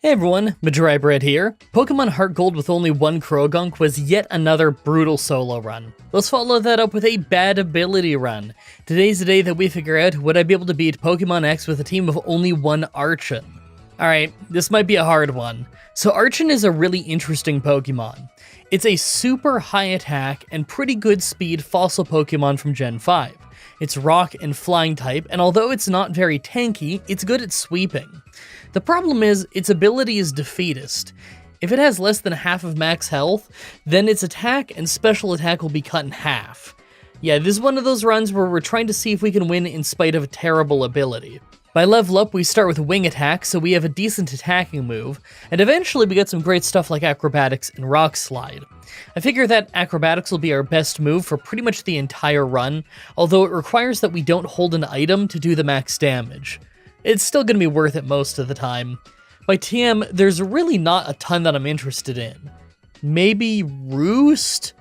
Hey everyone, Mah-Dry-Bread here. Pokemon Heart Gold with only one Krogunk was yet another brutal solo run. Let's follow that up with a bad ability run. Today's the day that we figure out would I be able to beat Pokemon X with a team of only one Archon. Alright, this might be a hard one. So Archon is a really interesting Pokemon. It's a super high attack and pretty good speed fossil Pokemon from Gen 5. It's rock and flying type, and although it's not very tanky, it's good at sweeping. The problem is, its ability is defeatist. If it has less than half of max health, then its attack and special attack will be cut in half. Yeah, this is one of those runs where we're trying to see if we can win in spite of a terrible ability. By level up, we start with wing attack, so we have a decent attacking move, and eventually we get some great stuff like acrobatics and rock slide. I figure that acrobatics will be our best move for pretty much the entire run, although it requires that we don't hold an item to do the max damage. It's still going to be worth it most of the time. By TM, there's really not a ton that I'm interested in. Maybe Roost?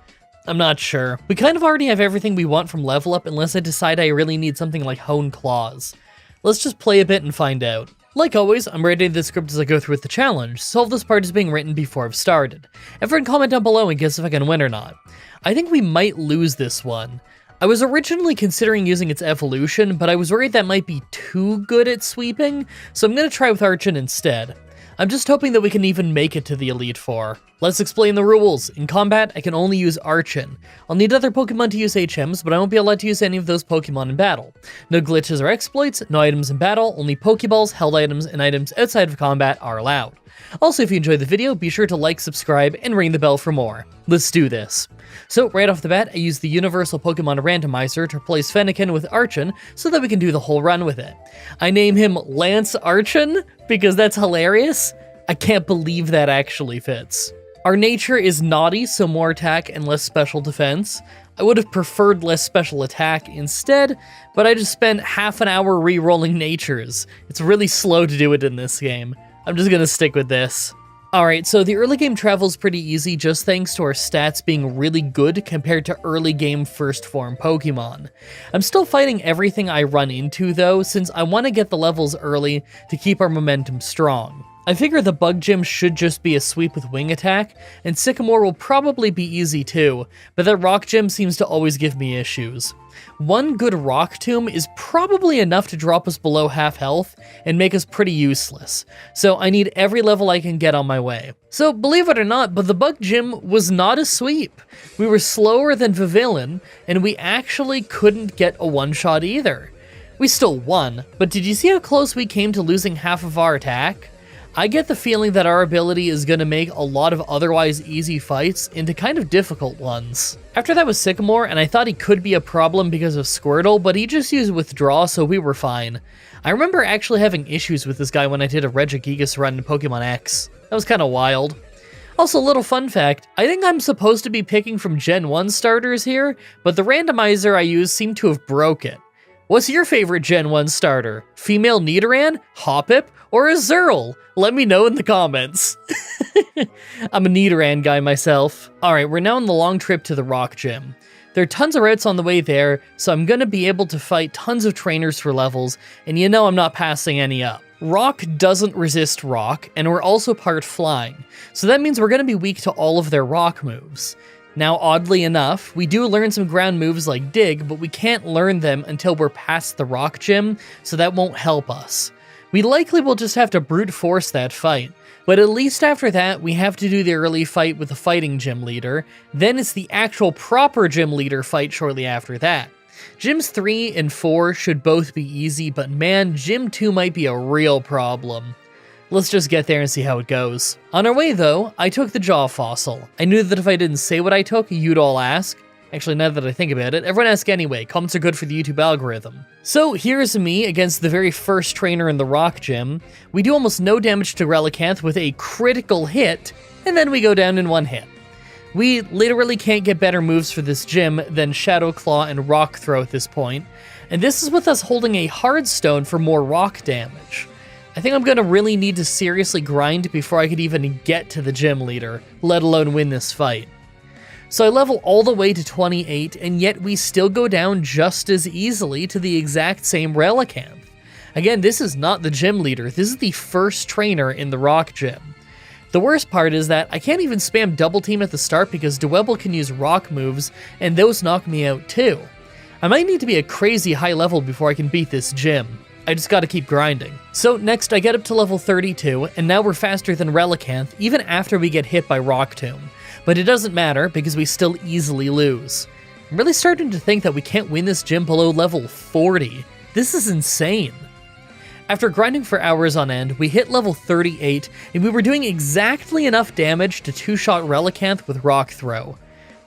I'm not sure. We kind of already have everything we want from level up unless I decide I really need something like Hone Claws. Let's just play a bit and find out. Like always, I'm writing the script as I go through with the challenge, so all this part is being written before I've started. Everyone comment down below and guess if I can win or not. I think we might lose this one. I was originally considering using its evolution, but I was worried that might be too good at sweeping, so I'm going to try with Archon instead. I'm just hoping that we can even make it to the Elite Four. Let's explain the rules. In combat, I can only use Archon. I'll need other Pokemon to use HMs, but I won't be allowed to use any of those Pokemon in battle. No glitches or exploits, no items in battle, only Pokeballs, held items, and items outside of combat are allowed. Also, if you enjoyed the video, be sure to like, subscribe, and ring the bell for more. Let's do this. So, right off the bat, I use the Universal Pokemon Randomizer to replace Fennekin with Archon so that we can do the whole run with it. I name him Lance Archon because that's hilarious. I can't believe that actually fits. Our nature is naughty, so more attack and less special defense. I would have preferred less special attack instead, but I just spent half an hour re-rolling natures. It's really slow to do it in this game. I'm just gonna stick with this. Alright, so the early game travel's pretty easy just thanks to our stats being really good compared to early game first form Pokemon. I'm still fighting everything I run into though, since I want to get the levels early to keep our momentum strong. I figure the Bug Gym should just be a sweep with wing attack, and Sycamore will probably be easy too, but that Rock Gym seems to always give me issues. One good Rock Tomb is probably enough to drop us below half health and make us pretty useless, so I need every level I can get on my way. So believe it or not, but the Bug Gym was not a sweep. We were slower than Vivillon, and we actually couldn't get a one-shot either. We still won, but did you see how close we came to losing half of our attack? I get the feeling that our ability is going to make a lot of otherwise easy fights into kind of difficult ones. After that was Sycamore, and I thought he could be a problem because of Squirtle, but he just used Withdraw, so we were fine. I remember actually having issues with this guy when I did a Regigigas run in Pokemon X. That was kind of wild. Also, a little fun fact, I think I'm supposed to be picking from Gen 1 starters here, but the randomizer I used seemed to have broke it. What's your favorite Gen 1 starter? Female Nidoran, Hoppip, or Azurill? Let me know in the comments. I'm a Nidoran guy myself. Alright, we're now on the long trip to the Rock Gym. There are tons of routes on the way there, so I'm gonna be able to fight tons of trainers for levels, and you know I'm not passing any up. Rock doesn't resist rock, and we're also part flying, so that means we're gonna be weak to all of their rock moves. Now, oddly enough, we do learn some ground moves like Dig, but we can't learn them until we're past the Rock Gym, so that won't help us. We likely will just have to brute force that fight, but at least after that, we have to do the early fight with the fighting gym leader, then it's the actual proper gym leader fight shortly after that. Gyms 3 and 4 should both be easy, but man, Gym 2 might be a real problem. Let's just get there and see how it goes. On our way though, I took the Jaw Fossil. I knew that if I didn't say what I took, you'd all ask. Actually, now that I think about it, everyone ask anyway. Comments are good for the YouTube algorithm. So here's me against the very first trainer in the Rock Gym. We do almost no damage to Relicanth with a critical hit, and then we go down in one hit. We literally can't get better moves for this gym than Shadow Claw and Rock Throw at this point, and this is with us holding a Hard Stone for more rock damage. I think I'm gonna really need to seriously grind before I could even get to the gym leader, let alone win this fight. So I level all the way to 28, and yet we still go down just as easily to the exact same Relicanth. Again, this is not the gym leader, this is the first trainer in the rock gym. The worst part is that I can't even spam double team at the start because Dwebble can use rock moves, and those knock me out too. I might need to be a crazy high level before I can beat this gym. I just gotta keep grinding. So next I get up to level 32, and now we're faster than Relicanth even after we get hit by Rock Tomb. But it doesn't matter because we still easily lose. I'm really starting to think that we can't win this gym below level 40. This is insane. After grinding for hours on end, we hit level 38, and we were doing exactly enough damage to two-shot Relicanth with Rock Throw.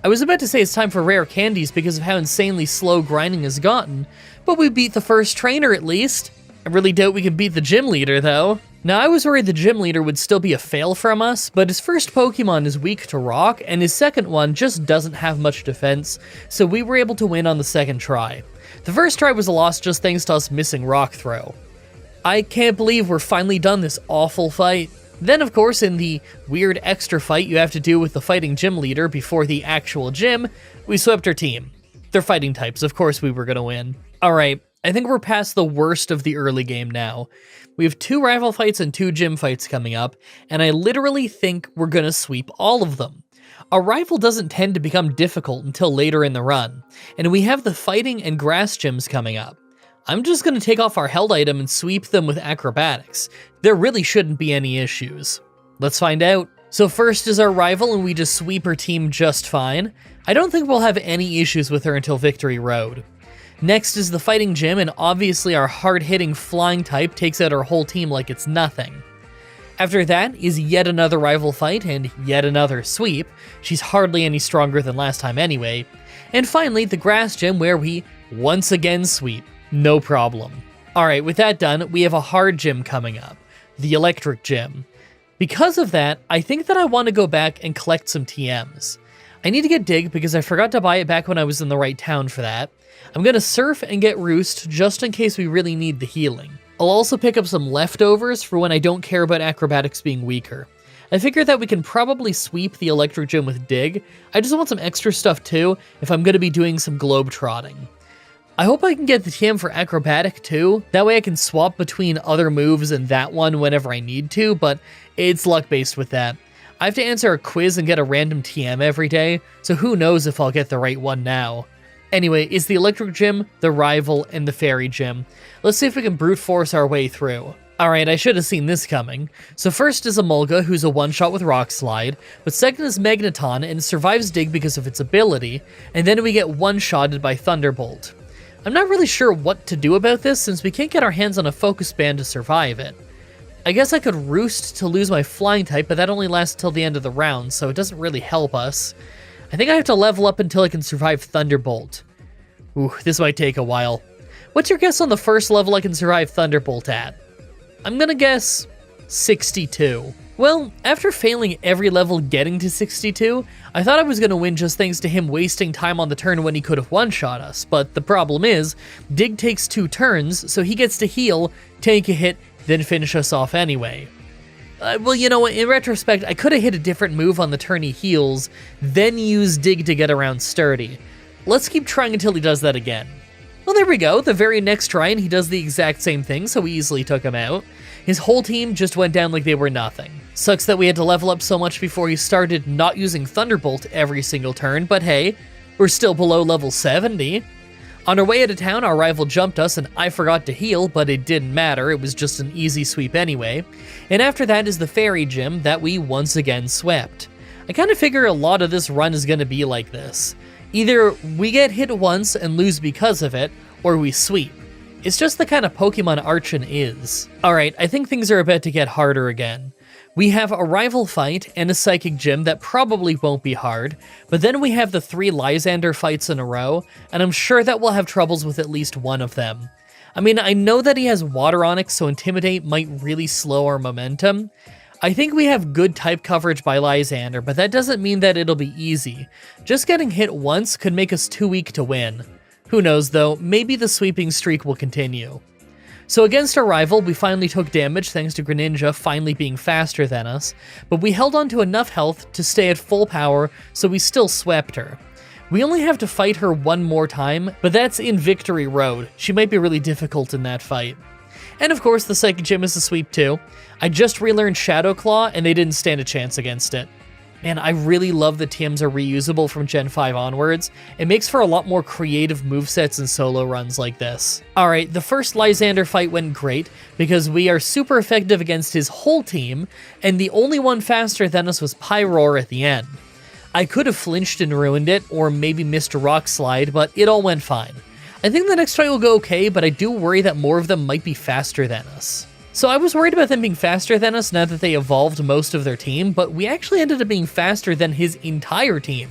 I was about to say it's time for rare candies because of how insanely slow grinding has gotten, but we beat the first trainer at least. I really doubt we can beat the gym leader though. Now I was worried the gym leader would still be a fail from us, but his first Pokemon is weak to rock, and his second one just doesn't have much defense, so we were able to win on the second try. The first try was a loss just thanks to us missing Rock Throw. I can't believe we're finally done this awful fight. Then, of course, in the weird extra fight you have to do with the fighting gym leader before the actual gym, we swept our team. They're fighting types, of course we were gonna win. Alright, I think we're past the worst of the early game now. We have 2 rival fights and 2 gym fights coming up, and I literally think we're gonna sweep all of them. Our rival doesn't tend to become difficult until later in the run, and we have the fighting and grass gyms coming up. I'm just gonna take off our held item and sweep them with acrobatics. There really shouldn't be any issues. Let's find out. So first is our rival, and we just sweep her team just fine. I don't think we'll have any issues with her until Victory Road. Next is the fighting gym, and obviously our hard-hitting flying type takes out our whole team like it's nothing. After that is yet another rival fight and yet another sweep. She's hardly any stronger than last time anyway. And finally, the grass gym where we once again sweep. No problem. Alright, with that done, we have a hard gym coming up. The electric gym. Because of that, I think that I want to go back and collect some TMs. I need to get Dig because I forgot to buy it back when I was in the right town for that. I'm gonna surf and get Roost just in case we really need the healing. I'll also pick up some leftovers for when I don't care about acrobatics being weaker. I figure that we can probably sweep the electric gym with Dig. I just want some extra stuff too if I'm gonna be doing some globe trotting. I hope I can get the TM for acrobatic too, that way I can swap between other moves and that one whenever I need to, but it's luck based with that. I have to answer a quiz and get a random TM every day, so who knows if I'll get the right one now. Anyway, it's the electric gym, the rival, and the fairy gym. Let's see if we can brute force our way through. Alright, I should have seen this coming. So first is Emolga, who's a one-shot with Rock Slide, but second is Magneton, and it survives Dig because of its ability, and then we get one-shotted by Thunderbolt. I'm not really sure what to do about this since we can't get our hands on a focus band to survive it. I guess I could Roost to lose my flying type, but that only lasts till the end of the round, so it doesn't really help us. I think I have to level up until I can survive Thunderbolt. Ooh, this might take a while. What's your guess on the first level I can survive Thunderbolt at? I'm gonna guess 62. Well, after failing every level getting to 62, I thought I was gonna win just thanks to him wasting time on the turn when he could have one-shot us, but the problem is, Dig takes 2 turns, so he gets to heal, take a hit, then finish us off anyway. Well, you know, in retrospect, I could have hit a different move on the turn he heals, then use Dig to get around Sturdy. Let's keep trying until he does that again. Well, there we go, the very next try and he does the exact same thing, so we easily took him out. His whole team just went down like they were nothing. Sucks that we had to level up so much before he started not using Thunderbolt every single turn, but hey, we're still below level 70. On our way out of town, our rival jumped us and I forgot to heal, but it didn't matter, it was just an easy sweep anyway. And after that is the fairy gym that we once again swept. I kind of figure a lot of this run is going to be like this. Either we get hit once and lose because of it, or we sweep. It's just the kind of Pokemon Archon is. Alright, I think things are about to get harder again. We have a rival fight and a psychic gym that probably won't be hard, but then we have the 3 Lysander fights in a row, and I'm sure that we'll have troubles with at least one of them. I mean, I know that he has Water Onix, so Intimidate might really slow our momentum. I think we have good type coverage by Lysander, but that doesn't mean that it'll be easy. Just getting hit once could make us too weak to win. Who knows though, maybe the sweeping streak will continue. So against our rival, we finally took damage thanks to Greninja finally being faster than us, but we held on to enough health to stay at full power, so we still swept her. We only have to fight her one more time, but that's in Victory Road. She might be really difficult in that fight. And of course, the Psychic Gym is a sweep too. I just relearned Shadow Claw, and they didn't stand a chance against it. Man, I really love that TMs are reusable from Gen 5 onwards. It makes for a lot more creative movesets and solo runs like this. Alright, the first Lysander fight went great, because we are super effective against his whole team, and the only one faster than us was Pyroar at the end. I could have flinched and ruined it, or maybe missed a Rock Slide, but it all went fine. I think the next fight will go okay, but I do worry that more of them might be faster than us. So I was worried about them being faster than us now that they evolved most of their team, but we actually ended up being faster than his entire team.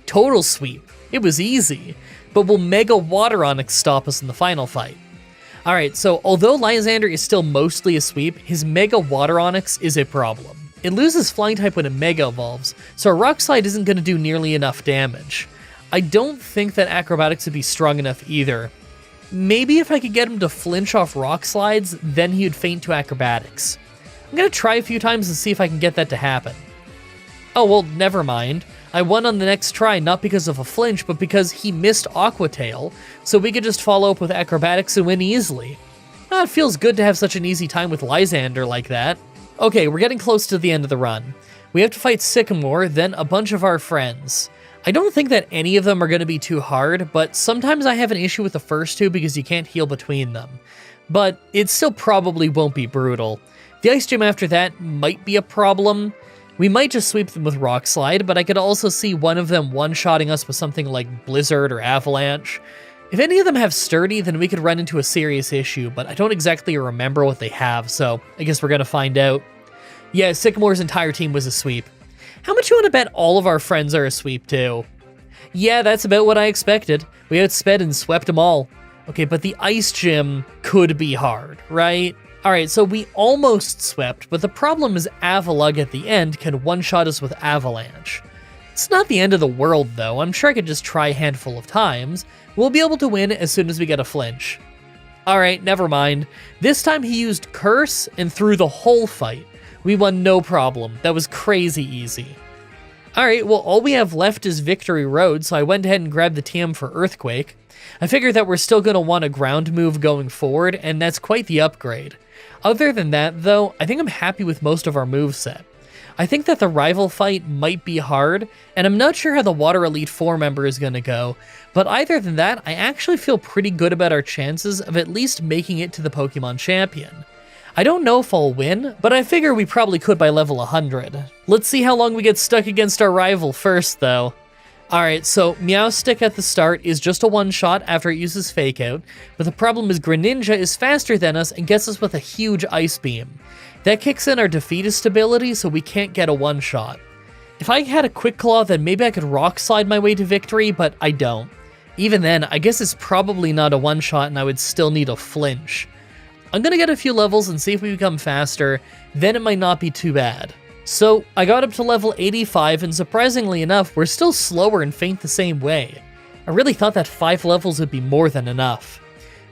Total sweep. It was easy. But will Mega Water Onix stop us in the final fight? Alright, so although Lysander is still mostly a sweep, his Mega Water Onix is a problem. It loses Flying type when it Mega evolves, so a Rock Slide isn't going to do nearly enough damage. I don't think that Acrobatics would be strong enough either. Maybe if I could get him to flinch off Rock Slides, then he would feint to Acrobatics. I'm gonna try a few times and see if I can get that to happen. Oh, well, never mind. I won on the next try not because of a flinch, but because he missed Aqua Tail, so we could just follow up with Acrobatics and win easily. Oh, it feels good to have such an easy time with Lysander like that. Okay, we're getting close to the end of the run. We have to fight Sycamore, then a bunch of our friends. I don't think that any of them are going to be too hard, but sometimes I have an issue with the first two because you can't heal between them. But it still probably won't be brutal. The Ice Gym after that might be a problem. We might just sweep them with Rock Slide, but I could also see one of them one-shotting us with something like Blizzard or Avalanche. If any of them have Sturdy, then we could run into a serious issue, but I don't exactly remember what they have, so I guess we're going to find out. Yeah, Sycamore's entire team was a sweep. How much you want to bet all of our friends are a sweep too? Yeah, that's about what I expected. We outsped and swept them all. Okay, but the Ice Gym could be hard, right? Alright, so we almost swept, but the problem is Avalugg at the end can one-shot us with Avalanche. It's not the end of the world though, I'm sure I could just try a handful of times. We'll be able to win as soon as we get a flinch. Alright, never mind. This time he used Curse and threw the whole fight. We won no problem. That was crazy easy. Alright, well all we have left is Victory Road, so I went ahead and grabbed the TM for Earthquake. I figured that we're still going to want a ground move going forward, and that's quite the upgrade. Other than that though, I think I'm happy with most of our moveset. I think that the rival fight might be hard, and I'm not sure how the Water Elite 4 member is going to go, but other than that, I actually feel pretty good about our chances of at least making it to the Pokemon Champion. I don't know if I'll win, but I figure we probably could by level 100. Let's see how long we get stuck against our rival first, though. Alright, so Meowstic at the start is just a one-shot after it uses Fake Out, but the problem is Greninja is faster than us and gets us with a huge Ice Beam. That kicks in our Defeatist ability, so we can't get a one-shot. If I had a Quick Claw, then maybe I could Rock Slide my way to victory, but I don't. Even then, I guess it's probably not a one-shot and I would still need a flinch. I'm gonna get a few levels and see if we become faster, then it might not be too bad. So, I got up to level 85, and surprisingly enough, we're still slower and faint the same way. I really thought that 5 levels would be more than enough.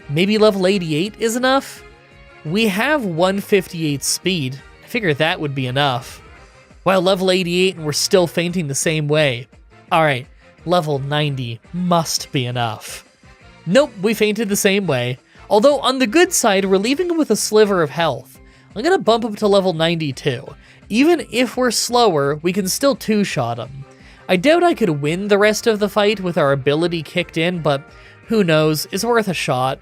Maybe level 88 is enough? We have 158 speed. I figure that would be enough. Wow, level 88 and we're still fainting the same way. Alright, level 90 must be enough. Nope, we fainted the same way. Although, on the good side, we're leaving him with a sliver of health. I'm gonna bump him to level 92. Even if we're slower, we can still two-shot him. I doubt I could win the rest of the fight with our ability kicked in, but who knows, it's worth a shot.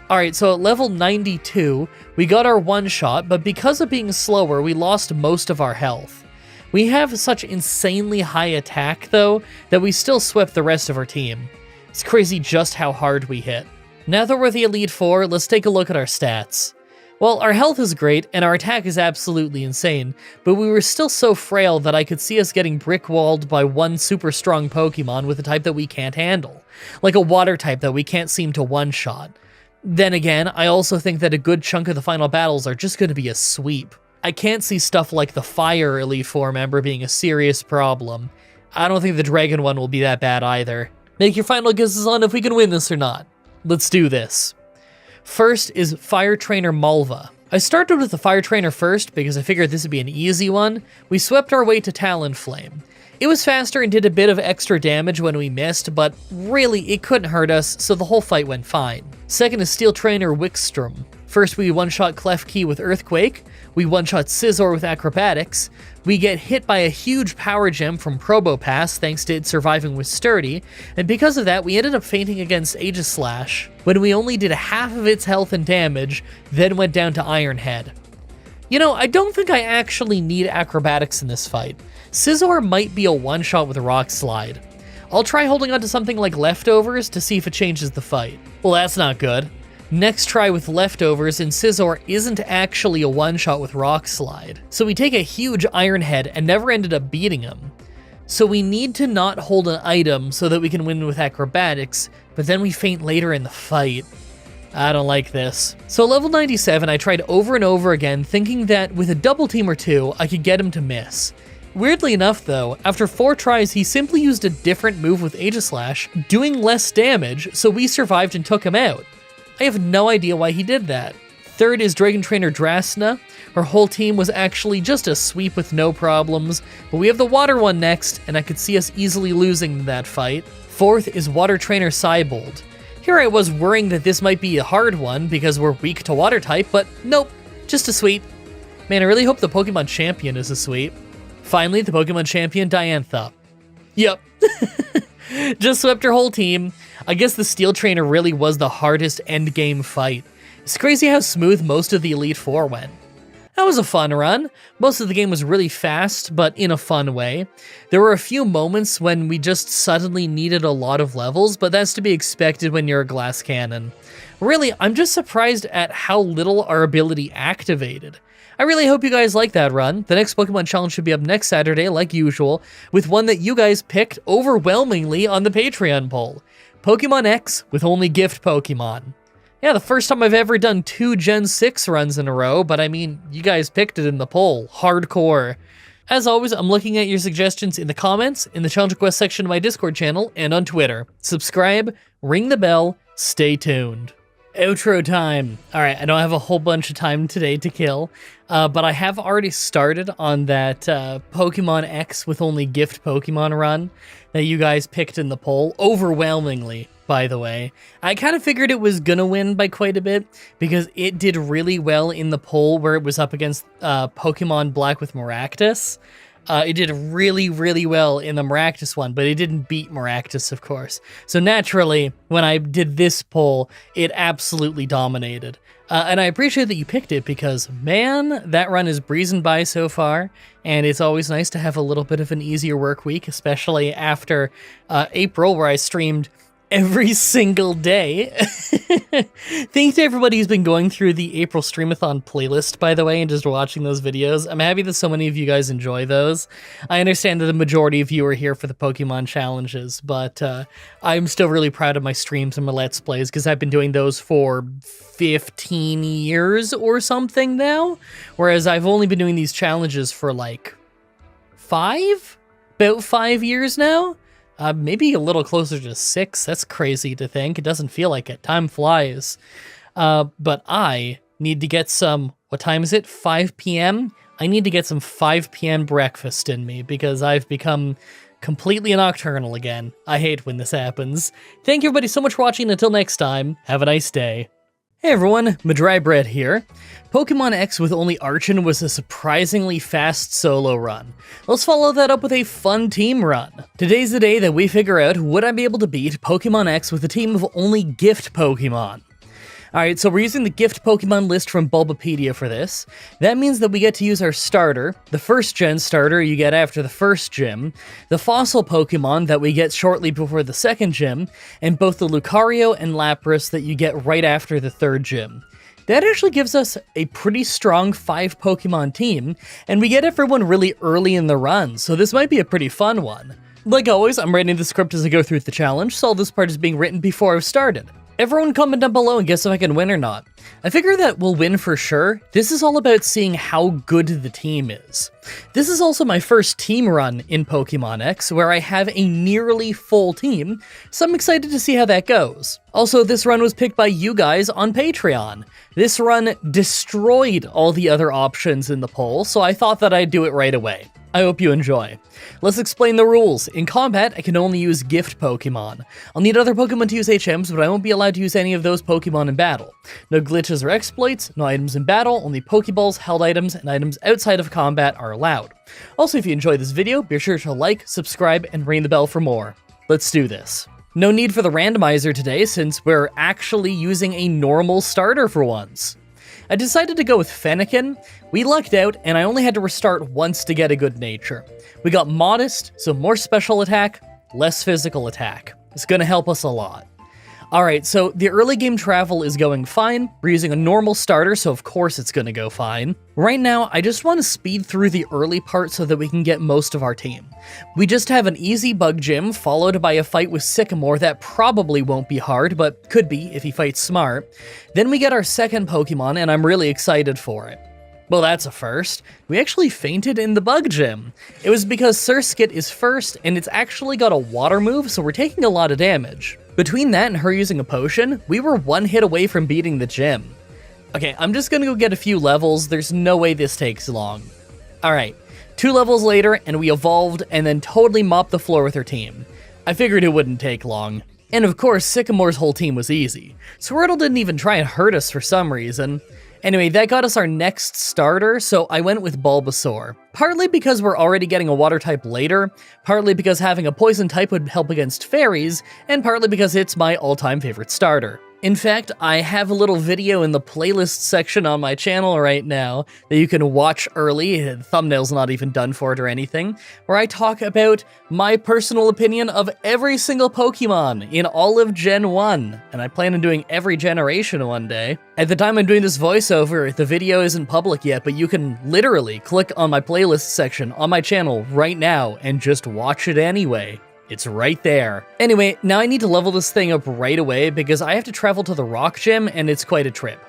Alright, so at level 92, we got our one-shot, but because of being slower, we lost most of our health. We have such insanely high attack, though, that we still swept the rest of our team. It's crazy just how hard we hit. Now that we're the Elite Four, let's take a look at our stats. Well, our health is great, and our attack is absolutely insane, but we were still so frail that I could see us getting brick-walled by one super strong Pokemon with a type that we can't handle, like a water type that we can't seem to one-shot. Then again, I also think that a good chunk of the final battles are just going to be a sweep. I can't see stuff like the Fire Elite Four member being a serious problem. I don't think the Dragon one will be that bad either. Make your final guesses on if we can win this or not. Let's do this. First is Fire Trainer Malva. I started with the Fire Trainer first because I figured this would be an easy one. We swept our way to Talonflame. It was faster and did a bit of extra damage when we missed, but really it couldn't hurt us, so the whole fight went fine. Second is Steel Trainer Wickstrom. First, we one-shot Klefki with Earthquake, we one-shot Scizor with Acrobatics, we get hit by a huge power gem from Probopass thanks to it surviving with Sturdy, and because of that, we ended up fainting against Aegislash when we only did half of its health and damage, then went down to Iron Head. You know, I don't think I actually need Acrobatics in this fight. Scizor might be a one-shot with Rock Slide. I'll try holding on to something like Leftovers to see if it changes the fight. Well, that's not good. Next try with Leftovers, and Scizor isn't actually a one-shot with Rock Slide. So we take a huge Iron Head and never ended up beating him. So we need to not hold an item so that we can win with Acrobatics, but then we faint later in the fight. I don't like this. So level 97, I tried over and over again, thinking that with a double team or two, I could get him to miss. Weirdly enough though, after 4 tries, he simply used a different move with Aegislash, doing less damage, so we survived and took him out. I have no idea why he did that. Third is Dragon Trainer Drasna. Her whole team was actually just a sweep with no problems, but we have the water one next, and I could see us easily losing that fight. Fourth is Water Trainer Cybold. Here I was worrying that this might be a hard one because we're weak to water type, but nope, just a sweep. Man, I really hope the Pokemon Champion is a sweep. Finally, the Pokemon Champion Diantha. Yep. Just swept her whole team. I guess the Steel Trainer really was the hardest endgame fight. It's crazy how smooth most of the Elite Four went. That was a fun run. Most of the game was really fast, but in a fun way. There were a few moments when we just suddenly needed a lot of levels, but that's to be expected when you're a glass cannon. Really, I'm just surprised at how little our ability activated. I really hope you guys like that run. The next Pokemon Challenge should be up next Saturday, like usual, with one that you guys picked overwhelmingly on the Patreon poll. Pokemon X with only gift Pokemon. Yeah, the first time I've ever done 2 Gen 6 runs in a row, but I mean, you guys picked it in the poll. Hardcore. As always, I'm looking at your suggestions in the comments, in the challenge request section of my Discord channel, and on Twitter. Subscribe, ring the bell, stay tuned. Outro time. Alright, I don't have a whole bunch of time today to kill, but I have already started on that Pokemon X with only gift Pokemon run that you guys picked in the poll, overwhelmingly, by the way. I kind of figured it was gonna win by quite a bit, because it did really well in the poll where it was up against Pokemon Black with Maractus. It did really, really well in the Maractus one, but it didn't beat Maractus, of course. So naturally, when I did this poll, it absolutely dominated. And I appreciate that you picked it because, man, that run is breezing by so far, and it's always nice to have a little bit of an easier work week, especially after April, where I streamed every single day. Thanks to everybody who's been going through the April Streamathon playlist, by the way, and just watching those videos. I'm happy that so many of you guys enjoy those. I understand that the majority of you are here for the Pokemon challenges, but I'm still really proud of my streams and my Let's Plays because I've been doing those for 15 years or something now, whereas I've only been doing these challenges for like about 5 years now. Maybe a little closer to 6. That's crazy to think. It doesn't feel like it. Time flies. But I need to get some, what time is it? 5 p.m.? I need to get some 5 p.m. breakfast in me because I've become completely nocturnal again. I hate when this happens. Thank you everybody so much for watching. Until next time, have a nice day. Hey everyone, Mah-Dry-Bread here. Pokemon X with only Archon was a surprisingly fast solo run. Let's follow that up with a fun team run. Today's the day that we figure out would I be able to beat Pokemon X with a team of only gift Pokemon. Alright, so we're using the gift Pokemon list from Bulbapedia for this. That means that we get to use our starter, the first gen starter you get after the first gym, the fossil Pokemon that we get shortly before the second gym, and both the Lucario and Lapras that you get right after the third gym. That actually gives us a pretty strong 5 Pokemon team, and we get everyone really early in the run, so this might be a pretty fun one. Like always, I'm writing the script as I go through the challenge, so all this part is being written before I've started. Everyone comment down below and guess if I can win or not. I figure that we'll win for sure. This is all about seeing how good the team is. This is also my first team run in Pokemon X, where I have a nearly full team, so I'm excited to see how that goes. Also, this run was picked by you guys on Patreon. This run destroyed all the other options in the poll, so I thought that I'd do it right away. I hope you enjoy. Let's explain the rules. In combat, I can only use gift Pokemon. I'll need other Pokemon to use HMs, but I won't be allowed to use any of those Pokemon in battle. No glitches or exploits, no items in battle, only Pokeballs, held items, and items outside of combat are allowed. Also, if you enjoyed this video, be sure to like, subscribe, and ring the bell for more. Let's do this. No need for the randomizer today, since we're actually using a normal starter for once. I decided to go with Fennekin. We lucked out, and I only had to restart once to get a good nature. We got Modest, so more special attack, less physical attack. It's gonna help us a lot. Alright, so the early game travel is going fine. We're using a normal starter, so of course it's gonna go fine. Right now, I just want to speed through the early part so that we can get most of our team. We just have an easy bug gym, followed by a fight with Sycamore that probably won't be hard, but could be if he fights smart. Then we get our second Pokemon, and I'm really excited for it. Well, that's a first. We actually fainted in the bug gym. It was because Surskit is first, and it's actually got a water move, so we're taking a lot of damage. Between that and her using a potion, we were one hit away from beating the gym. Okay, I'm just gonna go get a few levels. There's no way this takes long. Alright, 2 levels later, and we evolved and then totally mopped the floor with her team. I figured it wouldn't take long. And of course, Sycamore's whole team was easy. Squirtle didn't even try and hurt us for some reason. Anyway, that got us our next starter, so I went with Bulbasaur. Partly because we're already getting a water type later, partly because having a poison type would help against fairies, and partly because it's my all-time favorite starter. In fact, I have a little video in the playlist section on my channel right now that you can watch early, the thumbnail's not even done for it or anything, where I talk about my personal opinion of every single Pokemon in all of Gen 1, and I plan on doing every generation one day. At the time I'm doing this voiceover, the video isn't public yet, but you can literally click on my playlist section on my channel right now and just watch it anyway. It's right there. Anyway, now I need to level this thing up right away because I have to travel to the rock gym and it's quite a trip.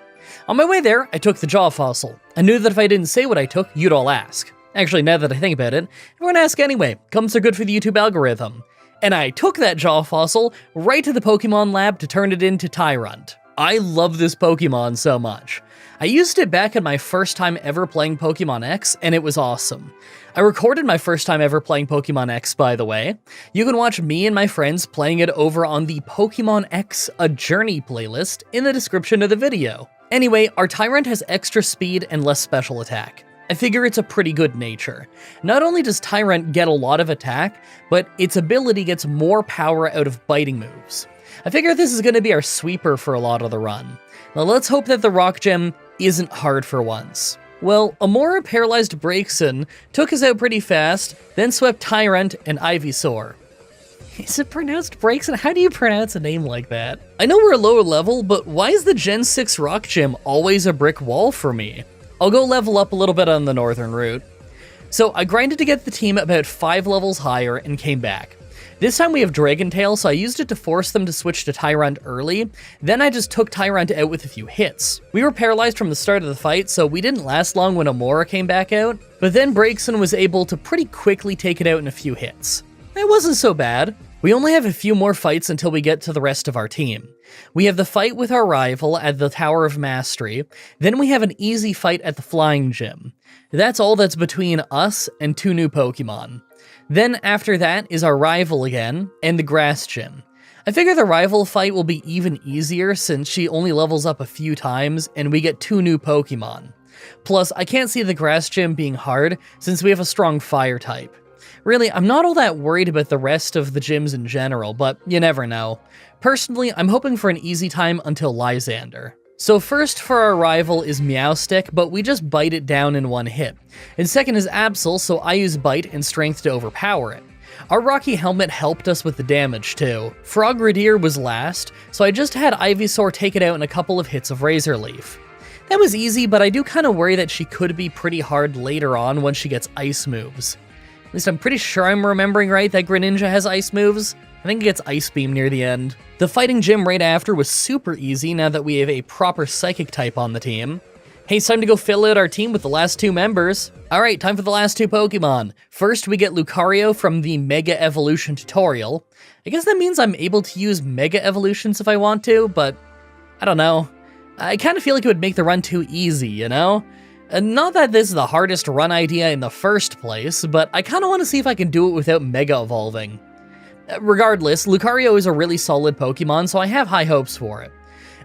On my way there, I took the jaw fossil. I knew that if I didn't say what I took, you'd all ask. Actually, now that I think about it, everyone ask anyway. Comes are good for the YouTube algorithm. And I took that jaw fossil right to the Pokemon lab to turn it into Tyrunt. I love this Pokemon so much. I used it back in my first time ever playing Pokemon X, and it was awesome. I recorded my first time ever playing Pokemon X, by the way. You can watch me and my friends playing it over on the Pokemon X A Journey playlist in the description of the video. Anyway, our Tyrunt has extra speed and less special attack. I figure it's a pretty good nature. Not only does Tyrunt get a lot of attack, but its ability gets more power out of biting moves. I figure this is going to be our sweeper for a lot of the run. Now let's hope that the rock gem isn't hard for once. Well, Amora paralyzed Braixen, took us out pretty fast, then swept Tyrunt and Ivysaur. Is it pronounced Braixen? How do you pronounce a name like that? I know we're a lower level, but why is the Gen 6 rock gym always a brick wall for me? I'll go level up a little bit on the northern route. So I grinded to get the team about 5 levels higher and came back. This time we have Dragon Tail, so I used it to force them to switch to Tyrunt early, then I just took Tyrunt out with a few hits. We were paralyzed from the start of the fight, so we didn't last long when Amora came back out, but then Braixen was able to pretty quickly take it out in a few hits. It wasn't so bad. We only have a few more fights until we get to the rest of our team. We have the fight with our rival at the Tower of Mastery, then we have an easy fight at the Flying Gym. That's all that's between us and 2 new Pokemon. Then after that is our rival again, and the Grass Gym. I figure the rival fight will be even easier since she only levels up a few times and we get 2 new Pokemon. Plus, I can't see the Grass Gym being hard since we have a strong fire type. Really, I'm not all that worried about the rest of the gyms in general, but you never know. Personally, I'm hoping for an easy time until Lysander. So first for our rival is Meowstic, but we just bite it down in 1 hit. And second is Absol, so I use Bite and Strength to overpower it. Our Rocky Helmet helped us with the damage too. Frogadier was last, so I just had Ivysaur take it out in a couple of hits of Razor Leaf. That was easy, but I do kind of worry that she could be pretty hard later on when she gets ice moves. At least I'm pretty sure I'm remembering right that Greninja has ice moves. I think it gets Ice Beam near the end. The fighting gym right after was super easy now that we have a proper Psychic type on the team. Hey, it's time to go fill out our team with the last 2 members. Alright, time for the last 2 Pokemon. First, we get Lucario from the Mega Evolution tutorial. I guess that means I'm able to use Mega Evolutions if I want to, but I don't know. I kind of feel like it would make the run too easy, you know? Not that this is the hardest run idea in the first place, but I kinda wanna see if I can do it without Mega Evolving. Regardless, Lucario is a really solid Pokemon, so I have high hopes for it.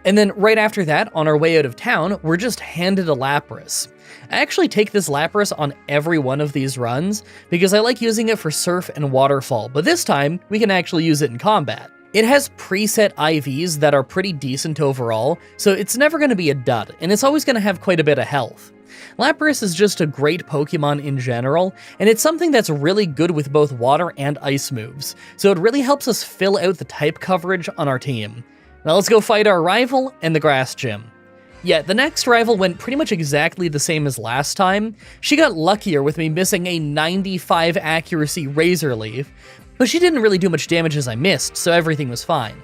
And then right after that, on our way out of town, we're just handed a Lapras. I actually take this Lapras on every one of these runs, because I like using it for Surf and Waterfall, but this time, we can actually use it in combat. It has preset IVs that are pretty decent overall, so it's never going to be a dud, and it's always going to have quite a bit of health. Lapras is just a great Pokemon in general, and it's something that's really good with both water and ice moves, so it really helps us fill out the type coverage on our team. Now let's go fight our rival in the grass gym. Yeah, the next rival went pretty much exactly the same as last time. She got luckier with me missing a 95 accuracy Razor Leaf, but she didn't really do much damage as I missed, so everything was fine.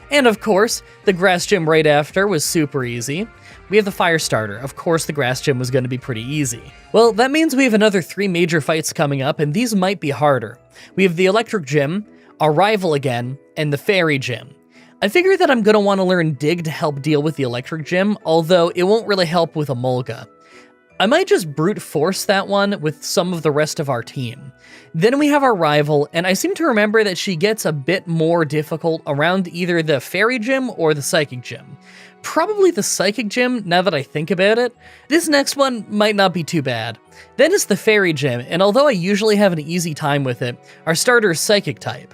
And of course, the grass gym right after was super easy. We have the fire starter. Of course the grass gym was going to be pretty easy. Well, that means we have another 3 major fights coming up, and these might be harder. We have the electric gym, our rival again, and the fairy gym. I figure that I'm going to want to learn Dig to help deal with the electric gym, although it won't really help with Emolga. I might just brute force that one with some of the rest of our team. Then we have our rival, and I seem to remember that she gets a bit more difficult around either the fairy gym or the psychic gym. Probably the psychic gym, now that I think about it. This next one might not be too bad. Then it's the fairy gym, and although I usually have an easy time with it, our starter is psychic type.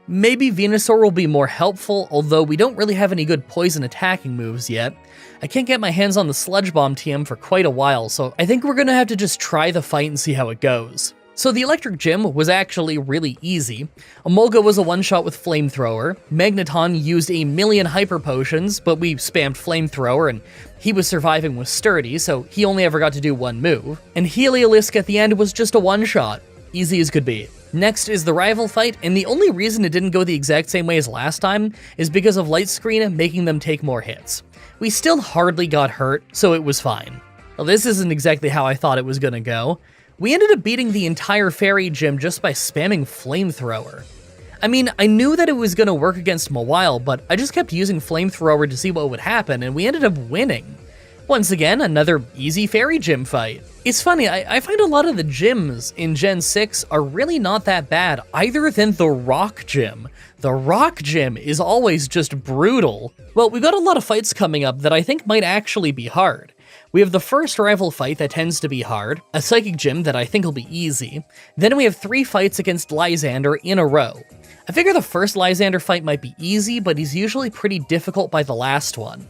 Maybe Venusaur will be more helpful, although we don't really have any good poison attacking moves yet. I can't get my hands on the Sludge Bomb TM for quite a while, so I think we're gonna have to just try the fight and see how it goes. So the electric gym was actually really easy. Emolga was a one-shot with Flamethrower, Magneton used a million Hyper Potions, but we spammed Flamethrower and he was surviving with Sturdy, so he only ever got to do one move. And Heliolisk at the end was just a one-shot. Easy as could be. Next is the rival fight, and the only reason it didn't go the exact same way as last time is because of Light Screen making them take more hits. We still hardly got hurt, so it was fine. Well, this isn't exactly how I thought it was gonna go. We ended up beating the entire fairy gym just by spamming Flamethrower. I mean, I knew that it was gonna work against Mawile, but I just kept using Flamethrower to see what would happen, and we ended up winning. Once again, another easy fairy gym fight. It's funny, I find a lot of the gyms in Gen 6 are really not that bad, either than the Rock Gym. The Rock Gym is always just brutal. Well, we've got a lot of fights coming up that I think might actually be hard. We have the first rival fight that tends to be hard, a Psychic Gym that I think will be easy, then we have 3 fights against Lysander in a row. I figure the first Lysander fight might be easy, but he's usually pretty difficult by the last one.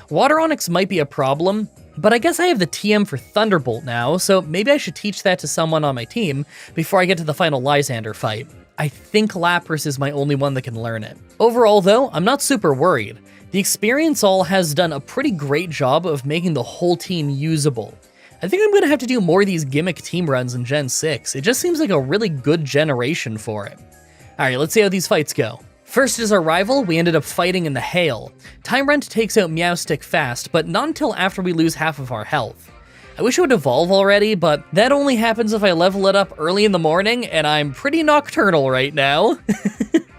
Water Onix might be a problem, but I guess I have the TM for Thunderbolt now, so maybe I should teach that to someone on my team before I get to the final Lysander fight. I think Lapras is my only one that can learn it. Overall though, I'm not super worried. The Experience All has done a pretty great job of making the whole team usable. I think I'm going to have to do more of these gimmick team runs in Gen 6, it just seems like a really good generation for it. Alright, let's see how these fights go. First is our rival, we ended up fighting in the hail. Tyrant takes out Meowstic fast, but not until after we lose half of our health. I wish it would evolve already, but that only happens if I level it up early in the morning, and I'm pretty nocturnal right now.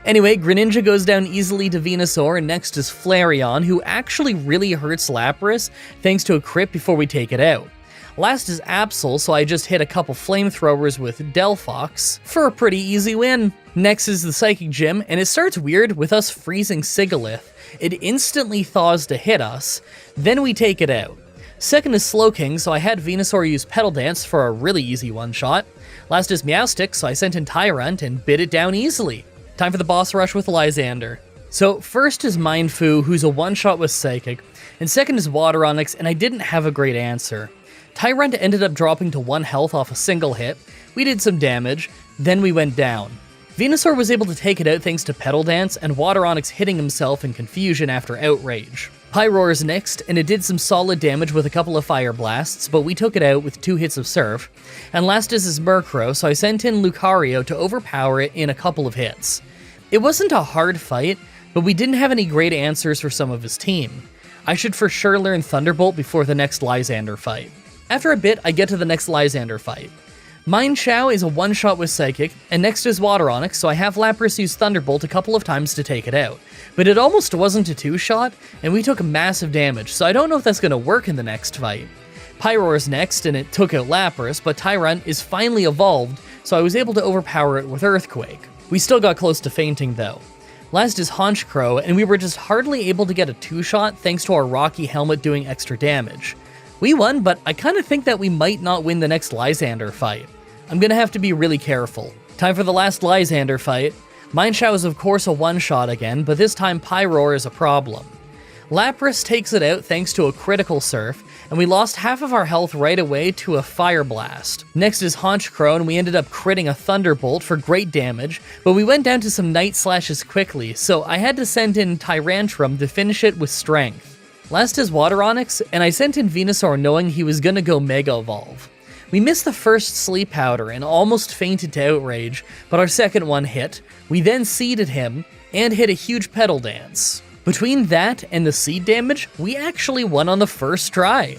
Anyway, Greninja goes down easily to Venusaur, and next is Flareon, who actually really hurts Lapras, thanks to a crit before we take it out. Last is Absol, so I just hit a couple flamethrowers with Delphox for a pretty easy win. Next is the Psychic Gym, and it starts weird with us freezing Sigalith. It instantly thaws to hit us, then we take it out. Second is Slowking, so I had Venusaur use Petal Dance for a really easy one-shot. Last is Meowstic, so I sent in Tyrant and bit it down easily. Time for the boss rush with Lysander. So first is Mindfu, who's a one-shot with Psychic, and second is Water Onix, and I didn't have a great answer. Tyrant ended up dropping to 1 health off a single hit, we did some damage, then we went down. Venusaur was able to take it out thanks to Petal Dance, and Water Onix hitting himself in confusion after Outrage. Pyroar is next, and it did some solid damage with a couple of Fire Blasts, but we took it out with 2 hits of Surf. And last is his Murkrow, so I sent in Lucario to overpower it in a couple of hits. It wasn't a hard fight, but we didn't have any great answers for some of his team. I should for sure learn Thunderbolt before the next Lysander fight. After a bit, I get to the next Lysander fight. Mienshao is a one-shot with Psychic, and next is Water Onix, so I have Lapras use Thunderbolt a couple of times to take it out. But it almost wasn't a 2-shot, and we took massive damage, so I don't know if that's going to work in the next fight. Pyroar's next, and it took out Lapras, but Tyrunt is finally evolved, so I was able to overpower it with Earthquake. We still got close to fainting though. Last is Honchkrow, and we were just hardly able to get a 2-shot thanks to our Rocky Helmet doing extra damage. We won, but I kinda think that we might not win the next Lysander fight. I'm gonna have to be really careful. Time for the last Lysander fight. Mineshow is of course a 1-shot again, but this time Pyroar is a problem. Lapras takes it out thanks to a critical surf, and we lost half of our health right away to a Fire Blast. Next is Honchkrow, and we ended up critting a Thunderbolt for great damage, but we went down to some Night Slashes quickly, so I had to send in Tyrantrum to finish it with Strength. Last is Water Onix, and I sent in Venusaur knowing he was gonna go Mega Evolve. We missed the first Sleep Powder and almost fainted to Outrage, but our second one hit. We then seeded him, and hit a huge Petal Dance. Between that and the seed damage, we actually won on the first try.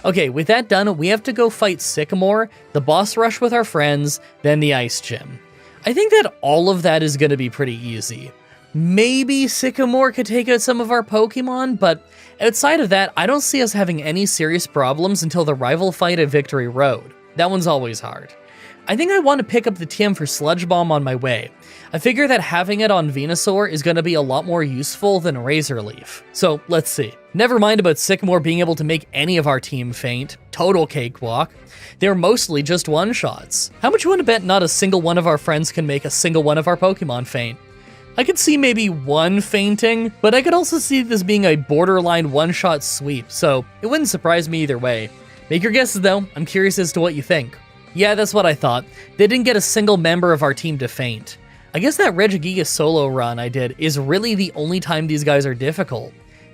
Okay, with that done, we have to go fight Sycamore, the boss rush with our friends, then the Ice Gym. I think that all of that is gonna be pretty easy. Maybe Sycamore could take out some of our Pokemon, but outside of that, I don't see us having any serious problems until the rival fight at Victory Road. That one's always hard. I think I want to pick up the TM for Sludge Bomb on my way. I figure that having it on Venusaur is going to be a lot more useful than Razor Leaf. So let's see. Never mind about Sycamore being able to make any of our team faint. Total cakewalk. They're mostly just 1-shots. How much you want to bet not a single one of our friends can make a single one of our Pokemon faint? I could see maybe one fainting, but I could also see this being a borderline 1-shot sweep, so it wouldn't surprise me either way. Make your guesses though, I'm curious as to what you think. Yeah, that's what I thought. They didn't get a single member of our team to faint. I guess that Regigigas solo run I did is really the only time these guys are difficult.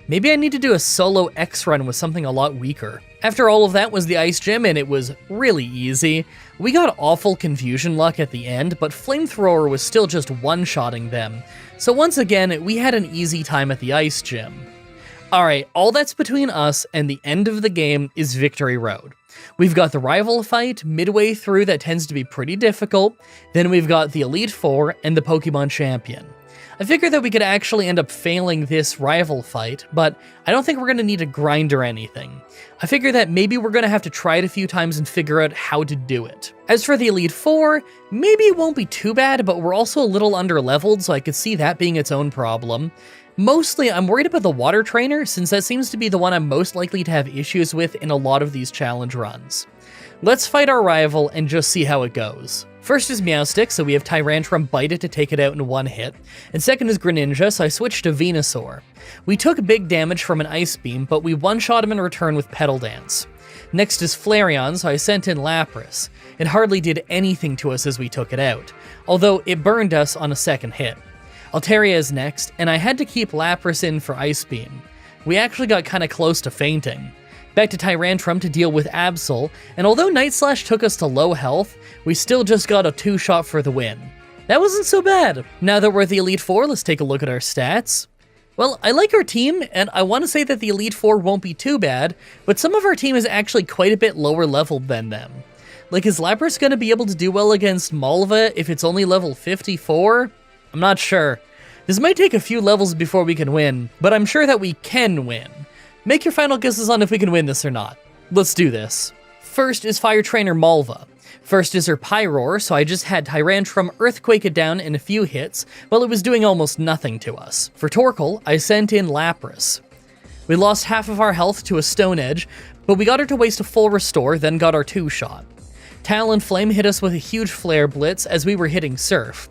Maybe I need to do a solo X run with something a lot weaker. After all of that was the Ice Gym, and it was really easy. We got awful confusion luck at the end, but Flamethrower was still just 1-shotting them. So once again, we had an easy time at the Ice Gym. Alright, all that's between us and the end of the game is Victory Road. We've got the rival fight midway through that tends to be pretty difficult, then we've got the Elite Four and the Pokemon Champion. I figured that we could actually end up failing this rival fight, but I don't think we're going to need to grind or anything. I figure that maybe we're going to have to try it a few times and figure out how to do it. As for the Elite Four, maybe it won't be too bad, but we're also a little under-leveled, so I could see that being its own problem. Mostly, I'm worried about the Water Trainer, since that seems to be the one I'm most likely to have issues with in a lot of these challenge runs. Let's fight our rival and just see how it goes. First is Meowstic, so we have Tyrantrum bite it to take it out in one hit, and second is Greninja, so I switched to Venusaur. We took big damage from an Ice Beam, but we one-shot him in return with Petal Dance. Next is Flareon, so I sent in Lapras. It hardly did anything to us as we took it out, although it burned us on a second hit. Altaria is next, and I had to keep Lapras in for Ice Beam. We actually got kinda close to fainting. Back to Tyrantrum to deal with Absol, and although Night Slash took us to low health, we still just got a 2-shot for the win. That wasn't so bad. Now that we're at the Elite Four, let's take a look at our stats. Well, I like our team, and I want to say that the Elite Four won't be too bad, but some of our team is actually quite a bit lower leveled than them. Like, is Lapras going to be able to do well against Malva if it's only level 54? I'm not sure. This might take a few levels before we can win, but I'm sure that we can win. Make your final guesses on if we can win this or not. Let's do this. First is Fire Trainer Malva. First is her Pyroar, so I just had Tyrantrum Earthquake it down in a few hits, while it was doing almost nothing to us. For Torkoal, I sent in Lapras. We lost half of our health to a Stone Edge, but we got her to waste a full restore, then got our 2-shot. Talonflame hit us with a huge Flare Blitz as we were hitting Surf.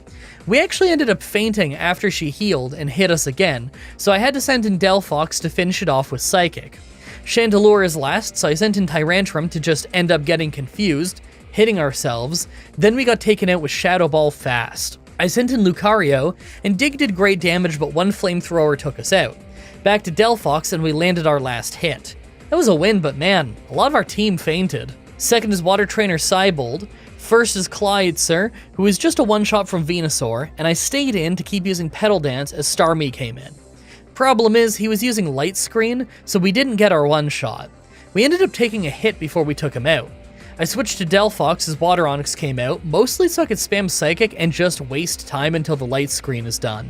We actually ended up fainting after she healed and hit us again, so I had to send in Delphox to finish it off with Psychic. Chandelure is last, so I sent in Tyrantrum to just end up getting confused, hitting ourselves, then we got taken out with Shadow Ball fast. I sent in Lucario, and Dig did great damage, but one Flamethrower took us out. Back to Delphox, and we landed our last hit. That was a win, but man, a lot of our team fainted. Second is Water Trainer Cybold. First is Clydesir, who is just a 1-shot from Venusaur, and I stayed in to keep using Petal Dance as Starmie came in. Problem is, he was using Light Screen, so we didn't get our 1-shot. We ended up taking a hit before we took him out. I switched to Delphox as Water Onix came out, mostly so I could spam Psychic and just waste time until the Light Screen is done.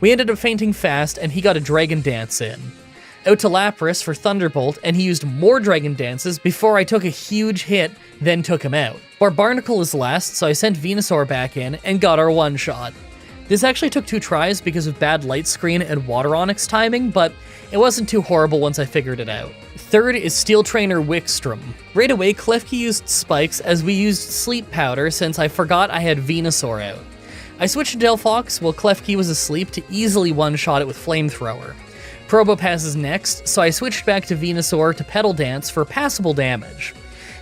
We ended up fainting fast, and he got a Dragon Dance in. Out to Lapras for Thunderbolt, and he used more Dragon Dances before I took a huge hit, then took him out. Barbarnacle is last, so I sent Venusaur back in and got our one-shot. This actually took 2 tries because of bad Light Screen and Water Onyx timing, but it wasn't too horrible once I figured it out. Third is Steel Trainer Wickstrom. Right away, Klefki used Spikes as we used Sleep Powder since I forgot I had Venusaur out. I switched to Delphox while Klefki was asleep to easily one-shot it with Flamethrower. Probopass is next, so I switched back to Venusaur to Petal Dance for passable damage.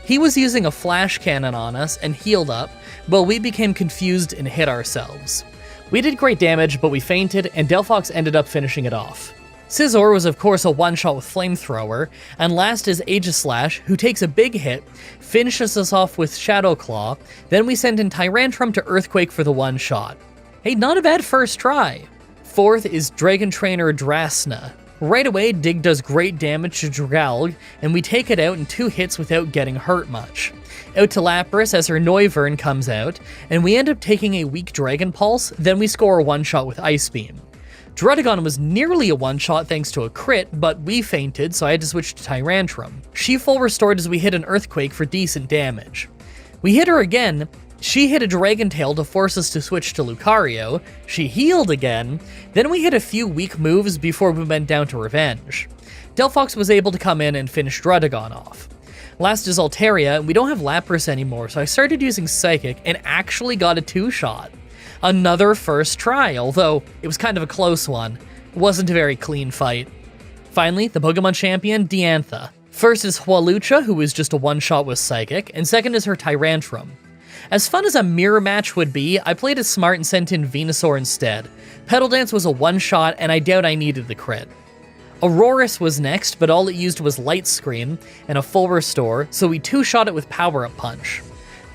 He was using a Flash Cannon on us and healed up, but we became confused and hit ourselves. We did great damage, but we fainted, and Delphox ended up finishing it off. Scizor was of course a one-shot with Flamethrower, and last is Aegislash, who takes a big hit, finishes us off with Shadow Claw, then we send in Tyrantrum to Earthquake for the one-shot. Hey, not a bad first try! Fourth is Dragon Trainer Drasna. Right away, Dig does great damage to Dragalg, and we take it out in 2 hits without getting hurt much. Out to Lapras as her Noivern comes out, and we end up taking a weak Dragon Pulse, then we score a one-shot with Ice Beam. Druddigon was nearly a one-shot thanks to a crit, but we fainted, so I had to switch to Tyrantrum. She full restored as we hit an Earthquake for decent damage. We hit her again. She hit a Dragon Tail to force us to switch to Lucario, she healed again, then we hit a few weak moves before we went down to Revenge. Delphox was able to come in and finish Druddigon off. Last is Altaria, and we don't have Lapras anymore, so I started using Psychic and actually got a 2-shot. Another first try, although it was kind of a close one. It wasn't a very clean fight. Finally, the Pokemon champion, Diantha. First is Hwalucha, who was just a one-shot with Psychic, and second is her Tyrantrum. As fun as a mirror match would be, I played it smart and sent in Venusaur instead. Petal Dance was a one-shot, and I doubt I needed the crit. Aurorus was next, but all it used was Light Screen and a full restore, so we 2-shot it with Power-Up Punch.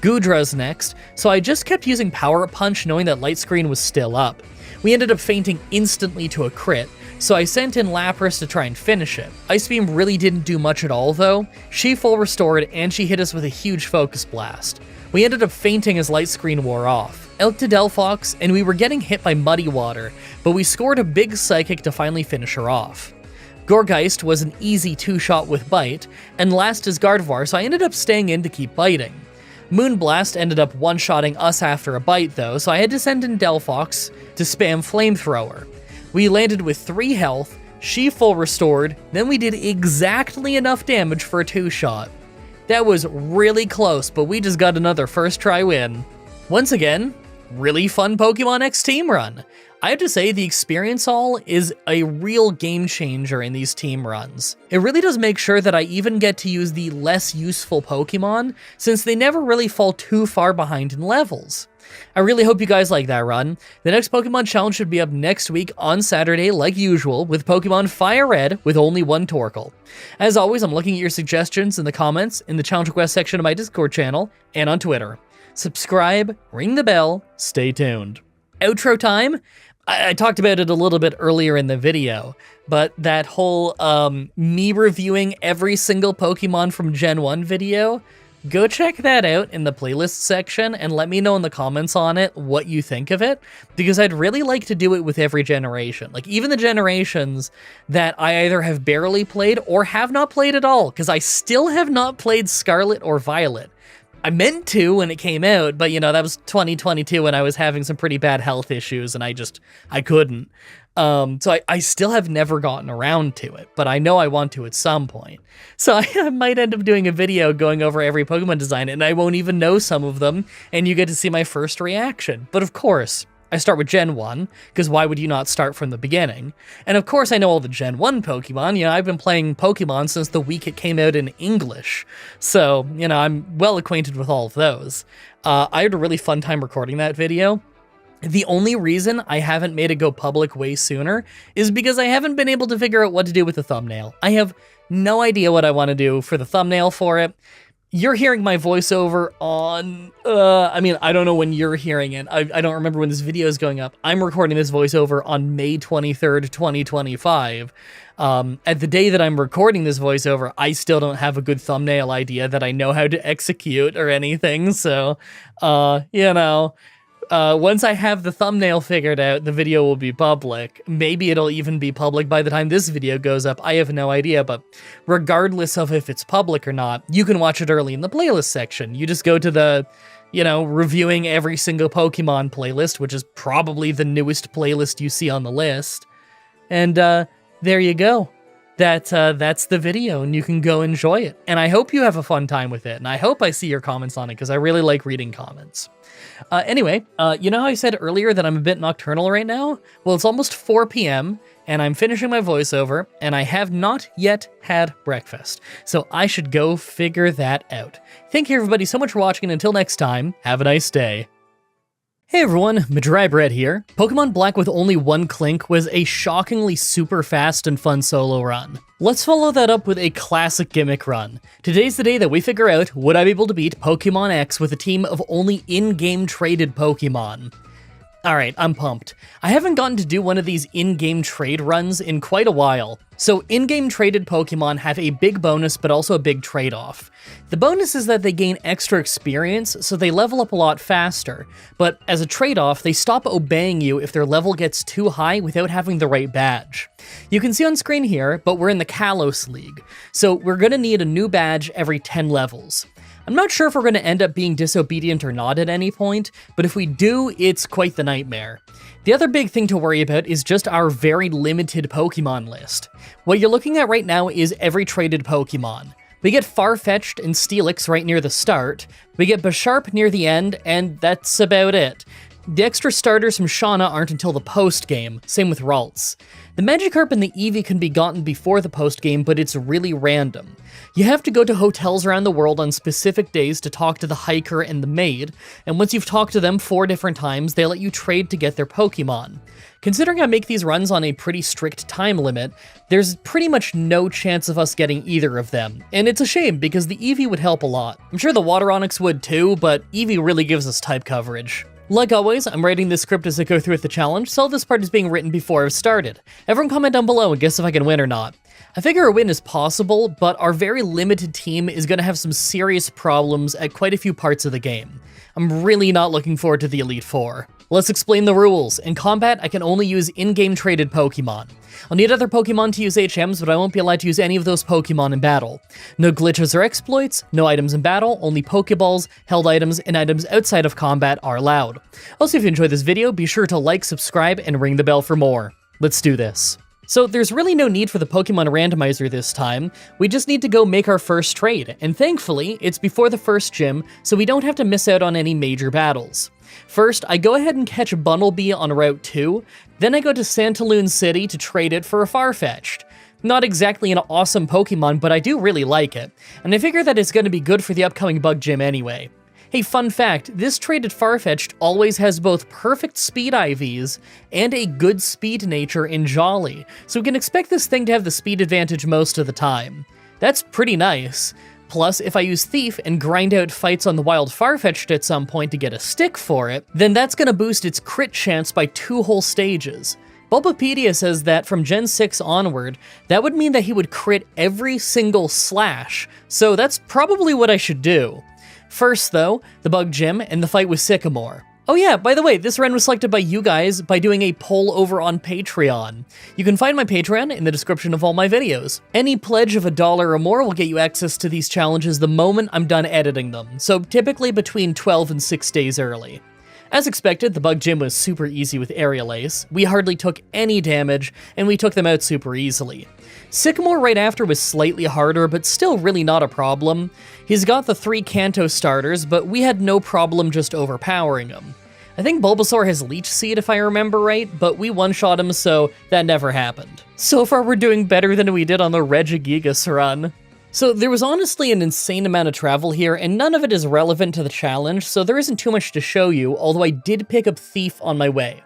Goodra's next, so I just kept using Power-Up Punch knowing that Light Screen was still up. We ended up fainting instantly to a crit, so I sent in Lapras to try and finish it. Ice Beam really didn't do much at all though. She full restored and she hit us with a huge Focus Blast. We ended up fainting as Light Screen wore off. Out to Delphox, and we were getting hit by Muddy Water, but we scored a big Psychic to finally finish her off. Gorgeist was an easy 2-shot with Bite, and last is Gardevoir, so I ended up staying in to keep biting. Moonblast ended up one-shotting us after a bite though, so I had to send in Delphox to spam Flamethrower. We landed with 3 health, she full restored, then we did exactly enough damage for a 2-shot. That was really close, but we just got another first try win. Once again, really fun Pokemon X team run. I have to say, the experience all is a real game changer in these team runs. It really does make sure that I even get to use the less useful Pokemon, since they never really fall too far behind in levels. I really hope you guys like that run. The next Pokemon challenge should be up next week on Saturday, like usual, with Pokemon Fire Red with only 1 Torkoal. As always, I'm looking at your suggestions in the comments, in the challenge request section of my Discord channel, and on Twitter. Subscribe, ring the bell, stay tuned. Outro time? I talked about it a little bit earlier in the video, but that whole me reviewing every single Pokemon from Gen 1 video, go check that out in the playlist section and let me know in the comments on it what you think of it, because I'd really like to do it with every generation. Like, even the generations that I either have barely played or have not played at all, because I still have not played Scarlet or Violet. I meant to when it came out, but you know, that was 2022 when I was having some pretty bad health issues and I couldn't. So I still have never gotten around to it, but I know I want to at some point. So I might end up doing a video going over every Pokemon design and I won't even know some of them, and you get to see my first reaction. But of course, I start with Gen 1, because why would you not start from the beginning? And of course I know all the Gen 1 Pokemon, you know, I've been playing Pokemon since the week it came out in English. So, you know, I'm well acquainted with all of those. I had a really fun time recording that video. The only reason I haven't made it go public way sooner is because I haven't been able to figure out what to do with the thumbnail. I have no idea what I want to do for the thumbnail for it. You're hearing my voiceover on, I mean, I don't know when you're hearing it. I don't remember when this video is going up. I'm recording this voiceover on May 23rd, 2025. At the day that I'm recording this voiceover, I still don't have a good thumbnail idea that I know how to execute or anything. So, you know, Once I have the thumbnail figured out, the video will be public. Maybe it'll even be public by the time this video goes up. I have no idea, but regardless of if it's public or not, you can watch it early in the playlist section. You just go to the, reviewing every single Pokemon playlist, which is probably the newest playlist you see on the list. And there you go. That's the video, and you can go enjoy it. And I hope you have a fun time with it, and I hope I see your comments on it, because I really like reading comments. Anyway, you know how I said earlier that I'm a bit nocturnal right now? Well, it's almost 4 p.m., and I'm finishing my voiceover, and I have not yet had breakfast. So I should go figure that out. Thank you everybody so much for watching, and until next time, have a nice day. Hey everyone, Mah-Dry-Bread here. Pokemon Black with only one Clink was a shockingly super fast and fun solo run. Let's follow that up with a classic gimmick run. Today's the day that we figure out, would I be able to beat Pokemon X with a team of only in-game traded Pokemon? Alright, I'm pumped. I haven't gotten to do one of these in-game trade runs in quite a while. So in-game traded Pokemon have a big bonus but also a big trade-off. The bonus is that they gain extra experience, so they level up a lot faster, but as a trade-off, they stop obeying you if their level gets too high without having the right badge. You can see on screen here, but we're in the Kalos League, so we're gonna need a new badge every 10 levels. I'm not sure if we're going to end up being disobedient or not at any point, but if we do, it's quite the nightmare. The other big thing to worry about is just our very limited Pokemon list. What you're looking at right now is every traded Pokemon. We get Farfetch'd and Steelix right near the start, we get Bisharp near the end, and that's about it. The extra starters from Shauna aren't until the post-game, same with Ralts. The Magikarp and the Eevee can be gotten before the post-game, but it's really random. You have to go to hotels around the world on specific days to talk to the hiker and the maid, and once you've talked to them 4 different times, they let you trade to get their Pokemon. Considering I make these runs on a pretty strict time limit, there's pretty much no chance of us getting either of them, and it's a shame because the Eevee would help a lot. I'm sure the Water Onix would too, but Eevee really gives us type coverage. Like always, I'm writing this script as I go through with the challenge, so this part is being written before I've started. Everyone comment down below and guess if I can win or not. I figure a win is possible, but our very limited team is going to have some serious problems at quite a few parts of the game. I'm really not looking forward to the Elite Four. Let's explain the rules. In combat, I can only use in-game traded Pokemon. I'll need other Pokemon to use HMs, but I won't be allowed to use any of those Pokemon in battle. No glitches or exploits, no items in battle, only Pokeballs, held items, and items outside of combat are allowed. Also, if you enjoyed this video, be sure to like, subscribe, and ring the bell for more. Let's do this. So there's really no need for the Pokemon randomizer this time, we just need to go make our first trade, and thankfully, it's before the first gym, so we don't have to miss out on any major battles. First, I go ahead and catch Bunnelby on Route 2, then I go to Santaloon City to trade it for a Farfetch'd. Not exactly an awesome Pokemon, but I do really like it, and I figure that it's going to be good for the upcoming bug gym anyway. Hey, fun fact, this traded Farfetch'd always has both perfect speed IVs and a good speed nature in Jolly, so we can expect this thing to have the speed advantage most of the time. That's pretty nice. Plus, if I use Thief and grind out fights on the wild Farfetch'd at some point to get a stick for it, then that's gonna boost its crit chance by 2 whole stages. Bulbapedia says that from Gen 6 onward, that would mean that he would crit every single slash, so that's probably what I should do. First though, the bug gym and the fight with Sycamore. Oh yeah, by the way, this run was selected by you guys by doing a poll over on Patreon. You can find my Patreon in the description of all my videos. Any pledge of $1 or more will get you access to these challenges the moment I'm done editing them, so typically between 12 and 6 days early. As expected, the bug gym was super easy with Aerial Ace. We hardly took any damage, and we took them out super easily. Sycamore right after was slightly harder, but still really not a problem. He's got the 3 Kanto starters, but we had no problem just overpowering him. I think Bulbasaur has Leech Seed if I remember right, but we one-shot him, so that never happened. So far we're doing better than we did on the Regigigas run. So there was honestly an insane amount of travel here, and none of it is relevant to the challenge, so there isn't too much to show you, although I did pick up Thief on my way.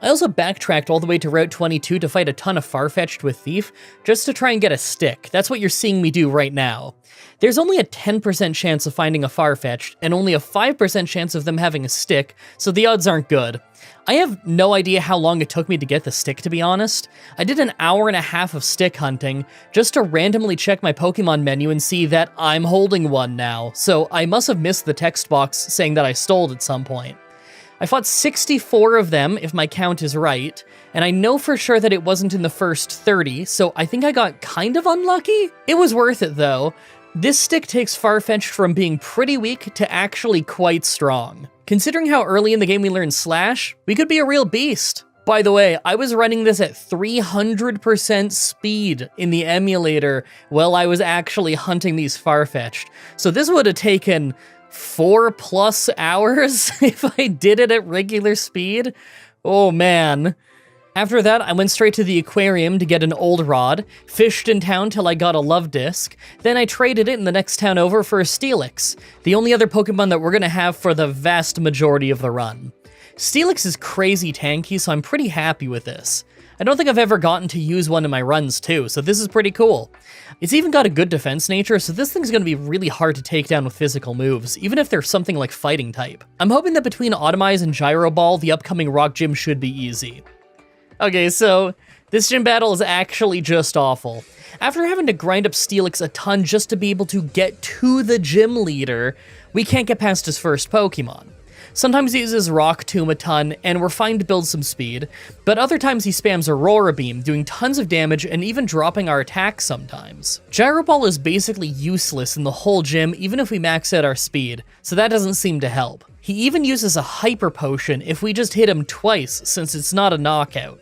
I also backtracked all the way to Route 22 to fight a ton of Farfetch'd with Thief, just to try and get a stick. That's what you're seeing me do right now. There's only a 10% chance of finding a Farfetch'd, and only a 5% chance of them having a stick, so the odds aren't good. I have no idea how long it took me to get the stick, to be honest. I did an hour and a half of stick hunting, just to randomly check my Pokemon menu and see that I'm holding one now, so I must have missed the text box saying that I stole it at some point. I fought 64 of them, if my count is right, and I know for sure that it wasn't in the first 30, so I think I got kind of unlucky? It was worth it, though. This stick takes Farfetch'd from being pretty weak to actually quite strong. Considering how early in the game we learned Slash, we could be a real beast. By the way, I was running this at 300% speed in the emulator while I was actually hunting these Farfetch'd, so this would have taken 4+ hours if I did it at regular speed. Oh man. After that, I went straight to the aquarium to get an old rod, fished in town till I got a love disc, then I traded it in the next town over for a Steelix, the only other Pokemon that we're gonna have for the vast majority of the run. Steelix is crazy tanky, so I'm pretty happy with this. I don't think I've ever gotten to use one in my runs too, so this is pretty cool. It's even got a good defense nature, so this thing's gonna be really hard to take down with physical moves, even if they're something like fighting type. I'm hoping that between Automize and Gyro Ball, the upcoming rock gym should be easy. Okay, so this gym battle is actually just awful. After having to grind up Steelix a ton just to be able to get to the gym leader, we can't get past his first Pokemon. Sometimes he uses Rock Tomb a ton, and we're fine to build some speed, but other times he spams Aurora Beam, doing tons of damage and even dropping our attacks sometimes. Gyro Ball is basically useless in the whole gym even if we max out our speed, so that doesn't seem to help. He even uses a Hyper Potion if we just hit him twice, since it's not a knockout.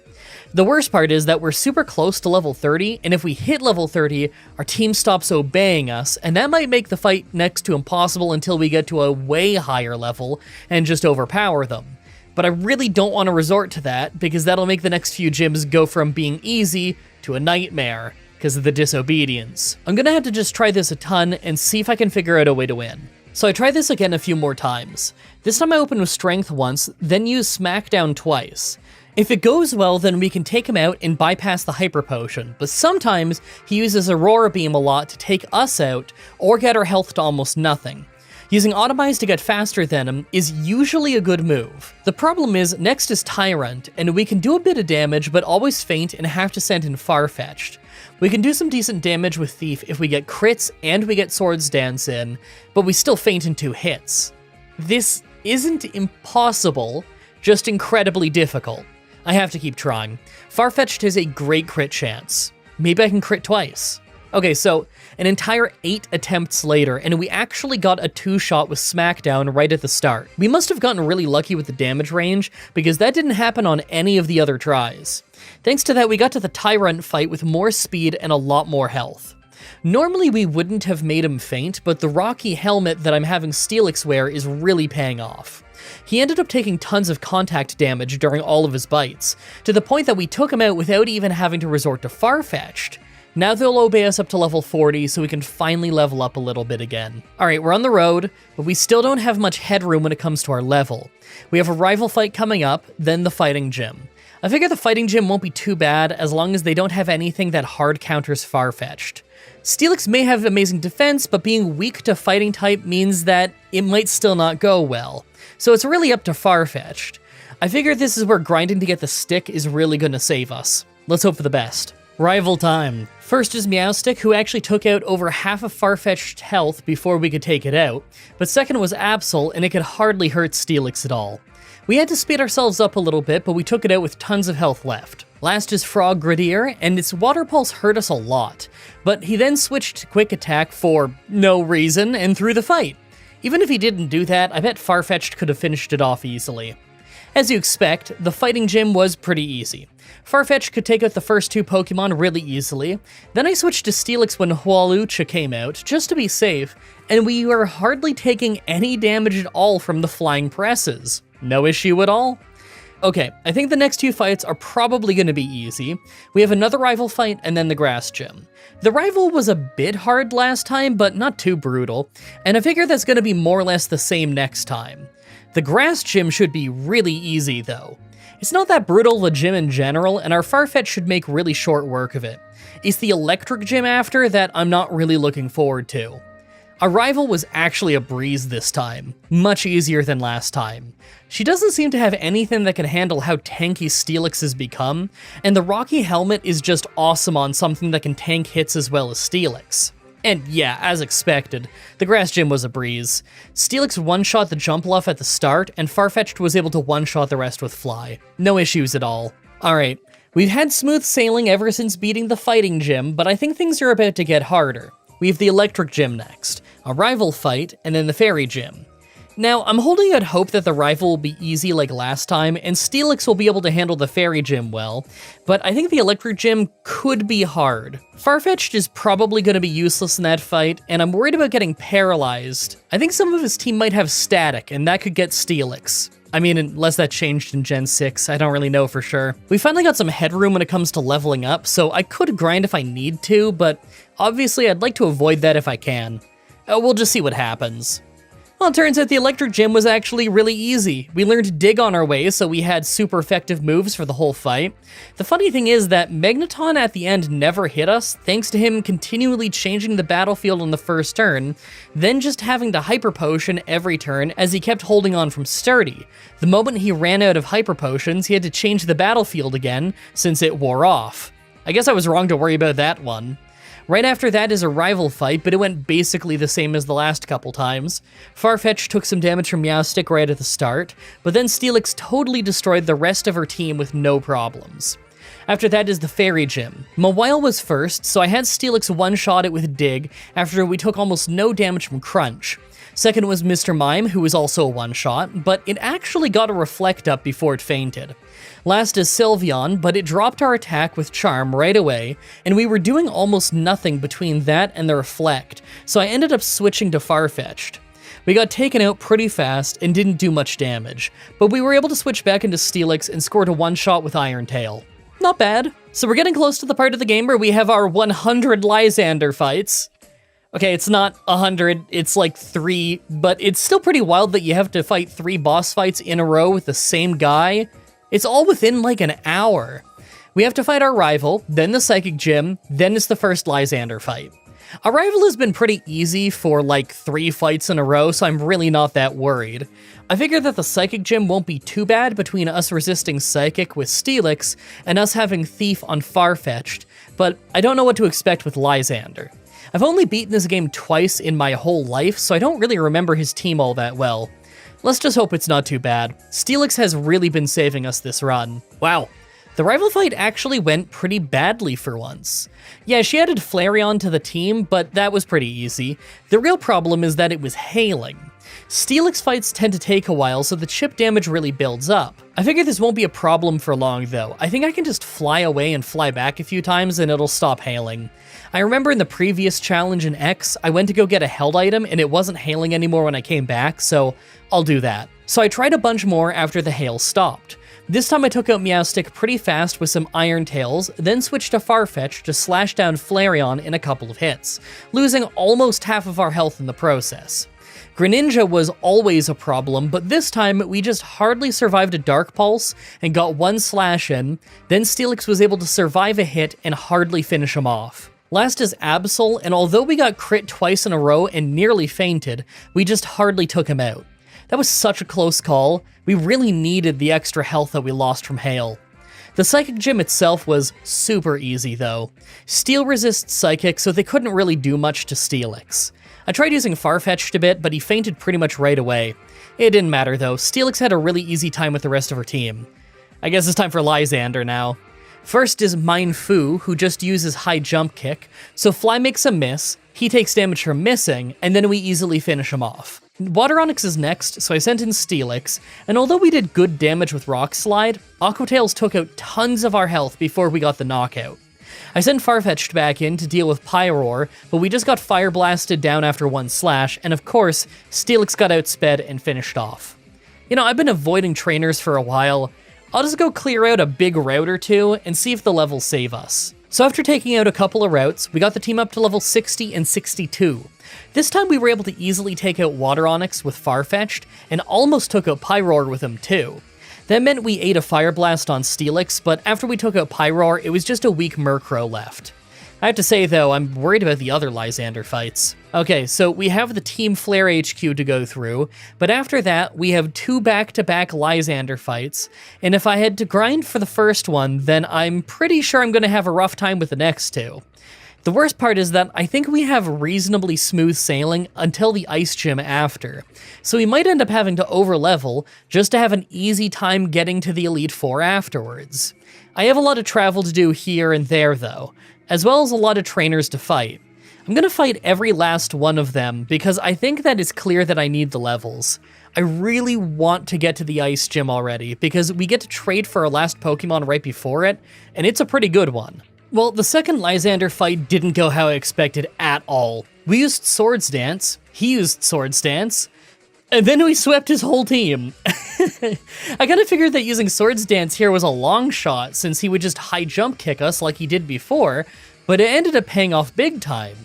The worst part is that we're super close to level 30, and if we hit level 30, our team stops obeying us, and that might make the fight next to impossible until we get to a way higher level and just overpower them. But I really don't want to resort to that, because that'll make the next few gyms go from being easy to a nightmare, because of the disobedience. I'm gonna have to just try this a ton and see if I can figure out a way to win. So I tried this again a few more times. This time I opened with Strength once, then used Smackdown twice. If it goes well, then we can take him out and bypass the Hyper Potion, but sometimes he uses Aurora Beam a lot to take us out, or get our health to almost nothing. Using Automize to get faster than him is usually a good move. The problem is, next is Tyrant, and we can do a bit of damage, but always faint and have to send in Farfetch'd. We can do some decent damage with Thief if we get crits and we get Swords Dance in, but we still faint in 2 hits. This isn't impossible, just incredibly difficult. I have to keep trying. Farfetch'd has a great crit chance. Maybe I can crit twice. Okay, so an entire 8 attempts later, and we actually got a 2-shot with Smackdown right at the start. We must have gotten really lucky with the damage range, because that didn't happen on any of the other tries. Thanks to that, we got to the Tyrant fight with more speed and a lot more health. Normally we wouldn't have made him faint, but the rocky helmet that I'm having Steelix wear is really paying off. He ended up taking tons of contact damage during all of his bites, to the point that we took him out without even having to resort to Farfetch'd. Now they'll obey us up to level 40, so we can finally level up a little bit again. Alright, we're on the road, but we still don't have much headroom when it comes to our level. We have a rival fight coming up, then the fighting gym. I figure the fighting gym won't be too bad as long as they don't have anything that hard counters Farfetch'd. Steelix may have amazing defense, but being weak to fighting type means that it might still not go well. So it's really up to Farfetch'd. I figure this is where grinding to get the stick is really gonna save us. Let's hope for the best. Rival time. First is Meowstic, who actually took out over half of Farfetch'd's health before we could take it out, but second was Absol, and it could hardly hurt Steelix at all. We had to speed ourselves up a little bit, but we took it out with tons of health left. Last is Frog Grenadier, and its Water Pulse hurt us a lot, but he then switched to Quick Attack for no reason and threw the fight. Even if he didn't do that, I bet Farfetch'd could have finished it off easily. As you expect, the fighting gym was pretty easy. Farfetch'd could take out the first 2 Pokemon really easily, then I switched to Steelix when Hawlucha came out, just to be safe, and we were hardly taking any damage at all from the flying presses. No issue at all. Okay, I think the next 2 fights are probably going to be easy. We have another rival fight and then the grass gym. The rival was a bit hard last time, but not too brutal, and I figure that's going to be more or less the same next time. The grass gym should be really easy though. It's not that brutal of a gym in general, and our Farfetch'd should make really short work of it. It's the electric gym after that I'm not really looking forward to. Our rival was actually a breeze this time, much easier than last time. She doesn't seem to have anything that can handle how tanky Steelix has become, and the rocky helmet is just awesome on something that can tank hits as well as Steelix. And yeah, as expected, the grass gym was a breeze. Steelix one-shot the jump luff at the start, and Farfetch'd was able to one-shot the rest with Fly. No issues at all. Alright, we've had smooth sailing ever since beating the fighting gym, but I think things are about to get harder. We have the electric gym next, a rival fight, and then the fairy gym. Now, I'm holding out hope that the rival will be easy like last time, and Steelix will be able to handle the fairy gym well, but I think the electric gym could be hard. Farfetch'd is probably going to be useless in that fight, and I'm worried about getting paralyzed. I think some of his team might have static, and that could get Steelix. I mean, unless that changed in Gen 6, I don't really know for sure. We finally got some headroom when it comes to leveling up, so I could grind if I need to, but obviously I'd like to avoid that if I can. We'll just see what happens. Well, it turns out the electric gym was actually really easy. We learned Dig on our way, so we had super effective moves for the whole fight. The funny thing is that Magneton at the end never hit us, thanks to him continually changing the battlefield on the first turn, then just having to Hyper Potion every turn as he kept holding on from Sturdy. The moment he ran out of Hyper Potions, he had to change the battlefield again, since it wore off. I guess I was wrong to worry about that one. Right after that is a rival fight, but it went basically the same as the last couple times. Farfetch'd took some damage from Meowstic right at the start, but then Steelix totally destroyed the rest of her team with no problems. After that is the Fairy Gym. Mawile was first, so I had Steelix one-shot it with Dig after we took almost no damage from Crunch. Second was Mr. Mime, who was also a one-shot, but it actually got a Reflect up before it fainted. Last is Sylveon, but it dropped our attack with Charm right away, and we were doing almost nothing between that and the Reflect, so I ended up switching to Farfetch'd. We got taken out pretty fast and didn't do much damage, but we were able to switch back into Steelix and scored a one-shot with Iron Tail. Not bad. So we're getting close to the part of the game where we have our 100 Lysander fights. Okay, it's not 100, it's like 3, but it's still pretty wild that you have to fight 3 boss fights in a row with the same guy. It's all within like an hour. We have to fight our rival, then the Psychic Gym, then it's the first Lysander fight. Our rival has been pretty easy for like 3 fights in a row, so I'm really not that worried. I figure that the Psychic Gym won't be too bad between us resisting Psychic with Steelix and us having Thief on Farfetch'd, but I don't know what to expect with Lysander. I've only beaten this game twice in my whole life, so I don't really remember his team all that well. Let's just hope it's not too bad. Steelix has really been saving us this run. Wow. The rival fight actually went pretty badly for once. Yeah, she added Flareon to the team, but that was pretty easy. The real problem is that it was hailing. Steelix fights tend to take a while, so the chip damage really builds up. I figure this won't be a problem for long though. I think I can just fly away and fly back a few times and it'll stop hailing. I remember in the previous challenge in X, I went to go get a held item and it wasn't hailing anymore when I came back, so I'll do that. So I tried a bunch more after the hail stopped. This time I took out Meowstic pretty fast with some Iron Tails, then switched to Farfetch'd to slash down Flareon in a couple of hits, losing almost half of our health in the process. Greninja was always a problem, but this time we just hardly survived a Dark Pulse and got one slash in, then Steelix was able to survive a hit and hardly finish him off. Last is Absol, and although we got crit twice in a row and nearly fainted, we just hardly took him out. That was such a close call. We really needed the extra health that we lost from hail. The Psychic Gym itself was super easy though. Steel resists Psychic, so they couldn't really do much to Steelix. I tried using Farfetch'd a bit, but he fainted pretty much right away. It didn't matter though, Steelix had a really easy time with the rest of her team. I guess it's time for Lysander now. First is Minefu, who just uses high jump kick, so Fly makes a miss, he takes damage from missing, and then we easily finish him off. Water Onix is next, so I sent in Steelix, and although we did good damage with Rock Slide, Aqua Tails took out tons of our health before we got the knockout. I sent Farfetch'd back in to deal with Pyroar, but we just got Fire Blasted down after one slash, and of course, Steelix got outsped and finished off. You know, I've been avoiding trainers for a while. I'll just go clear out a big route or two and see if the levels save us. So after taking out a couple of routes, we got the team up to level 60 and 62. This time we were able to easily take out Water Onix with Farfetch'd, and almost took out Pyroar with him too. That meant we ate a Fire Blast on Steelix, but after we took out Pyroar, it was just a weak Murkrow left. I have to say though, I'm worried about the other Lysander fights. Okay, so we have the Team Flare HQ to go through, but after that, we have 2 back-to-back Lysander fights, and if I had to grind for the first one, then I'm pretty sure I'm going to have a rough time with the next 2. The worst part is that I think we have reasonably smooth sailing until the ice gym after, so we might end up having to overlevel just to have an easy time getting to the Elite Four afterwards. I have a lot of travel to do here and there though, as well as a lot of trainers to fight. I'm gonna fight every last one of them because I think that it's clear that I need the levels. I really want to get to the ice gym already because we get to trade for our last Pokemon right before it, and it's a pretty good one. Well, the second Lysander fight didn't go how I expected at all. We used Swords Dance, he used Swords Dance, and then we swept his whole team. I kinda figured that using Swords Dance here was a long shot since he would just high jump kick us like he did before, but it ended up paying off big time.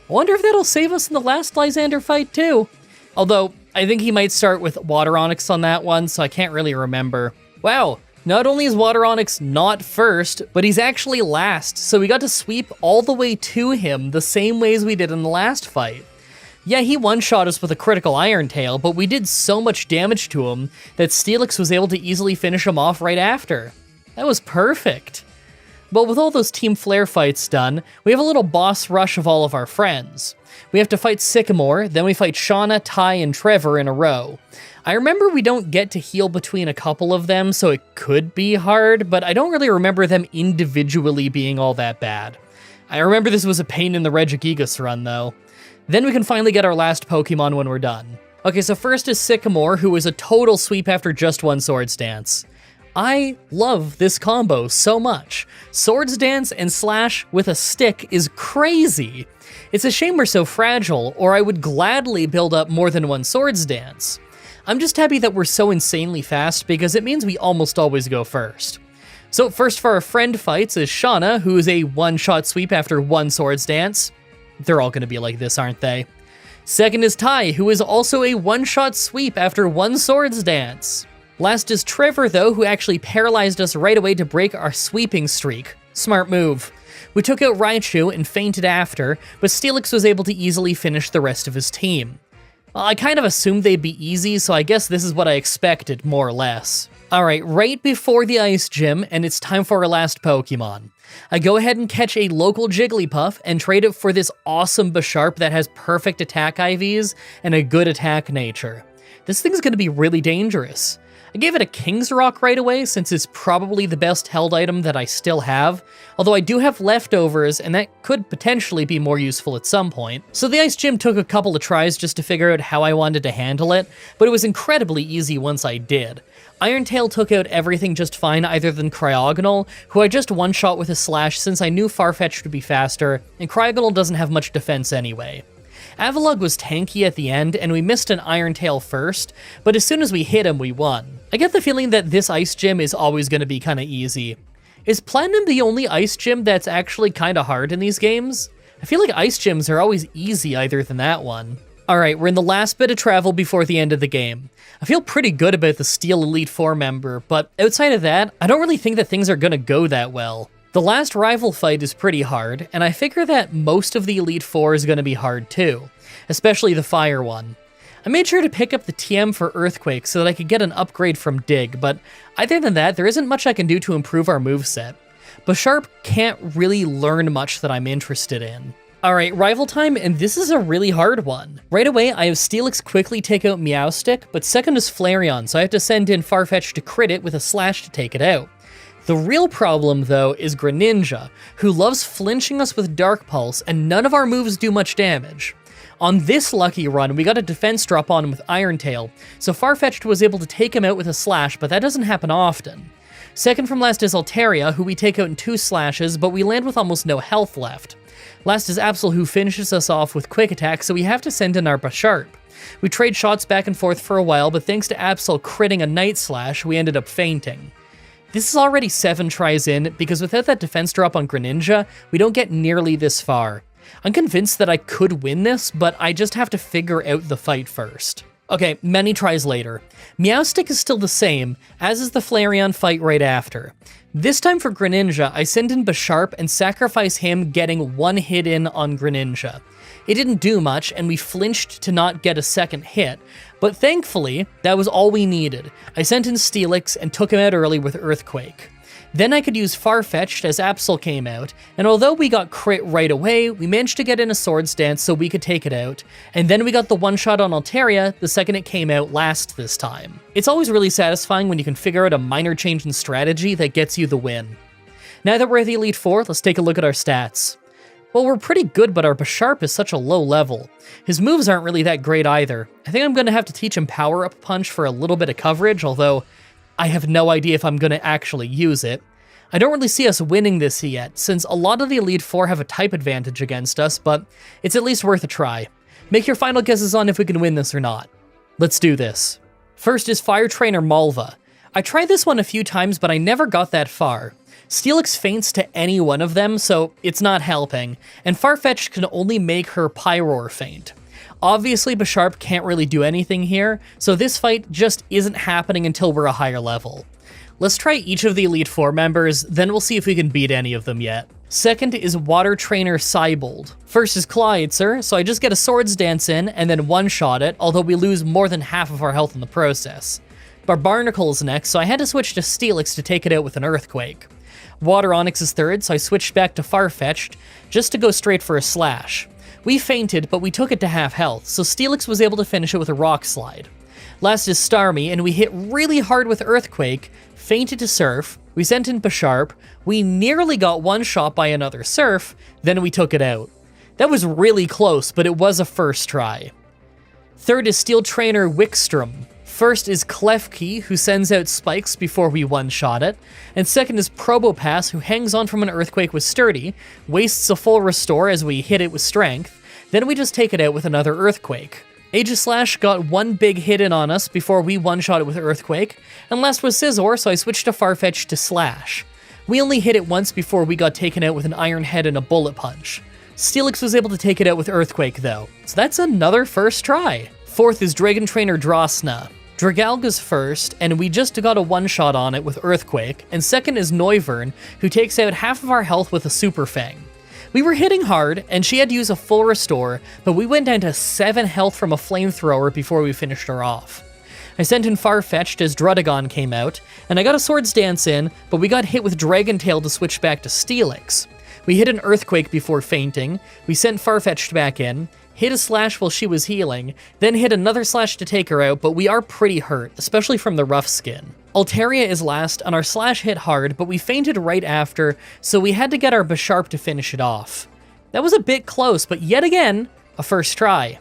I wonder if that'll save us in the last Lysander fight too. Although, I think he might start with Water Onix on that one, so I can't really remember. Wow. Not only is Water Onix not first, but he's actually last, so we got to sweep all the way to him the same way as we did in the last fight. Yeah, he one-shot us with a critical Iron Tail, but we did so much damage to him that Steelix was able to easily finish him off right after. That was perfect. Well, with all those Team Flare fights done, we have a little boss rush of all of our friends. We have to fight Sycamore, then we fight Shauna, Ty, and Trevor in a row. I remember we don't get to heal between a couple of them, so it could be hard, but I don't really remember them individually being all that bad. I remember this was a pain in the Regigigas run, though. Then we can finally get our last Pokemon when we're done. Okay, so first is Sycamore, who is a total sweep after just one Swords Dance. I love this combo so much. Swords Dance and Slash with a stick is crazy. It's a shame we're so fragile, or I would gladly build up more than one Swords Dance. I'm just happy that we're so insanely fast because it means we almost always go first. So first for our friend fights is Shauna, who is a one-shot sweep after one Swords Dance. They're all gonna be like this, aren't they? Second is Ty, who is also a one-shot sweep after one Swords Dance. Last is Trevor, though, who actually paralyzed us right away to break our sweeping streak. Smart move. We took out Raichu and fainted after, but Steelix was able to easily finish the rest of his team. I kind of assumed they'd be easy, so I guess this is what I expected, more or less. Alright, right before the Ice Gym, and it's time for our last Pokemon. I go ahead and catch a local Jigglypuff and trade it for this awesome Bisharp that has perfect attack IVs and a good attack nature. This thing's gonna be really dangerous. I gave it a King's Rock right away since it's probably the best held item that I still have, although I do have leftovers and that could potentially be more useful at some point. So the Ice Gym took a couple of tries just to figure out how I wanted to handle it, but it was incredibly easy once I did. Iron Tail took out everything just fine other than Cryogonal, who I just one-shot with a Slash since I knew Farfetch'd would be faster, and Cryogonal doesn't have much defense anyway. Avalugg was tanky at the end, and we missed an Iron Tail first, but as soon as we hit him, we won. I get the feeling that this Ice Gym is always going to be kinda easy. Is Platinum the only Ice Gym that's actually kinda hard in these games? I feel like Ice Gyms are always easy other than that one. Alright, we're in the last bit of travel before the end of the game. I feel pretty good about the Steel Elite Four member, but outside of that, I don't really think that things are gonna go that well. The last rival fight is pretty hard, and I figure that most of the Elite Four is gonna be hard too, especially the fire one. I made sure to pick up the TM for Earthquake so that I could get an upgrade from Dig, but other than that, there isn't much I can do to improve our moveset. Bisharp can't really learn much that I'm interested in. Alright, rival time, and this is a really hard one. Right away, I have Steelix quickly take out Meowstic, but second is Flareon, so I have to send in Farfetch to crit it with a Slash to take it out. The real problem, though, is Greninja, who loves flinching us with Dark Pulse, and none of our moves do much damage. On this lucky run, we got a defense drop on him with Iron Tail, so Farfetch'd was able to take him out with a Slash, but that doesn't happen often. Second from last is Altaria, who we take out in 2 slashes, but we land with almost no health left. Last is Absol, who finishes us off with Quick Attack, so we have to send in our Bisharp. We trade shots back and forth for a while, but thanks to Absol critting a Night Slash, we ended up fainting. This is already 7 tries in, because without that defense drop on Greninja, we don't get nearly this far. I'm convinced that I could win this, but I just have to figure out the fight first. Okay, many tries later. Meowstic is still the same, as is the Flareon fight right after. This time for Greninja, I send in Bisharp and sacrifice him getting 1 hit in on Greninja. It didn't do much, and we flinched to not get a second hit, but thankfully, that was all we needed. I sent in Steelix and took him out early with Earthquake. Then I could use Farfetch'd as Absol came out, and although we got crit right away, we managed to get in a Swords Dance so we could take it out, and then we got the one-shot on Altaria the second it came out last this time. It's always really satisfying when you can figure out a minor change in strategy that gets you the win. Now that we're at the Elite Four, let's take a look at our stats. Well, we're pretty good, but our Bisharp is such a low level. His moves aren't really that great either. I think I'm going to have to teach him Power Up Punch for a little bit of coverage, although I have no idea if I'm going to actually use it. I don't really see us winning this yet, since a lot of the Elite Four have a type advantage against us, but it's at least worth a try. Make your final guesses on if we can win this or not. Let's do this. First is Fire Trainer Malva. I tried this one a few times, but I never got that far. Steelix faints to any one of them, so it's not helping, and Farfetch'd can only make her Pyroar faint. Obviously, Bisharp can't really do anything here, so this fight just isn't happening until we're a higher level. Let's try each of the Elite Four members, then we'll see if we can beat any of them yet. Second is Water Trainer Cybold. First is Clawitzer, so I just get a Swords Dance in and then one-shot it, although we lose more than half of our health in the process. Barbarnacle is next, so I had to switch to Steelix to take it out with an Earthquake. Water Onyx is third, so I switched back to Farfetch'd, just to go straight for a Slash. We fainted, but we took it to half health, so Steelix was able to finish it with a Rock Slide. Last is Starmie, and we hit really hard with Earthquake, fainted to Surf, we sent in Bisharp, we nearly got one-shot by another Surf, then we took it out. That was really close, but it was a first try. Third is Steel Trainer Wickstrom. First is Klefki, who sends out spikes before we one-shot it, and second is Probopass, who hangs on from an Earthquake with Sturdy, wastes a full restore as we hit it with Strength, then we just take it out with another Earthquake. Aegislash got one big hit in on us before we one-shot it with Earthquake, and last was Scizor, so I switched to Farfetch'd to Slash. We only hit it once before we got taken out with an Iron Head and a Bullet Punch. Steelix was able to take it out with Earthquake though, so that's another first try. Fourth is Dragon Trainer Drosna. Dragalga's first, and we just got a one-shot on it with Earthquake, and second is Noivern, who takes out half of our health with a Super Fang. We were hitting hard, and she had to use a full restore, but we went down to 7 health from a Flamethrower before we finished her off. I sent in Farfetch'd as Drudagon came out, and I got a Swords Dance in, but we got hit with Dragon Tail to switch back to Steelix. We hit an Earthquake before fainting, we sent Farfetch'd back in, hit a Slash while she was healing, then hit another Slash to take her out, but we are pretty hurt, especially from the rough skin. Altaria is last, and our Slash hit hard, but we fainted right after, so we had to get our Bisharp to finish it off. That was a bit close, but yet again, a first try.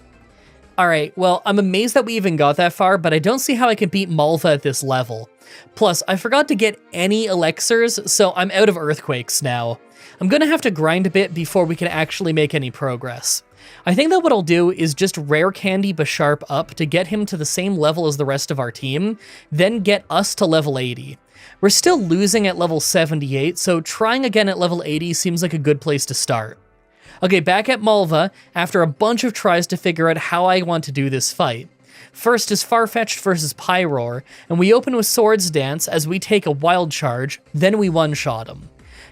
Alright, well, I'm amazed that we even got that far, but I don't see how I can beat Malva at this level. Plus, I forgot to get any elixirs, so I'm out of Earthquakes now. I'm gonna have to grind a bit before we can actually make any progress. I think that what I'll do is just rare candy Bisharp up to get him to the same level as the rest of our team, then get us to level 80. We're still losing at level 78, so trying again at level 80 seems like a good place to start. Okay, back at Malva, after a bunch of tries to figure out how I want to do this fight. First is Farfetch'd versus Pyroar, and we open with Swords Dance as we take a Wild Charge, then we one-shot him.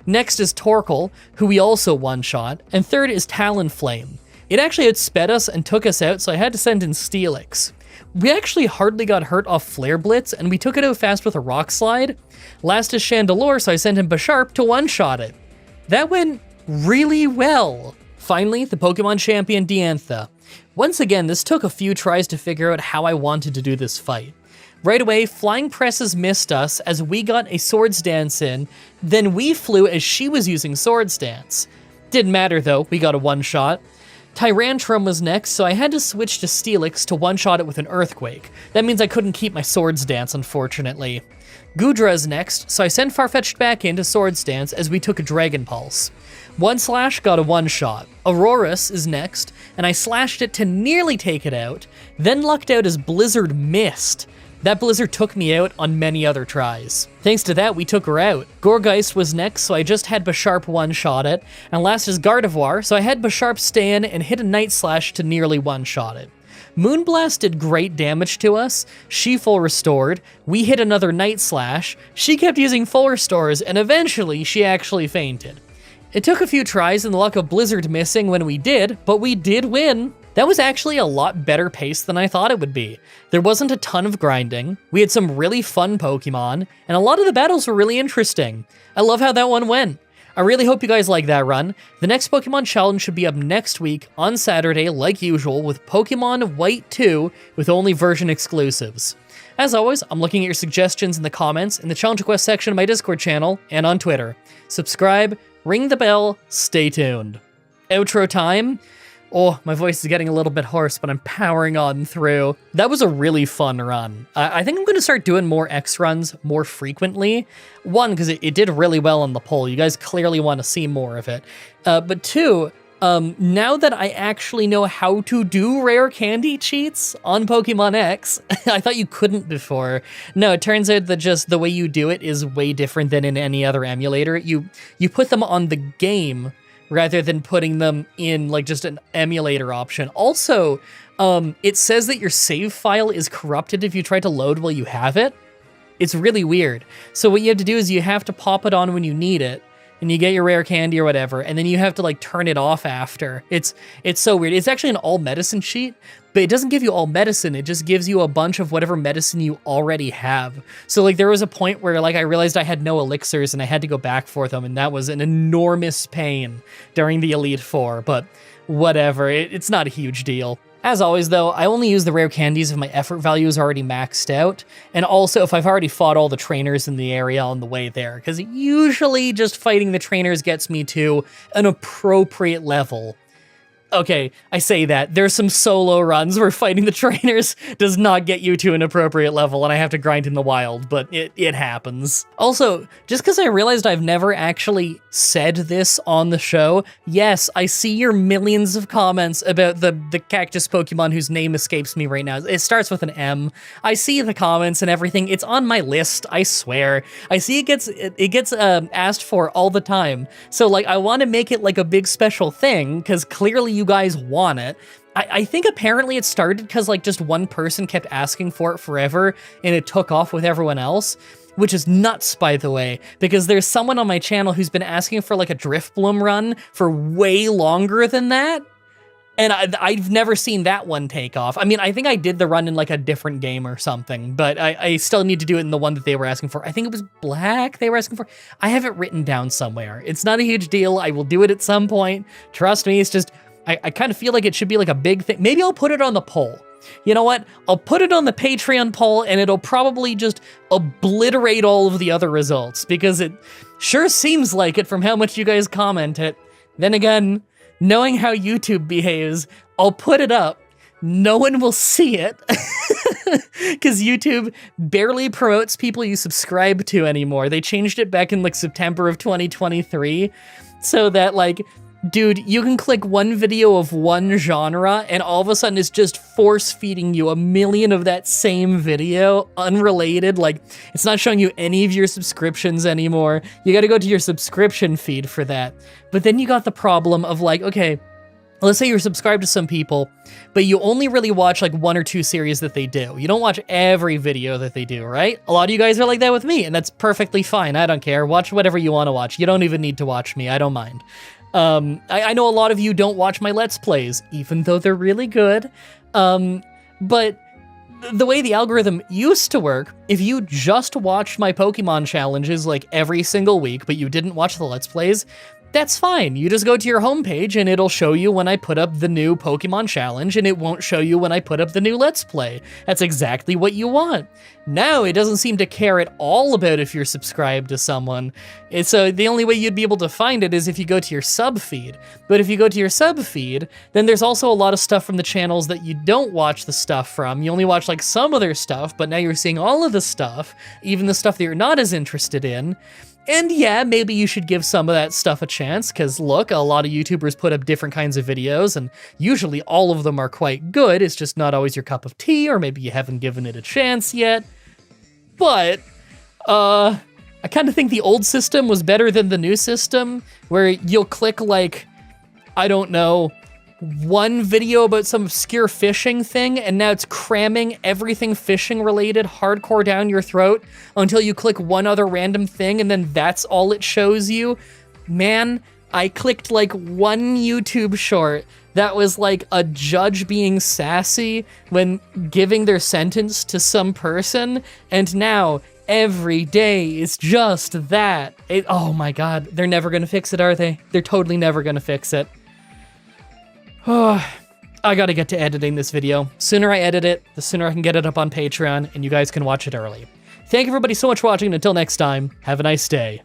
Next is Torkoal, who we also one-shot, and third is Talonflame. It actually outsped us and took us out, so I had to send in Steelix. We actually hardly got hurt off Flare Blitz, and we took it out fast with a Rock Slide. Last is Chandelure, so I sent in Bisharp to one-shot it. That went really well. Finally, the Pokemon champion Diantha. Once again, this took a few tries to figure out how I wanted to do this fight. Right away, Flying Presses missed us as we got a Swords Dance in, then we flew as she was using Swords Dance. Didn't matter though, we got a one-shot. Tyrantrum was next, so I had to switch to Steelix to one-shot it with an Earthquake. That means I couldn't keep my Swords Dance, unfortunately. Goodra is next, so I sent Farfetch'd back into Swords Dance as we took a Dragon Pulse. One Slash got a one-shot. Aurorus is next, and I slashed it to nearly take it out, then lucked out as Blizzard missed. That Blizzard took me out on many other tries. Thanks to that, we took her out. Gourgeist was next, so I just had Bisharp one-shot it, and last is Gardevoir, so I had Bisharp stay in and hit a Night Slash to nearly one-shot it. Moonblast did great damage to us, she full restored, we hit another Night Slash, she kept using full restores, and eventually she actually fainted. It took a few tries and the luck of Blizzard missing when we did, but we did win. That was actually a lot better paced than I thought it would be. There wasn't a ton of grinding, we had some really fun Pokemon, and a lot of the battles were really interesting. I love how that one went. I really hope you guys like that run. The next Pokemon challenge should be up next week on Saturday, like usual, with Pokemon White 2 with only version exclusives. As always, I'm looking at your suggestions in the comments, in the challenge request section of my Discord channel, and on Twitter. Subscribe, ring the bell, stay tuned. Outro time. Oh, my voice is getting a little bit hoarse, but I'm powering on through. That was a really fun run. I think I'm going to start doing more X runs more frequently. One, because it did really well on the poll. You guys clearly want to see more of it. But two, now that I actually know how to do rare candy cheats on Pokemon X, I thought you couldn't before. No, it turns out that just the way you do it is way different than in any other emulator. You put them on the game rather than putting them in like just an emulator option. Also, it says that your save file is corrupted if you try to load while you have it. It's really weird. So what you have to do is you have to pop it on when you need it, and you get your rare candy or whatever, and then you have to like turn it off after. It's so weird. It's actually an all medicine sheet, but it doesn't give you all medicine. It just gives you a bunch of whatever medicine you already have. So like there was a point where like I realized I had no elixirs and I had to go back for them, and that was an enormous pain during the Elite Four, but whatever, it's not a huge deal. As always though, I only use the rare candies if my effort value is already maxed out, and also if I've already fought all the trainers in the area on the way there, because usually just fighting the trainers gets me to an appropriate level. Okay, I say that. There's some solo runs where fighting the trainers does not get you to an appropriate level and I have to grind in the wild, but it happens. Also, just because I realized I've never actually said this on the show, yes, I see your millions of comments about the cactus Pokemon whose name escapes me right now. It starts with an M. I see the comments and everything. It's on my list, I swear. I see it gets asked for all the time. So like, I want to make it like a big special thing, because clearly you guys want it. I think apparently it started because like just one person kept asking for it forever and it took off with everyone else, which is nuts, by the way, because there's someone on my channel who's been asking for like a Driftbloom run for way longer than that. And I've never seen that one take off. I mean, I think I did the run in like a different game or something, but I still need to do it in the one that they were asking for. I think it was Black they were asking for. I have it written down somewhere. It's not a huge deal. I will do it at some point. Trust me, it's just, I kind of feel like it should be like a big thing. Maybe I'll put it on the poll. You know what? I'll put it on the Patreon poll and it'll probably just obliterate all of the other results, because it sure seems like it from how much you guys comment it. Then again, knowing how YouTube behaves, I'll put it up. No one will see it because YouTube barely promotes people you subscribe to anymore. They changed it back in like September of 2023 so that like, dude, you can click one video of one genre and all of a sudden it's just force feeding you a million of that same video, unrelated. Like, it's not showing you any of your subscriptions anymore. You gotta go to your subscription feed for that. But then you got the problem of like, okay, let's say you're subscribed to some people, but you only really watch like one or two series that they do. You don't watch every video that they do, right? A lot of you guys are like that with me, and that's perfectly fine. I don't care. Watch whatever you want to watch. You don't even need to watch me. I don't mind. I know a lot of you don't watch my Let's Plays, even though they're really good. But the way the algorithm used to work, if you just watched my Pokemon challenges like every single week, but you didn't watch the Let's Plays, that's fine. You just go to your homepage and it'll show you when I put up the new Pokemon challenge, and it won't show you when I put up the new Let's Play. That's exactly what you want. Now it doesn't seem to care at all about if you're subscribed to someone. So the only way you'd be able to find it is if you go to your sub feed. But if you go to your sub feed, then there's also a lot of stuff from the channels that you don't watch the stuff from. You only watch like some of their stuff, but now you're seeing all of the stuff, even the stuff that you're not as interested in. And yeah, maybe you should give some of that stuff a chance, because look, a lot of YouTubers put up different kinds of videos, and usually all of them are quite good. It's just not always your cup of tea, or maybe you haven't given it a chance yet. But, I kind of think the old system was better than the new system, where you'll click like, I don't know, one video about some obscure fishing thing, and now it's cramming everything fishing related hardcore down your throat until you click one other random thing, and then that's all it shows you. Man, I clicked like one YouTube short that was like a judge being sassy when giving their sentence to some person, and now every day is just that. Oh my god, they're never gonna fix it, are they? They're totally never gonna fix it. Oh, I gotta get to editing this video. Sooner I edit it, the sooner I can get it up on Patreon, and you guys can watch it early. Thank you everybody so much for watching, and until next time, have a nice day.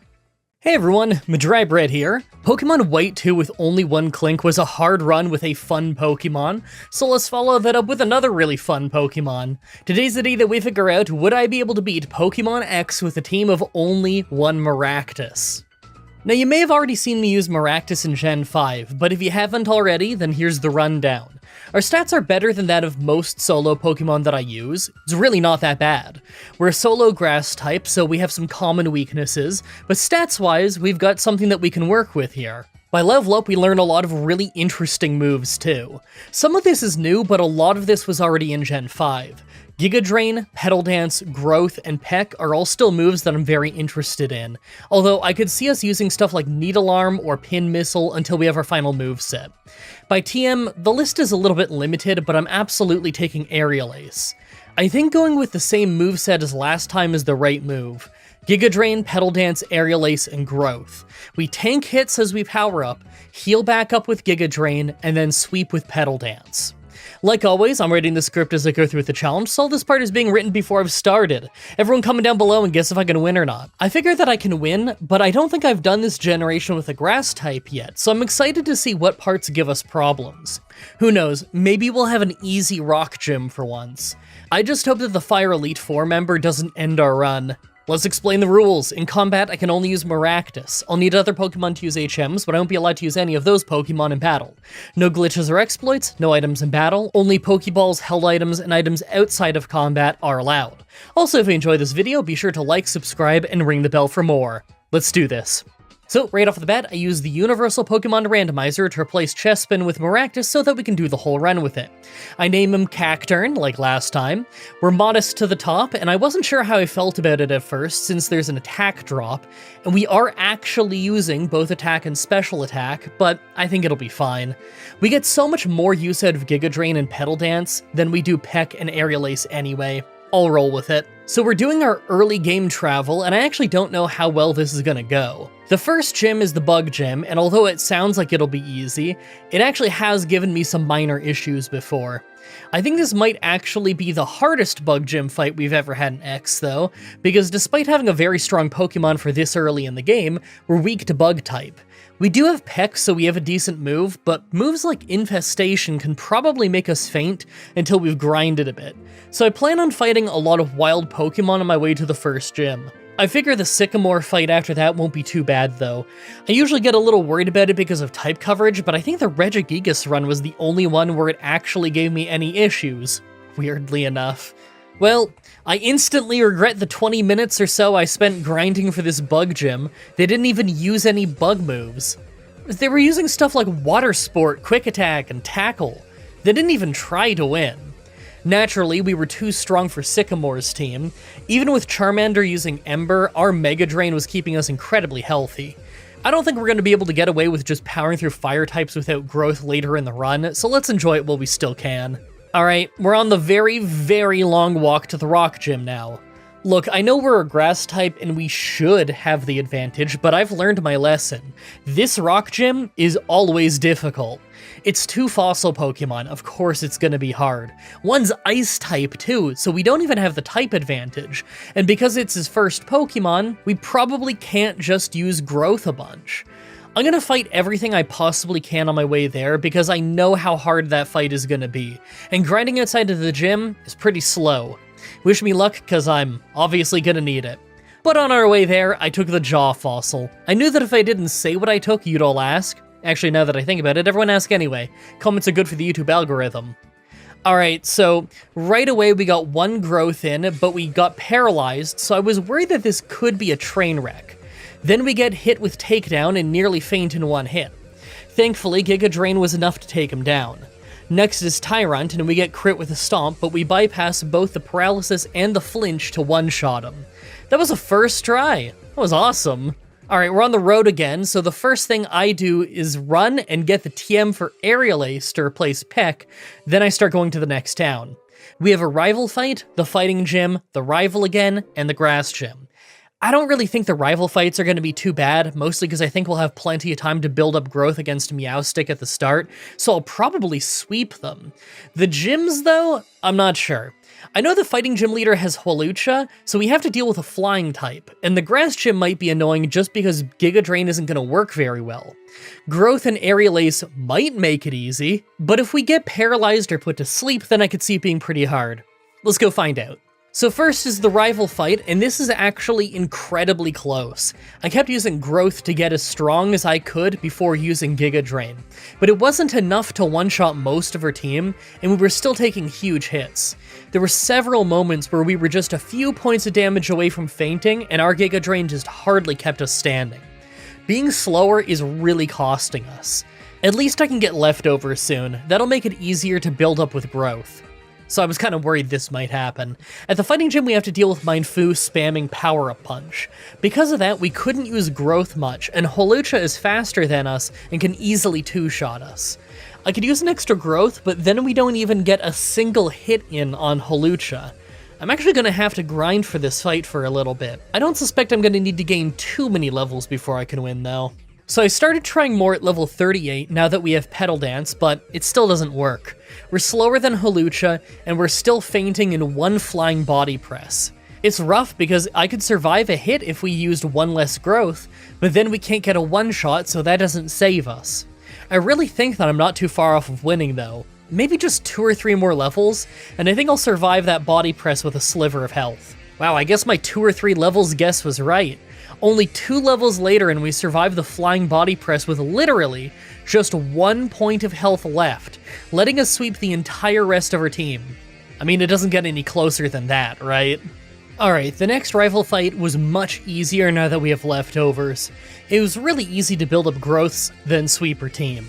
Hey everyone, Mah-Dry-Bread here. Pokemon White 2 with only one Klink was a hard run with a fun Pokemon, so let's follow that up with another really fun Pokemon. Today's the day that we figure out, would I be able to beat Pokemon X with a team of only one Maractus? Now you may have already seen me use Maractus in Gen 5, but if you haven't already, then here's the rundown. Our stats are better than that of most solo Pokemon that I use. It's really not that bad. We're a solo grass type, so we have some common weaknesses, but stats-wise, we've got something that we can work with here. By level up, we learn a lot of really interesting moves too. Some of this is new, but a lot of this was already in Gen 5. Giga Drain, Petal Dance, Growth, and Peck are all still moves that I'm very interested in, although I could see us using stuff like Needle Arm or Pin Missile until we have our final moveset. By TM, the list is a little bit limited, but I'm absolutely taking Aerial Ace. I think going with the same moveset as last time is the right move. Giga Drain, Petal Dance, Aerial Ace, and Growth. We tank hits as we power up, heal back up with Giga Drain, and then sweep with Petal Dance. Like always, I'm writing the script as I go through with the challenge, so this part is being written before I've started. Everyone comment down below and guess if I can win or not. I figure that I can win, but I don't think I've done this generation with a grass type yet, so I'm excited to see what parts give us problems. Who knows, maybe we'll have an easy rock gym for once. I just hope that the Fire Elite 4 member doesn't end our run. Let's explain the rules. In combat, I can only use Maractus. I'll need other Pokemon to use HMs, but I won't be allowed to use any of those Pokemon in battle. No glitches or exploits, no items in battle, only Pokeballs, held items, and items outside of combat are allowed. Also, if you enjoyed this video, be sure to like, subscribe, and ring the bell for more. Let's do this. So, right off the bat, I use the Universal Pokemon Randomizer to replace Chespin with Maractus so that we can do the whole run with it. I name him Cacturn, like last time. We're modest to the top, and I wasn't sure how I felt about it at first, since there's an attack drop, and we are actually using both attack and special attack, but I think it'll be fine. We get so much more use out of Giga Drain and Petal Dance than we do Peck and Aerial Ace anyway. I'll roll with it. So we're doing our early game travel, and I actually don't know how well this is gonna go. The first gym is the Bug Gym, and although it sounds like it'll be easy, it actually has given me some minor issues before. I think this might actually be the hardest Bug Gym fight we've ever had in X, though, because despite having a very strong Pokemon for this early in the game, we're weak to Bug type. We do have Peck, so we have a decent move, but moves like Infestation can probably make us faint until we've grinded a bit, so I plan on fighting a lot of wild Pokemon on my way to the first gym. I figure the Sycamore fight after that won't be too bad though. I usually get a little worried about it because of type coverage, but I think the Regigigas run was the only one where it actually gave me any issues, weirdly enough. Well, I instantly regret the 20 minutes or so I spent grinding for this Bug Gym. They didn't even use any bug moves. They were using stuff like Water Sport, Quick Attack, and Tackle. They didn't even try to win. Naturally, we were too strong for Sycamore's team. Even with Charmander using Ember, our Mega Drain was keeping us incredibly healthy. I don't think we're going to be able to get away with just powering through fire types without growth later in the run, so let's enjoy it while we still can. Alright, we're on the very, very long walk to the rock gym now. Look, I know we're a grass type and we should have the advantage, but I've learned my lesson. This rock gym is always difficult. It's two fossil Pokemon, of course it's gonna be hard. One's ice type too, so we don't even have the type advantage. And because it's his first Pokemon, we probably can't just use Growth a bunch. I'm gonna fight everything I possibly can on my way there because I know how hard that fight is gonna be, and grinding outside of the gym is pretty slow. Wish me luck, cause I'm obviously gonna need it. But on our way there, I took the Jaw Fossil. I knew that if I didn't say what I took, you'd all ask. Actually, now that I think about it, everyone ask anyway. Comments are good for the YouTube algorithm. Alright, so right away we got one growth in, but we got paralyzed, so I was worried that this could be a train wreck. Then we get hit with Takedown and nearly faint in one hit. Thankfully, Giga Drain was enough to take him down. Next is Tyrant, and we get crit with a Stomp, but we bypass both the Paralysis and the Flinch to one-shot him. That was a first try! That was awesome! Alright, we're on the road again, so the first thing I do is run and get the TM for Aerial Ace to replace Peck, then I start going to the next town. We have a rival fight, the fighting gym, the rival again, and the grass gym. I don't really think the rival fights are going to be too bad, mostly because I think we'll have plenty of time to build up growth against Meowstic at the start, so I'll probably sweep them. The gyms, though, I'm not sure. I know the fighting gym leader has Hawlucha, so we have to deal with a flying type, and the grass gym might be annoying just because Giga Drain isn't going to work very well. Growth and Aerial Ace might make it easy, but if we get paralyzed or put to sleep, then I could see it being pretty hard. Let's go find out. So first is the rival fight, and this is actually incredibly close. I kept using Growth to get as strong as I could before using Giga Drain, but it wasn't enough to one-shot most of her team, and we were still taking huge hits. There were several moments where we were just a few points of damage away from fainting, and our Giga Drain just hardly kept us standing. Being slower is really costing us. At least I can get leftovers soon. That'll make it easier to build up with Growth. So I was kind of worried this might happen. At the fighting gym, we have to deal with Mindfu spamming Power-Up Punch. Because of that, we couldn't use Growth much, and Hawlucha is faster than us and can easily two-shot us. I could use an extra Growth, but then we don't even get a single hit in on Hawlucha. I'm actually going to have to grind for this fight for a little bit. I don't suspect I'm going to need to gain too many levels before I can win, though. So I started trying more at level 38 now that we have Petal Dance, but it still doesn't work. We're slower than Hawlucha, and we're still fainting in one flying body press. It's rough because I could survive a hit if we used one less Growth, but then we can't get a one-shot, so that doesn't save us. I really think that I'm not too far off of winning, though. Maybe just 2 or 3 more levels, and I think I'll survive that body press with a sliver of health. Wow, I guess my 2 or 3 levels guess was right. Only 2 levels later and we survive the flying body press with literally just 1 point of health left, letting us sweep the entire rest of our team. I mean, it doesn't get any closer than that, right? Alright, the next rival fight was much easier now that we have leftovers. It was really easy to build up Growths, then sweep our team.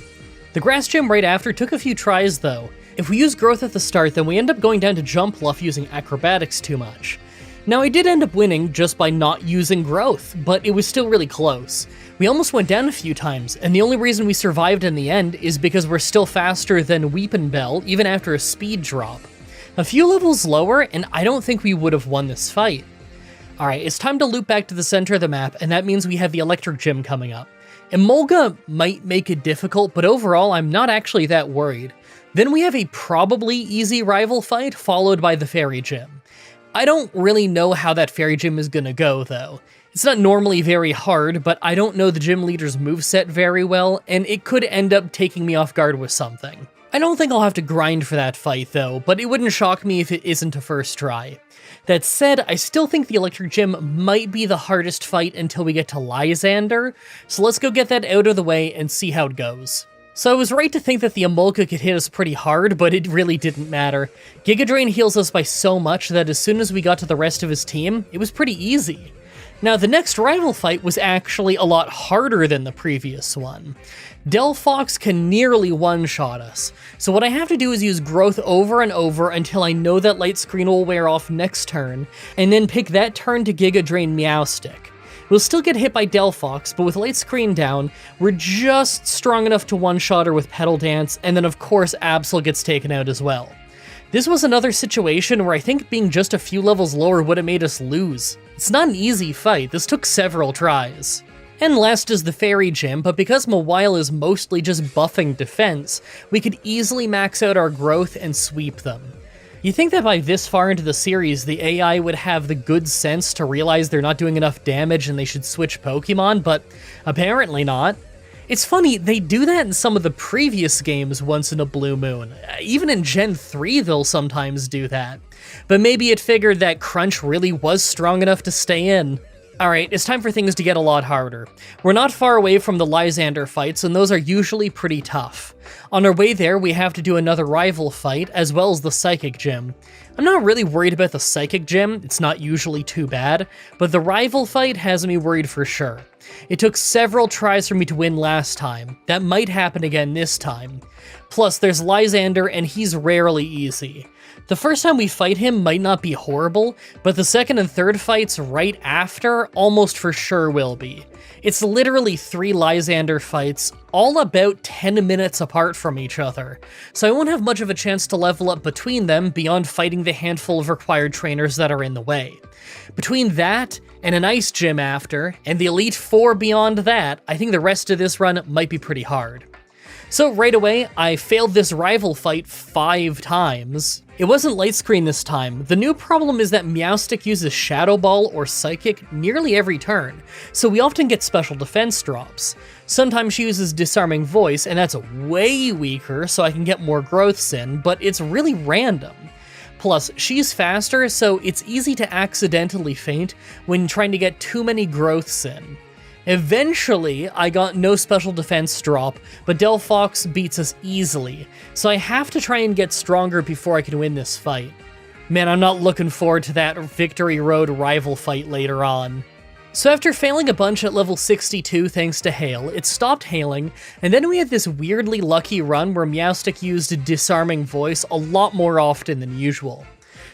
The grass gym right after took a few tries though. If we use Growth at the start, then we end up going down to Jump Bluff using Acrobatics too much. Now, I did end up winning just by not using Growth, but it was still really close. We almost went down a few times, and the only reason we survived in the end is because we're still faster than Weepinbell, even after a speed drop. A few levels lower, and I don't think we would have won this fight. Alright, it's time to loop back to the center of the map, and that means we have the Electric Gym coming up. Emolga might make it difficult, but overall, I'm not actually that worried. Then we have a probably easy rival fight, followed by the Fairy Gym. I don't really know how that Fairy Gym is gonna go, though. It's not normally very hard, but I don't know the gym leader's moveset very well, and it could end up taking me off guard with something. I don't think I'll have to grind for that fight, though, but it wouldn't shock me if it isn't a first try. That said, I still think the Electric Gym might be the hardest fight until we get to Lysander, so let's go get that out of the way and see how it goes. So I was right to think that the Emolga could hit us pretty hard, but it really didn't matter. Giga Drain heals us by so much that as soon as we got to the rest of his team, it was pretty easy. Now, the next rival fight was actually a lot harder than the previous one. Delphox can nearly one-shot us, so what I have to do is use Growth over and over until I know that Light Screen will wear off next turn, and then pick that turn to Giga Drain Meowstic. We'll still get hit by Delphox, but with Light Screen down, we're just strong enough to one-shot her with Petal Dance, and then of course Absol gets taken out as well. This was another situation where I think being just a few levels lower would have made us lose. It's not an easy fight, this took several tries. And last is the Fairy Gym, but because Mawile is mostly just buffing defense, we could easily max out our Growth and sweep them. You think that by this far into the series, the AI would have the good sense to realize they're not doing enough damage and they should switch Pokemon, but apparently not. It's funny, they do that in some of the previous games once in a blue moon. Even in Gen 3 they'll sometimes do that. But maybe it figured that Crunch really was strong enough to stay in. Alright, it's time for things to get a lot harder. We're not far away from the Lysander fights, and those are usually pretty tough. On our way there, we have to do another rival fight, as well as the Psychic Gym. I'm not really worried about the Psychic Gym, it's not usually too bad, but the rival fight has me worried for sure. It took several tries for me to win last time. That might happen again this time. Plus, there's Lysander, and he's rarely easy. The first time we fight him might not be horrible, but the second and third fights right after almost for sure will be. It's literally 3 Lysander fights, all about 10 minutes apart from each other, so I won't have much of a chance to level up between them beyond fighting the handful of required trainers that are in the way. Between that, and an ice gym after, and the Elite Four beyond that, I think the rest of this run might be pretty hard. So right away, I failed this rival fight 5 times. It wasn't light screen this time. The new problem is that Meowstic uses Shadow Ball or Psychic nearly every turn, so we often get special defense drops. Sometimes she uses Disarming Voice, and that's way weaker, so I can get more growths in, but it's really random. Plus, she's faster, so it's easy to accidentally faint when trying to get too many growths in. Eventually, I got no special defense drop, but Delphox beats us easily, so I have to try and get stronger before I can win this fight. Man, I'm not looking forward to that Victory Road rival fight later on. So after failing a bunch at level 62 thanks to Hail, it stopped hailing, and then we had this weirdly lucky run where Meowstic used Disarming Voice a lot more often than usual.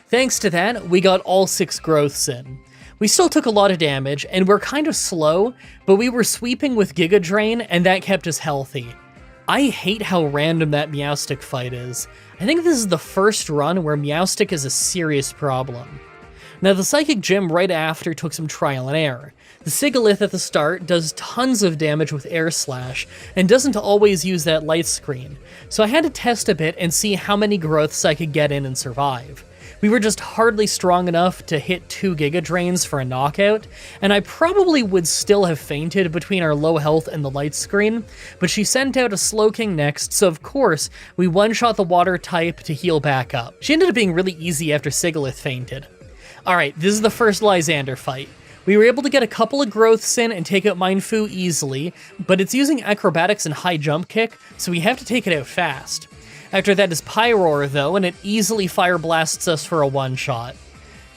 Thanks to that, we got all 6 growths in. We still took a lot of damage, and we're kind of slow, but we were sweeping with Giga Drain, and that kept us healthy. I hate how random that Meowstic fight is. I think this is the first run where Meowstic is a serious problem. Now, the Psychic Gym right after took some trial and error. The Sigalith at the start does tons of damage with Air Slash, and doesn't always use that light screen, so I had to test a bit and see how many growths I could get in and survive. We were just hardly strong enough to hit 2 Giga Drains for a knockout, and I probably would still have fainted between our low health and the light screen, but she sent out a Slowking next, so of course, we one-shot the water type to heal back up. She ended up being really easy after Sigalith fainted. Alright, this is the first Lysander fight. We were able to get a couple of growths in and take out Mindfu easily, but it's using Acrobatics and High Jump Kick, so we have to take it out fast. After that is Pyroar though, and it easily Fire Blasts us for a one-shot.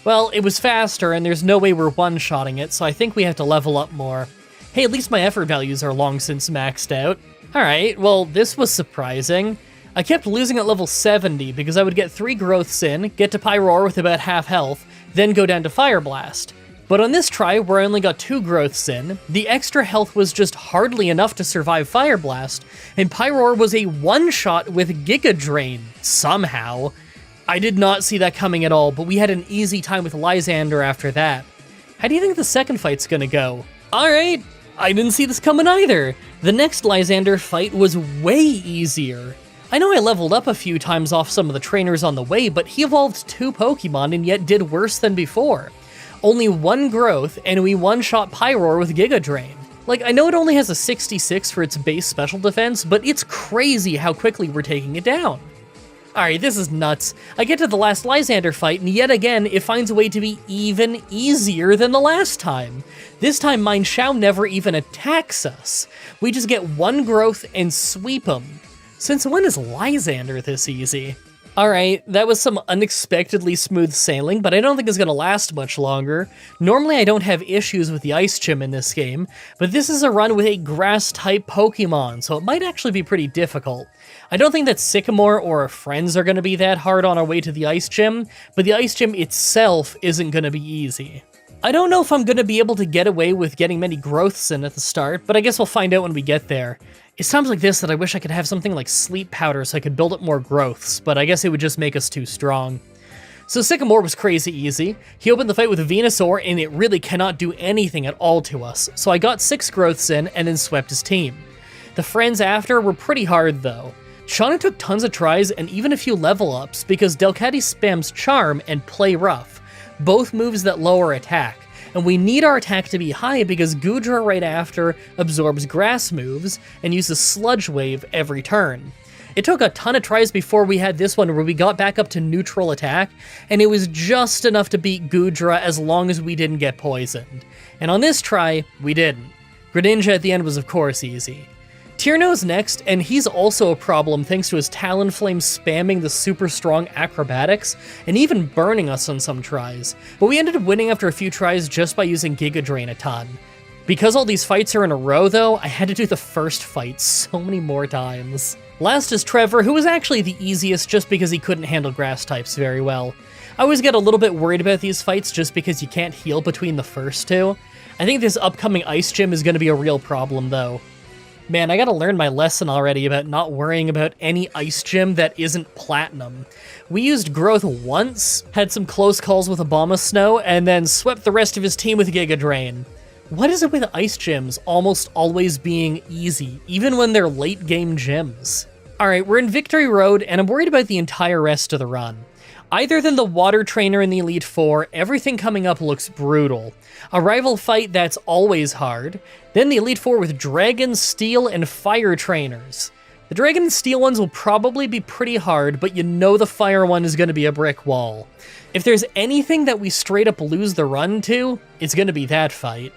Well, it was faster, and there's no way we're one-shotting it, so I think we have to level up more. Hey, at least my effort values are long since maxed out. Alright, well, this was surprising. I kept losing at level 70 because I would get 3 growths in, get to Pyroar with about half health, then go down to Fire Blast. But on this try, where I only got 2 growths in, the extra health was just hardly enough to survive Fire Blast, and Pyroar was a one-shot with Giga Drain, somehow. I did not see that coming at all, but we had an easy time with Lysander after that. How do you think the second fight's gonna go? Alright, I didn't see this coming either. The next Lysander fight was way easier. I know I leveled up a few times off some of the trainers on the way, but he evolved 2 Pokemon and yet did worse than before. Only 1 growth, and we one-shot Pyroar with Giga Drain. Like, I know it only has a 66 for its base special defense, but it's crazy how quickly we're taking it down. Alright, this is nuts. I get to the last Lysander fight, and yet again, it finds a way to be even easier than the last time. This time, Mienshao never even attacks us. We just get 1 growth and sweep him. Since when is Lysander this easy? Alright, that was some unexpectedly smooth sailing, but I don't think it's gonna last much longer. Normally I don't have issues with the Ice Gym in this game, but this is a run with a Grass-type Pokemon, so it might actually be pretty difficult. I don't think that Sycamore or our friends are gonna be that hard on our way to the Ice Gym, but the Ice Gym itself isn't gonna be easy. I don't know if I'm gonna be able to get away with getting many growths in at the start, but I guess we'll find out when we get there. It's times like this that I wish I could have something like Sleep Powder so I could build up more growths, but I guess it would just make us too strong. So Sycamore was crazy easy. He opened the fight with a Venusaur, and it really cannot do anything at all to us, so I got 6 growths in and then swept his team. The friends after were pretty hard though. Shauna took tons of tries and even a few level ups because Delcatty spams Charm and Play Rough, both moves that lower attack. And we need our attack to be high because Goodra right after absorbs grass moves and uses Sludge Wave every turn. It took a ton of tries before we had this one where we got back up to neutral attack, and it was just enough to beat Goodra as long as we didn't get poisoned. And on this try, we didn't. Greninja at the end was of course easy. Tierno's next, and he's also a problem thanks to his Talonflame spamming the super strong acrobatics, and even burning us on some tries. But we ended up winning after a few tries just by using Giga Drain a ton. Because all these fights are in a row though, I had to do the first fight so many more times. Last is Trevor, who was actually the easiest just because he couldn't handle grass types very well. I always get a little bit worried about these fights just because you can't heal between the first two. I think this upcoming ice gym is going to be a real problem though. Man, I gotta learn my lesson already about not worrying about any ice gym that isn't platinum. We used growth once, had some close calls with Abomasnow, and then swept the rest of his team with Giga Drain. What is it with ice gyms almost always being easy, even when they're late game gyms? Alright, we're in Victory Road, and I'm worried about the entire rest of the run. Other than the Water Trainer in the Elite Four, everything coming up looks brutal. A rival fight that's always hard, then the Elite Four with Dragon, Steel, and Fire Trainers. The Dragon and Steel ones will probably be pretty hard, but you know the Fire one is going to be a brick wall. If there's anything that we straight up lose the run to, it's going to be that fight.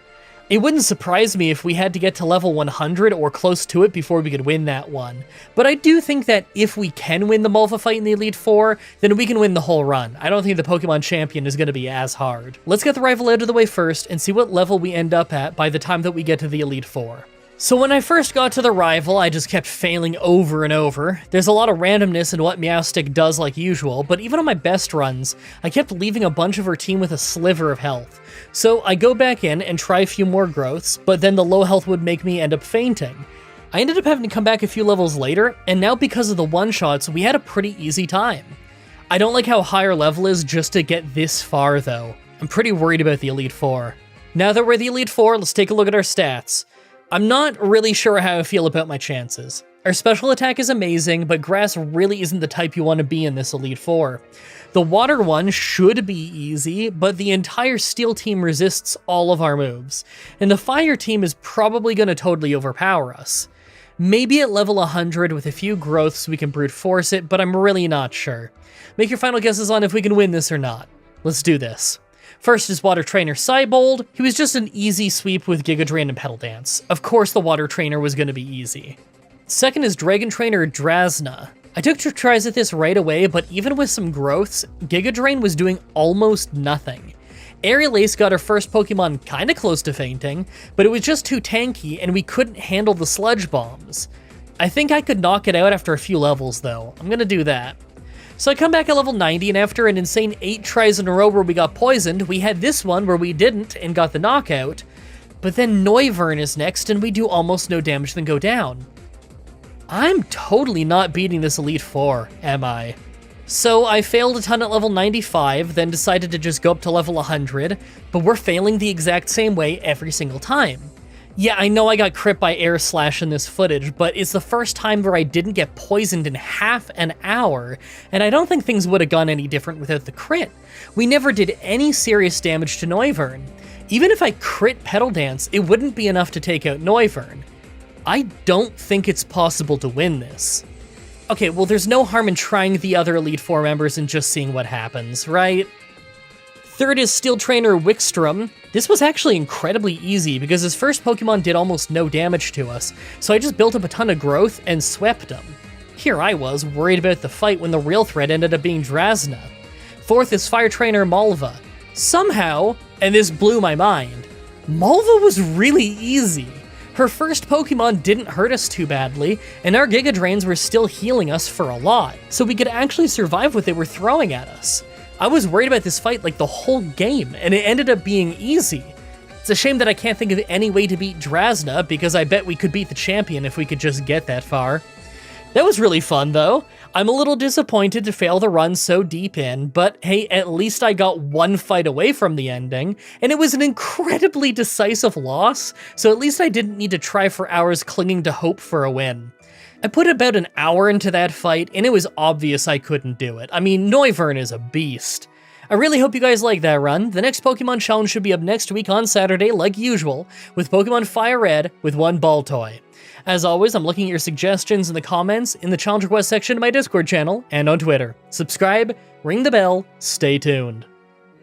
It wouldn't surprise me if we had to get to level 100 or close to it before we could win that one. But I do think that if we can win the Malva fight in the Elite Four, then we can win the whole run. I don't think the Pokemon Champion is going to be as hard. Let's get the rival out of the way first and see what level we end up at by the time that we get to the Elite Four. So when I first got to the rival, I just kept failing over and over. There's a lot of randomness in what Meowstic does like usual, but even on my best runs, I kept leaving a bunch of her team with a sliver of health. So I go back in and try a few more growths, but then the low health would make me end up fainting. I ended up having to come back a few levels later, and now because of the one-shots, we had a pretty easy time. I don't like how higher level is just to get this far though. I'm pretty worried about the Elite Four. Now that we're the Elite Four, let's take a look at our stats. I'm not really sure how I feel about my chances. Our special attack is amazing, but grass really isn't the type you want to be in this Elite Four. The water one should be easy, but the entire steel team resists all of our moves, and the fire team is probably going to totally overpower us. Maybe at level 100 with a few growths we can brute force it, but I'm really not sure. Make your final guesses on if we can win this or not. Let's do this. First is Water Trainer Cybold. He was just an easy sweep with Giga Drain and Petal Dance. Of course the Water Trainer was going to be easy. Second is Dragon Trainer Drasna. I took 2 tries at this right away, but even with some growths, Giga Drain was doing almost nothing. Aerial Ace got our first Pokemon kinda close to fainting, but it was just too tanky and we couldn't handle the Sludge Bombs. I think I could knock it out after a few levels though. I'm gonna do that. So I come back at level 90, and after an insane 8 tries in a row where we got poisoned, we had this one where we didn't and got the knockout, but then Noivern is next and we do almost no damage then go down. I'm totally not beating this Elite Four, am I? So I failed a ton at level 95, then decided to just go up to level 100, but we're failing the exact same way every single time. Yeah, I know I got crit by Air Slash in this footage, but it's the first time where I didn't get poisoned in half an hour, and I don't think things would have gone any different without the crit. We never did any serious damage to Noivern. Even if I crit Petal Dance, it wouldn't be enough to take out Noivern. I don't think it's possible to win this. Okay, well there's no harm in trying the other Elite Four members and just seeing what happens, right? Third is Steel Trainer Wickstrom. This was actually incredibly easy because his first Pokemon did almost no damage to us, so I just built up a ton of growth and swept him. Here I was, worried about the fight when the real threat ended up being Drasna. Fourth is Fire Trainer Malva. Somehow, and this blew my mind, Malva was really easy. Her first Pokemon didn't hurt us too badly, and our Giga Drains were still healing us for a lot, so we could actually survive what they were throwing at us. I was worried about this fight like the whole game, and it ended up being easy. It's a shame that I can't think of any way to beat Drasna, because I bet we could beat the champion if we could just get that far. That was really fun though. I'm a little disappointed to fail the run so deep in, but hey, at least I got one fight away from the ending, and it was an incredibly decisive loss, so at least I didn't need to try for hours clinging to hope for a win. I put about an hour into that fight, and it was obvious I couldn't do it. I mean, Noivern is a beast. I really hope you guys like that run. The next Pokemon Challenge should be up next week on Saturday, like usual, with Pokemon Fire Red with 1 ball toy. As always, I'm looking at your suggestions in the comments, in the challenge request section of my Discord channel, and on Twitter. Subscribe, ring the bell, stay tuned.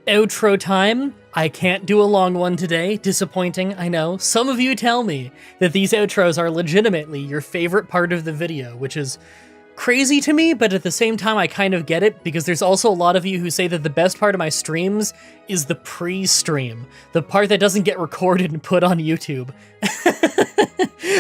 Outro time. I can't do a long one today. Disappointing, I know. Some of you tell me that these outros are legitimately your favorite part of the video, which is crazy to me, but at the same time I kind of get it, because there's also a lot of you who say that the best part of my streams is the pre-stream, the part that doesn't get recorded and put on YouTube.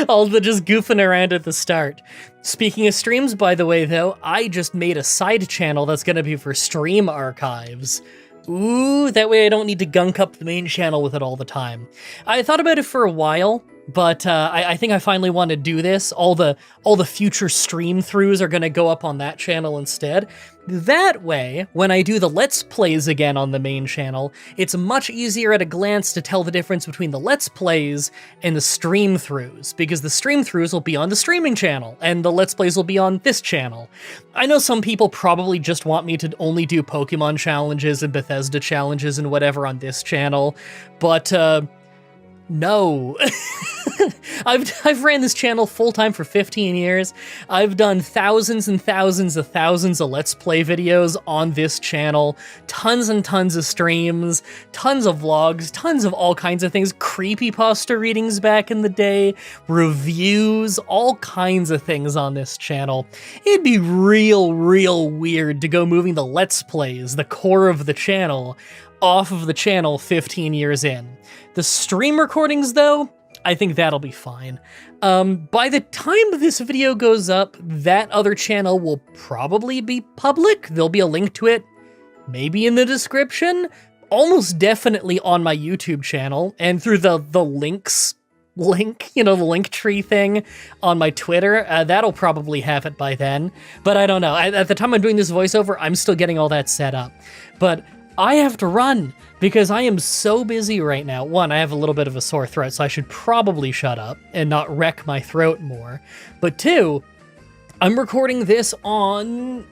All the just goofing around at the start. Speaking of streams, by the way, though, I just made a side channel that's gonna be for stream archives. Ooh, that way I don't need to gunk up the main channel with it all the time. I thought about it for a while, but I think I finally want to do this. All the future stream throughs are going to go up on that channel instead. That way, when I do the Let's Plays again on the main channel, it's much easier at a glance to tell the difference between the Let's Plays and the stream throughs, because the stream throughs will be on the streaming channel, and the Let's Plays will be on this channel. I know some people probably just want me to only do Pokemon challenges and Bethesda challenges and whatever on this channel, but no. I've ran this channel full-time for 15 years. I've done thousands and thousands of Let's Play videos on this channel, tons and tons of streams, tons of vlogs, tons of all kinds of things, creepypasta readings back in the day, reviews, all kinds of things on this channel. It'd be real weird to go moving the Let's Plays, the core of the channel, off of the channel 15 years in. The stream recordings, though, I think that'll be fine. By the time this video goes up, that other channel will probably be public. There'll be a link to it, maybe in the description, almost definitely on my YouTube channel, and through the links link, you know, the link tree thing on my Twitter. That'll probably have it by then, but I don't know. At the time I'm doing this voiceover, I'm still getting all that set up. But I have to run because I am so busy right now. One, I have a little bit of a sore throat, so I should probably shut up and not wreck my throat more. But two, I'm recording this on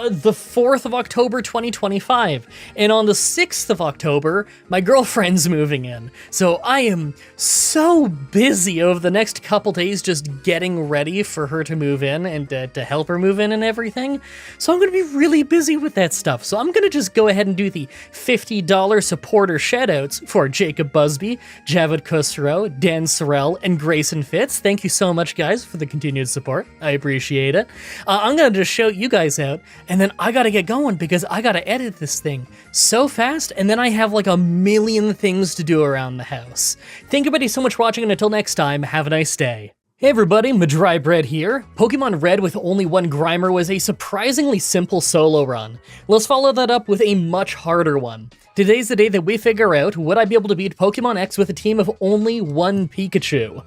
the 4th of October, 2025. And on the 6th of October, my girlfriend's moving in. So I am so busy over the next couple days just getting ready for her to move in and to help her move in and everything. So I'm going to be really busy with that stuff. So I'm going to just go ahead and do the $50 supporter shoutouts for Jacob Busby, Javad Khosrow, Dan Sorrell, and Grayson Fitz. Thank you so much, guys, for the continued support. I appreciate it. I'm going to just shout you guys out, and then I gotta get going because I gotta edit this thing so fast, and then I have like a million things to do around the house. Thank you everybody so much for watching, and until next time, have a nice day. Hey everybody, Mah-Dry-Bread here. Pokemon Red with only one Grimer was a surprisingly simple solo run. Let's follow that up with a much harder one. Today's the day that we figure out, would I be able to beat Pokemon X with a team of only one Pikachu?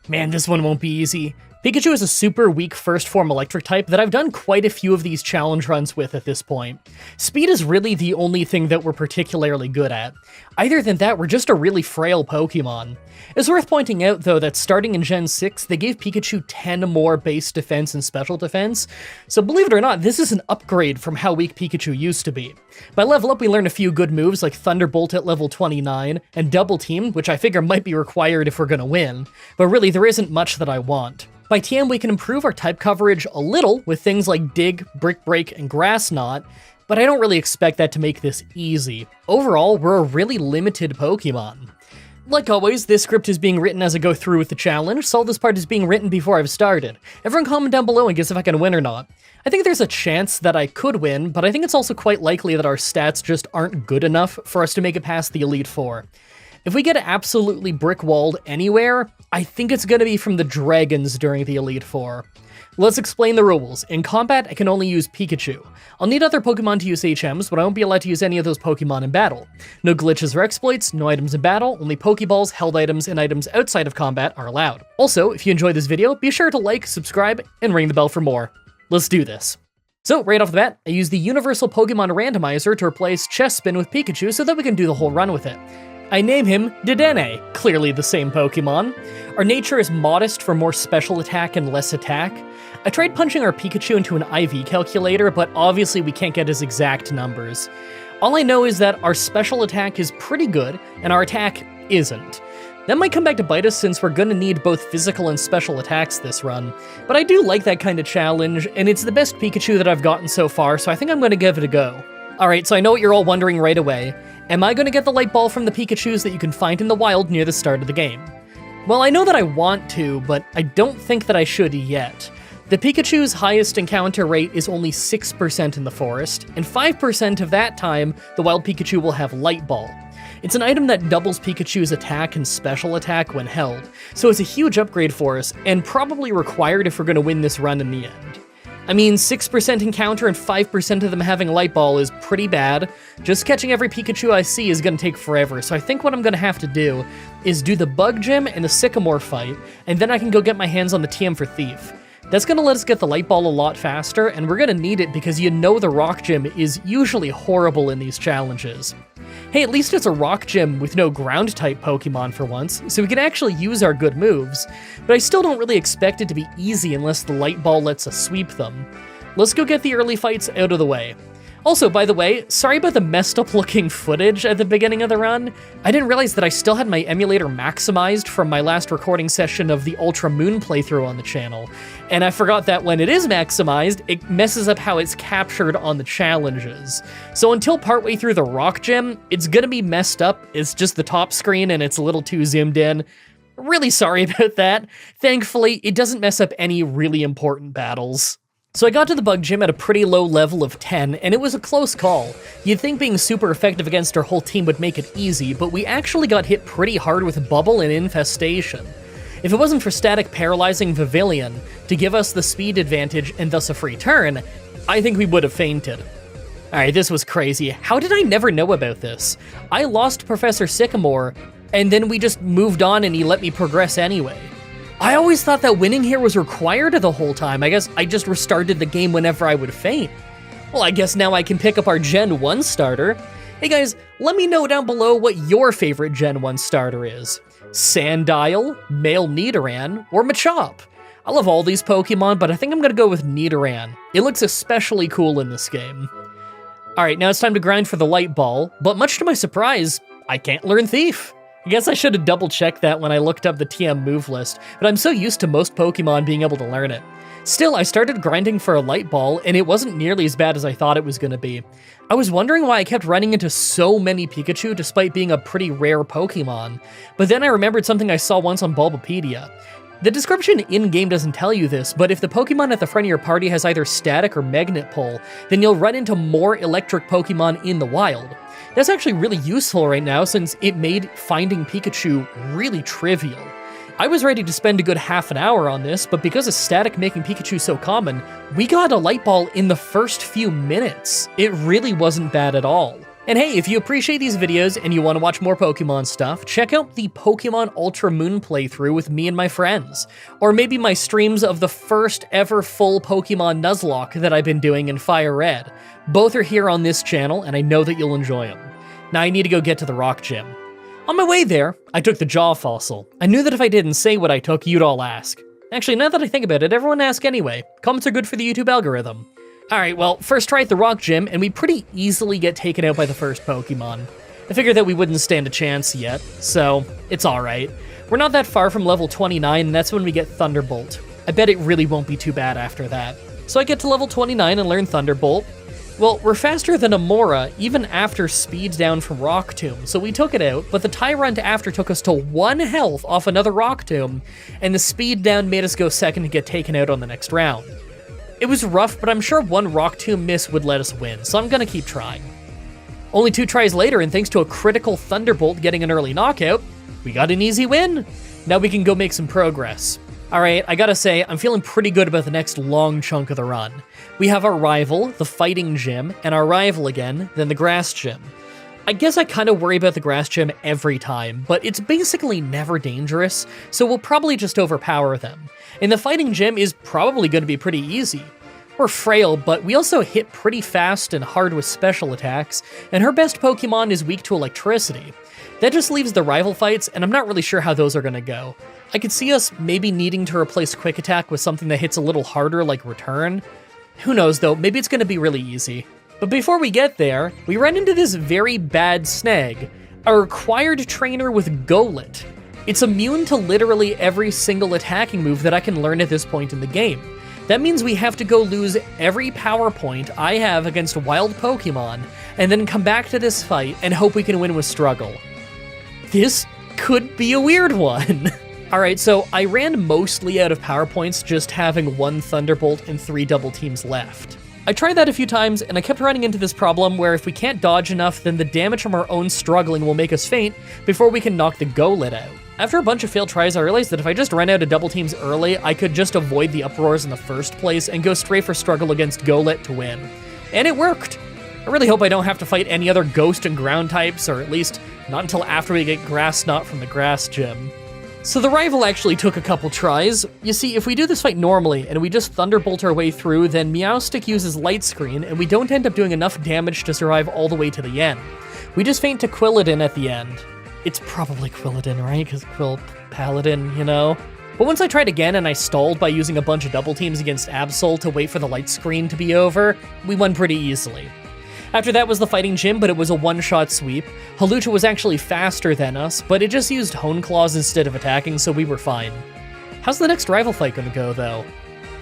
Man, this one won't be easy. Pikachu is a super weak first form electric type that I've done quite a few of these challenge runs with at this point. Speed is really the only thing that we're particularly good at. Other than that, we're just a really frail Pokemon. It's worth pointing out, though, that starting in Gen 6, they gave Pikachu 10 more base defense and special defense, so believe it or not, this is an upgrade from how weak Pikachu used to be. By level up, we learn a few good moves like Thunderbolt at level 29, and Double Team, which I figure might be required if we're gonna win, but really there isn't much that I want. By TM, we can improve our type coverage a little with things like Dig, Brick Break, and Grass Knot, but I don't really expect that to make this easy. Overall, we're a really limited Pokemon. Like always, this script is being written as I go through with the challenge, so all this part is being written before I've started. Everyone comment down below and guess if I can win or not. I think there's a chance that I could win, but I think it's also quite likely that our stats just aren't good enough for us to make it past the Elite Four. If we get absolutely brick-walled anywhere, I think it's going to be from the dragons during the Elite Four. Let's explain the rules. In combat, I can only use Pikachu. I'll need other Pokemon to use HMs, but I won't be allowed to use any of those Pokemon in battle. No glitches or exploits, no items in battle, only Pokeballs, held items, and items outside of combat are allowed. Also, if you enjoyed this video, be sure to like, subscribe, and ring the bell for more. Let's do this. So, right off the bat, I use the Universal Pokemon Randomizer to replace Chespin with Pikachu so that we can do the whole run with it. I name him Dedenne, clearly the same Pokemon. Our nature is modest for more special attack and less attack. I tried punching our Pikachu into an IV calculator, but obviously we can't get his exact numbers. All I know is that our special attack is pretty good, and our attack isn't. That might come back to bite us since we're gonna need both physical and special attacks this run, but I do like that kind of challenge, and it's the best Pikachu that I've gotten so far, so I think I'm gonna give it a go. Alright, so I know what you're all wondering right away. Am I gonna get the light ball from the Pikachus that you can find in the wild near the start of the game? Well, I know that I want to, but I don't think that I should yet. The Pikachu's highest encounter rate is only 6% in the forest, and 5% of that time, the wild Pikachu will have Light Ball. It's an item that doubles Pikachu's attack and special attack when held, so it's a huge upgrade for us, and probably required if we're going to win this run in the end. I mean, 6% encounter and 5% of them having Light Ball is pretty bad. Just catching every Pikachu I see is going to take forever, so I think what I'm going to have to do is do the Bug Gym and the Sycamore fight, and then I can go get my hands on the TM for Thief. That's going to let us get the Light Ball a lot faster, and we're going to need it because you know the Rock Gym is usually horrible in these challenges. Hey, at least it's a Rock Gym with no Ground-type Pokemon for once, so we can actually use our good moves, but I still don't really expect it to be easy unless the Light Ball lets us sweep them. Let's go get the early fights out of the way. Also, by the way, sorry about the messed up looking footage at the beginning of the run. I didn't realize that I still had my emulator maximized from my last recording session of the Ultra Moon playthrough on the channel, and I forgot that when it is maximized, it messes up how it's captured on the challenges. So until partway through the Rock Gym, it's gonna be messed up. It's just the top screen and it's a little too zoomed in. Really sorry about that. Thankfully, it doesn't mess up any really important battles. So I got to the Bug Gym at a pretty low level of 10, and it was a close call. You'd think being super effective against our whole team would make it easy, but we actually got hit pretty hard with Bubble and Infestation. If it wasn't for Static Paralyzing Pavilion to give us the speed advantage and thus a free turn, I think we would have fainted. Alright, this was crazy. How did I never know about this? I lost Professor Sycamore, and then we just moved on and he let me progress anyway. I always thought that winning here was required the whole time. I guess I just restarted the game whenever I would faint. Well, I guess now I can pick up our Gen 1 starter. Hey guys, let me know down below what your favorite Gen 1 starter is. Sandile, Male Nidoran, or Machop. I love all these Pokemon, but I think I'm gonna go with Nidoran. It looks especially cool in this game. Alright, now it's time to grind for the Light Ball, but much to my surprise, I can't learn Thief. I guess I should have double-checked that when I looked up the TM move list, but I'm so used to most Pokemon being able to learn it. Still, I started grinding for a Light Ball, and it wasn't nearly as bad as I thought it was going to be. I was wondering why I kept running into so many Pikachu despite being a pretty rare Pokemon, but then I remembered something I saw once on Bulbapedia. The description in-game doesn't tell you this, but if the Pokemon at the front of your party has either Static or Magnet Pull, then you'll run into more Electric Pokemon in the wild. That's actually really useful right now since it made finding Pikachu really trivial. I was ready to spend a good half an hour on this, but because of Static making Pikachu so common, we got a Light Ball in the first few minutes. It really wasn't bad at all. And hey, if you appreciate these videos and you want to watch more Pokemon stuff, check out the Pokemon Ultra Moon playthrough with me and my friends. Or maybe my streams of the first ever full Pokemon Nuzlocke that I've been doing in Fire Red. Both are here on this channel, and I know that you'll enjoy them. Now I need to go get to the Rock Gym. On my way there, I took the Jaw Fossil. I knew that if I didn't say what I took, you'd all ask. Actually, now that I think about it, everyone asks anyway. Comments are good for the YouTube algorithm. Alright, well, first try at the Rock Gym, and we pretty easily get taken out by the first Pokemon. I figured that we wouldn't stand a chance yet, so it's alright. We're not that far from level 29, and that's when we get Thunderbolt. I bet it really won't be too bad after that. So I get to level 29 and learn Thunderbolt. Well, we're faster than Amora, even after speed down from Rock Tomb, so we took it out, but the Tyrant after took us to 1 health off another Rock Tomb, and the speed down made us go second to get taken out on the next round. It was rough, but I'm sure 1 Rock Tomb miss would let us win, so I'm gonna keep trying. Only 2 tries later, and thanks to a critical Thunderbolt getting an early knockout, we got an easy win. Now we can go make some progress. Alright, I gotta say, I'm feeling pretty good about the next long chunk of the run. We have our rival, the Fighting Gym, and our rival again, then the Grass Gym. I guess I kind of worry about the Grass Gym every time, but it's basically never dangerous, so we'll probably just overpower them. And the Fighting Gym is probably going to be pretty easy. We're frail, but we also hit pretty fast and hard with special attacks, and her best Pokemon is weak to electricity. That just leaves the rival fights, and I'm not really sure how those are going to go. I could see us maybe needing to replace Quick Attack with something that hits a little harder like Return. Who knows though, maybe it's going to be really easy. But before we get there, we run into this very bad snag, a required trainer with Golett. It's immune to literally every single attacking move that I can learn at this point in the game. That means we have to go lose every power point I have against wild Pokemon, and then come back to this fight and hope we can win with struggle. This could be a weird one. Alright, so I ran mostly out of power points, just having 1 Thunderbolt and 3 double teams left. I tried that a few times, and I kept running into this problem where if we can't dodge enough, then the damage from our own struggling will make us faint before we can knock the go-lit out. After a bunch of failed tries, I realized that if I just ran out of double teams early, I could just avoid the uproars in the first place and go straight for struggle against go-lit to win. And it worked! I really hope I don't have to fight any other ghost and ground types, or at least not until after we get Grass Snot from the Grass Gym. So the rival actually took a couple tries. You see, if we do this fight normally, and we just Thunderbolt our way through, then Meowstic uses Light Screen, and we don't end up doing enough damage to survive all the way to the end. We just faint to Quilladin at the end. It's probably Quilladin, right? Because Quill Paladin, you know? But once I tried again and I stalled by using a bunch of double teams against Absol to wait for the Light Screen to be over, we won pretty easily. After that was the fighting gym, but it was a one-shot sweep. Hawlucha was actually faster than us, but it just used Hone Claws instead of attacking, so we were fine. How's the next rival fight gonna go, though?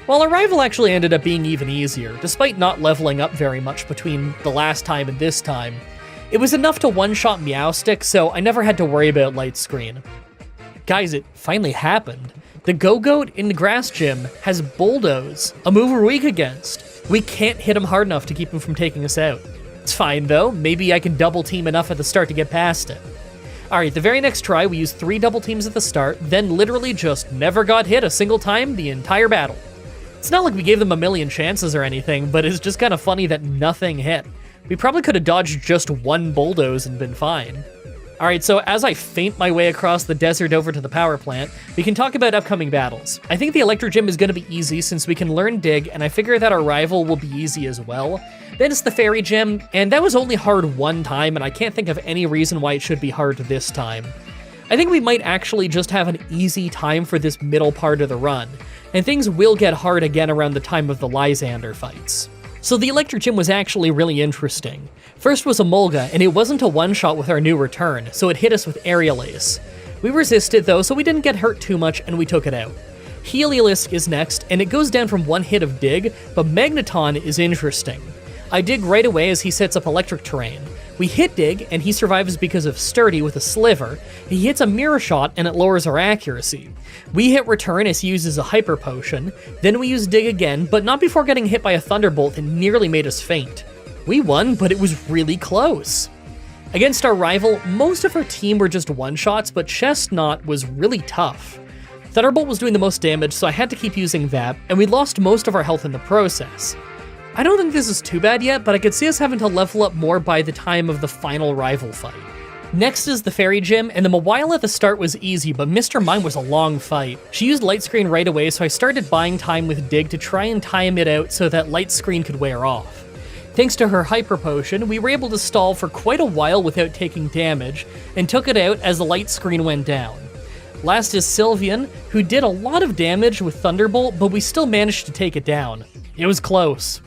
Well, our rival actually ended up being even easier, despite not leveling up very much between the last time and this time. It was enough to one-shot Meowstic, so I never had to worry about Light Screen. Guys, it finally happened. The Go-Goat in the Grass Gym has Bulldoze, a move we're weak against. We can't hit him hard enough to keep him from taking us out. It's fine though, maybe I can double team enough at the start to get past it. Alright, the very next try we used 3 double teams at the start, then literally just never got hit a single time the entire battle. It's not like we gave them a million chances or anything, but it's just kind of funny that nothing hit. We probably could have dodged just 1 Bulldoze and been fine. Alright, so as I feint my way across the desert over to the power plant, we can talk about upcoming battles. I think the Electric Gym is going to be easy since we can learn Dig, and I figure that our rival will be easy as well. Then it's the Fairy Gym, and that was only hard one time, and I can't think of any reason why it should be hard this time. I think we might actually just have an easy time for this middle part of the run, and things will get hard again around the time of the Lysander fights. So the Electric Gym was actually really interesting. First was Emolga, and it wasn't a one-shot with our new return, so it hit us with Aerial Ace. We resisted though, so we didn't get hurt too much, and we took it out. Heliolisk is next, and it goes down from 1 hit of Dig, but Magneton is interesting. I dig right away as he sets up electric terrain. We hit Dig, and he survives because of Sturdy with a Sliver. He hits a Mirror Shot, and it lowers our accuracy. We hit Return as he uses a Hyper Potion. Then we use Dig again, but not before getting hit by a Thunderbolt and nearly made us faint. We won, but it was really close. Against our rival, most of our team were just one-shots, but Chestnut was really tough. Thunderbolt was doing the most damage, so I had to keep using that, and we lost most of our health in the process. I don't think this is too bad yet, but I could see us having to level up more by the time of the final rival fight. Next is the Fairy Gym, and the Mawile at the start was easy, but Mr. Mime was a long fight. She used Light Screen right away, so I started buying time with Dig to try and time it out so that Light Screen could wear off. Thanks to her Hyper Potion, we were able to stall for quite a while without taking damage, and took it out as the Light Screen went down. Last is Sylveon, who did a lot of damage with Thunderbolt, but we still managed to take it down. It was close.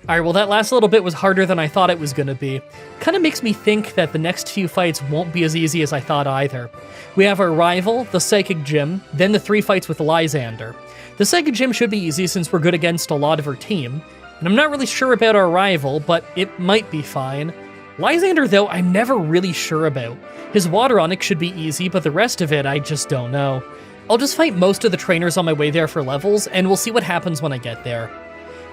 Alright, well that last little bit was harder than I thought it was gonna be. Kinda makes me think that the next few fights won't be as easy as I thought either. We have our rival, the Psychic Gym, then the 3 fights with Lysander. The Psychic Gym should be easy since we're good against a lot of her team, and I'm not really sure about our rival, but it might be fine. Lysander though, I'm never really sure about. His Water Onyx should be easy, but the rest of it, I just don't know. I'll just fight most of the trainers on my way there for levels, and we'll see what happens when I get there.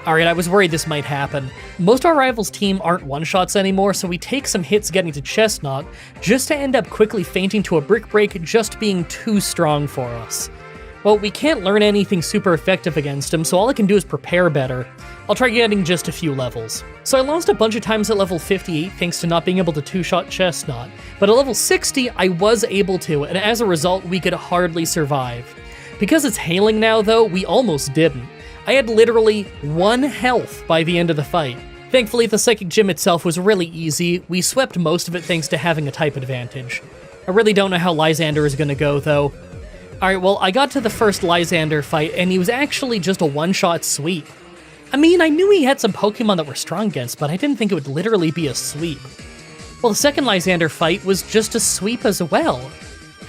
Alright, I was worried this might happen. Most of our rivals' team aren't one-shots anymore, so we take some hits getting to Chestnut, just to end up quickly fainting to a Brick Break just being too strong for us. Well, we can't learn anything super effective against him, so all I can do is prepare better. I'll try getting just a few levels. So I lost a bunch of times at level 58 thanks to not being able to two-shot Chestnut, but at level 60 I was able to, and as a result we could hardly survive. Because it's hailing now though, we almost didn't. I had literally 1 health by the end of the fight. Thankfully, the Psychic Gym itself was really easy. We swept most of it thanks to having a type advantage. I really don't know how Lysander is gonna go, though. Alright, well, I got to the first Lysander fight, and he was actually just a one-shot sweep. I mean, I knew he had some Pokemon that were strong against, but I didn't think it would literally be a sweep. Well, the second Lysander fight was just a sweep as well.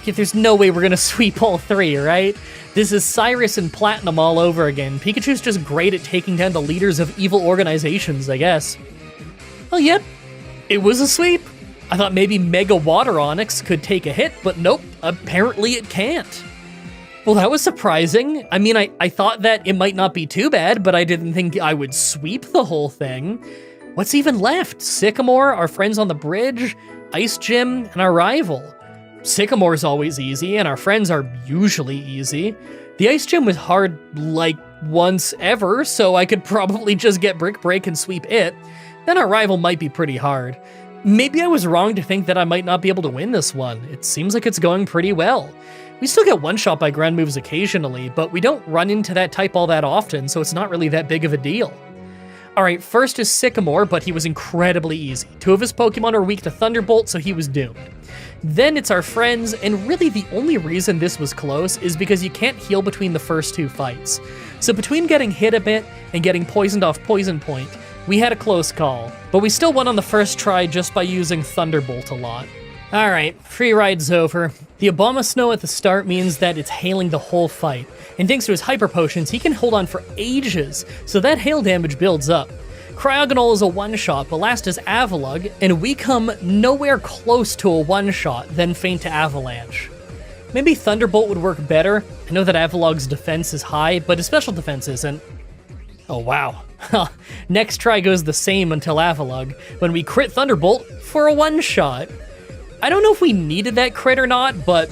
There's no way we're gonna sweep all 3, right? This is Cyrus and Platinum all over again. Pikachu's just great at taking down the leaders of evil organizations, I guess. Well, yep, it was a sweep. I thought maybe Mega Water Onyx could take a hit, but nope, apparently it can't. Well, that was surprising. I mean, I thought that it might not be too bad, but I didn't think I would sweep the whole thing. What's even left? Sycamore, our friends on the bridge, Ice Gym, and our rival. Sycamore's always easy, and our friends are usually easy. The Ice Gym was hard, like, once ever, so I could probably just get Brick Break and sweep it. Then our rival might be pretty hard. Maybe I was wrong to think that I might not be able to win this one. It seems like it's going pretty well. We still get one-shot by ground moves occasionally, but we don't run into that type all that often, so it's not really that big of a deal. Alright, first is Sycamore, but he was incredibly easy. 2 of his Pokemon are weak to Thunderbolt, so he was doomed. Then it's our friends, and really the only reason this was close is because you can't heal between the first 2 fights. So between getting hit a bit and getting poisoned off Poison Point, we had a close call, but we still won on the first try just by using Thunderbolt a lot. Alright, free ride's over. The Abomasnow at the start means that it's hailing the whole fight, and thanks to his Hyper Potions, he can hold on for ages, so that hail damage builds up. Cryogonal is a one-shot, but last is Avalugg, and we come nowhere close to a one-shot, then feint to Avalanche. Maybe Thunderbolt would work better. I know that Avalugg's defense is high, but his special defense isn't. Oh wow. Next try goes the same until Avalugg, when we crit Thunderbolt for a one-shot. I don't know if we needed that crit or not, but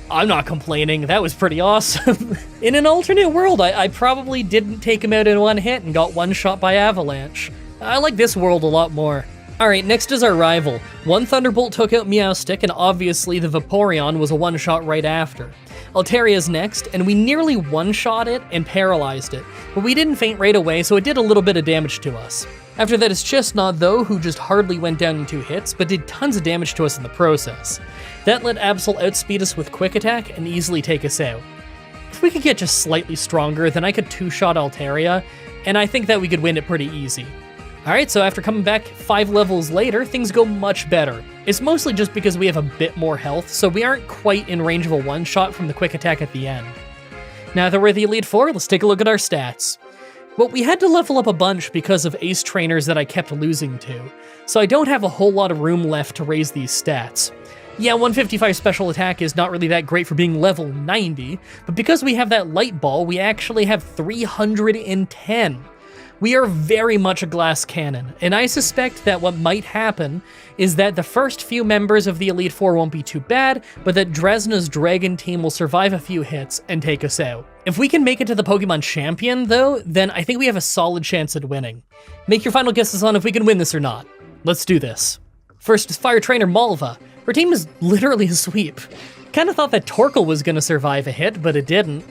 I'm not complaining. That was pretty awesome. In an alternate world, I probably didn't take him out in one hit and got one shot by Avalanche. I like this world a lot more. Alright, next is our rival. One Thunderbolt took out Meowstic, and obviously the Vaporeon was a one-shot right after. Alteria's next, and we nearly one-shot it and paralyzed it, but we didn't faint right away, so it did a little bit of damage to us. After that is Chestnut, though, who just hardly went down in 2 hits, but did tons of damage to us in the process. That let Absol outspeed us with Quick Attack and easily take us out. If we could get just slightly stronger, then I could 2-shot Altaria, and I think that we could win it pretty easy. Alright, so after coming back 5 levels later, things go much better. It's mostly just because we have a bit more health, so we aren't quite in range of a one-shot from the Quick Attack at the end. Now that we're the Elite Four, let's take a look at our stats. Well, we had to level up a bunch because of ace trainers that I kept losing to, so I don't have a whole lot of room left to raise these stats. Yeah, 155 special attack is not really that great for being level 90, but because we have that light ball, we actually have 310. We are very much a glass cannon, and I suspect that what might happen is that the first few members of the Elite Four won't be too bad, but that Dresna's Dragon team will survive a few hits and take us out. If we can make it to the Pokemon Champion, though, then I think we have a solid chance at winning. Make your final guesses on if we can win this or not. Let's do this. First is Fire Trainer Malva. Her team is literally a sweep. Kinda thought that Torkoal was gonna survive a hit, but it didn't.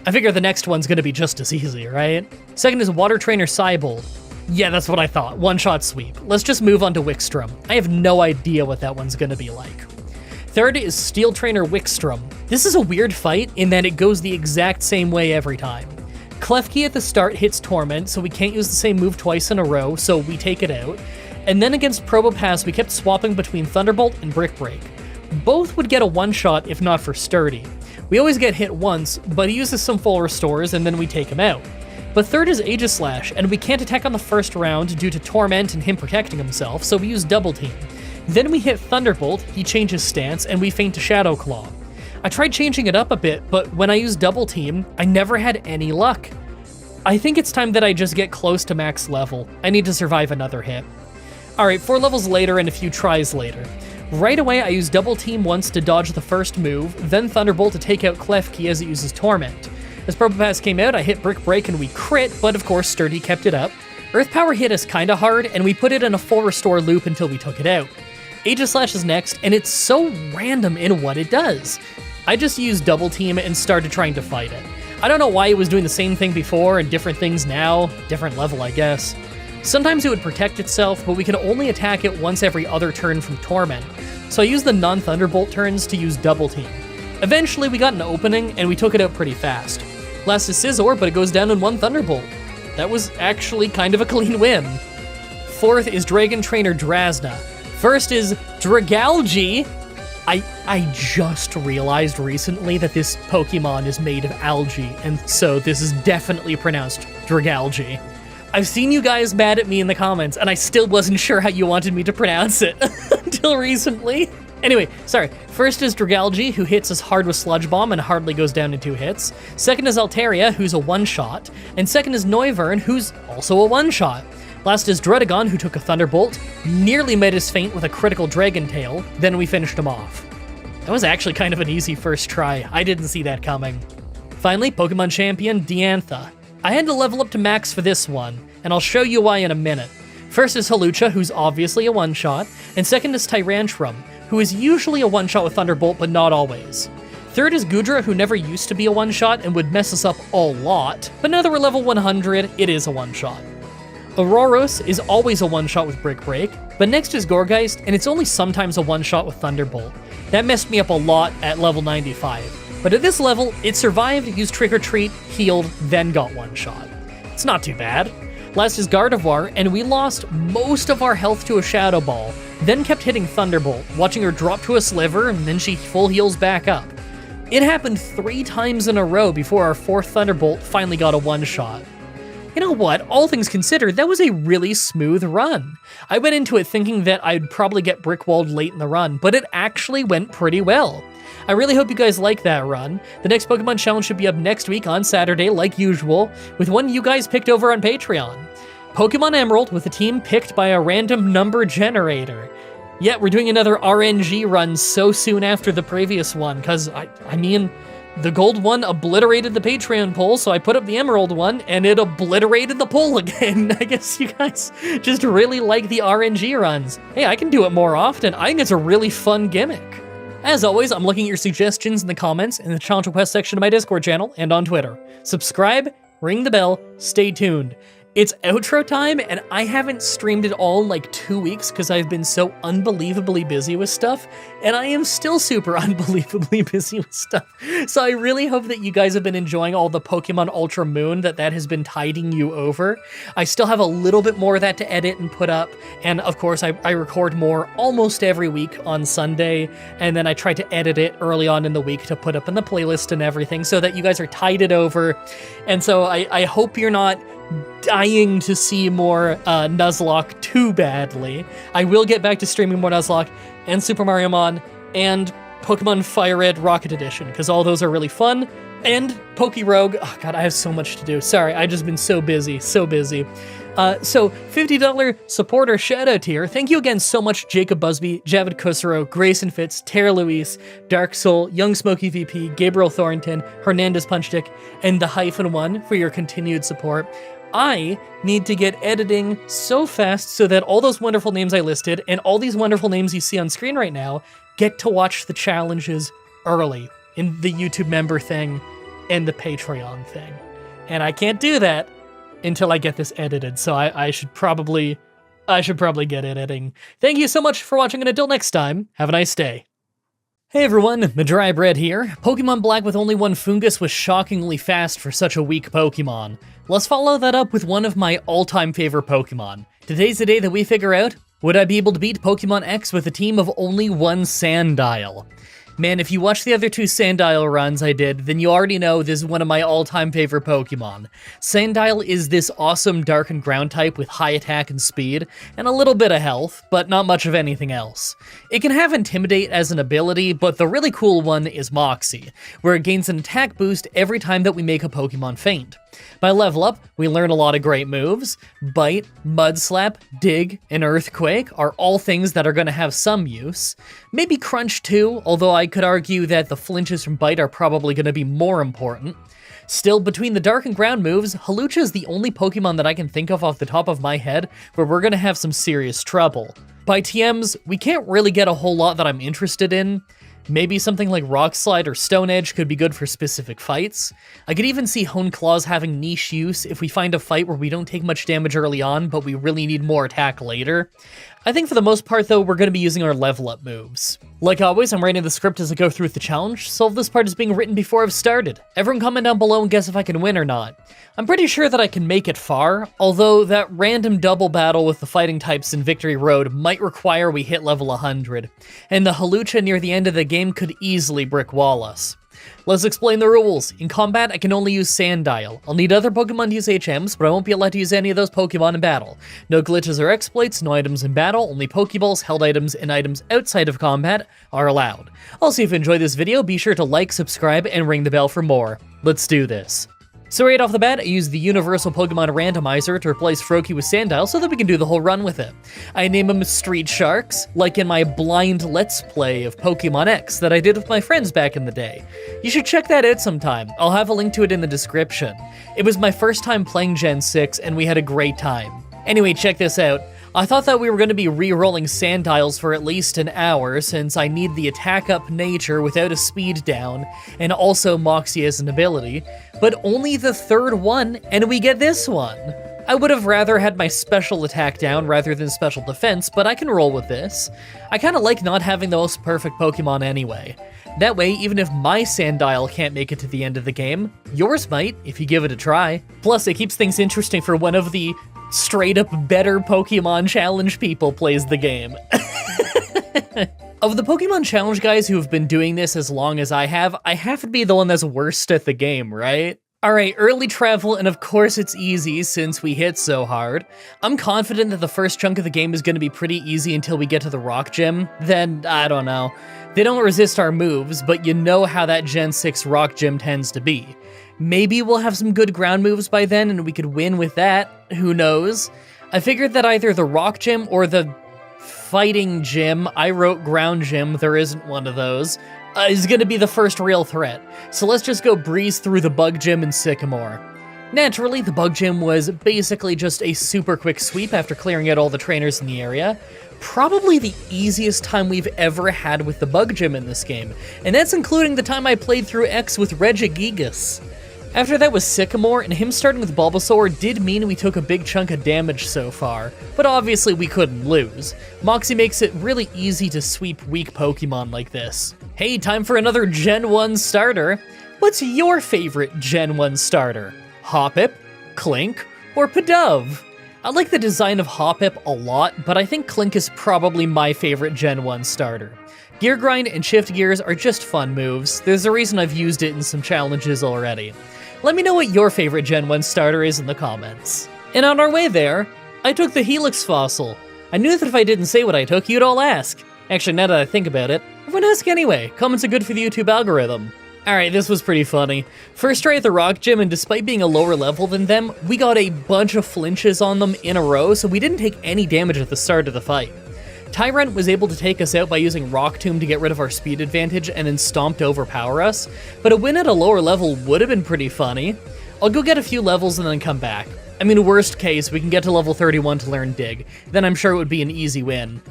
I figure the next one's gonna be just as easy, right? Second is Water Trainer Cybold. Yeah, that's what I thought. One-shot sweep. Let's just move on to Wickstrom. I have no idea what that one's gonna be like. Third is Steel Trainer Wickstrom. This is a weird fight in that it goes the exact same way every time. Klefki at the start hits Torment, so we can't use the same move twice in a row, so we take it out. And then against Probopass, we kept swapping between Thunderbolt and Brick Break. Both would get a one-shot if not for Sturdy. We always get hit once, but he uses some full restores and then we take him out. But third is Aegislash, and we can't attack on the first round due to Torment and him protecting himself, so we use Double Team. Then we hit Thunderbolt, he changes stance, and we feint to Shadow Claw. I tried changing it up a bit, but when I used Double Team, I never had any luck. I think it's time that I just get close to max level. I need to survive another hit. Alright, 4 levels later and a few tries later. Right away, I use Double Team once to dodge the first move, then Thunderbolt to take out Klefki as it uses Torment. As Probopass came out, I hit Brick Break and we crit, but of course Sturdy kept it up. Earth Power hit us kinda hard, and we put it in a full restore loop until we took it out. Aegislash is next, and it's so random in what it does. I just used Double Team and started trying to fight it. I don't know why it was doing the same thing before and different things now, different level I guess. Sometimes it would protect itself, but we can only attack it once every other turn from Torment, so I used the non-Thunderbolt turns to use Double Team. Eventually we got an opening, and we took it out pretty fast. Last is Scizor, but it goes down in 1 Thunderbolt. That was actually kind of a clean win. Fourth is Dragon Trainer Drasna. First is Dragalge. I just realized recently that this Pokemon is made of algae, and so this is definitely pronounced Dragalge. I've seen you guys mad at me in the comments, and I still wasn't sure how you wanted me to pronounce it until recently. Anyway, sorry. First is Dragalge, who hits us hard with Sludge Bomb and hardly goes down in 2 hits. Second is Altaria, who's a one-shot. And second is Noivern, who's also a one-shot. Last is Dredagon, who took a Thunderbolt, nearly made us faint with a critical Dragon Tail, then we finished him off. That was actually kind of an easy first try. I didn't see that coming. Finally, Pokemon Champion Diantha. I had to level up to max for this one, and I'll show you why in a minute. First is Hawlucha, who's obviously a one-shot, and second is Tyrantrum, who is usually a one-shot with Thunderbolt, but not always. Third is Goodra, who never used to be a one-shot and would mess us up a lot, but now that we're level 100, it is a one-shot. Auroros is always a one-shot with Brick Break, but next is Gourgeist, and it's only sometimes a one-shot with Thunderbolt. That messed me up a lot at level 95, but at this level, it survived, used Trick or Treat, healed, then got one-shot. It's not too bad. Last is Gardevoir, and we lost most of our health to a Shadow Ball, then kept hitting Thunderbolt, watching her drop to a Sliver, and then she full heals back up. It happened 3 times in a row before our 4th Thunderbolt finally got a one-shot. You know what, all things considered, that was a really smooth run. I went into it thinking that I'd probably get brickwalled late in the run, but it actually went pretty well. I really hope you guys like that run. The next Pokemon Challenge should be up next week on Saturday, like usual, with one you guys picked over on Patreon. Pokemon Emerald with a team picked by a random number generator. Yeah, we're doing another RNG run so soon after the previous one, because, I mean, the gold one obliterated the Patreon poll, so I put up the Emerald one, and it obliterated the poll again. I guess you guys just really like the RNG runs. Hey, I can do it more often. I think it's a really fun gimmick. As always, I'm looking at your suggestions in the comments in the challenge request section of my Discord channel and on Twitter. Subscribe, ring the bell, stay tuned. It's outro time, and I haven't streamed it all in like 2 weeks because I've been so unbelievably busy with stuff, and I am still super unbelievably busy with stuff. So I really hope that you guys have been enjoying all the Pokemon Ultra Moon that has been tiding you over. I still have a little bit more of that to edit and put up, and of course I record more almost every week on Sunday, and then I try to edit it early on in the week to put up in the playlist and everything so that you guys are tided over. And so I hope you're not dying to see more Nuzlocke too badly. I will get back to streaming more Nuzlocke and Super Mario Mon and Pokemon Fire Red Rocket Edition, because all those are really fun. And Pokerogue. Oh god, I have so much to do. Sorry, I've just been so busy, so busy. So $50 supporter shoutout tier. Thank you again so much, Jacob Busby, Javid Kusaro, Grayson Fitz, Tara Luis, Dark Soul, Young Smoky VP, Gabriel Thornton, Hernandez Punchstick, and the -1 for your continued support. I need to get editing so fast so that all those wonderful names I listed and all these wonderful names you see on screen right now get to watch the challenges early in the YouTube member thing and the Patreon thing. And I can't do that until I get this edited, so I should probably get editing. Thank you so much for watching, and until next time, have a nice day. Hey everyone, Mah-Dry-Bread here. Pokemon Black with only one Fungus was shockingly fast for such a weak Pokemon. Let's follow that up with one of my all-time favorite Pokemon. Today's the day that we figure out, would I be able to beat Pokemon X with a team of only one Sandile? Man, if you watch the other 2 Sandile runs I did, then you already know this is one of my all-time favorite Pokemon. Sandile is this awesome Dark and Ground type with high attack and speed, and a little bit of health, but not much of anything else. It can have Intimidate as an ability, but the really cool one is Moxie, where it gains an attack boost every time that we make a Pokemon faint. By level up, we learn a lot of great moves. Bite, Mud Slap, Dig, and Earthquake are all things that are going to have some use. Maybe Crunch too, although I could argue that the flinches from Bite are probably going to be more important. Still, between the Dark and Ground moves, Hawlucha is the only Pokemon that I can think of off the top of my head where we're going to have some serious trouble. By TMs, we can't really get a whole lot that I'm interested in. Maybe something like Rock Slide or Stone Edge could be good for specific fights. I could even see Hone Claws having niche use if we find a fight where we don't take much damage early on, but we really need more attack later. I think for the most part though, we're going to be using our level up moves. Like always, I'm writing the script as I go through with the challenge, so this part is being written before I've started. Everyone comment down below and guess if I can win or not. I'm pretty sure that I can make it far, although that random double battle with the fighting types in Victory Road might require we hit level 100, and the Hawlucha near the end of the game could easily brick wall us. Let's explain the rules. In combat, I can only use Sandile. I'll need other Pokemon to use HMs, but I won't be allowed to use any of those Pokemon in battle. No glitches or exploits, no items in battle, only Pokeballs, held items, and items outside of combat are allowed. Also, if you enjoyed this video, be sure to like, subscribe, and ring the bell for more. Let's do this. So right off the bat, I used the Universal Pokemon Randomizer to replace Froakie with Sandile so that we can do the whole run with it. I name them Street Sharks, like in my blind Let's Play of Pokemon X that I did with my friends back in the day. You should check that out sometime. I'll have a link to it in the description. It was my first time playing Gen 6, and we had a great time. Anyway, check this out. I thought that we were going to be re-rolling Sandiles for at least an hour, since I need the attack up nature without a speed down, and also Moxie as an ability, but only the third one, and we get this one. I would have rather had my special attack down rather than special defense, but I can roll with this. I kinda like not having the most perfect Pokemon anyway. That way, even if my Sandile can't make it to the end of the game, yours might, if you give it a try. Plus, it keeps things interesting for one of the straight-up better Pokemon Challenge people plays the game. Of the Pokemon Challenge guys who have been doing this as long as I have to be the one that's worst at the game, right? Alright, early travel, and of course it's easy since we hit so hard. I'm confident that the first chunk of the game is going to be pretty easy until we get to the Rock Gym. Then, I don't know. They don't resist our moves, but you know how that Gen 6 Rock Gym tends to be. Maybe we'll have some good ground moves by then and we could win with that, who knows? I figured that either the Rock Gym or the Fighting Gym, I wrote Ground Gym, there isn't one of those, is gonna be the first real threat. So let's just go breeze through the Bug Gym and Sycamore. Naturally, the Bug Gym was basically just a super quick sweep after clearing out all the trainers in the area. Probably the easiest time we've ever had with the Bug Gym in this game, and that's including the time I played through X with Regigigas. After that was Sycamore, and him starting with Bulbasaur did mean we took a big chunk of damage so far, but obviously we couldn't lose. Moxie makes it really easy to sweep weak Pokemon like this. Hey, time for another Gen 1 starter. What's your favorite Gen 1 starter? Hoppip, Clink, or Pidove? I like the design of Hoppip a lot, but I think Clink is probably my favorite Gen 1 starter. Gear Grind and Shift Gears are just fun moves. There's a reason I've used it in some challenges already. Let me know what your favorite Gen 1 starter is in the comments. And on our way there, I took the Helix Fossil. I knew that if I didn't say what I took, you'd all ask. Actually, now that I think about it, everyone ask anyway. Comments are good for the YouTube algorithm. Alright, this was pretty funny. First try at the Rock Gym, and despite being a lower level than them, we got a bunch of flinches on them in a row, so we didn't take any damage at the start of the fight. Tyrant was able to take us out by using Rock Tomb to get rid of our speed advantage and then Stomp to overpower us, but a win at a lower level would have been pretty funny. I'll go get a few levels and then come back. I mean, worst case, we can get to level 31 to learn Dig, then I'm sure it would be an easy win.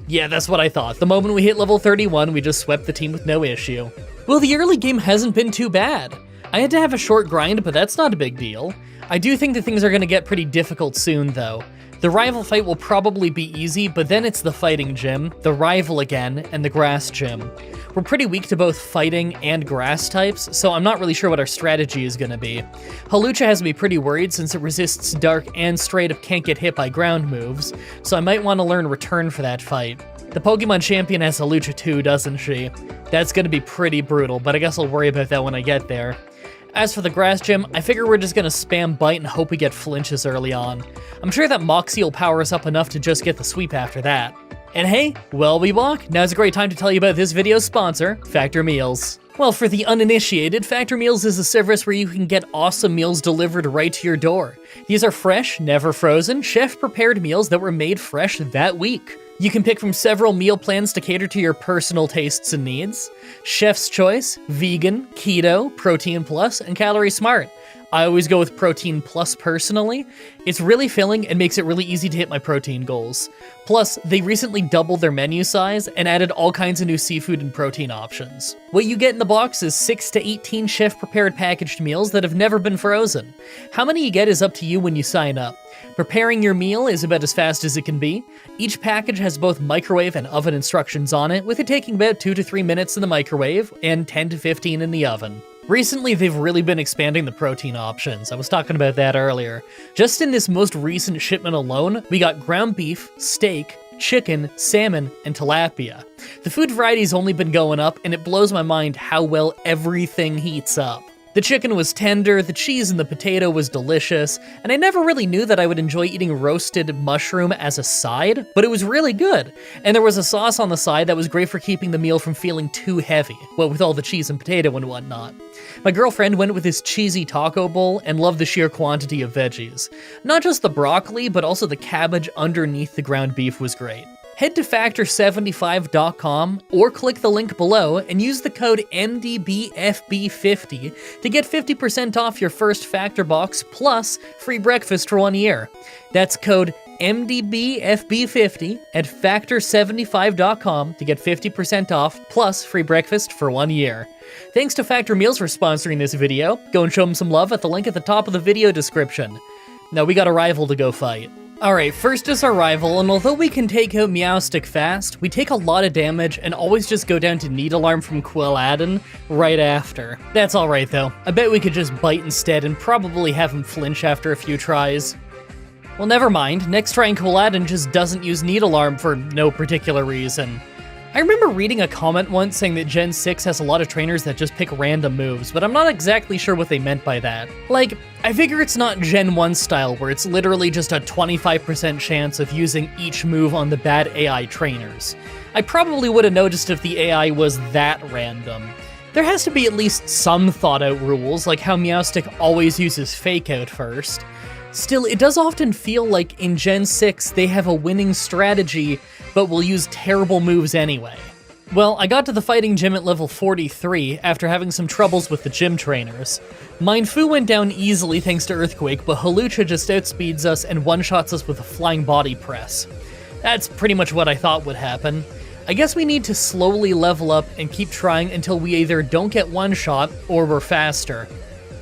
Yeah, that's what I thought. The moment we hit level 31, we just swept the team with no issue. Well, the early game hasn't been too bad. I had to have a short grind, but that's not a big deal. I do think that things are going to get pretty difficult soon, though. The rival fight will probably be easy, but then it's the Fighting Gym, the rival again, and the Grass Gym. We're pretty weak to both fighting and grass types, so I'm not really sure what our strategy is going to be. Hawlucha has me pretty worried since it resists dark and straight up can't get hit by ground moves, so I might want to learn Return for that fight. The Pokemon Champion has Hawlucha too, doesn't she? That's going to be pretty brutal, but I guess I'll worry about that when I get there. As for the Grass Gym, I figure we're just gonna spam Bite and hope we get flinches early on. I'm sure that Moxie will power us up enough to just get the sweep after that. And hey, while we walk, now's a great time to tell you about this video's sponsor, Factor Meals. Well, for the uninitiated, Factor Meals is a service where you can get awesome meals delivered right to your door. These are fresh, never frozen, chef-prepared meals that were made fresh that week. You can pick from several meal plans to cater to your personal tastes and needs. Chef's Choice, Vegan, Keto, Protein Plus, and Calorie Smart. I always go with Protein Plus personally. It's really filling and makes it really easy to hit my protein goals. Plus, they recently doubled their menu size and added all kinds of new seafood and protein options. What you get in the box is 6 to 18 chef-prepared packaged meals that have never been frozen. How many you get is up to you when you sign up. Preparing your meal is about as fast as it can be. Each package has both microwave and oven instructions on it, with it taking about 2 to 3 minutes in the microwave and 10 to 15 in the oven. Recently, they've really been expanding the protein options. I was talking about that earlier. Just in this most recent shipment alone, we got ground beef, steak, chicken, salmon, and tilapia. The food variety's only been going up, and it blows my mind how well everything heats up. The chicken was tender, the cheese and the potato was delicious, and I never really knew that I would enjoy eating roasted mushroom as a side, but it was really good. And there was a sauce on the side that was great for keeping the meal from feeling too heavy, well, with all the cheese and potato and whatnot. My girlfriend went with this cheesy taco bowl and loved the sheer quantity of veggies. Not just the broccoli, but also the cabbage underneath the ground beef was great. Head to factor75.com or click the link below and use the code MDBFB50 to get 50% off your first Factor box plus free breakfast for 1 year. That's code MDBFB50 at factor75.com to get 50% off plus free breakfast for 1 year. Thanks to Factor Meals for sponsoring this video. Go and show them some love at the link at the top of the video description. Now we got a rival to go fight. Alright, first is our rival, and although we can take out Meowstic fast, we take a lot of damage and always just go down to Needlearm from Quilladin right after. That's alright though. I bet we could just bite instead and probably have him flinch after a few tries. Well, never mind. Next try Quilladin just doesn't use Needlearm for no particular reason. I remember reading a comment once saying that Gen 6 has a lot of trainers that just pick random moves, but I'm not exactly sure what they meant by that. Like, I figure it's not Gen 1 style, where it's literally just a 25% chance of using each move on the bad AI trainers. I probably would have noticed if the AI was that random. There has to be at least some thought-out rules, like how Meowstic always uses Fake Out first. Still, it does often feel like in Gen 6 they have a winning strategy, but will use terrible moves anyway. Well, I got to the fighting gym at level 43 after having some troubles with the gym trainers. Mindfu went down easily thanks to Earthquake, but Hawlucha just outspeeds us and one-shots us with a flying body press. That's pretty much what I thought would happen. I guess we need to slowly level up and keep trying until we either don't get one-shot or we're faster.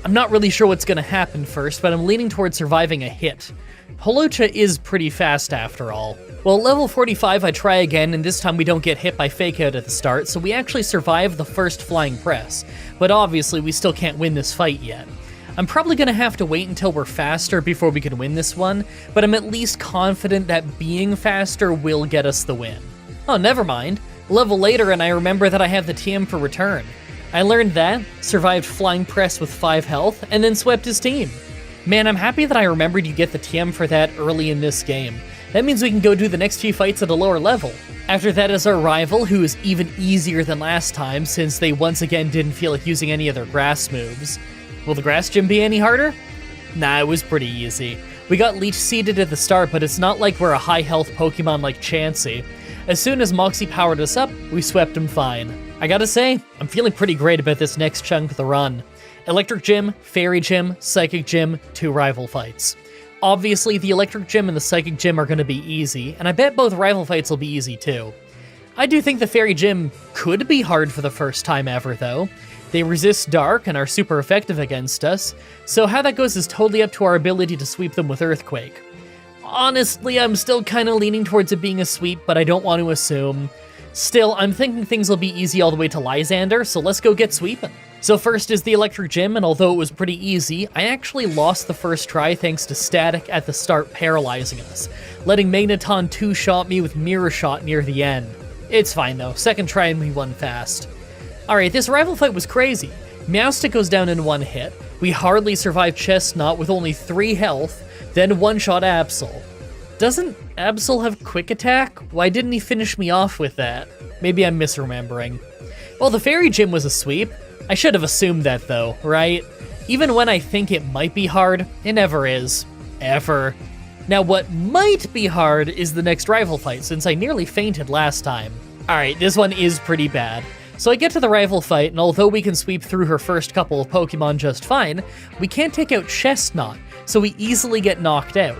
I'm not really sure what's gonna happen first, but I'm leaning towards surviving a hit. Hawlucha is pretty fast after all. Well, at level 45 I try again, and this time we don't get hit by Fake Out at the start, so we actually survive the first flying press. But obviously we still can't win this fight yet. I'm probably gonna have to wait until we're faster before we can win this one, but I'm at least confident that being faster will get us the win. Oh, never mind. A level later and I remember that I have the TM for return. I learned that, survived Flying Press with 5 health, and then swept his team. Man, I'm happy that I remembered you get the TM for that early in this game. That means we can go do the next few fights at a lower level. After that is our rival, who is even easier than last time, since they once again didn't feel like using any of their grass moves. Will the grass gym be any harder? Nah, it was pretty easy. We got Leech Seeded at the start, but it's not like we're a high health Pokemon like Chansey. As soon as Moxie powered us up, we swept him fine. I gotta say, I'm feeling pretty great about this next chunk of the run. Electric Gym, Fairy Gym, Psychic Gym, 2 rival fights. Obviously, the Electric Gym and the Psychic Gym are gonna be easy, and I bet both rival fights will be easy too. I do think the Fairy Gym could be hard for the first time ever though. They resist Dark and are super effective against us, so how that goes is totally up to our ability to sweep them with Earthquake. Honestly, I'm still kinda leaning towards it being a sweep, but I don't want to assume. Still, I'm thinking things will be easy all the way to Lysander, so let's go get sweeping. So first is the Electric Gym, and although it was pretty easy, I actually lost the first try thanks to Static at the start paralyzing us, letting Magneton 2-shot me with Mirror Shot near the end. It's fine though, second try and we won fast. Alright, this rival fight was crazy. Meowstic goes down in 1 hit, we hardly survived Chestnut with only 3 health, then one-shot Absol. Doesn't Absol have Quick Attack? Why didn't he finish me off with that? Maybe I'm misremembering. Well, the Fairy Gym was a sweep. I should have assumed that though, right? Even when I think it might be hard, it never is. Ever. Now what might be hard is the next rival fight, since I nearly fainted last time. Alright, this one is pretty bad. So I get to the rival fight, and although we can sweep through her first couple of Pokemon just fine, we can't take out Chestnut, so we easily get knocked out.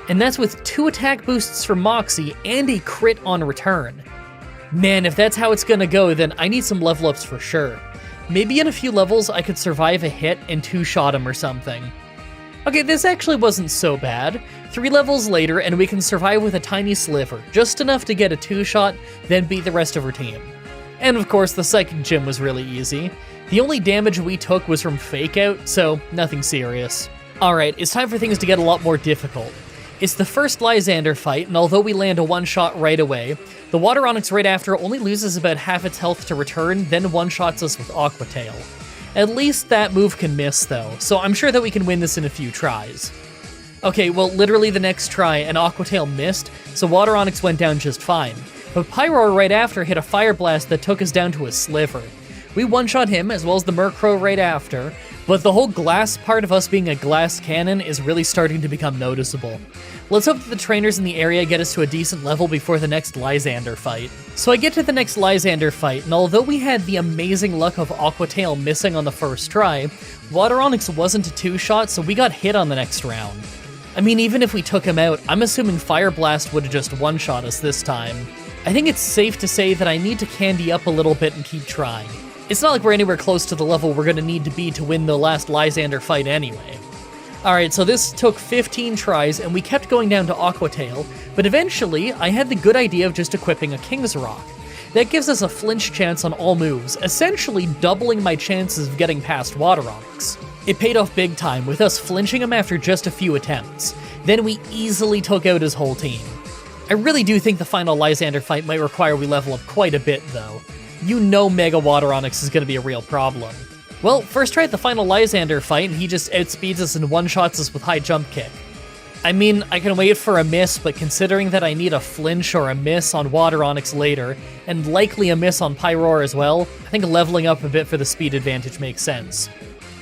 And that's with 2 attack boosts from Moxie and a crit on return. Man, if that's how it's gonna go, then I need some level ups for sure. Maybe in a few levels I could survive a hit and 2-shot him or something. Okay, this actually wasn't so bad. 3 levels later and we can survive with a tiny sliver, just enough to get a 2-shot, then beat the rest of her team. And of course the Psychic Gym was really easy. The only damage we took was from Fake Out, so nothing serious. Alright, it's time for things to get a lot more difficult. It's the first Lysander fight, and although we land a one-shot right away, the Water Onyx right after only loses about half its health to return, then one-shots us with Aqua Tail. At least that move can miss though, so I'm sure that we can win this in a few tries. Okay, well literally the next try, an Aqua Tail missed, so Water Onyx went down just fine. But Pyroar right after hit a Fire Blast that took us down to a sliver. We one-shot him, as well as the Murkrow right after, but the whole glass part of us being a glass cannon is really starting to become noticeable. Let's hope that the trainers in the area get us to a decent level before the next Lysander fight. So I get to the next Lysander fight, and although we had the amazing luck of Aqua Tail missing on the first try, Water Onyx wasn't a two-shot, so we got hit on the next round. I mean, even if we took him out, I'm assuming Fire Blast would have just one-shot us this time. I think it's safe to say that I need to candy up a little bit and keep trying. It's not like we're anywhere close to the level we're gonna need to be to win the last Lysander fight anyway. Alright, so this took 15 tries, and we kept going down to Aqua Tail, but eventually, I had the good idea of just equipping a King's Rock. That gives us a flinch chance on all moves, essentially doubling my chances of getting past Water Onyx. It paid off big time, with us flinching him after just a few attempts. Then we easily took out his whole team. I really do think the final Lysander fight might require we level up quite a bit, though. You know Mega Water Onyx is going to be a real problem. Well, first try at the final Lysander fight, and he just outspeeds us and one-shots us with High Jump Kick. I mean, I can wait for a miss, but considering that I need a flinch or a miss on Water Onyx later, and likely a miss on Pyroar as well, I think leveling up a bit for the speed advantage makes sense.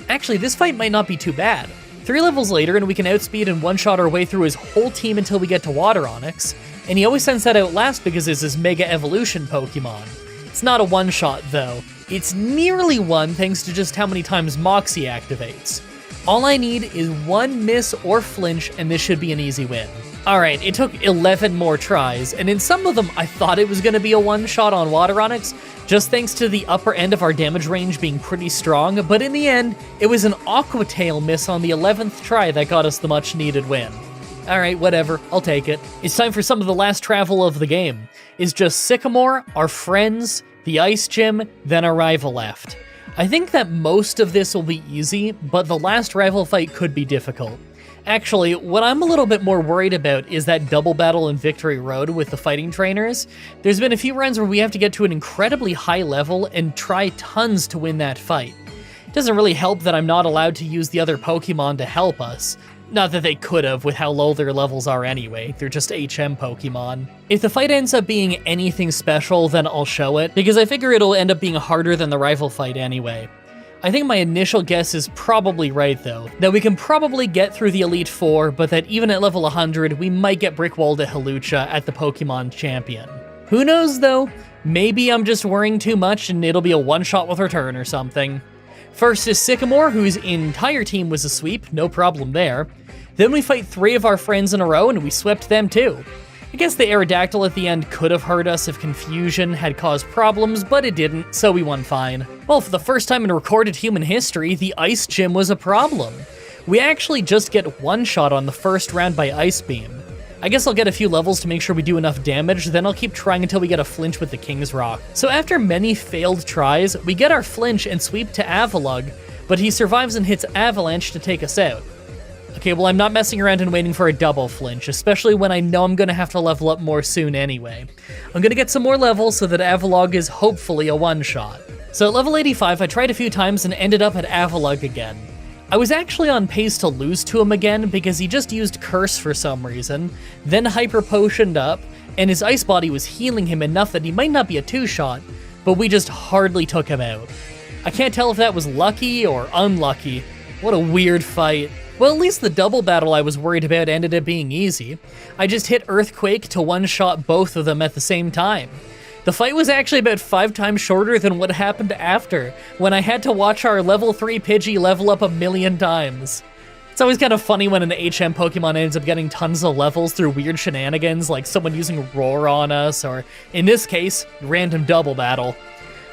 Actually, this fight might not be too bad. 3 levels later, and we can outspeed and one-shot our way through his whole team until we get to Water Onyx, and he always sends that out last because it's his Mega Evolution Pokemon. It's not a one-shot, though. It's nearly one thanks to just how many times Moxie activates. All I need is one miss or flinch, and this should be an easy win. Alright, it took 11 more tries, and in some of them I thought it was going to be a one-shot on Water Onyx, just thanks to the upper end of our damage range being pretty strong, but in the end, it was an Aqua Tail miss on the 11th try that got us the much-needed win. Alright, whatever, I'll take it. It's time for some of the last travel of the game. It's just Sycamore, our friends, the Ice Gym, then a rival left. I think that most of this will be easy, but the last rival fight could be difficult. Actually, what I'm a little bit more worried about is that double battle in Victory Road with the fighting trainers. There's been a few runs where we have to get to an incredibly high level and try tons to win that fight. It doesn't really help that I'm not allowed to use the other Pokemon to help us. Not that they could have with how low their levels are anyway, they're just HM Pokemon. If the fight ends up being anything special, then I'll show it, because I figure it'll end up being harder than the rival fight anyway. I think my initial guess is probably right though, that we can probably get through the Elite Four, but that even at level 100, we might get brickwalled at Hawlucha at the Pokemon Champion. Who knows though? Maybe I'm just worrying too much and it'll be a one-shot with return or something. First is Sycamore, whose entire team was a sweep, no problem there. Then we fight 3 of our friends in a row and we swept them too. I guess the Aerodactyl at the end could have hurt us if confusion had caused problems, but it didn't, so we won fine. Well, for the first time in recorded human history, the Ice Gym was a problem. We actually just get one shot on the first round by Ice Beam. I guess I'll get a few levels to make sure we do enough damage, then I'll keep trying until we get a flinch with the King's Rock. So after many failed tries, we get our flinch and sweep to Avalugg, but he survives and hits Avalanche to take us out. Okay, well I'm not messing around and waiting for a double flinch, especially when I know I'm gonna have to level up more soon anyway. I'm gonna get some more levels so that Avalugg is hopefully a one-shot. So at level 85, I tried a few times and ended up at Avalugg again. I was actually on pace to lose to him again because he just used Curse for some reason, then Hyper Potioned up, and his Ice Body was healing him enough that he might not be a two-shot, but we just hardly took him out. I can't tell if that was lucky or unlucky. What a weird fight. Well, at least the double battle I was worried about ended up being easy. I just hit Earthquake to one-shot both of them at the same time. The fight was actually about 5 times shorter than what happened after, when I had to watch our level 3 Pidgey level up 1,000,000 times. It's always kind of funny when an HM Pokemon ends up getting tons of levels through weird shenanigans, like someone using Roar on us, or, in this case, random double battle.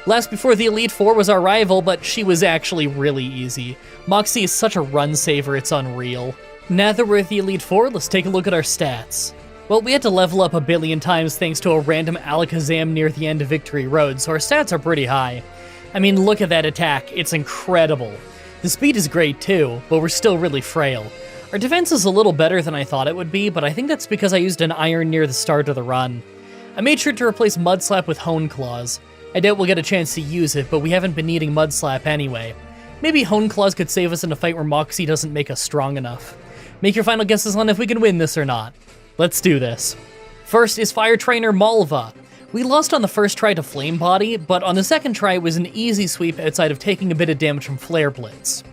Last before the Elite Four was our rival, but she was actually really easy. Moxie is such a run saver, it's unreal. Now that we're at the Elite Four, let's take a look at our stats. Well, we had to level up 1,000,000,000 times thanks to a random Alakazam near the end of Victory Road, so our stats are pretty high. I mean, look at that attack, it's incredible. The speed is great too, but we're still really frail. Our defense is a little better than I thought it would be, but I think that's because I used an iron near the start of the run. I made sure to replace Mud Slap with Hone Claws. I doubt we'll get a chance to use it, but we haven't been needing Mud Slap anyway. Maybe Hone Claws could save us in a fight where Moxie doesn't make us strong enough. Make your final guesses on if we can win this or not. Let's do this. First is Fire Trainer Malva. We lost on the first try to Flame Body, but on the second try it was an easy sweep outside of taking a bit of damage from Flare Blitz.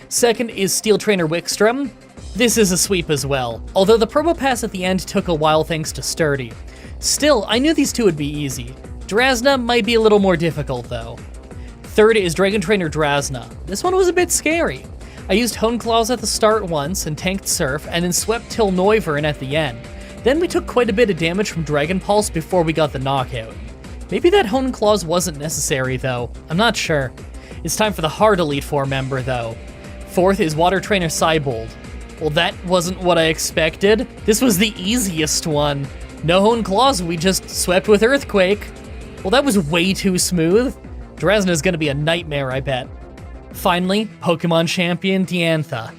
Second is Steel Trainer Wickstrom. This is a sweep as well, although the Probo Pass at the end took a while thanks to Sturdy. Still, I knew these two would be easy. Drasna might be a little more difficult though. Third is Dragon Trainer Drasna. This one was a bit scary. I used Hone Claws at the start once and tanked Surf, and then swept Till Noivern at the end. Then we took quite a bit of damage from Dragon Pulse before we got the knockout. Maybe that Hone Claws wasn't necessary though, I'm not sure. It's time for the hard Elite Four member though. Fourth is Water Trainer Cybold. Well, that wasn't what I expected. This was the easiest one. No Hone Claws, we just swept with Earthquake. Well, that was way too smooth. Drasna's gonna be a nightmare, I bet. Finally, Pokemon Champion Diantha.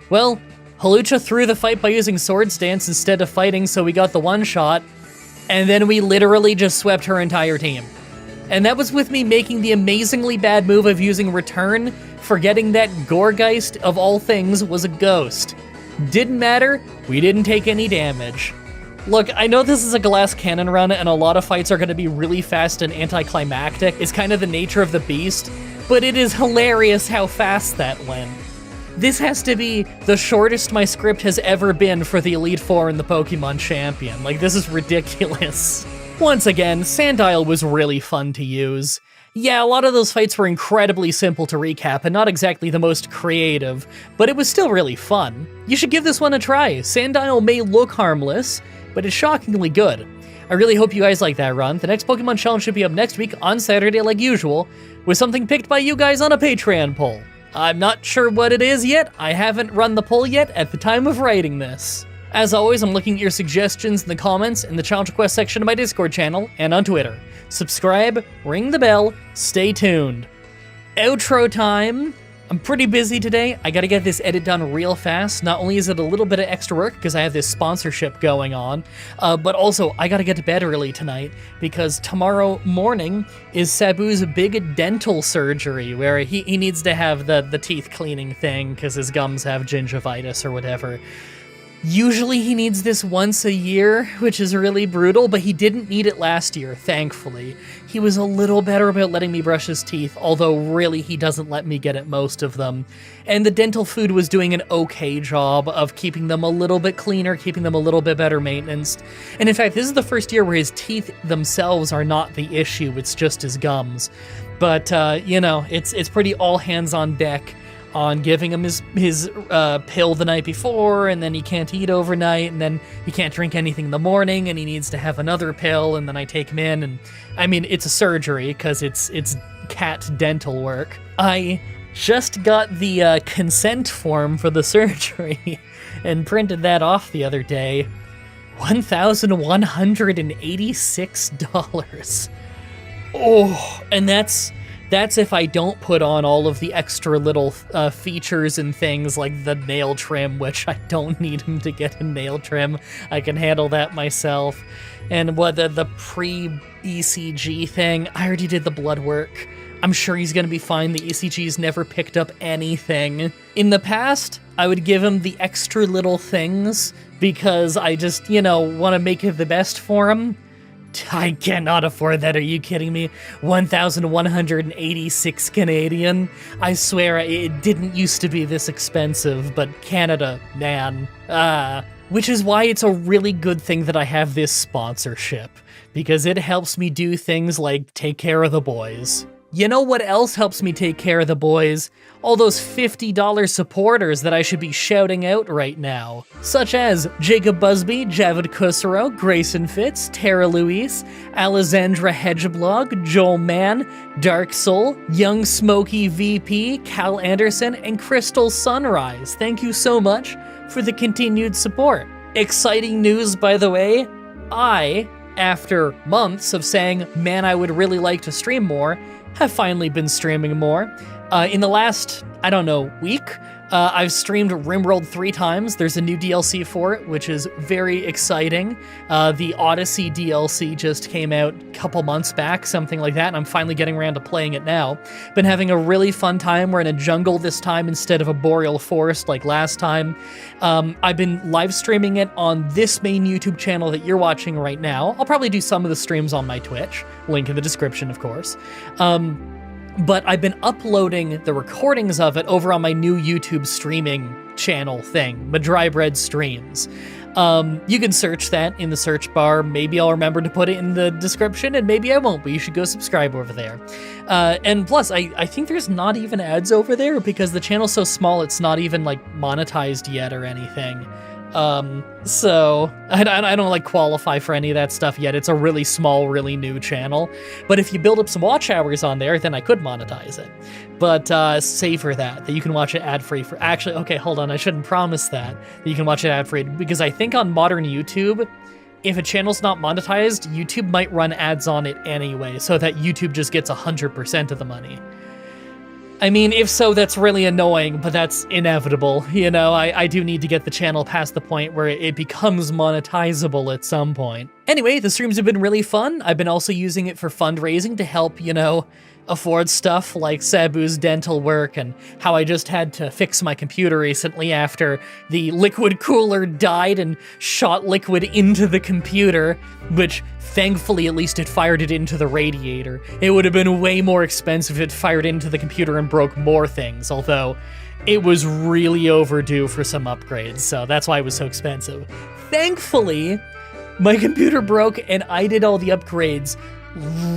Well, Hawlucha threw the fight by using Swords Dance instead of fighting, so we got the one-shot, and then we literally just swept her entire team. And that was with me making the amazingly bad move of using Return, forgetting that Gourgeist, of all things, was a ghost. Didn't matter, we didn't take any damage. Look, I know this is a glass cannon run and a lot of fights are going to be really fast and anticlimactic. It's kind of the nature of the beast, but it is hilarious how fast that went. This has to be the shortest my script has ever been for the Elite Four and the Pokemon Champion. Like, this is ridiculous. Once again, Sandile was really fun to use. Yeah, a lot of those fights were incredibly simple to recap and not exactly the most creative, but it was still really fun. You should give this one a try. Sandile may look harmless, but it's shockingly good. I really hope you guys like that run. The next Pokemon Challenge should be up next week on Saturday like usual, with something picked by you guys on a Patreon poll. I'm not sure what it is yet. I haven't run the poll yet at the time of writing this. As always, I'm looking at your suggestions in the comments in the challenge request section of my Discord channel and on Twitter. Subscribe, ring the bell, stay tuned. Outro time. I'm pretty busy today. I gotta get this edit done real fast. Not only is it a little bit of extra work because I have this sponsorship going on, but also I gotta get to bed early tonight because tomorrow morning is Sabu's big dental surgery where he needs to have the teeth cleaning thing because his gums have gingivitis or whatever. Usually he needs this once a year, which is really brutal, but he didn't need it last year, thankfully. He was a little better about letting me brush his teeth, although really he doesn't let me get at most of them. And the dental food was doing an okay job of keeping them a little bit cleaner, keeping them a little bit better maintenance. And in fact, this is the first year where his teeth themselves are not the issue, it's just his gums. But, you know, it's pretty all hands on deck on giving him his pill the night before, and then he can't eat overnight, and then he can't drink anything in the morning, and he needs to have another pill, and then I take him in, and I mean, it's a surgery, because it's cat dental work. I just got the consent form for the surgery, and printed that off the other day. $1,186. Oh, and that's if I don't put on all of the extra little features and things like the nail trim, which I don't need him to get a nail trim. I can handle that myself. And what the pre-ECG thing, I already did the blood work. I'm sure he's gonna be fine. The ECG's never picked up anything. In the past, I would give him the extra little things because I just, you know, want to make it the best for him. I cannot afford that, are you kidding me? 1,186 Canadian? I swear, it didn't used to be this expensive, but Canada, man. Which is why it's a really good thing that I have this sponsorship, because it helps me do things like take care of the boys. You know what else helps me take care of the boys? All those $50 supporters that I should be shouting out right now. Such as Jacob Busby, Javid Kusaro, Grayson Fitz, Tara Louise, Alessandra Hedgeblog, Joel Mann, Dark Soul, Young Smoky VP, Cal Anderson, and Crystal Sunrise. Thank you so much for the continued support. Exciting news, by the way. I, after months of saying, man, I would really like to stream more, have finally been streaming more. In the last, I don't know, week, I've streamed RimWorld 3 times. There's a new DLC for it, which is very exciting. The Odyssey DLC just came out a couple months back, something like that, and I'm finally getting around to playing it now. Been having a really fun time. We're in a jungle this time instead of a boreal forest like last time. I've been live streaming it on this main YouTube channel that you're watching right now. I'll probably do some of the streams on my Twitch. Link in the description, of course. But I've been uploading the recordings of it over on my new YouTube streaming channel thing, Mah-Dry-Bread Streams. You can search that in the search bar. Maybe I'll remember to put it in the description, and maybe I won't, but you should go subscribe over there. And plus, I think there's not even ads over there because the channel's so small it's not even, like, monetized yet or anything. So I don't like qualify for any of that stuff yet. It's a really small, really new channel. But if you build up some watch hours on there, then I could monetize it. But save for that you can watch it ad-free for, actually, okay, hold on, I shouldn't promise that you can watch it ad-free, because I think on modern YouTube, if a channel's not monetized, YouTube might run ads on it anyway, so that YouTube just gets 100% of the money. I mean, if so, that's really annoying, but that's inevitable. You know, I do need to get the channel past the point where it becomes monetizable at some point. Anyway, the streams have been really fun. I've been also using it for fundraising to help, you know, afford stuff like Sabu's dental work, and how I just had to fix my computer recently after the liquid cooler died and shot liquid into the computer, which thankfully at least it fired it into the radiator. It would have been way more expensive if it fired into the computer and broke more things, although it was really overdue for some upgrades, so that's why it was so expensive. Thankfully, my computer broke and I did all the upgrades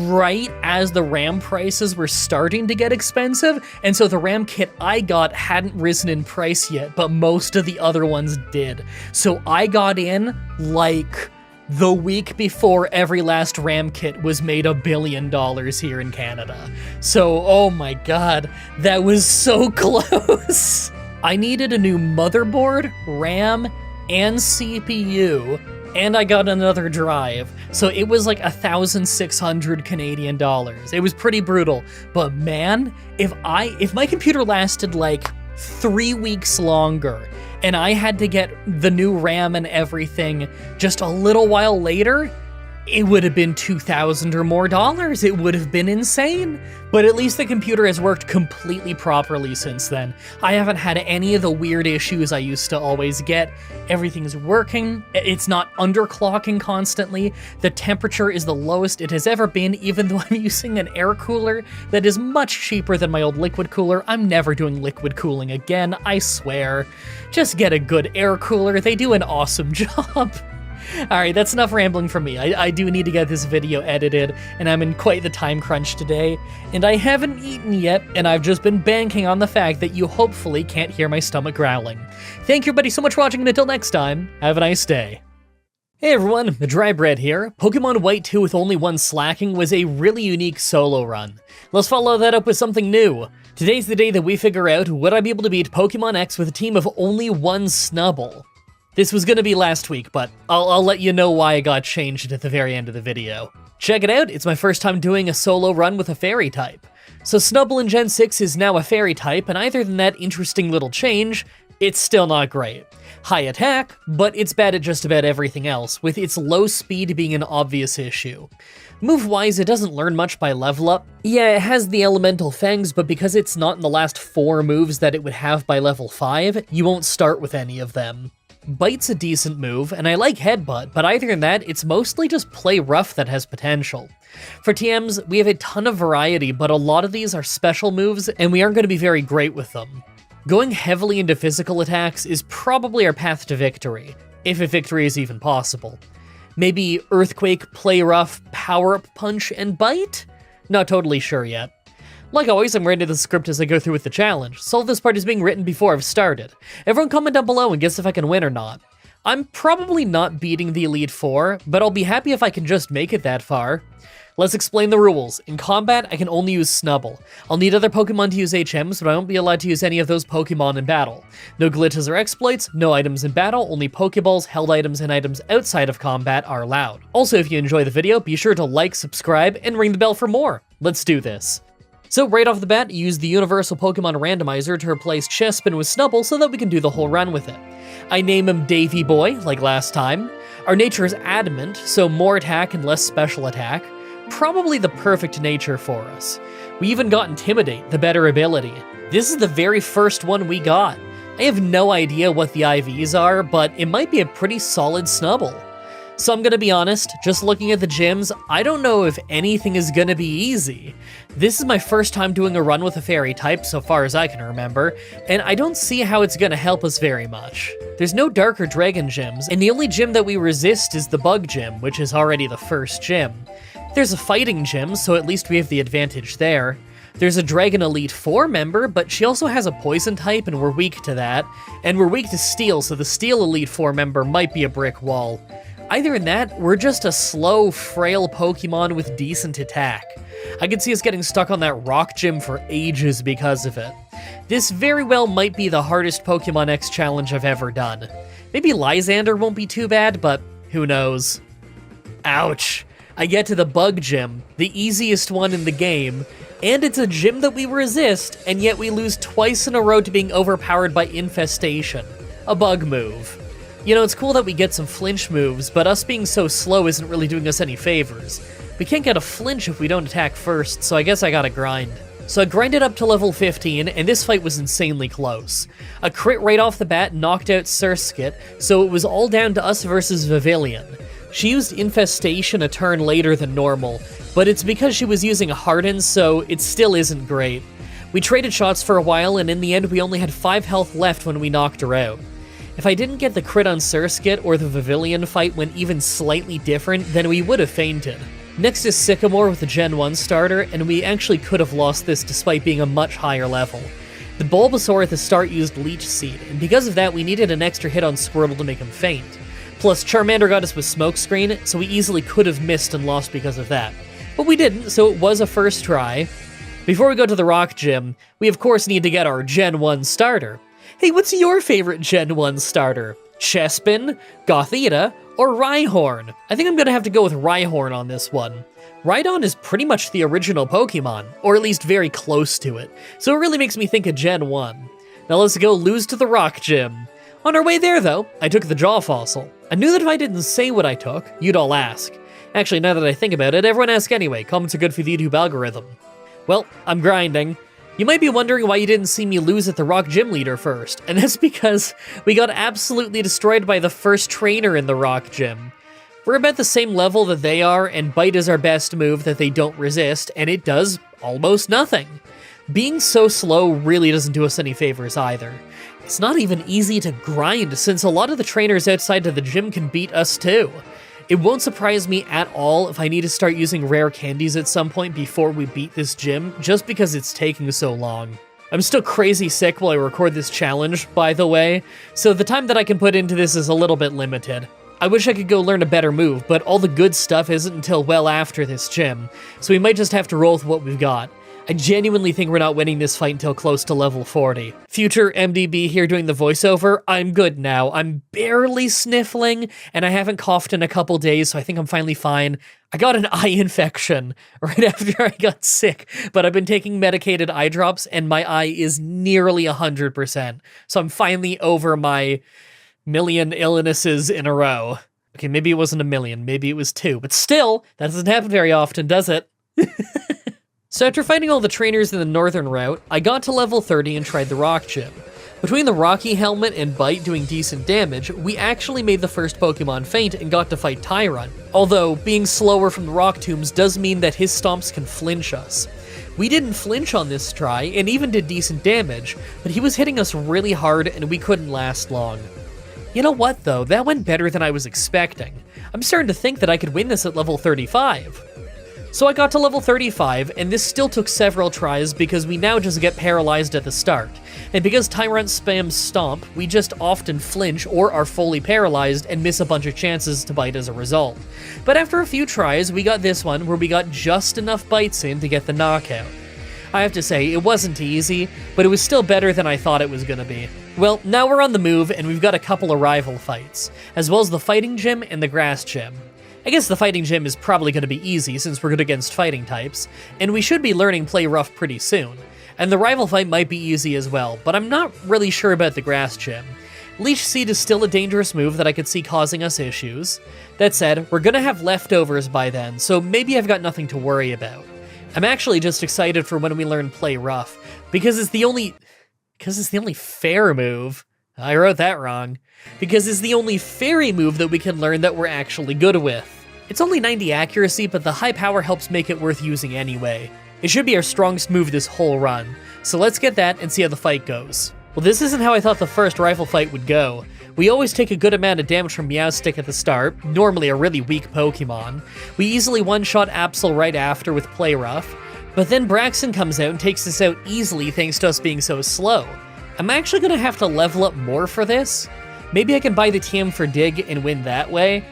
right as the RAM prices were starting to get expensive, and so the RAM kit I got hadn't risen in price yet, but most of the other ones did. So I got in, like, the week before every last RAM kit was made $1 billion here in Canada. So, oh my god, that was so close! I needed a new motherboard, RAM, and CPU, and I got another drive, so it was like 1,600 Canadian dollars. It was pretty brutal, but man, if my computer lasted like 3 weeks longer, and I had to get the new RAM and everything just a little while later, it would have been $2,000 or more dollars. It would have been insane. But at least the computer has worked completely properly since then. I haven't had any of the weird issues I used to always get. Everything's working. It's not underclocking constantly. The temperature is the lowest it has ever been, even though I'm using an air cooler that is much cheaper than my old liquid cooler. I'm never doing liquid cooling again, I swear. Just get a good air cooler. They do an awesome job. Alright, that's enough rambling from me. I do need to get this video edited, and I'm in quite the time crunch today, and I haven't eaten yet, and I've just been banking on the fact that you hopefully can't hear my stomach growling. Thank you everybody so much for watching, and until next time, have a nice day. Hey everyone, Mah-Dry-Bread here. Pokemon White 2 with only one slacking was a really unique solo run. Let's follow that up with something new. Today's the day that we figure out would I be able to beat Pokemon X with a team of only one Snubbull. This was gonna be last week, but I'll let you know why it got changed at the very end of the video. Check it out, it's my first time doing a solo run with a fairy type. So Snubbull in Gen 6 is now a fairy type, and other than that interesting little change, it's still not great. High attack, but it's bad at just about everything else, with its low speed being an obvious issue. Move-wise, it doesn't learn much by level up. Yeah, it has the elemental fangs, but because it's not in the last 4 moves that it would have by level 5, you won't start with any of them. Bite's a decent move, and I like Headbutt, but other than that, it's mostly just Play Rough that has potential. For TMs, we have a ton of variety, but a lot of these are special moves, and we aren't going to be very great with them. Going heavily into physical attacks is probably our path to victory, if a victory is even possible. Maybe Earthquake, Play Rough, Power Up Punch, and Bite? Not totally sure yet. Like always, I'm writing the script as I go through with the challenge, so this part is being written before I've started. Everyone comment down below and guess if I can win or not. I'm probably not beating the Elite Four, but I'll be happy if I can just make it that far. Let's explain the rules. In combat, I can only use Snubbull. I'll need other Pokemon to use HMs, but I won't be allowed to use any of those Pokemon in battle. No glitches or exploits, no items in battle, only Pokeballs, held items, and items outside of combat are allowed. Also, if you enjoy the video, be sure to like, subscribe, and ring the bell for more. Let's do this. So right off the bat, use the Universal Pokemon Randomizer to replace Chespin with Snubbull so that we can do the whole run with it. I name him Davy Boy, like last time. Our nature is Adamant, so more attack and less special attack. Probably the perfect nature for us. We even got Intimidate, the better ability. This is the very first one we got. I have no idea what the IVs are, but it might be a pretty solid Snubbull. So I'm gonna be honest, just looking at the gyms, I don't know if anything is gonna be easy. This is my first time doing a run with a fairy type, so far as I can remember, and I don't see how it's gonna help us very much. There's no dark or dragon gyms, and the only gym that we resist is the bug gym, which is already the first gym. There's a fighting gym, so at least we have the advantage there. There's a Dragon Elite 4 member, but she also has a poison type and we're weak to that. And we're weak to steel, so the Steel Elite 4 member might be a brick wall. Either in that, we're just a slow, frail Pokemon with decent attack. I could see us getting stuck on that rock gym for ages because of it. This very well might be the hardest Pokemon X challenge I've ever done. Maybe Lysander won't be too bad, but who knows. Ouch. I get to the bug gym, the easiest one in the game, and it's a gym that we resist, and yet we lose twice in a row to being overpowered by Infestation, a bug move. You know, it's cool that we get some flinch moves, but us being so slow isn't really doing us any favors. We can't get a flinch if we don't attack first, so I guess I gotta grind. So I grinded up to level 15, and this fight was insanely close. A crit right off the bat knocked out Surskit, so it was all down to us versus Vivillon. She used Infestation a turn later than normal, but it's because she was using a Harden, so it still isn't great. We traded shots for a while, and in the end we only had 5 health left when we knocked her out. If I didn't get the crit on Surskit or the Vivillon fight went even slightly different, then we would have fainted. Next is Sycamore with the Gen 1 starter, and we actually could have lost this despite being a much higher level. The Bulbasaur at the start used Leech Seed, and because of that we needed an extra hit on Squirtle to make him faint. Plus, Charmander got us with Smokescreen, so we easily could have missed and lost because of that. But we didn't, so it was a first try. Before we go to the Rock Gym, we of course need to get our Gen 1 starter. Hey, what's your favorite Gen 1 starter? Chespin, Gothita, or Rhyhorn? I think I'm gonna have to go with Rhyhorn on this one. Rhydon is pretty much the original Pokemon, or at least very close to it, so it really makes me think of Gen 1. Now let's go lose to the Rock Gym. On our way there, though, I took the Jaw Fossil. I knew that if I didn't say what I took, you'd all ask. Actually, now that I think about it, everyone asks anyway. Comments are good for the YouTube algorithm. Well, I'm grinding. You might be wondering why you didn't see me lose at the Rock Gym Leader first, and that's because we got absolutely destroyed by the first trainer in the Rock Gym. We're about the same level that they are, and Bite is our best move that they don't resist, and it does almost nothing. Being so slow really doesn't do us any favors either. It's not even easy to grind, since a lot of the trainers outside of the gym can beat us too. It won't surprise me at all if I need to start using rare candies at some point before we beat this gym, just because it's taking so long. I'm still crazy sick while I record this challenge, by the way, so the time that I can put into this is a little bit limited. I wish I could go learn a better move, but all the good stuff isn't until well after this gym, so we might just have to roll with what we've got. I genuinely think we're not winning this fight until close to level 40. Future MDB here doing the voiceover, I'm good now. I'm barely sniffling, and I haven't coughed in a couple days, so I think I'm finally fine. I got an eye infection right after I got sick, but I've been taking medicated eye drops, and my eye is nearly 100%. So I'm finally over my million illnesses in a row. Okay, maybe it wasn't a million, maybe it was 2, but still, that doesn't happen very often, does it? So after fighting all the trainers in the northern route, I got to level 30 and tried the Rock Gym. Between the Rocky Helmet and Bite doing decent damage, we actually made the first Pokemon faint and got to fight Tyrunt. Although, being slower from the Rock Tombs does mean that his stomps can flinch us. We didn't flinch on this try, and even did decent damage, but he was hitting us really hard and we couldn't last long. You know what though, that went better than I was expecting. I'm starting to think that I could win this at level 35. So I got to level 35, and this still took several tries because we now just get paralyzed at the start. And because Tyrunt spams Stomp, we just often flinch or are fully paralyzed and miss a bunch of chances to bite as a result. But after a few tries, we got this one where we got just enough bites in to get the knockout. I have to say, it wasn't easy, but it was still better than I thought it was gonna be. Well, now we're on the move, and we've got a couple of rival fights, as well as the Fighting Gym and the Grass Gym. I guess the fighting gym is probably going to be easy since we're good against fighting types, and we should be learning Play Rough pretty soon. And the rival fight might be easy as well, but I'm not really sure about the grass gym. Leech Seed is still a dangerous move that I could see causing us issues. That said, we're gonna have leftovers by then, so maybe I've got nothing to worry about. I'm actually just excited for when we learn Play Rough, because it's the only fair move. I wrote that wrong. Because it's the only fairy move that we can learn that we're actually good with. It's only 90 accuracy, but the high power helps make it worth using anyway. It should be our strongest move this whole run, so let's get that and see how the fight goes. Well, this isn't how I thought the first rival fight would go. We always take a good amount of damage from Meowstic at the start, normally a really weak Pokemon. We easily one-shot Absol right after with Play Rough, but then Braixen comes out and takes us out easily thanks to us being so slow. I'm actually gonna have to level up more for this. Maybe I can buy the TM for Dig and win that way.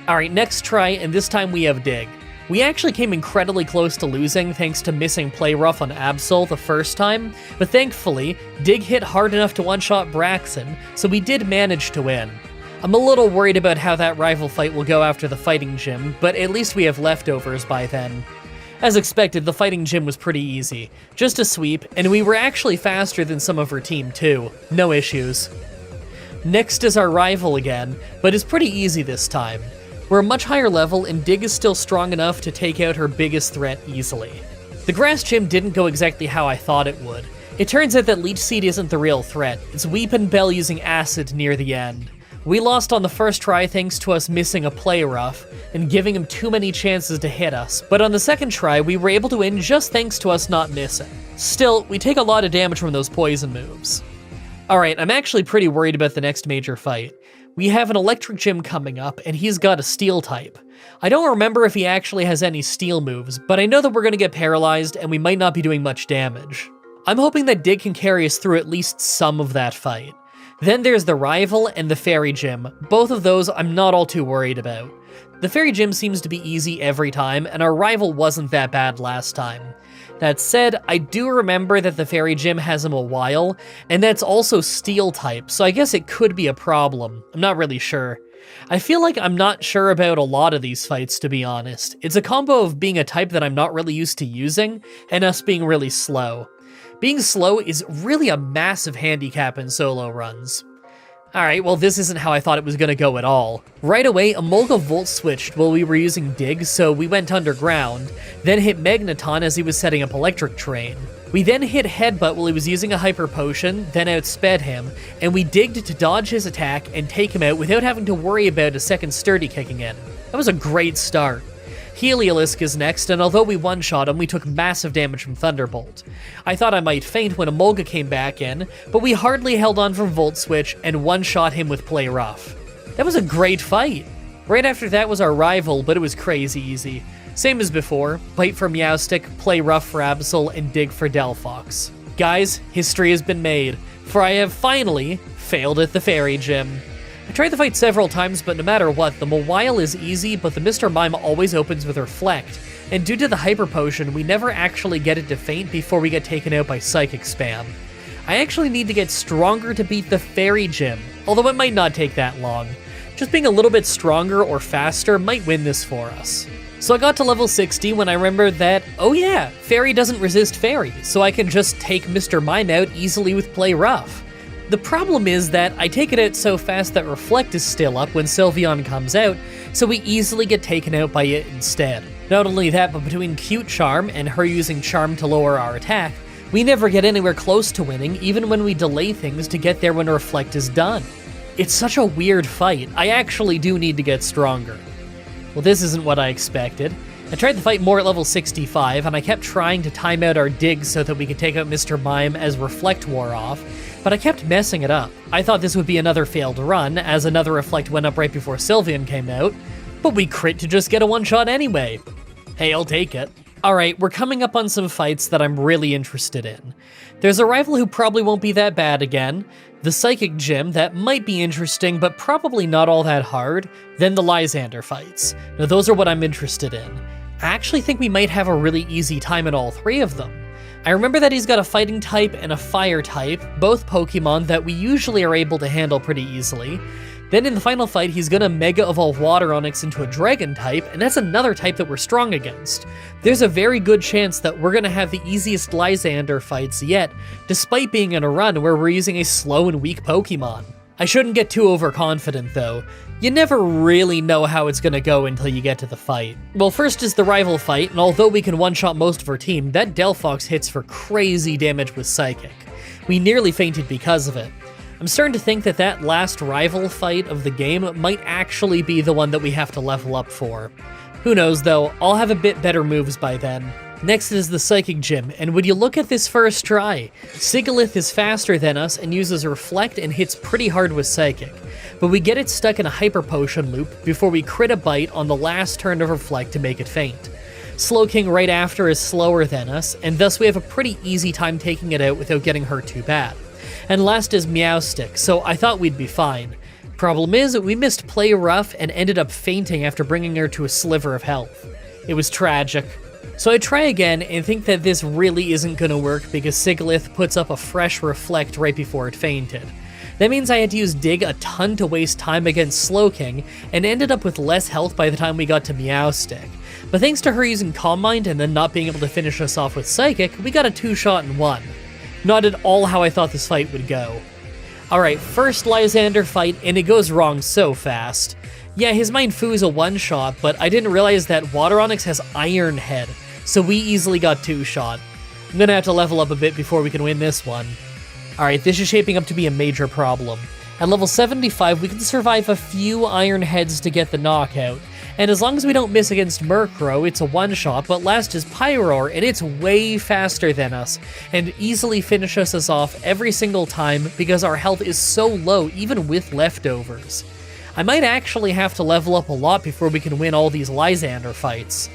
Alright, next try, and this time we have Dig. We actually came incredibly close to losing thanks to missing Play Rough on Absol the first time, but thankfully, Dig hit hard enough to one-shot Braixen, so we did manage to win. I'm a little worried about how that rival fight will go after the fighting gym, but at least we have leftovers by then. As expected, the fighting gym was pretty easy. Just a sweep, and we were actually faster than some of her team too. No issues. Next is our rival again, but it's pretty easy this time. We're a much higher level, and Dig is still strong enough to take out her biggest threat easily. The grass gym didn't go exactly how I thought it would. It turns out that Leech Seed isn't the real threat. It's Weepin' Bell using Acid near the end. We lost on the first try thanks to us missing a Play Rough and giving him too many chances to hit us, but on the second try we were able to win just thanks to us not missing. Still, we take a lot of damage from those poison moves. Alright, I'm actually pretty worried about the next major fight. We have an electric gym coming up, and he's got a steel type. I don't remember if he actually has any steel moves, but I know that we're gonna get paralyzed and we might not be doing much damage. I'm hoping that Dig can carry us through at least some of that fight. Then there's the rival and the fairy gym. Both of those I'm not all too worried about. The fairy gym seems to be easy every time, and our rival wasn't that bad last time. That said, I do remember that the fairy gym has him a while, and that's also steel type, so I guess it could be a problem. I'm not really sure. I feel like I'm not sure about a lot of these fights, to be honest. It's a combo of being a type that I'm not really used to using, and us being really slow. Being slow is really a massive handicap in solo runs. Alright, well this isn't how I thought it was gonna go at all. Right away, Emolga Volt switched while we were using Dig, so we went underground, then hit Magneton as he was setting up Electric Train. We then hit Headbutt while he was using a Hyper Potion, then outsped him, and we digged to dodge his attack and take him out without having to worry about a second Sturdy kicking in. That was a great start. Heliolisk is next, and although we one-shot him, we took massive damage from Thunderbolt. I thought I might faint when Emolga came back in, but we hardly held on from Volt Switch and one-shot him with Play Rough. That was a great fight. Right after that was our rival, but it was crazy easy. Same as before, Bite for Meowstic, Play Rough for Absol, and Dig for Delphox. Guys, history has been made, for I have finally failed at the Fairy Gym. I tried the fight several times, but no matter what, the Mawile is easy, but the Mr. Mime always opens with Reflect, and due to the Hyper Potion, we never actually get it to faint before we get taken out by Psychic Spam. I actually need to get stronger to beat the Fairy Gym, although it might not take that long. Just being a little bit stronger or faster might win this for us. So I got to level 60 when I remembered that, oh yeah, Fairy doesn't resist Fairy, so I can just take Mr. Mime out easily with Play Rough. The problem is that I take it out so fast that Reflect is still up when Sylveon comes out, so we easily get taken out by it instead. Not only that, but between Cute Charm and her using Charm to lower our attack, we never get anywhere close to winning, even when we delay things to get there when Reflect is done. It's such a weird fight. I actually do need to get stronger. Well, this isn't what I expected. I tried the fight more at level 65, and I kept trying to time out our digs so that we could take out Mr. Mime as Reflect wore off, but I kept messing it up. I thought this would be another failed run, as another Reflect went up right before Sylveon came out, but we crit to just get a one-shot anyway. Hey, I'll take it. Alright, we're coming up on some fights that I'm really interested in. There's a rival who probably won't be that bad again, the Psychic Gym that might be interesting but probably not all that hard, then the Lysander fights. Now those are what I'm interested in. I actually think we might have a really easy time at all three of them. I remember that he's got a fighting type and a fire type, both Pokemon that we usually are able to handle pretty easily. Then in the final fight, he's gonna Mega Evolve Water Onix into a Dragon type, and that's another type that we're strong against. There's a very good chance that we're gonna have the easiest Lysander fights yet, despite being in a run where we're using a slow and weak Pokemon. I shouldn't get too overconfident though. You never really know how it's gonna go until you get to the fight. Well, first is the rival fight, and although we can one-shot most of our team, that Delphox hits for crazy damage with Psychic. We nearly fainted because of it. I'm starting to think that that last rival fight of the game might actually be the one that we have to level up for. Who knows though, I'll have a bit better moves by then. Next is the Psychic Gym, and would you look at this first try? Sigalith is faster than us and uses Reflect and hits pretty hard with Psychic, but we get it stuck in a Hyper Potion loop before we crit a bite on the last turn of Reflect to make it faint. Slowking right after is slower than us, and thus we have a pretty easy time taking it out without getting hurt too bad. And last is Meowstic, so I thought we'd be fine. Problem is, we missed Play Rough and ended up fainting after bringing her to a sliver of health. It was tragic. So I try again and think that this really isn't gonna work because Sigalith puts up a fresh Reflect right before it fainted. That means I had to use Dig a ton to waste time against Slowking and ended up with less health by the time we got to Meowstic. But thanks to her using Calm Mind and then not being able to finish us off with Psychic, we got a 2-shot and won. Not at all how I thought this fight would go. Alright, first Lysander fight, and it goes wrong so fast. Yeah, his Mind Fu is a 1-shot, but I didn't realize that Water Onix has Iron Head, so we easily got 2-shot. I'm gonna have to level up a bit before we can win this one. Alright, this is shaping up to be a major problem. At level 75, we can survive a few Iron Heads to get the knockout, and as long as we don't miss against Murkrow, it's a 1-shot, but last is Pyroar, and it's way faster than us, and easily finishes us off every single time because our health is so low even with leftovers. I might actually have to level up a lot before we can win all these Lysander fights.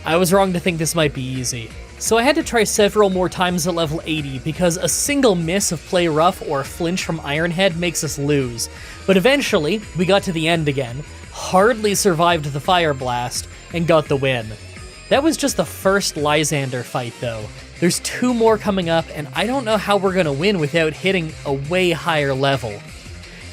I was wrong to think this might be easy. So I had to try several more times at level 80 because a single miss of Play Rough or flinch from Iron Head makes us lose. But eventually, we got to the end again, hardly survived the Fire Blast, and got the win. That was just the first Lysander fight though. There's 2 more coming up, and I don't know how we're gonna win without hitting a way higher level.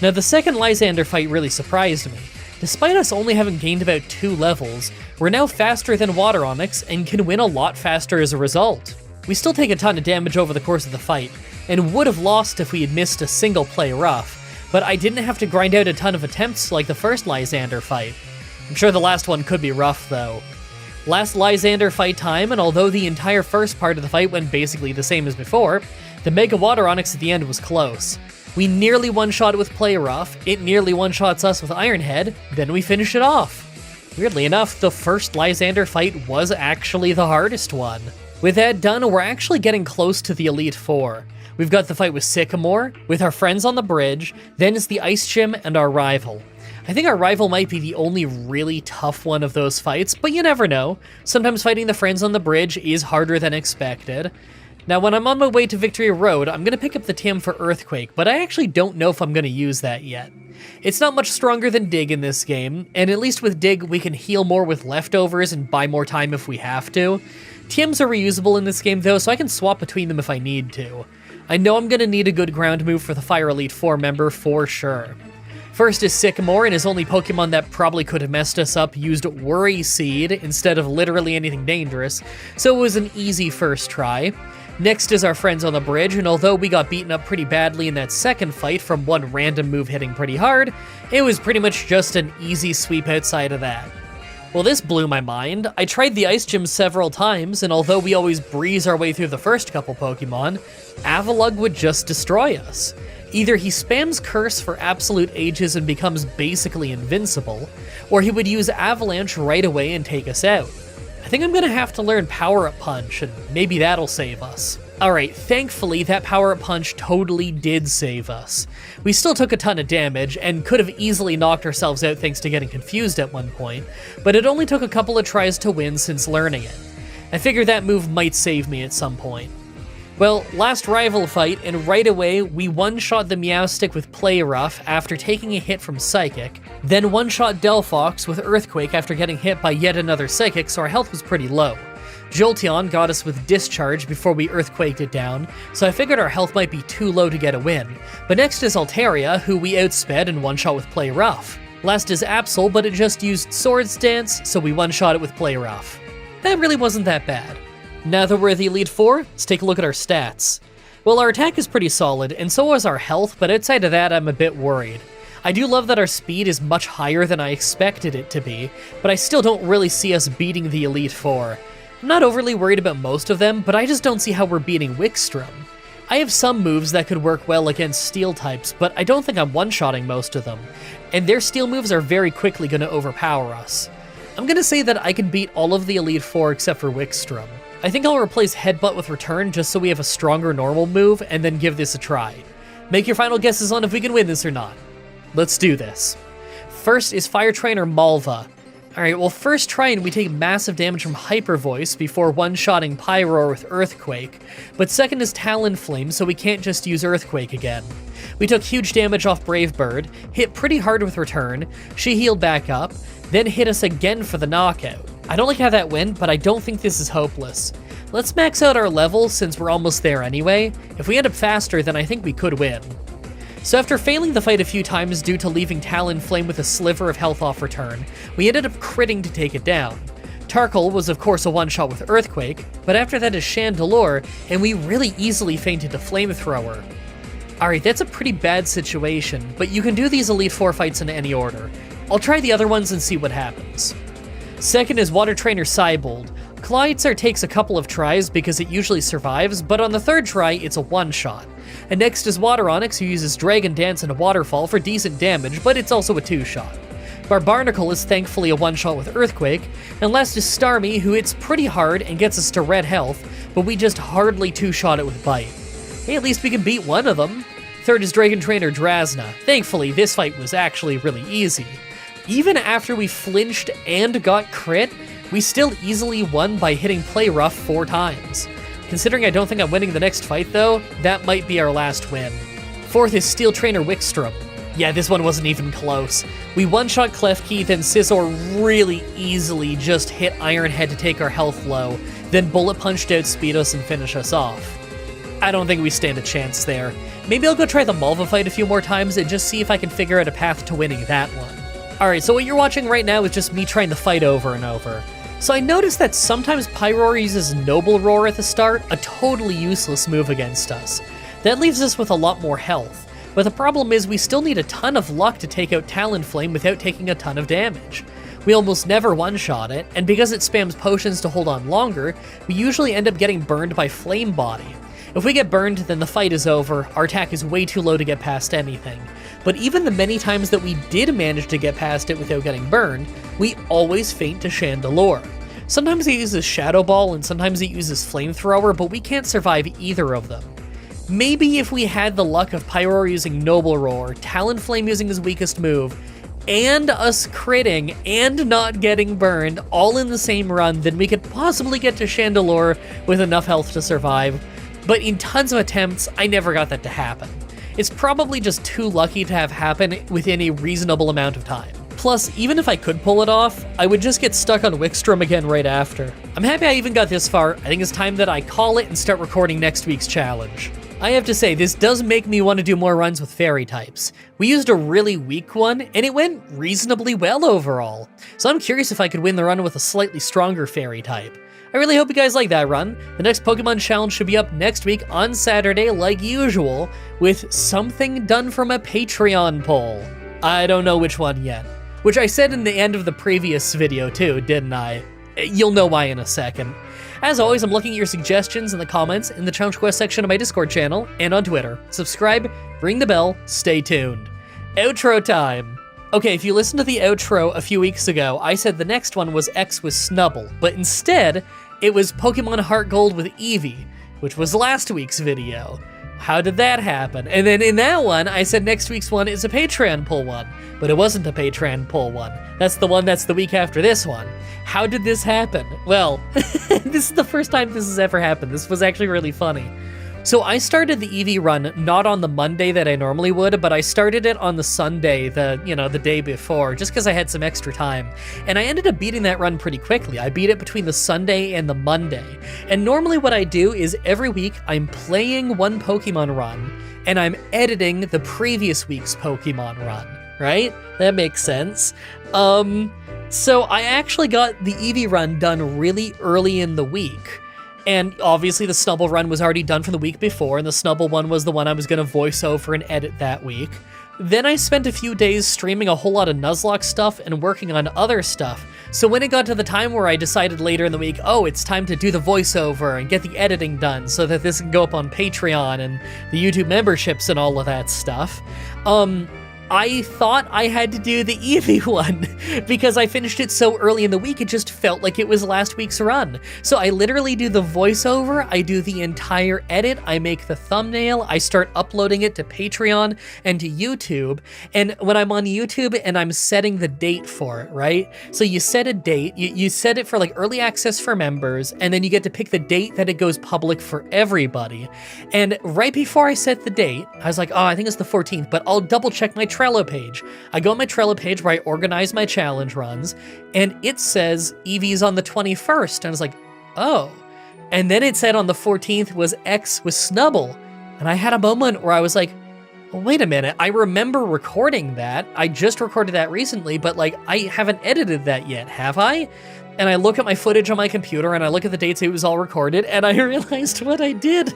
Now the second Lysander fight really surprised me. Despite us only having gained about 2 levels, we're now faster than Water Onix and can win a lot faster as a result. We still take a ton of damage over the course of the fight, and would have lost if we had missed a single Play Rough, but I didn't have to grind out a ton of attempts like the first Lysander fight. I'm sure the last one could be rough though. Last Lysander fight time, and although the entire first part of the fight went basically the same as before, the Mega Water Onix at the end was close. We nearly one-shot it with Play Rough, it nearly one-shots us with Iron Head, then we finish it off. Weirdly enough, the first Lysander fight was actually the hardest one. With that done, we're actually getting close to the Elite Four. We've got the fight with Sycamore, with our friends on the bridge, then it's the Ice Gym, and our rival. I think our rival might be the only really tough one of those fights, but you never know. Sometimes fighting the friends on the bridge is harder than expected. Now, when I'm on my way to Victory Road, I'm going to pick up the TM for Earthquake, but I actually don't know if I'm going to use that yet. It's not much stronger than Dig in this game, and at least with Dig, we can heal more with leftovers and buy more time if we have to. TMs are reusable in this game, though, so I can swap between them if I need to. I know I'm going to need a good ground move for the Fire Elite 4 member for sure. First is Sycamore, and his only Pokemon that probably could have messed us up used Worry Seed instead of literally anything dangerous, so it was an easy first try. Next is our friends on the bridge, and although we got beaten up pretty badly in that second fight from one random move hitting pretty hard, it was pretty much just an easy sweep outside of that. Well, this blew my mind. I tried the Ice Gym several times, and although we always breeze our way through the first couple Pokemon, Avalugg would just destroy us. Either he spams Curse for absolute ages and becomes basically invincible, or he would use Avalanche right away and take us out. I think I'm gonna have to learn Power-Up Punch, and maybe that'll save us. Alright, thankfully that Power-Up Punch totally did save us. We still took a ton of damage, and could have easily knocked ourselves out thanks to getting confused at one point, but it only took a couple of tries to win since learning it. I figured that move might save me at some point. Well, last rival fight, and right away, we one-shot the Meowstic with Play Rough after taking a hit from Psychic, then one-shot Delphox with Earthquake after getting hit by yet another Psychic, so our health was pretty low. Jolteon got us with Discharge before we Earthquaked it down, so I figured our health might be too low to get a win. But next is Altaria, who we outsped and one-shot with Play Rough. Last is Absol, but it just used Swords Dance, so we one-shot it with Play Rough. That really wasn't that bad. Now that we're at the Elite Four, let's take a look at our stats. Well, our attack is pretty solid, and so is our health, but outside of that, I'm a bit worried. I do love that our speed is much higher than I expected it to be, but I still don't really see us beating the Elite Four. I'm not overly worried about most of them, but I just don't see how we're beating Wickstrom. I have some moves that could work well against Steel types, but I don't think I'm one-shotting most of them, and their Steel moves are very quickly going to overpower us. I'm going to say that I can beat all of the Elite Four except for Wickstrom. I think I'll replace Headbutt with Return just so we have a stronger normal move, and then give this a try. Make your final guesses on if we can win this or not. Let's do this. First is Fire Trainer Malva. Alright, well first try and we take massive damage from Hyper Voice before one-shotting Pyroar with Earthquake, but second is Talonflame, so we can't just use Earthquake again. We took huge damage off Brave Bird, hit pretty hard with Return, she healed back up, then hit us again for the knockout. I don't like how that went, but I don't think this is hopeless. Let's max out our level since we're almost there anyway. If we end up faster, then I think we could win. So after failing the fight a few times due to leaving Talonflame with a sliver of health off Return, we ended up critting to take it down. Tarkle was of course a one-shot with Earthquake, but after that is Chandelure, and we really easily fainted to Flamethrower. Alright, that's a pretty bad situation, but you can do these Elite Four fights in any order. I'll try the other ones and see what happens. Second is Water Trainer Cybold. Clydsar takes a couple of tries because it usually survives, but on the third try, it's a one-shot. And next is Water Onyx, who uses Dragon Dance and a Waterfall for decent damage, but it's also a two-shot. Barbarnacle is thankfully a one-shot with Earthquake, and last is Starmie, who hits pretty hard and gets us to red health, but we just hardly two-shot it with Bite. Hey, at least we can beat one of them. Third is Dragon Trainer Drasna. Thankfully, this fight was actually really easy. Even after we flinched and got crit, we still easily won by hitting Play Rough 4 times. Considering I don't think I'm winning the next fight though, that might be our last win. Fourth is Steel Trainer Wickstrom. Yeah, this one wasn't even close. We one-shot Klefki, then Scizor really easily just hit Iron Head to take our health low, then Bullet Punched out Speedos and finish us off. I don't think we stand a chance there. Maybe I'll go try the Malva fight a few more times and just see if I can figure out a path to winning that one. Alright, so what you're watching right now is just me trying the fight over and over. So I noticed that sometimes Pyroar uses Noble Roar at the start, a totally useless move against us. That leaves us with a lot more health, but the problem is we still need a ton of luck to take out Talonflame without taking a ton of damage. We almost never one-shot it, and because it spams potions to hold on longer, we usually end up getting burned by Flame Body. If we get burned, then the fight is over, our attack is way too low to get past anything. But even the many times that we did manage to get past it without getting burned, we always faint to Chandelure. Sometimes it uses Shadow Ball and sometimes it uses Flamethrower, but we can't survive either of them. Maybe if we had the luck of Pyroar using Noble Roar, Talonflame using his weakest move, and us critting and not getting burned all in the same run, then we could possibly get to Chandelure with enough health to survive. But in tons of attempts, I never got that to happen. It's probably just too lucky to have happen within a reasonable amount of time. Plus, even if I could pull it off, I would just get stuck on Wickstrom again right after. I'm happy I even got this far. I think it's time that I call it and start recording next week's challenge. I have to say, this does make me want to do more runs with fairy types. We used a really weak one, and it went reasonably well overall. So I'm curious if I could win the run with a slightly stronger fairy type. I really hope you guys like that run. The next Pokemon challenge should be up next week on Saturday, like usual, with something done from a Patreon poll. I don't know which one yet. Which I said in the end of the previous video too, didn't I? You'll know why in a second. As always, I'm looking at your suggestions in the comments in the challenge quest section of my Discord channel and on Twitter. Subscribe, ring the bell, stay tuned. Outro time. Okay, if you listened to the outro a few weeks ago, I said the next one was X with Snubble, but instead, it was Pokemon Heart Gold with Eevee, which was last week's video. How did that happen? And then in that one, I said next week's one is a Patreon pull one, but it wasn't a Patreon pull one. That's the one that's the week after this one. How did this happen? Well, this is the first time this has ever happened. This was actually really funny. So I started the Eevee run not on the Monday that I normally would, but I started it on the Sunday, the day before, just because I had some extra time. And I ended up beating that run pretty quickly. I beat it between the Sunday and the Monday. And normally what I do is every week I'm playing one Pokemon run, and I'm editing the previous week's Pokemon run, right? That makes sense. So I actually got the Eevee run done really early in the week. And obviously the Snubble run was already done from the week before, and the Snubble one was the one I was going to voice over and edit that week. Then I spent a few days streaming a whole lot of Nuzlocke stuff and working on other stuff. So when it got to the time where I decided later in the week, oh, it's time to do the voiceover and get the editing done so that this can go up on Patreon and the YouTube memberships and all of that stuff, I thought I had to do the Eevee one because I finished it so early in the week, it just felt like it was last week's run. So I literally do the voiceover, I do the entire edit, I make the thumbnail, I start uploading it to Patreon and to YouTube. And when I'm on YouTube and I'm setting the date for it, right? So you set a date, you set it for like early access for members, and then you get to pick the date that it goes public for everybody. And right before I set the date, I was like, oh, I think it's the 14th, but I'll double check my Trello page. I go on my Trello page where I organize my challenge runs, and it says Eevee's on the 21st. And I was like, oh. And then it said on the 14th was X with Snubble. And I had a moment where I was like, well, wait a minute, I remember recording that. I just recorded that recently, but like, I haven't edited that yet, have I? And I look at my footage on my computer and I look at the dates it was all recorded, and I realized what I did.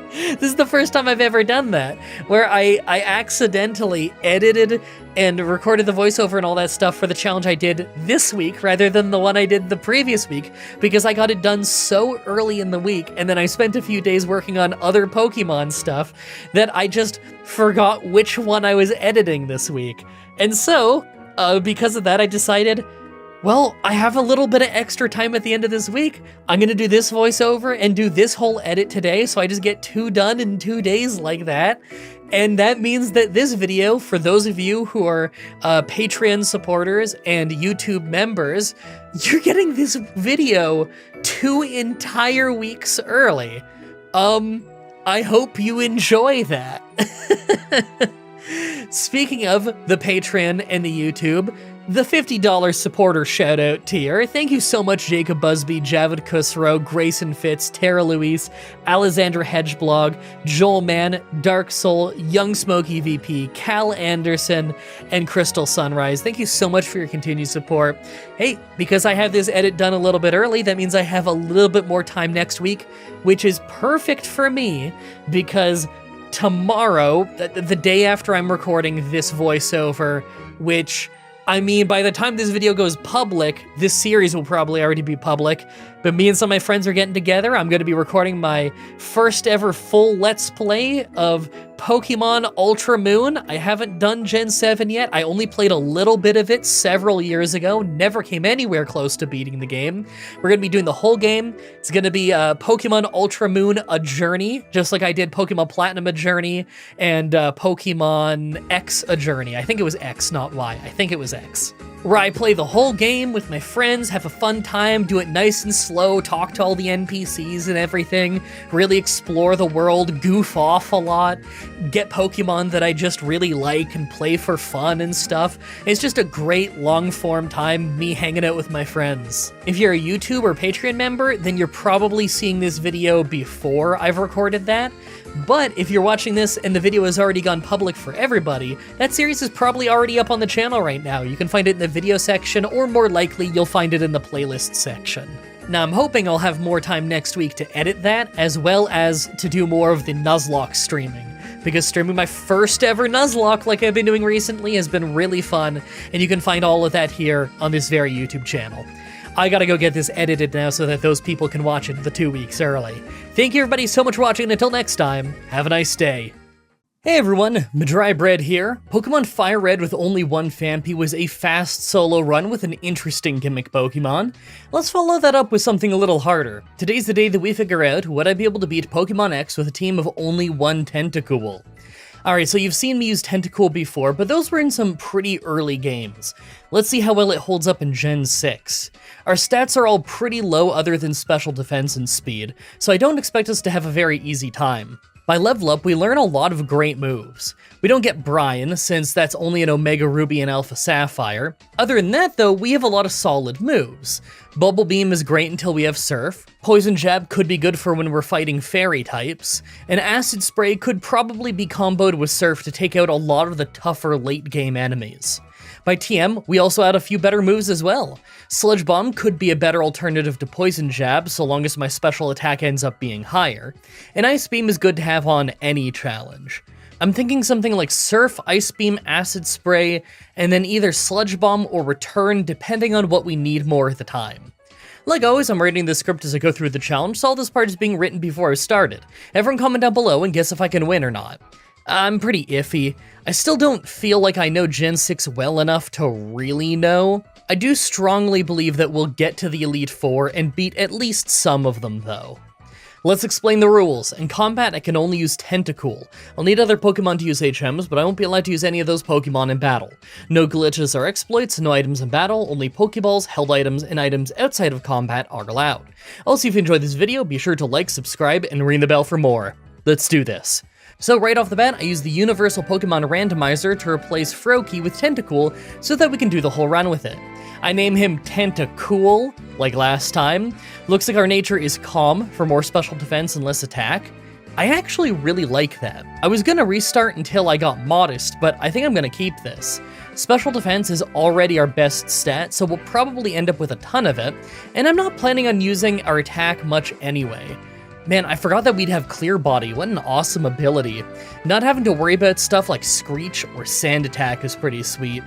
This is the first time I've ever done that, where I accidentally edited and recorded the voiceover and all that stuff for the challenge I did this week rather than the one I did the previous week, because I got it done so early in the week, and then I spent a few days working on other Pokemon stuff that I just forgot which one I was editing this week. And so, because of that, I decided, well, I have a little bit of extra time at the end of this week. I'm going to do this voiceover and do this whole edit today, so I just get 2 done in 2 days like that. And that means that this video, for those of you who are Patreon supporters and YouTube members, you're getting this video 2 entire weeks early. I hope you enjoy that. Speaking of the Patreon and the YouTube, the $50 supporter shout-out tier. Thank you so much, Jacob Busby, Javid Kusro, Grayson Fitz, Tara Louise, Alexandra Hedgeblog, Joel Mann, Dark Soul, Young Smoky VP, Cal Anderson, and Crystal Sunrise. Thank you so much for your continued support. Hey, because I have this edit done a little bit early, that means I have a little bit more time next week, which is perfect for me because tomorrow, the day after I'm recording this voiceover, which, I mean, by the time this video goes public, this series will probably already be public, but me and some of my friends are getting together. I'm going to be recording my first ever full Let's Play of Pokemon Ultra Moon. I haven't done Gen 7 yet. I only played a little bit of it several years ago, never came anywhere close to beating the game. We're going to be doing the whole game. It's going to be Pokemon Ultra Moon A Journey, just like I did Pokemon Platinum A Journey and Pokemon X A Journey. I think it was X, not Y. I think it was X. Where I play the whole game with my friends, have a fun time, do it nice and slow, talk to all the NPCs and everything, really explore the world, goof off a lot, get Pokemon that I just really like and play for fun and stuff. It's just a great long-form time, me hanging out with my friends. If you're a YouTube or Patreon member, then you're probably seeing this video before I've recorded that. But if you're watching this and the video has already gone public for everybody, that series is probably already up on the channel right now. You can find it in the video section, or more likely, you'll find it in the playlist section. Now, I'm hoping I'll have more time next week to edit that, as well as to do more of the Nuzlocke streaming, because streaming my first ever Nuzlocke like I've been doing recently has been really fun, and you can find all of that here on this very YouTube channel. I gotta go get this edited now so that those people can watch it the 2 weeks early. Thank you everybody so much for watching, and until next time, have a nice day. Hey everyone, Mah-Dry-Bread here. Pokemon Fire Red with only one Phanpy was a fast solo run with an interesting gimmick Pokemon. Let's follow that up with something a little harder. Today's the day that we figure out would I be able to beat Pokemon X with a team of only one Tentacool. Alright, so you've seen me use Tentacool before, but those were in some pretty early games. Let's see how well it holds up in Gen 6. Our stats are all pretty low other than special defense and speed, so I don't expect us to have a very easy time. By level up, we learn a lot of great moves. We don't get Brian, since that's only an Omega Ruby and Alpha Sapphire. Other than that though, we have a lot of solid moves. Bubble Beam is great until we have Surf, Poison Jab could be good for when we're fighting Fairy types, and Acid Spray could probably be comboed with Surf to take out a lot of the tougher late game enemies. By TM, we also add a few better moves as well. Sludge Bomb could be a better alternative to Poison Jab so long as my special attack ends up being higher, and Ice Beam is good to have on any challenge. I'm thinking something like Surf, Ice Beam, Acid Spray, and then either Sludge Bomb or Return depending on what we need more at the time. Like always, I'm writing the script as I go through the challenge, so all this part is being written before I started. Everyone comment down below and guess if I can win or not. I'm pretty iffy. I still don't feel like I know Gen 6 well enough to really know. I do strongly believe that we'll get to the Elite Four and beat at least some of them though. Let's explain the rules. In combat, I can only use Tentacool. I'll need other Pokemon to use HMs, but I won't be allowed to use any of those Pokemon in battle. No glitches or exploits, no items in battle, only Pokeballs, held items, and items outside of combat are allowed. Also, if you enjoyed this video, be sure to like, subscribe, and ring the bell for more. Let's do this. So right off the bat, I use the Universal Pokemon Randomizer to replace Froakie with Tentacool so that we can do the whole run with it. I name him Tentacool, like last time. Looks like our nature is Calm for more special defense and less attack. I actually really like that. I was gonna restart until I got Modest, but I think I'm gonna keep this. Special defense is already our best stat, so we'll probably end up with a ton of it, and I'm not planning on using our attack much anyway. Man, I forgot that we'd have Clear Body. What an awesome ability. Not having to worry about stuff like Screech or Sand Attack is pretty sweet.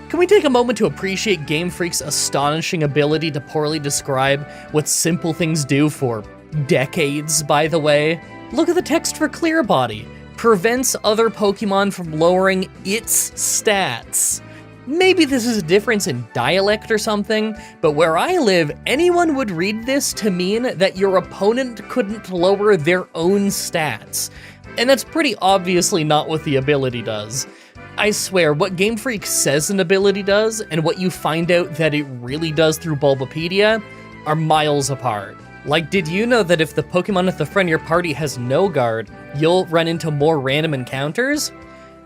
Can we take a moment to appreciate Game Freak's astonishing ability to poorly describe what simple things do for decades, by the way? Look at the text for Clear Body. Prevents other Pokemon from lowering its stats. Maybe this is a difference in dialect or something, but where I live, anyone would read this to mean that your opponent couldn't lower their own stats. And that's pretty obviously not what the ability does. I swear, what Game Freak says an ability does, and what you find out that it really does through Bulbapedia, are miles apart. Like, did you know that if the Pokemon at the front of your party has no guard, you'll run into more random encounters?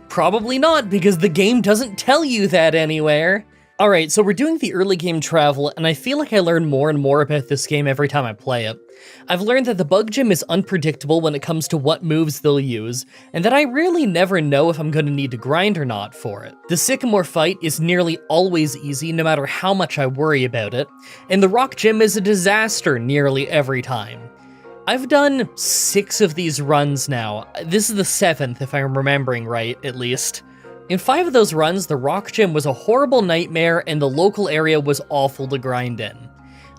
Probably not, because the game doesn't tell you that anywhere. Alright, so we're doing the early game travel, and I feel like I learn more and more about this game every time I play it. I've learned that the Bug Gym is unpredictable when it comes to what moves they'll use, and that I really never know if I'm going to need to grind or not for it. The Sycamore fight is nearly always easy no matter how much I worry about it, and the Rock Gym is a disaster nearly every time. I've done 6 of these runs now. This is the 7th, if I'm remembering right, at least. In 5 of those runs, the Rock Gym was a horrible nightmare and the local area was awful to grind in.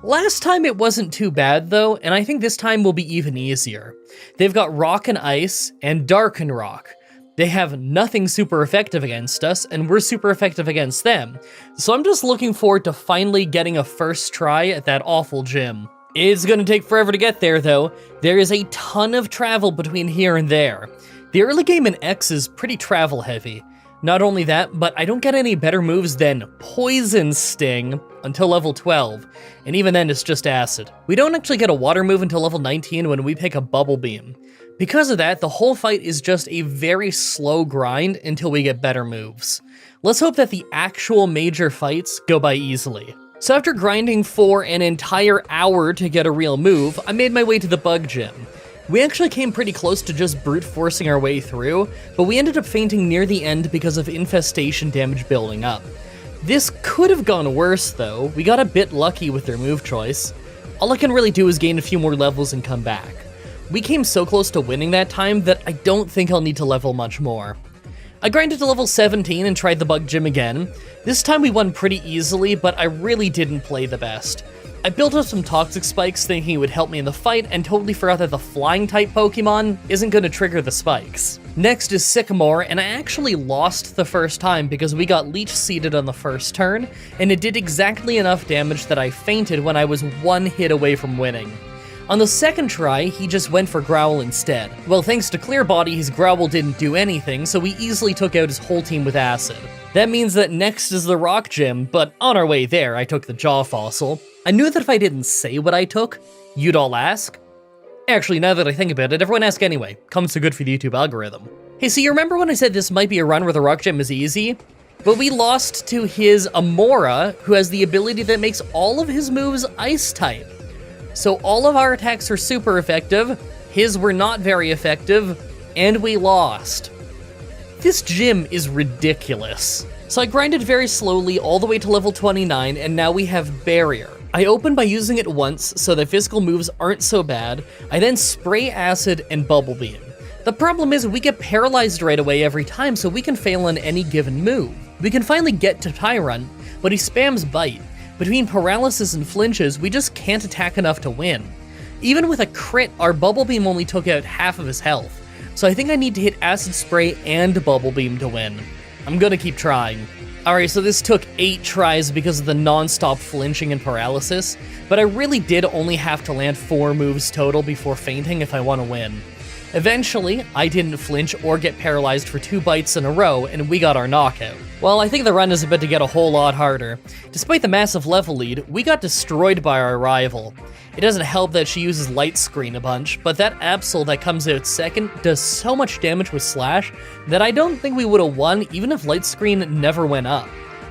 Last time it wasn't too bad though, and I think this time will be even easier. They've got Rock and Ice, and Dark and Rock. They have nothing super effective against us, and we're super effective against them. So I'm just looking forward to finally getting a first try at that awful gym. It's gonna take forever to get there though. There is a ton of travel between here and there. The early game in X is pretty travel heavy. Not only that, but I don't get any better moves than Poison Sting until level 12, and even then it's just acid. We don't actually get a water move until level 19 when we pick a Bubble Beam. Because of that, the whole fight is just a very slow grind until we get better moves. Let's hope that the actual major fights go by easily. So after grinding for an entire hour to get a real move, I made my way to the Bug Gym. We actually came pretty close to just brute forcing our way through, but we ended up fainting near the end because of infestation damage building up. This could have gone worse though. We got a bit lucky with their move choice. All I can really do is gain a few more levels and come back. We came so close to winning that time that I don't think I'll need to level much more. I grinded to level 17 and tried the Bug Gym again. This time we won pretty easily, but I really didn't play the best. I built up some Toxic Spikes thinking it would help me in the fight, and totally forgot that the Flying-type Pokemon isn't going to trigger the spikes. Next is Sycamore, and I actually lost the first time because we got Leech Seeded on the first turn, and it did exactly enough damage that I fainted when I was one hit away from winning. On the second try, he just went for Growl instead. Well, thanks to Clear Body, his Growl didn't do anything, so we easily took out his whole team with Acid. That means that next is the Rock Gym, but on our way there, I took the Jaw Fossil. I knew that if I didn't say what I took, you'd all ask. Actually, now that I think about it, everyone ask anyway. Comes so good for the YouTube algorithm. Hey, so you remember when I said this might be a run where the Rock Gym is easy? But we lost to his Amora, who has the ability that makes all of his moves Ice-type. So all of our attacks are super effective, his were not very effective, and we lost. This gym is ridiculous. So I grinded very slowly all the way to level 29, and now we have Barrier. I open by using it once, so the physical moves aren't so bad. I then spray Acid and Bubble Beam. The problem is we get paralyzed right away every time, so we can fail on any given move. We can finally get to Tyrant, but he spams Bite. Between paralysis and flinches, we just can't attack enough to win. Even with a crit, our Bubble Beam only took out half of his health, so I think I need to hit Acid Spray and Bubble Beam to win. I'm gonna keep trying. Alright, so this took 8 tries because of the non-stop flinching and paralysis, but I really did only have to land 4 moves total before fainting if I want to win. Eventually, I didn't flinch or get paralyzed for 2 bites in a row, and we got our knockout. Well, I think the run is about to get a whole lot harder. Despite the massive level lead, we got destroyed by our rival. It doesn't help that she uses Light Screen a bunch, but that Absol that comes out second does so much damage with Slash that I don't think we would have won even if Light Screen never went up.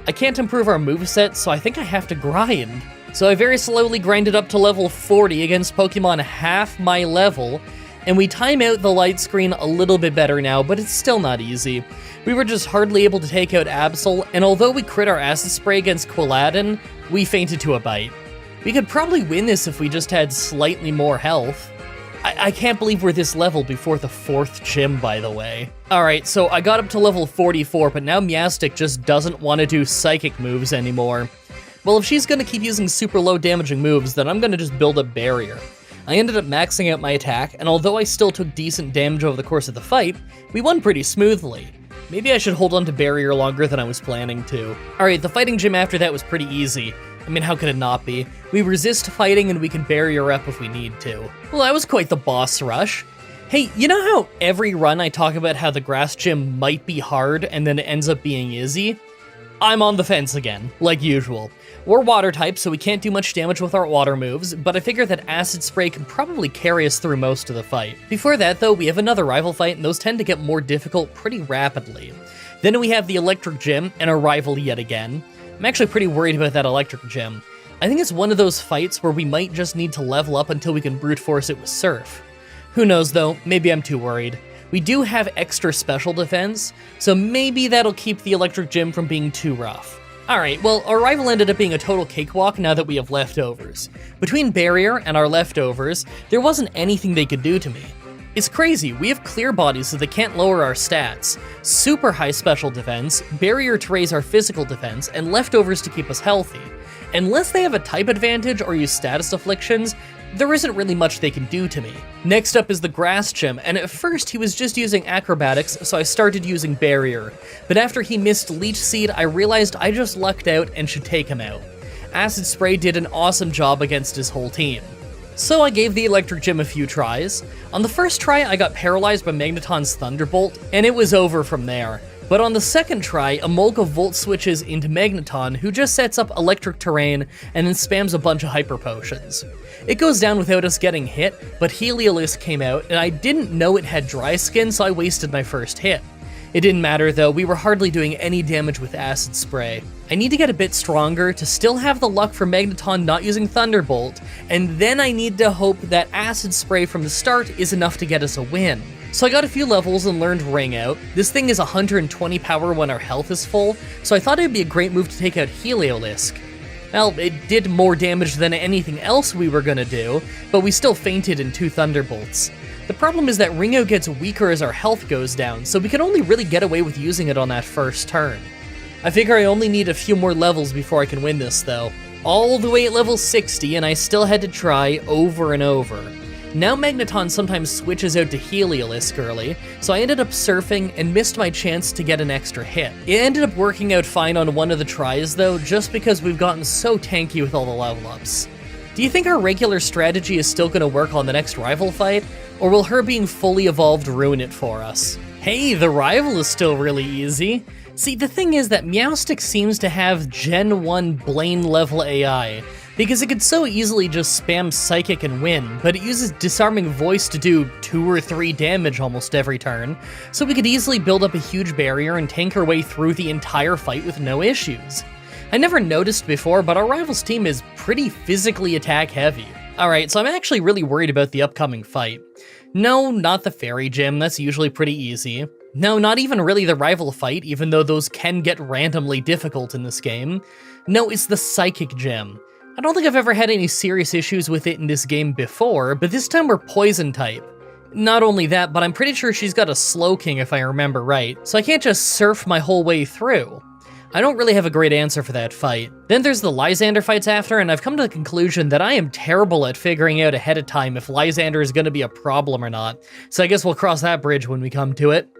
I can't improve our moveset, so I think I have to grind. So I very slowly grinded up to level 40 against Pokemon half my level, and we time out the Light Screen a little bit better now, but it's still not easy. We were just hardly able to take out Absol, and although we crit our Acid Spray against Quilladin, we fainted to a bite. We could probably win this if we just had slightly more health. I can't believe we're this level before the 4th gym, by the way. Alright, so I got up to level 44, but now Meowstic just doesn't want to do Psychic moves anymore. Well, if she's gonna keep using super low damaging moves, then I'm gonna just build a Barrier. I ended up maxing out my attack, and although I still took decent damage over the course of the fight, we won pretty smoothly. Maybe I should hold on to Barrier longer than I was planning to. Alright, the fighting gym after that was pretty easy. I mean, how could it not be? We resist fighting and we can Barrier up if we need to. Well, that was quite the boss rush. Hey, you know how every run I talk about how the grass gym might be hard and then it ends up being easy? I'm on the fence again, like usual. We're water type, so we can't do much damage with our water moves, but I figure that Acid Spray can probably carry us through most of the fight. Before that though, we have another rival fight, and those tend to get more difficult pretty rapidly. Then we have the Electric Gym, and a rival yet again. I'm actually pretty worried about that Electric Gym. I think it's one of those fights where we might just need to level up until we can brute force it with Surf. Who knows though, maybe I'm too worried. We do have extra special defense, so maybe that'll keep the Electric Gym from being too rough. Alright, well, our rival ended up being a total cakewalk now that we have leftovers. Between Barrier and our leftovers, there wasn't anything they could do to me. It's crazy, we have Clear Bodies so they can't lower our stats, super high special defense, Barrier to raise our physical defense, and leftovers to keep us healthy. Unless they have a type advantage or use status afflictions, there isn't really much they can do to me. Next up is the Grass Gym, and at first he was just using Acrobatics, so I started using Barrier. But after he missed Leech Seed, I realized I just lucked out and should take him out. Acid Spray did an awesome job against his whole team. So I gave the Electric Gym a few tries. On the first try, I got paralyzed by Magneton's Thunderbolt, and it was over from there. But on the second try, Emolga Volt switches into Magneton, who just sets up Electric Terrain and then spams a bunch of Hyper Potions. It goes down without us getting hit, but Heliolisk came out, and I didn't know it had Dry Skin, so I wasted my first hit. It didn't matter though, we were hardly doing any damage with Acid Spray. I need to get a bit stronger to still have the luck for Magneton not using Thunderbolt, and then I need to hope that Acid Spray from the start is enough to get us a win. So I got a few levels and learned Ring Out. This thing is 120 power when our health is full, so I thought it would be a great move to take out Heliolisk. Well, it did more damage than anything else we were gonna do, but we still fainted in 2 Thunderbolts. The problem is that Ring Out gets weaker as our health goes down, so we can only really get away with using it on that first turn. I figure I only need a few more levels before I can win this though. All the way at level 60, and I still had to try over and over. Now Magneton sometimes switches out to Heliolisk early, so I ended up surfing and missed my chance to get an extra hit. It ended up working out fine on one of the tries though, just because we've gotten so tanky with all the level ups. Do you think our regular strategy is still gonna work on the next rival fight, or will her being fully evolved ruin it for us? Hey, the rival is still really easy. See, the thing is that Meowstic seems to have Gen 1 Blaine level AI, because it could so easily just spam Psychic and win, but it uses Disarming Voice to do 2 or 3 damage almost every turn, so we could easily build up a huge barrier and tank our way through the entire fight with no issues. I never noticed before, but our rival's team is pretty physically attack heavy. Alright, so I'm actually really worried about the upcoming fight. No, not the Fairy Gym, that's usually pretty easy. No, not even really the rival fight, even though those can get randomly difficult in this game. No, it's the Psychic Gym. I don't think I've ever had any serious issues with it in this game before, but this time we're Poison type. Not only that, but I'm pretty sure she's got a Slowking if I remember right, so I can't just surf my whole way through. I don't really have a great answer for that fight. Then there's the Lysander fights after, and I've come to the conclusion that I am terrible at figuring out ahead of time if Lysander is going to be a problem or not, so I guess we'll cross that bridge when we come to it.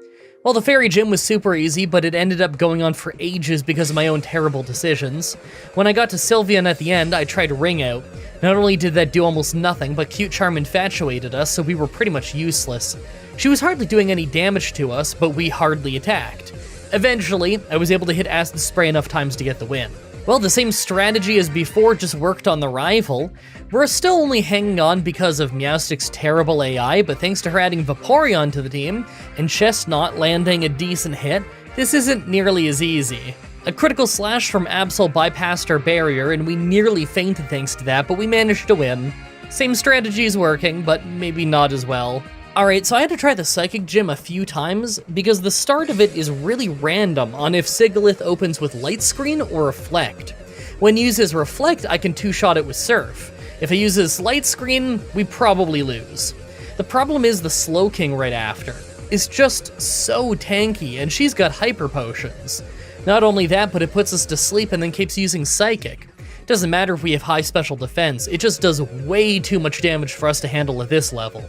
Well, the Fairy Gym was super easy, but it ended up going on for ages because of my own terrible decisions. When I got to Sylveon at the end, I tried Ring Out. Not only did that do almost nothing, but Cute Charm infatuated us, so we were pretty much useless. She was hardly doing any damage to us, but we hardly attacked. Eventually, I was able to hit Acid Spray enough times to get the win. Well, the same strategy as before just worked on the rival. We're still only hanging on because of Meowstic's terrible AI, but thanks to her adding Vaporeon to the team, and Chestnut landing a decent hit, this isn't nearly as easy. A critical slash from Absol bypassed our barrier, and we nearly fainted thanks to that, but we managed to win. Same strategy is working, but maybe not as well. Alright, so I had to try the Psychic Gym a few times, because the start of it is really random on if Sigilyph opens with Light Screen or Reflect. When used as Reflect, I can two-shot it with Surf. If I use this Light Screen, we probably lose. The problem is the Slowking right after. It's just so tanky, and she's got Hyper Potions. Not only that, but it puts us to sleep and then keeps using Psychic. Doesn't matter if we have high special defense, it just does way too much damage for us to handle at this level.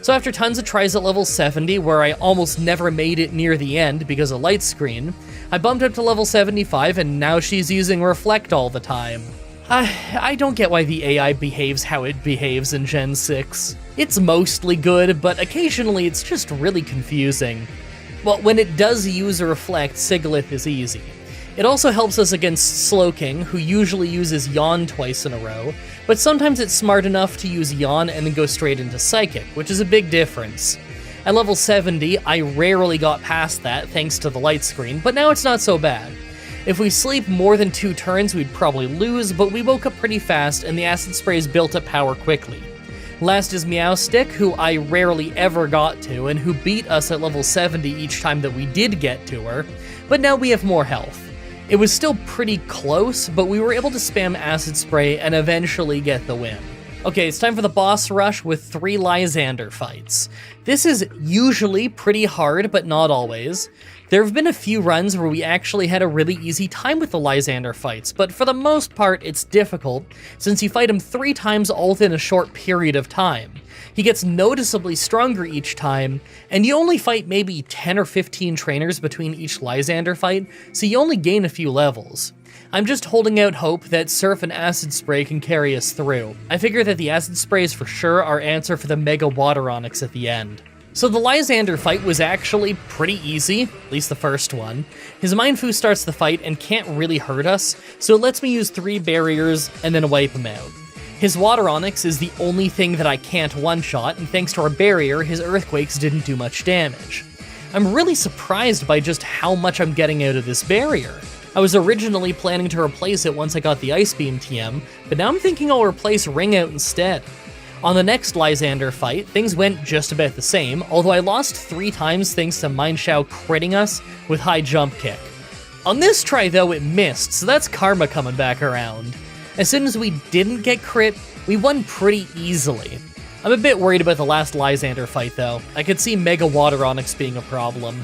So after tons of tries at level 70, where I almost never made it near the end because of Light Screen, I bumped up to level 75 and now she's using Reflect all the time. I don't get why the AI behaves how it behaves in Gen 6. It's mostly good, but occasionally it's just really confusing. Well, when it does use a Reflect, Sigilyph is easy. It also helps us against Slowking, who usually uses Yawn twice in a row, but sometimes it's smart enough to use Yawn and then go straight into Psychic, which is a big difference. At level 70, I rarely got past that thanks to the Light Screen, but now it's not so bad. If we sleep more than 2 turns, we'd probably lose, but we woke up pretty fast and the Acid Sprays built up power quickly. Last is Meowstic, who I rarely ever got to, and who beat us at level 70 each time that we did get to her, but now we have more health. It was still pretty close, but we were able to spam Acid Spray and eventually get the win. Okay, it's time for the boss rush with 3 Lysander fights. This is usually pretty hard, but not always. There have been a few runs where we actually had a really easy time with the Lysander fights, but for the most part it's difficult, since you fight him 3 times all within a short period of time. He gets noticeably stronger each time, and you only fight maybe 10 or 15 trainers between each Lysander fight, so you only gain a few levels. I'm just holding out hope that Surf and Acid Spray can carry us through. I figure that the Acid Spray is for sure our answer for the Mega Water Onix at the end. So the Lysander fight was actually pretty easy, at least the first one. His Mindfu starts the fight and can't really hurt us, so it lets me use 3 barriers and then wipe him out. His Water Onix is the only thing that I can't one-shot, and thanks to our barrier, his Earthquakes didn't do much damage. I'm really surprised by just how much I'm getting out of this barrier. I was originally planning to replace it once I got the Ice Beam TM, but now I'm thinking I'll replace Ring Out instead. On the next Lysander fight, things went just about the same, although I lost 3 times thanks to Mindshao critting us with High Jump Kick. On this try though, it missed, so that's karma coming back around. As soon as we didn't get crit, we won pretty easily. I'm a bit worried about the last Lysander fight though. I could see Mega Water Onix being a problem.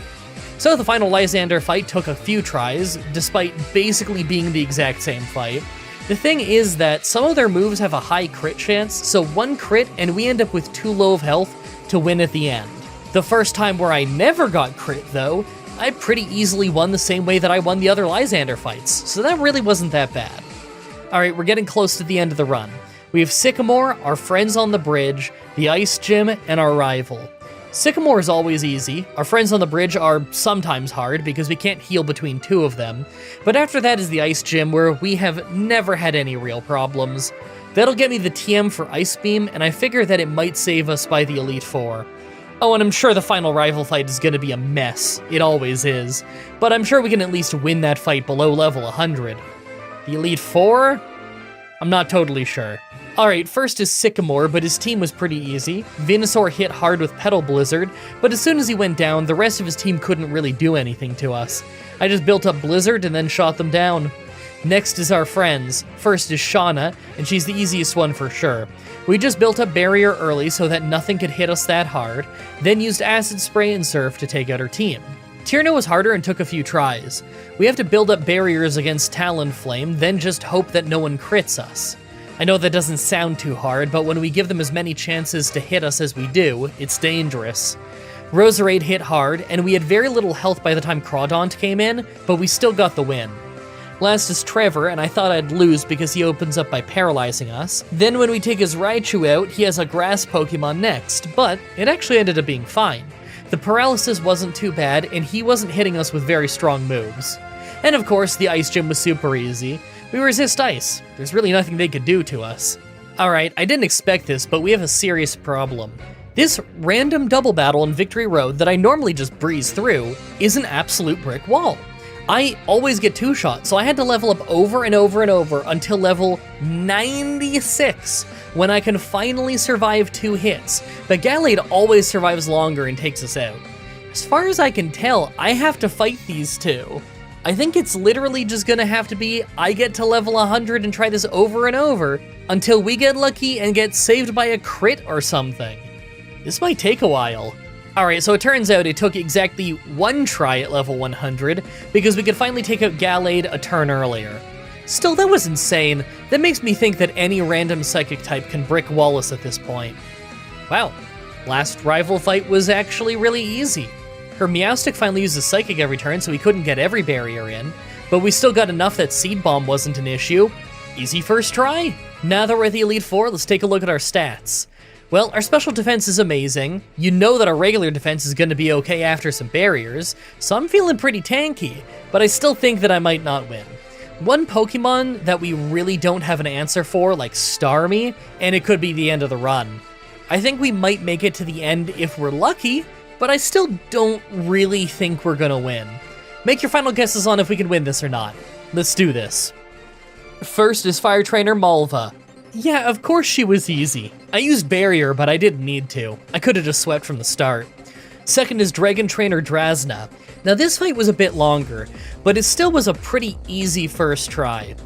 So the final Lysander fight took a few tries, despite basically being the exact same fight. The thing is that some of their moves have a high crit chance, so 1 crit and we end up with too low of health to win at the end. The first time where I never got crit though, I pretty easily won the same way that I won the other Lysander fights, so that really wasn't that bad. Alright, we're getting close to the end of the run. We have Sycamore, our friends on the bridge, the Ice Gym, and our rival. Sycamore is always easy. Our friends on the bridge are sometimes hard because we can't heal between two of them. But after that is the Ice Gym, where we have never had any real problems. That'll get me the TM for Ice Beam, and I figure that it might save us by the Elite Four. Oh, and I'm sure the final rival fight is going to be a mess. It always is. But I'm sure we can at least win that fight below level 100. The Elite Four? I'm not totally sure. Alright, first is Sycamore, but his team was pretty easy. Venusaur hit hard with Petal Blizzard, but as soon as he went down, the rest of his team couldn't really do anything to us. I just built up Blizzard and then shot them down. Next is our friends. First is Shauna, and she's the easiest one for sure. We just built up Barrier early so that nothing could hit us that hard, then used Acid Spray and Surf to take out her team. Tierno was harder and took a few tries. We have to build up barriers against Talonflame, then just hope that no one crits us. I know that doesn't sound too hard, but when we give them as many chances to hit us as we do, it's dangerous. Roserade hit hard, and we had very little health by the time Crawdaunt came in, but we still got the win. Last is Trevor, and I thought I'd lose because he opens up by paralyzing us. Then when we take his Raichu out, he has a grass Pokemon next, but it actually ended up being fine. The paralysis wasn't too bad, and he wasn't hitting us with very strong moves. And of course, the Ice Gym was super easy. We resist ice. There's really nothing they could do to us. Alright, I didn't expect this, but we have a serious problem. This random double battle in Victory Road that I normally just breeze through is an absolute brick wall. I always get two-shot, so I had to level up over and over and over until level 96, when I can finally survive 2 hits, but Gallade always survives longer and takes us out. As far as I can tell, I have to fight these two. I think it's literally just gonna have to be, I get to level 100 and try this over and over, until we get lucky and get saved by a crit or something. This might take a while. Alright, so it turns out it took exactly 1 try at level 100, because we could finally take out Gallade a turn earlier. Still, that was insane. That makes me think that any random Psychic type can brick wall us at this point. Wow, last rival fight was actually really easy. Her Meowstic finally uses Psychic every turn, so we couldn't get every barrier in, but we still got enough that Seed Bomb wasn't an issue. Easy first try. Now that we're at the Elite Four, let's take a look at our stats. Well, our special defense is amazing. You know that our regular defense is going to be okay after some barriers, so I'm feeling pretty tanky, but I still think that I might not win. One Pokemon that we really don't have an answer for, like Starmie, and it could be the end of the run. I think we might make it to the end if we're lucky, but I still don't really think we're gonna win. Make your final guesses on if we can win this or not. Let's do this. First is Fire Trainer Malva. Yeah, of course she was easy. I used Barrier, but I didn't need to. I could've just swept from the start. Second is Dragon Trainer Drasna. Now this fight was a bit longer, but it still was a pretty easy first try.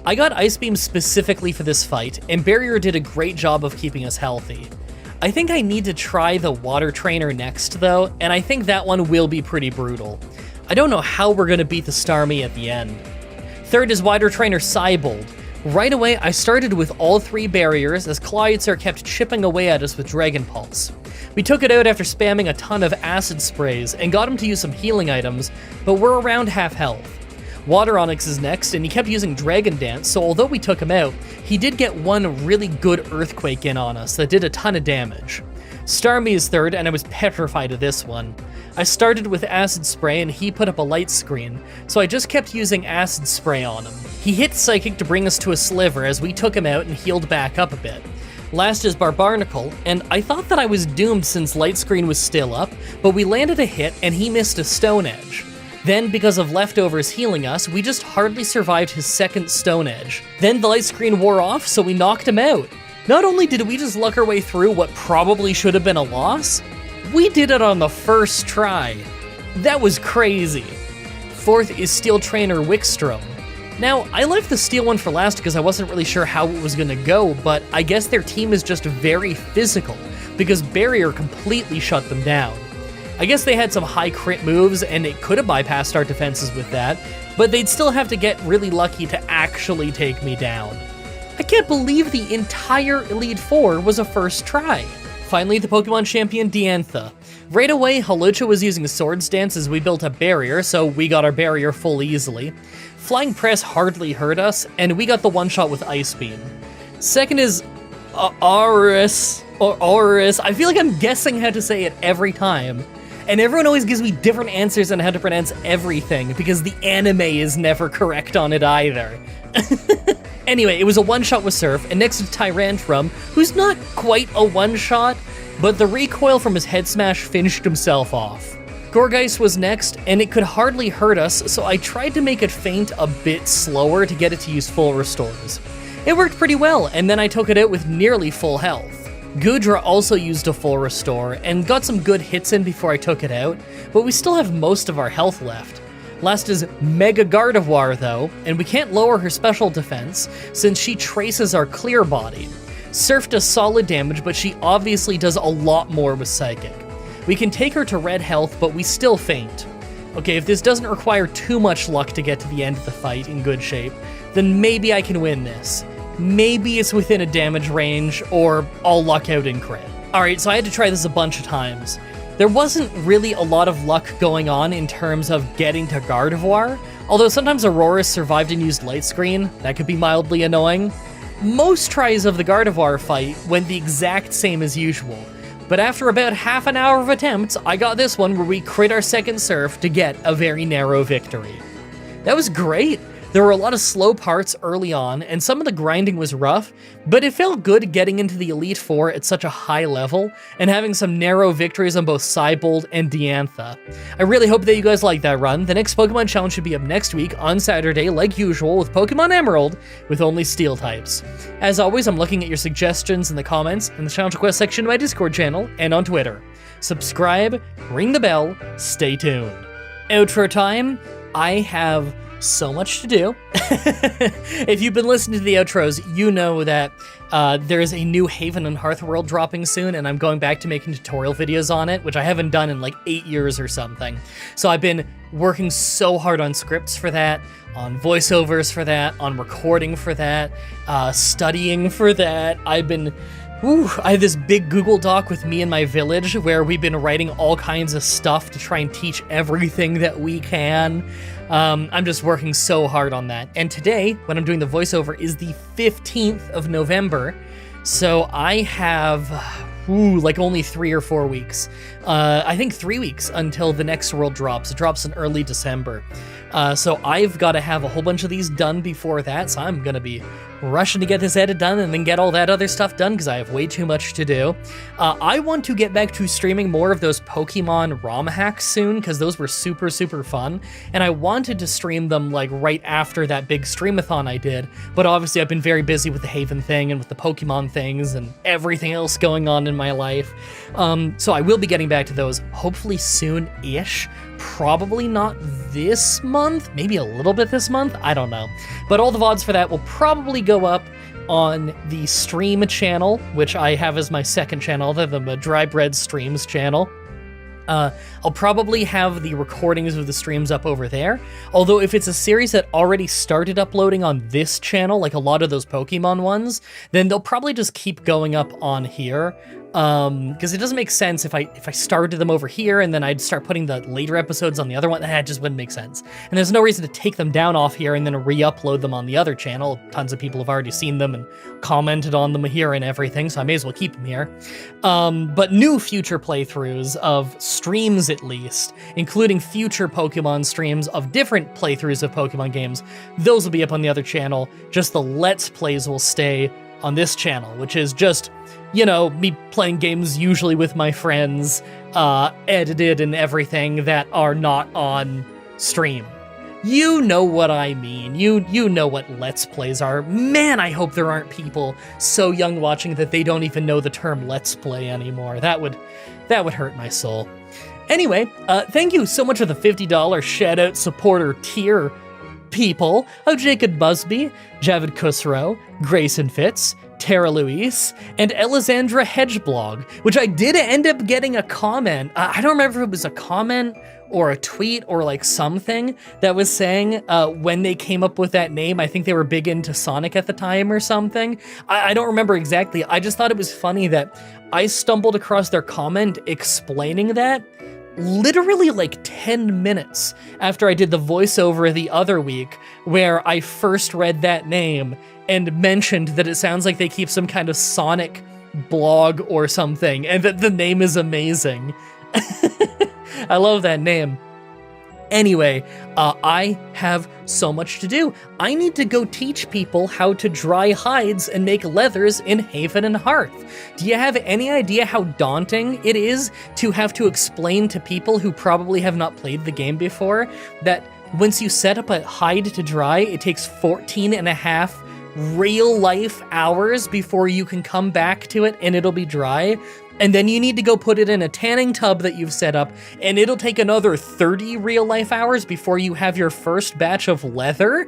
I got Ice Beam specifically for this fight, and Barrier did a great job of keeping us healthy. I think I need to try the Water Trainer next though, and I think that one will be pretty brutal. I don't know how we're gonna beat the Starmie at the end. Third is Water Trainer Cybold. Right away, I started with all 3 barriers as Cloyster kept chipping away at us with Dragon Pulse. We took it out after spamming a ton of acid sprays and got him to use some healing items, but we're around half health. Water Onyx is next, and he kept using Dragon Dance, so although we took him out, he did get one really good Earthquake in on us that did a ton of damage. Starmie is third, and I was petrified of this one. I started with Acid Spray, and he put up a light screen, so I just kept using Acid Spray on him. He hit Psychic to bring us to a sliver as we took him out and healed back up a bit. Last is Barbarnacle, and I thought that I was doomed since Light Screen was still up, but we landed a hit and he missed a Stone Edge. Then, because of leftovers healing us, we just hardly survived his second Stone Edge. Then the Light Screen wore off, so we knocked him out. Not only did we just luck our way through what probably should have been a loss, we did it on the first try. That was crazy. Fourth is Steel Trainer Wickstrom. Now, I left the Steel one for last because I wasn't really sure how it was gonna go, but I guess their team is just very physical, because Barrier completely shut them down. I guess they had some high crit moves, and it could have bypassed our defenses with that, but they'd still have to get really lucky to actually take me down. I can't believe the entire Elite Four was a first try. Finally, the Pokemon champion Diantha. Right away, Hawlucha was using Swords Dance as we built a barrier, so we got our barrier full easily. Flying Press hardly hurt us, and we got the one-shot with Ice Beam. Second is Aurus, or Aurus. I feel like I'm guessing how to say it every time. And everyone always gives me different answers on how to pronounce everything, because the anime is never correct on it either. Anyway, it was a one-shot with Surf, and next to Tyrantrum, who's not quite a one-shot, but the recoil from his head smash finished himself off. Gorgeist was next, and it could hardly hurt us, so I tried to make it faint a bit slower to get it to use full restores. It worked pretty well, and then I took it out with nearly full health. Gudra also used a full restore, and got some good hits in before I took it out, but we still have most of our health left. Last is Mega Gardevoir though, and we can't lower her special defense, since she traces our clear body. Surf does solid damage, but she obviously does a lot more with Psychic. We can take her to red health, but we still faint. Okay, if this doesn't require too much luck to get to the end of the fight in good shape, then maybe I can win this. Maybe it's within a damage range, or I'll luck out in crit. Alright, so I had to try this a bunch of times. There wasn't really a lot of luck going on in terms of getting to Gardevoir, although sometimes Aurora survived and used Light Screen. That could be mildly annoying. Most tries of the Gardevoir fight went the exact same as usual, but after about half an hour of attempts, I got this one where we crit our second Surf to get a very narrow victory. That was great! There were a lot of slow parts early on, and some of the grinding was rough, but it felt good getting into the Elite Four at such a high level, and having some narrow victories on both Cybolt and Diantha. I really hope that you guys like that run. The next Pokemon Challenge should be up next week on Saturday, like usual, with Pokemon Emerald, with only Steel types. As always, I'm looking at your suggestions in the comments, in the challenge request section of my Discord channel, and on Twitter. Subscribe, ring the bell, stay tuned. Outro time, I have so much to do. If you've been listening to the outros, you know that there's a new Haven and Hearth world dropping soon, and I'm going back to making tutorial videos on it, which I haven't done in like 8 years or something. So I've been working so hard on scripts for that, on voiceovers for that, on recording for that, studying for that. I have this big Google Doc with me and my village where we've been writing all kinds of stuff to try and teach everything that we can. I'm just working so hard on that. And today, when I'm doing the voiceover, is the 15th of November. So I have, like only 3 or 4 weeks. I think 3 weeks until the next world drops. It drops in early December. So I've got to have a whole bunch of these done before that, so I'm gonna be rushing to get this edit done and then get all that other stuff done because I have way too much to do. I want to get back to streaming more of those Pokemon ROM hacks soon because those were super, super fun, and I wanted to stream them like right after that big streamathon I did, but obviously I've been very busy with the Haven thing and with the Pokemon things and everything else going on in my life. So I will be getting back to those hopefully soon-ish. Probably not this month, maybe a little bit this month, I don't know. But all the VODs for that will probably go up on the stream channel, which I have as my second channel, the Mah-Dry-Bread streams channel. I'll probably have the recordings of the streams up over there, although if it's a series that already started uploading on this channel, like a lot of those Pokemon ones, then they'll probably just keep going up on here. Because it doesn't make sense if I started them over here and then I'd start putting the later episodes on the other one. That just wouldn't make sense. And there's no reason to take them down off here and then re-upload them on the other channel. Tons of people have already seen them and commented on them here and everything, so I may as well keep them here. But new future playthroughs of streams at least, including future Pokemon streams of different playthroughs of Pokemon games, those will be up on the other channel. Just the Let's Plays will stay on this channel, which is just, you know, me playing games usually with my friends, edited and everything that are not on stream. You know what I mean. You know what Let's Plays are. Man, I hope there aren't people so young watching that they don't even know the term Let's Play anymore. That would hurt my soul. Anyway, thank you so much for the $50 shout-out supporter tier people of Jacob Busby, Javid Khusro, Grayson Fitz, Tara Louise, and Elisandra Hedgeblog, which I did end up getting a comment. I don't remember if it was a comment or a tweet or like something that was saying when they came up with that name, I think they were big into Sonic at the time or something. I don't remember exactly. I just thought it was funny that I stumbled across their comment explaining that, literally like 10 minutes after I did the voiceover the other week, where I first read that name and mentioned that it sounds like they keep some kind of Sonic blog or something, and that the name is amazing. I love that name. Anyway, I have so much to do. I need to go teach people how to dry hides and make leathers in Haven and Hearth. Do you have any idea how daunting it is to have to explain to people who probably have not played the game before that once you set up a hide to dry, it takes 14 and a half real-life hours before you can come back to it and it'll be dry? And then you need to go put it in a tanning tub that you've set up, and it'll take another 30 real-life hours before you have your first batch of leather?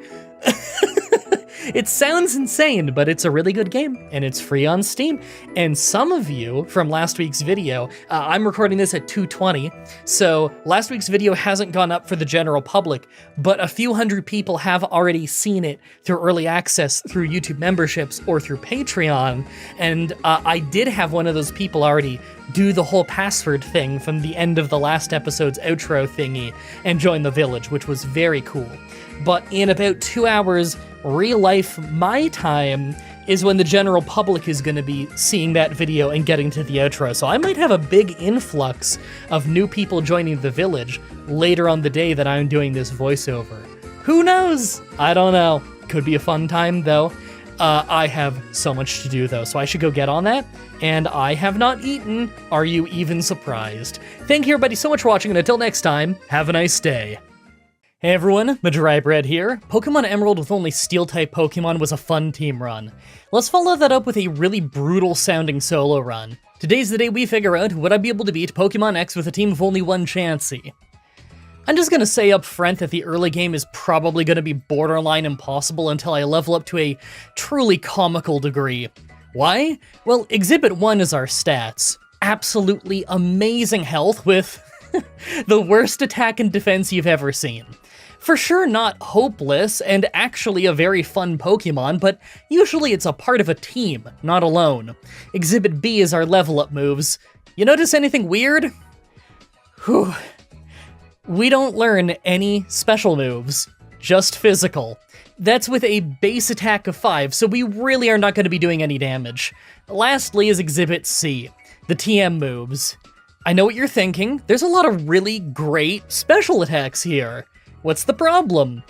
It sounds insane, but it's a really good game, and it's free on Steam. And some of you from last week's video, I'm recording this at 2:20, so last week's video hasn't gone up for the general public, but a few hundred people have already seen it through early access, through YouTube memberships, or through Patreon, and I did have one of those people already do the whole password thing from the end of the last episode's outro thingy and join the village, which was very cool. But in about 2 hours, real life, my time, is when the general public is going to be seeing that video and getting to the outro. So I might have a big influx of new people joining the village later on the day that I'm doing this voiceover. Who knows? I don't know. Could be a fun time, though. I have so much to do, though, so I should go get on that. And I have not eaten. Are you even surprised? Thank you, everybody, so much for watching, and until next time, have a nice day. Hey everyone, Mah-Dry-Bread here. Pokemon Emerald with only Steel-type Pokemon was a fun team run. Let's follow that up with a really brutal-sounding solo run. Today's the day we figure out would I be able to beat Pokemon X with a team of only one Chansey. I'm just gonna say up front that the early game is probably gonna be borderline impossible until I level up to a truly comical degree. Why? Well, Exhibit 1 is our stats. Absolutely amazing health with the worst attack and defense you've ever seen. For sure not hopeless, and actually a very fun Pokemon, but usually it's a part of a team, not alone. Exhibit B is our level up moves. You notice anything weird? Whew. We don't learn any special moves, just physical. That's with a base attack of 5, so we really are not going to be doing any damage. Lastly is Exhibit C, the TM moves. I know what you're thinking, there's a lot of really great special attacks here. What's the problem?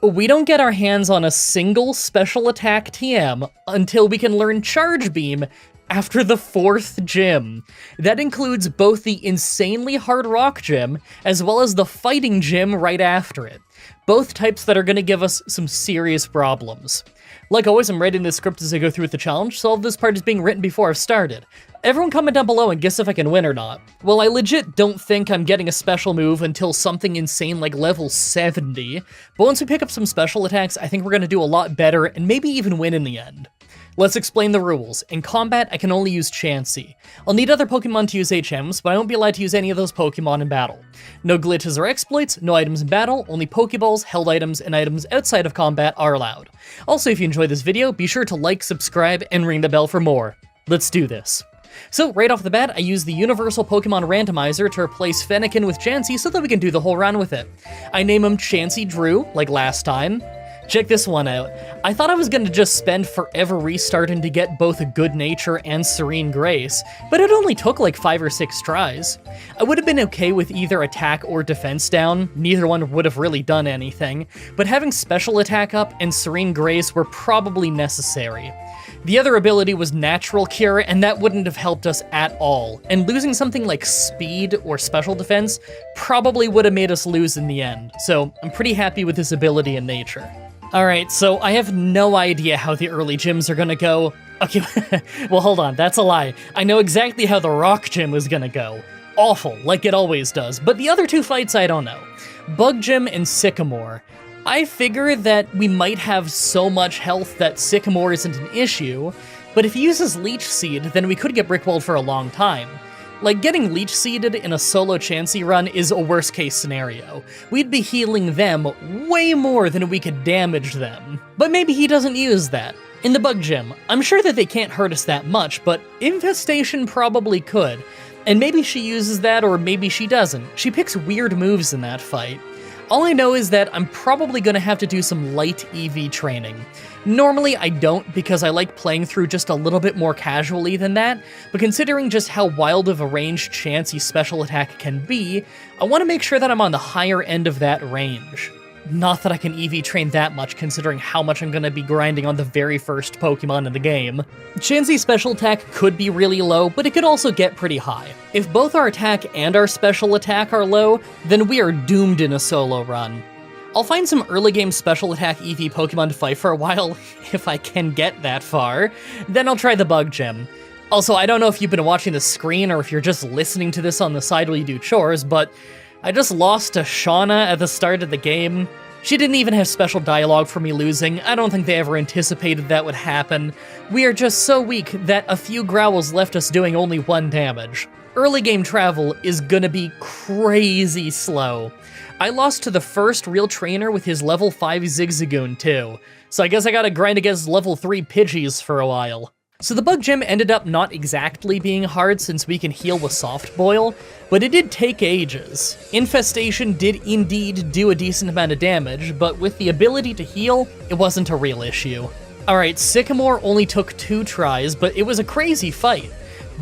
We don't get our hands on a single special attack TM until we can learn Charge Beam after the 4th gym. That includes both the insanely hard rock gym as well as the fighting gym right after it. Both types that are going to give us some serious problems. Like always, I'm writing this script as I go through with the challenge, so all of this part is being written before I've started. Everyone comment down below and guess if I can win or not. Well, I legit don't think I'm getting a special move until something insane like level 70, but once we pick up some special attacks, I think we're going to do a lot better and maybe even win in the end. Let's explain the rules. In combat, I can only use Chansey. I'll need other Pokemon to use HMs, but I won't be allowed to use any of those Pokemon in battle. No glitches or exploits, no items in battle, only Pokeballs, held items, and items outside of combat are allowed. Also, if you enjoyed this video, be sure to like, subscribe, and ring the bell for more. Let's do this. So, right off the bat, I use the Universal Pokemon Randomizer to replace Fennekin with Chansey so that we can do the whole run with it. I name him Chansey Drew, like last time. Check this one out. I thought I was going to just spend forever restarting to get both a Good Nature and Serene Grace, but it only took like 5 or 6 tries. I would have been okay with either attack or defense down, neither one would have really done anything, but having special attack up and Serene Grace were probably necessary. The other ability was Natural Cure, and that wouldn't have helped us at all, and losing something like Speed or Special Defense probably would have made us lose in the end, so I'm pretty happy with this ability in Nature. Alright, so I have no idea how the early gyms are gonna go. Okay, well hold on, that's a lie. I know exactly how the Rock Gym is gonna go. Awful, like it always does, but the other 2 fights I don't know. Bug Gym and Sycamore. I figure that we might have so much health that Sycamore isn't an issue, but if he uses Leech Seed, then we could get brickwalled for a long time. Like, getting Leech Seeded in a solo Chansey run is a worst case scenario. We'd be healing them way more than we could damage them. But maybe he doesn't use that. In the Bug Gym, I'm sure that they can't hurt us that much, but Infestation probably could. And maybe she uses that, or maybe she doesn't. She picks weird moves in that fight. All I know is that I'm probably going to have to do some light EV training. Normally I don't, because I like playing through just a little bit more casually than that, but considering just how wild of a range Chansey's special attack can be, I want to make sure that I'm on the higher end of that range. Not that I can EV train that much, considering how much I'm going to be grinding on the very first Pokemon in the game. Chansey's special attack could be really low, but it could also get pretty high. If both our attack and our special attack are low, then we are doomed in a solo run. I'll find some early game special attack EV Pokemon to fight for a while, if I can get that far. Then I'll try the Bug Gym. Also, I don't know if you've been watching the screen or if you're just listening to this on the side while you do chores, but I just lost to Shauna at the start of the game. She didn't even have special dialogue for me losing. I don't think they ever anticipated that would happen. We are just so weak that a few growls left us doing only 1 damage. Early game travel is gonna be crazy slow. I lost to the first real trainer with his level 5 Zigzagoon too, so I guess I gotta grind against level 3 Pidgeys for a while. So the Bug Gym ended up not exactly being hard since we can heal with Soft Boil, but it did take ages. Infestation did indeed do a decent amount of damage, but with the ability to heal, it wasn't a real issue. Alright, Sycamore only took 2 tries, but it was a crazy fight.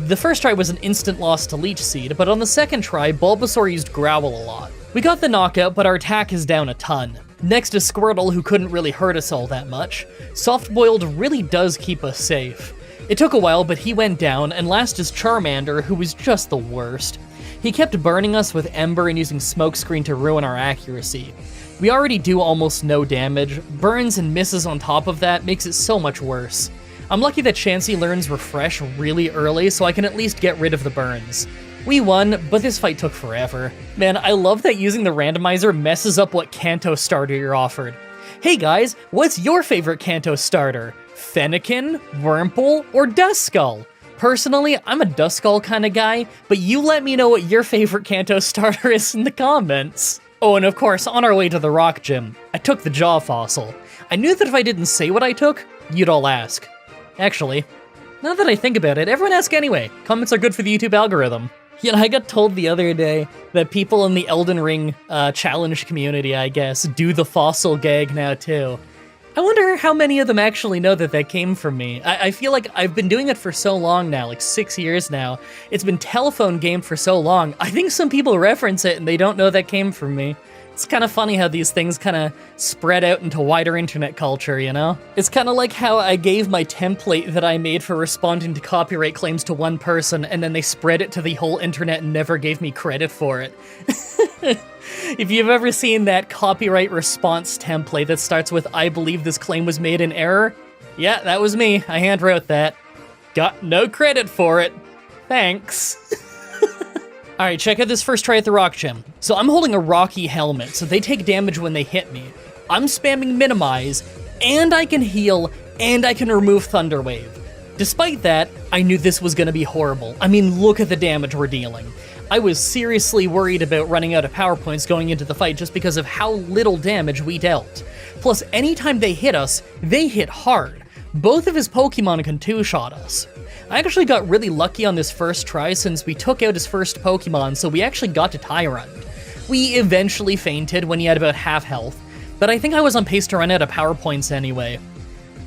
The first try was an instant loss to Leech Seed, but on the second try, Bulbasaur used Growl a lot. We got the knockout, but our attack is down a ton. Next is Squirtle, who couldn't really hurt us all that much. Soft Boiled really does keep us safe. It took a while, but he went down, and last is Charmander, who was just the worst. He kept burning us with Ember and using Smokescreen to ruin our accuracy. We already do almost no damage. Burns and misses on top of that makes it so much worse. I'm lucky that Chansey learns Refresh really early, so I can at least get rid of the burns. We won, but this fight took forever. Man, I love that using the randomizer messes up what Kanto starter you're offered. Hey guys, what's your favorite Kanto starter? Fennekin, Wurmple, or Duskull? Personally, I'm a Duskull kind of guy, but you let me know what your favorite Kanto starter is in the comments. Oh, and of course, on our way to the Rock Gym, I took the Jaw Fossil. I knew that if I didn't say what I took, you'd all ask. Actually, now that I think about it, everyone ask anyway. Comments are good for the YouTube algorithm. You know, I got told the other day that people in the Elden Ring challenge community, I guess, do the fossil gag now too. I wonder how many of them actually know that that came from me. I feel like I've been doing it for so long now, like 6 years now. It's been telephone game for so long. I think some people reference it and they don't know that came from me. It's kind of funny how these things kind of spread out into wider internet culture, you know? It's kind of like how I gave my template that I made for responding to copyright claims to one person, and then they spread it to the whole internet and never gave me credit for it. If you've ever seen that copyright response template that starts with, "I believe this claim was made in error," yeah, that was me. I handwrote that. Got no credit for it. Thanks. Alright, check out this first try at the Rock Gym. So I'm holding a Rocky helmet, so they take damage when they hit me. I'm spamming Minimize, and I can heal, and I can remove Thunder Wave. Despite that, I knew this was gonna be horrible. I mean, look at the damage we're dealing. I was seriously worried about running out of power points going into the fight just because of how little damage we dealt. Plus, anytime they hit us, they hit hard. Both of his Pokemon can two-shot us. I actually got really lucky on this first try since we took out his first Pokemon, so we actually got to Tyrant. We eventually fainted when he had about half health, but I think I was on pace to run out of power points anyway.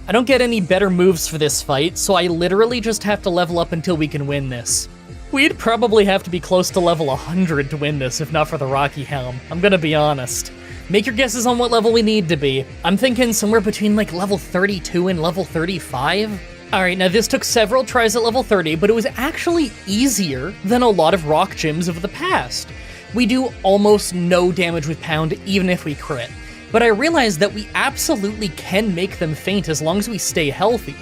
I don't get any better moves for this fight, so I literally just have to level up until we can win this. We'd probably have to be close to level 100 to win this, if not for the Rocky Helm. I'm gonna be honest. Make your guesses on what level we need to be. I'm thinking somewhere between like level 32 and level 35. Alright, now this took several tries at level 30, but it was actually easier than a lot of rock gyms of the past. We do almost no damage with Pound, even if we crit. But I realized that we absolutely can make them faint as long as we stay healthy.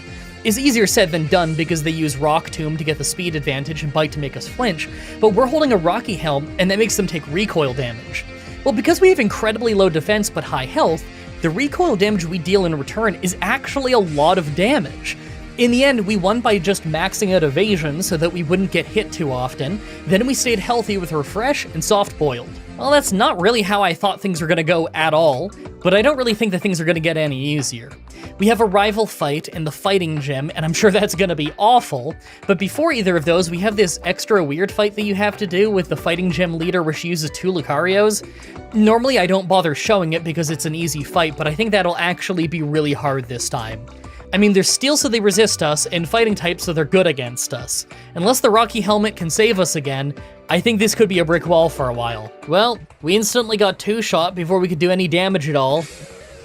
It's easier said than done because they use Rock Tomb to get the speed advantage and Bite to make us flinch, but we're holding a Rocky Helm and that makes them take recoil damage. Well, because we have incredibly low defense but high health, the recoil damage we deal in return is actually a lot of damage. In the end, we won by just maxing out evasion so that we wouldn't get hit too often, then we stayed healthy with Refresh and Soft Boiled. Well, that's not really how I thought things were gonna go at all, but I don't really think that things are gonna get any easier. We have a rival fight in the fighting gym, and I'm sure that's gonna be awful, but before either of those, we have this extra weird fight that you have to do with the fighting gym leader where she uses 2 Lucarios. Normally I don't bother showing it because it's an easy fight, but I think that'll actually be really hard this time. I mean, they're steel so they resist us, and fighting types so they're good against us. Unless the Rocky Helmet can save us again, I think this could be a brick wall for a while. Well, we instantly got 2-shot before we could do any damage at all.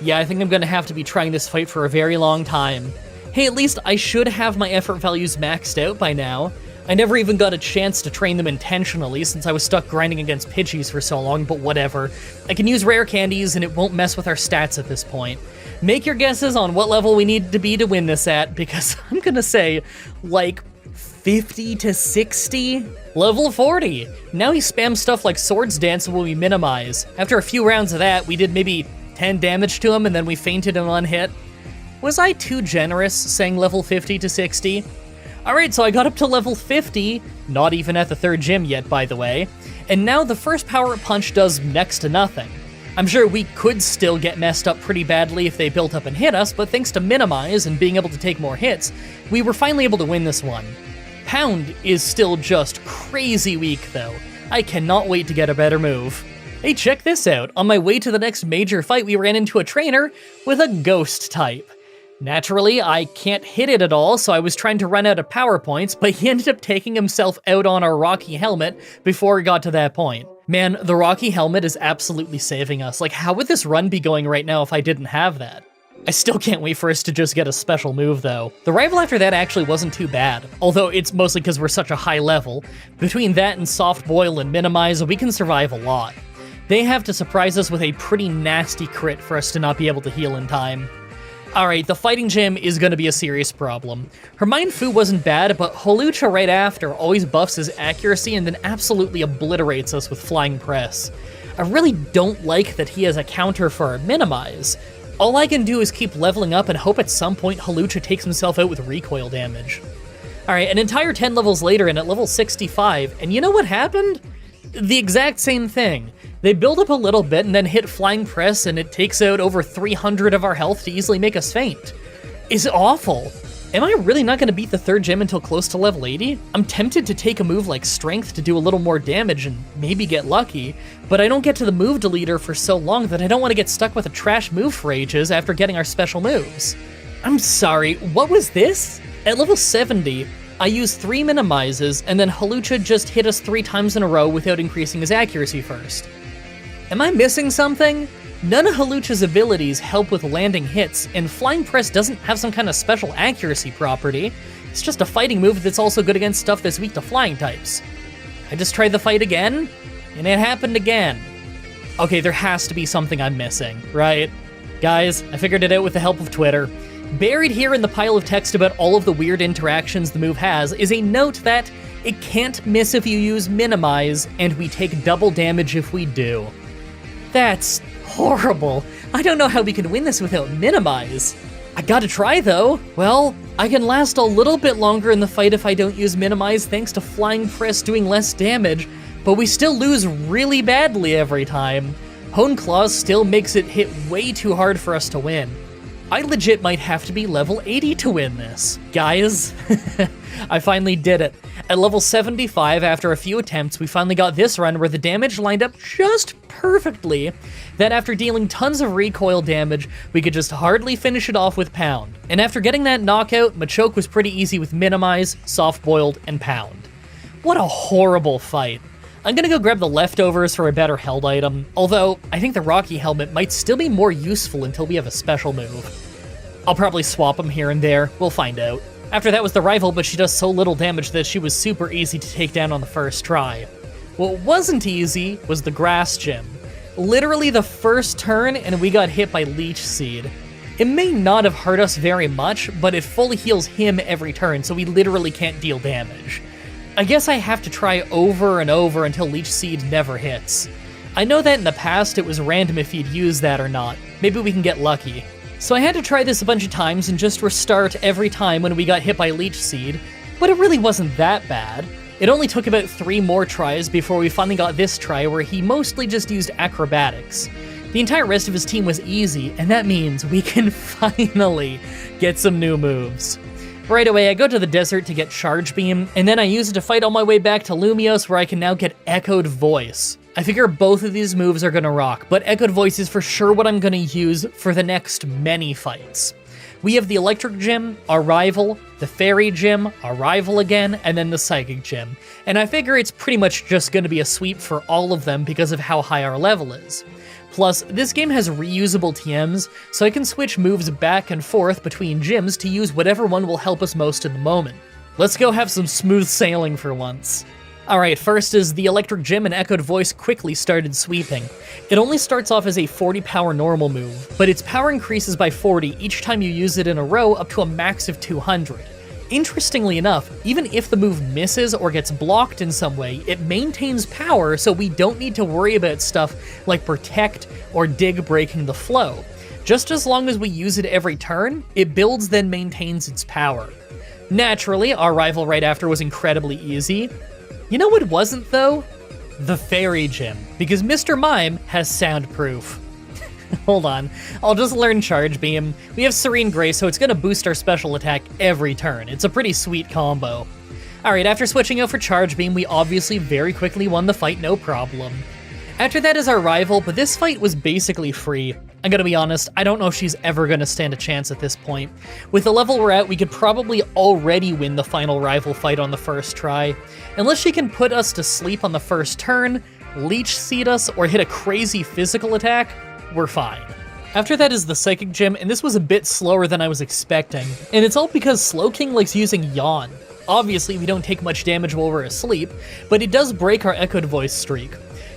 Yeah, I think I'm gonna have to be trying this fight for a very long time. Hey, at least I should have my effort values maxed out by now. I never even got a chance to train them intentionally since I was stuck grinding against Pidgeys for so long, but whatever. I can use rare candies and it won't mess with our stats at this point. Make your guesses on what level we need to be to win this at, because I'm gonna say, like, 50 to 60? Level 40! Now he spams stuff like Swords Dance when we minimize. After a few rounds of that, we did maybe 10 damage to him and then we fainted him on hit. Was I too generous saying level 50 to 60? Alright, so I got up to level 50, not even at the 3rd gym yet, by the way, and now the first power-up punch does next to nothing. I'm sure we could still get messed up pretty badly if they built up and hit us, but thanks to minimize and being able to take more hits, we were finally able to win this one. Pound is still just crazy weak though. I cannot wait to get a better move. Hey, check this out. On my way to the next major fight, we ran into a trainer with a ghost type. Naturally, I can't hit it at all, so I was trying to run out of power points, but he ended up taking himself out on our Rocky Helmet before it got to that point. Man, the Rocky Helmet is absolutely saving us. Like, how would this run be going right now if I didn't have that? I still can't wait for us to just get a special move, though. The rival after that actually wasn't too bad, although it's mostly because we're such a high level. Between that and Soft Boil and Minimize, we can survive a lot. They have to surprise us with a pretty nasty crit for us to not be able to heal in time. Alright, the fighting gym is going to be a serious problem. Hermine Fu wasn't bad, but Holucha right after always buffs his accuracy and then absolutely obliterates us with Flying Press. I really don't like that he has a counter for our Minimize. All I can do is keep leveling up and hope at some point Holucha takes himself out with recoil damage. Alright, an entire 10 levels later and at level 65, and you know what happened? The exact same thing. They build up a little bit and then hit Flying Press and it takes out over 300 of our health to easily make us faint. It's awful. Am I really not going to beat the 3rd gym until close to level 80? I'm tempted to take a move like Strength to do a little more damage and maybe get lucky, but I don't get to the move deleter for so long that I don't want to get stuck with a trash move for ages after getting our special moves. I'm sorry, what was this? At level 70, I used 3 minimizes and then Holucha just hit us 3 times in a row without increasing his accuracy first. Am I missing something? None of Holucha's abilities help with landing hits, and Flying Press doesn't have some kind of special accuracy property. It's just a fighting move that's also good against stuff that's weak to flying types. I just tried the fight again, and it happened again. Okay, there has to be something I'm missing, right? Guys, I figured it out with the help of Twitter. Buried here in the pile of text about all of the weird interactions the move has is a note that it can't miss if you use Minimize, and we take double damage if we do. That's horrible. I don't know how we can win this without Minimize. I gotta try though. Well, I can last a little bit longer in the fight if I don't use Minimize thanks to Flying Press doing less damage, but we still lose really badly every time. Hone Claws still makes it hit way too hard for us to win. I legit might have to be level 80 to win this. Guys, I finally did it. At level 75, after a few attempts, we finally got this run where the damage lined up just perfectly, that after dealing tons of recoil damage, we could just hardly finish it off with Pound. And after getting that knockout, Machoke was pretty easy with Minimize, Soft Boiled, and Pound. What a horrible fight. I'm gonna go grab the leftovers for a better held item, although I think the Rocky Helmet might still be more useful until we have a special move. I'll probably swap them here and there, we'll find out. After that was the rival, but she does so little damage that she was super easy to take down on the first try. What wasn't easy was the Grass Gym. Literally the first turn and we got hit by Leech Seed. It may not have hurt us very much, but it fully heals him every turn, so we literally can't deal damage. I guess I have to try over and over until Leech Seed never hits. I know that in the past it was random if you'd use that or not. Maybe we can get lucky. So I had to try this a bunch of times and just restart every time when we got hit by Leech Seed, but it really wasn't that bad. It only took about 3 more tries before we finally got this try where he mostly just used acrobatics. The entire rest of his team was easy, and that means we can finally get some new moves. Right away, I go to the desert to get Charge Beam, and then I use it to fight all my way back to Lumios where I can now get Echoed Voice. I figure both of these moves are gonna rock, but Echoed Voice is for sure what I'm gonna use for the next many fights. We have the Electric Gym, our rival, the Fairy Gym, our rival again, and then the Psychic Gym. And I figure it's pretty much just gonna be a sweep for all of them because of how high our level is. Plus, this game has reusable TMs, so I can switch moves back and forth between gyms to use whatever one will help us most in the moment. Let's go have some smooth sailing for once. Alright, first is the Electric Gym, and Echoed Voice quickly started sweeping. It only starts off as a 40 power normal move, but its power increases by 40 each time you use it in a row up to a max of 200. Interestingly enough, even if the move misses or gets blocked in some way, it maintains power, so we don't need to worry about stuff like Protect or Dig breaking the flow. Just as long as we use it every turn, it builds then maintains its power. Naturally, our rival right after was incredibly easy. You know what wasn't though? The Fairy Gym, because Mr. Mime has Soundproof. Hold on, I'll just learn Charge Beam. We have Serene Grace, so it's gonna boost our special attack every turn. It's a pretty sweet combo. Alright, after switching out for Charge Beam, we obviously very quickly won the fight, no problem. After that is our rival, but this fight was basically free. I'm gonna be honest, I don't know if she's ever gonna stand a chance at this point. With the level we're at, we could probably already win the final rival fight on the first try. Unless she can put us to sleep on the first turn, Leech Seed us, or hit a crazy physical attack, we're fine. After that is the Psychic Gym, and this was a bit slower than I was expecting. And it's all because Slowking likes using Yawn. Obviously, we don't take much damage while we're asleep, but it does break our Echoed Voice streak.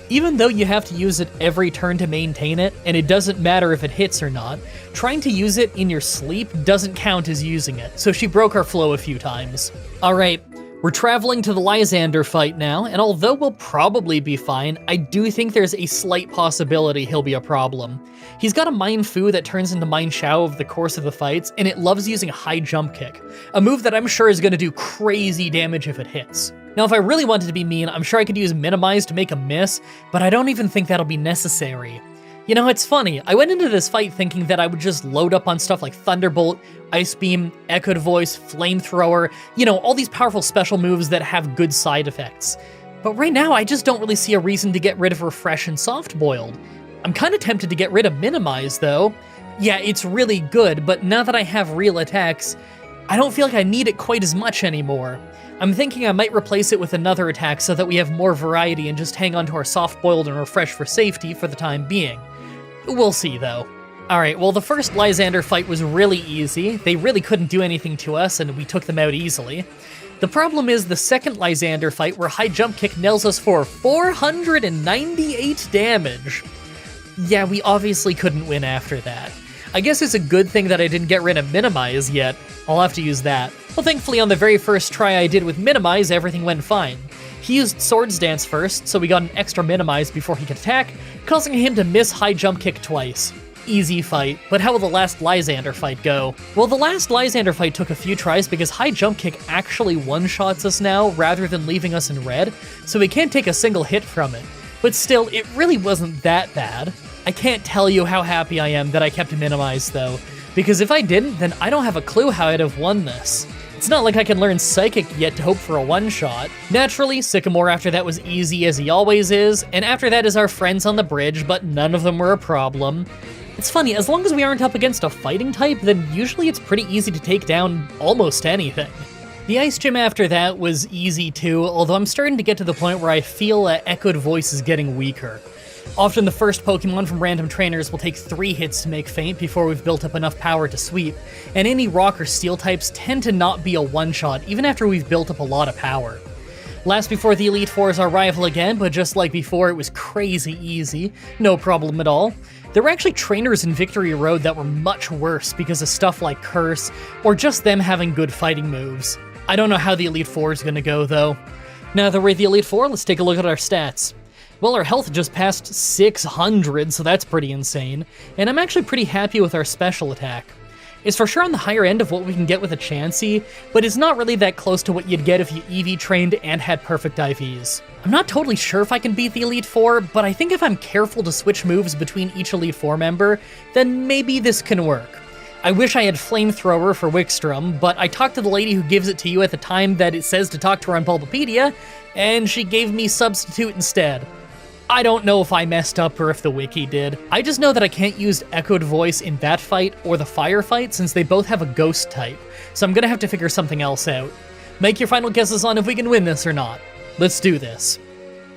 Even though you have to use it every turn to maintain it, and it doesn't matter if it hits or not, trying to use it in your sleep doesn't count as using it, so she broke our flow a few times. Alright, we're traveling to the Lysander fight now, and although we'll probably be fine, I do think there's a slight possibility he'll be a problem. He's got a Mind Fu that turns into Mind Shao over the course of the fights, and it loves using High Jump Kick, a move that I'm sure is going to do crazy damage if it hits. Now, if I really wanted to be mean, I'm sure I could use Minimize to make a miss, but I don't even think that'll be necessary. You know, it's funny, I went into this fight thinking that I would just load up on stuff like Thunderbolt, Ice Beam, Echoed Voice, Flamethrower, you know, all these powerful special moves that have good side effects. But right now, I just don't really see a reason to get rid of Refresh and Soft Boiled. I'm kinda tempted to get rid of Minimize, though. Yeah, it's really good, but now that I have real attacks, I don't feel like I need it quite as much anymore. I'm thinking I might replace it with another attack so that we have more variety and just hang on to our Soft Boiled and Refresh for safety for the time being. We'll see, though. Alright, well, the first Lysander fight was really easy. They really couldn't do anything to us, and we took them out easily. The problem is the second Lysander fight, where High Jump Kick nails us for 498 damage. Yeah, we obviously couldn't win after that. I guess it's a good thing that I didn't get rid of Minimize yet. I'll have to use that. Well, thankfully on the very first try I did with Minimize, everything went fine. He used Swords Dance first, so we got an extra Minimize before he could attack, causing him to miss High Jump Kick twice. Easy fight, but how will the last Lysander fight go? Well, the last Lysander fight took a few tries because High Jump Kick actually one-shots us now rather than leaving us in red, so we can't take a single hit from it. But still, it really wasn't that bad. I can't tell you how happy I am that I kept Minimize though, because if I didn't, then I don't have a clue how I'd have won this. It's not like I can learn Psychic yet to hope for a one-shot. Naturally, Sycamore after that was easy as he always is, and after that is our friends on the bridge, but none of them were a problem. It's funny, as long as we aren't up against a fighting type, then usually it's pretty easy to take down almost anything. The Ice Gym after that was easy too, although I'm starting to get to the point where I feel Echoed Voice is getting weaker. Often the first Pokemon from random trainers will take 3 hits to make faint before we've built up enough power to sweep, and any Rock or Steel types tend to not be a one-shot even after we've built up a lot of power. Last before the Elite Four is our rival again, but just like before, it was crazy easy, no problem at all. There were actually trainers in Victory Road that were much worse because of stuff like Curse, or just them having good fighting moves. I don't know how the Elite Four is gonna go though. Now that we're at the Elite Four, let's take a look at our stats. Well, our health just passed 600, so that's pretty insane, and I'm actually pretty happy with our special attack. It's for sure on the higher end of what we can get with a Chansey, but it's not really that close to what you'd get if you EV trained and had perfect IVs. I'm not totally sure if I can beat the Elite Four, but I think if I'm careful to switch moves between each Elite Four member, then maybe this can work. I wish I had Flamethrower for Wickstrom, but I talked to the lady who gives it to you at the time that it says to talk to her on Bulbapedia, and she gave me Substitute instead. I don't know if I messed up or if the wiki did. I just know that I can't use Echoed Voice in that fight or the Fire fight since they both have a Ghost type, so I'm gonna have to figure something else out. Make your final guesses on if we can win this or not. Let's do this.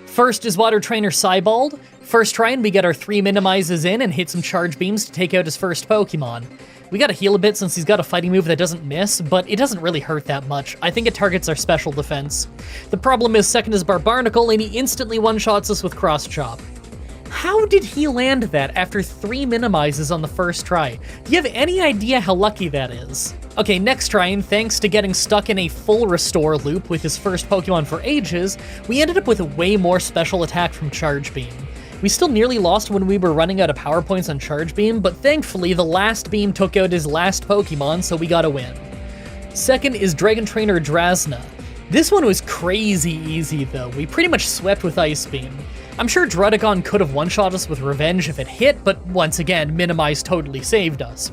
First is Water Trainer Cybald. First try and we get our 3 minimizes in and hit some Charge Beams to take out his first Pokemon. We gotta heal a bit since he's got a fighting move that doesn't miss, but it doesn't really hurt that much. I think it targets our special defense. The problem is second is Barbarnacle and he instantly one-shots us with Cross Chop. How did he land that after 3 minimizes on the first try? Do you have any idea how lucky that is? Okay, next try, and thanks to getting stuck in a full restore loop with his first Pokemon for ages, we ended up with a way more special attack from Charge Beam. We still nearly lost when we were running out of power points on Charge Beam, but thankfully the last beam took out his last Pokemon, so we got a win. Second is Dragon Trainer Drasna. This one was crazy easy though, we pretty much swept with Ice Beam. I'm sure Druddigon could have one-shot us with Revenge if it hit, but once again, Minimize totally saved us.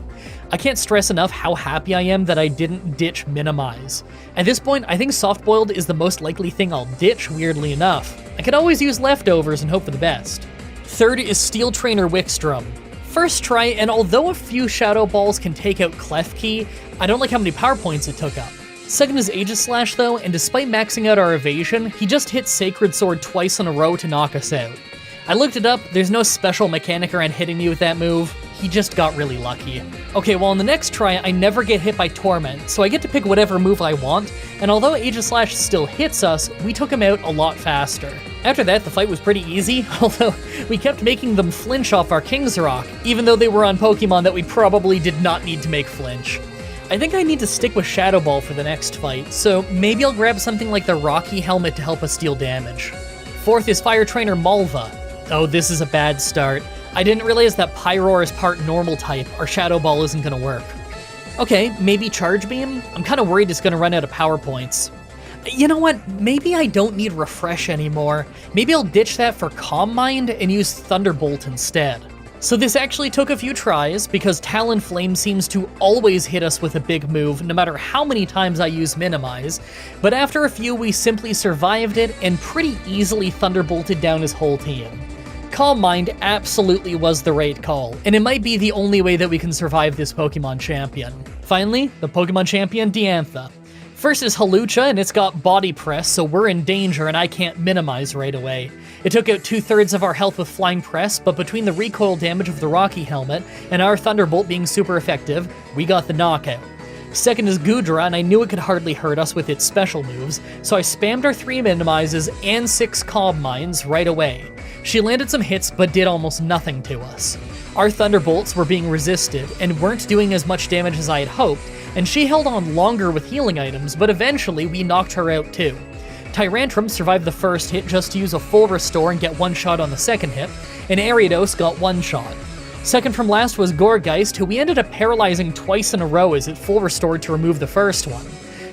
I can't stress enough how happy I am that I didn't ditch Minimize. At this point, I think Soft Boiled is the most likely thing I'll ditch, weirdly enough. I could always use Leftovers and hope for the best. Third is Steel Trainer Wickstrom. First try, and although a few Shadow Balls can take out Klefki, I don't like how many power points it took up. Second is Aegislash though, and despite maxing out our evasion, he just hit Sacred Sword twice in a row to knock us out. I looked it up, there's no special mechanic around hitting me with that move, he just got really lucky. Okay, well on the next try, I never get hit by Torment, so I get to pick whatever move I want, and although Aegislash still hits us, we took him out a lot faster. After that, the fight was pretty easy, although we kept making them flinch off our King's Rock, even though they were on Pokemon that we probably did not need to make flinch. I think I need to stick with Shadow Ball for the next fight, so maybe I'll grab something like the Rocky Helmet to help us deal damage. Fourth is Fire Trainer Malva. Oh, this is a bad start. I didn't realize that Pyroar is part normal type, or Shadow Ball isn't gonna work. Okay, maybe Charge Beam? I'm kinda worried it's gonna run out of power points. You know what, maybe I don't need Refresh anymore. Maybe I'll ditch that for Calm Mind and use Thunderbolt instead. So this actually took a few tries, because Talonflame seems to always hit us with a big move, no matter how many times I use Minimize, but after a few we simply survived it and pretty easily Thunderbolted down his whole team. Calm Mind absolutely was the right call, and it might be the only way that we can survive this Pokemon champion. Finally, the Pokemon champion Diantha. First is Hawlucha, and it's got Body Press, so we're in danger and I can't Minimize right away. It took out 2/3 of our health with Flying Press, but between the recoil damage of the Rocky Helmet and our Thunderbolt being super effective, we got the knockout. Second is Goodra, and I knew it could hardly hurt us with its special moves, so I spammed our 3 Minimizes and 6 Calm Minds right away. She landed some hits, but did almost nothing to us. Our Thunderbolts were being resisted, and weren't doing as much damage as I had hoped, and she held on longer with healing items, but eventually we knocked her out too. Tyrantrum survived the first hit just to use a full restore and get one shot on the second hit, and Ariados got one shot. Second from last was Gourgeist, who we ended up paralyzing twice in a row as it full restored to remove the first one.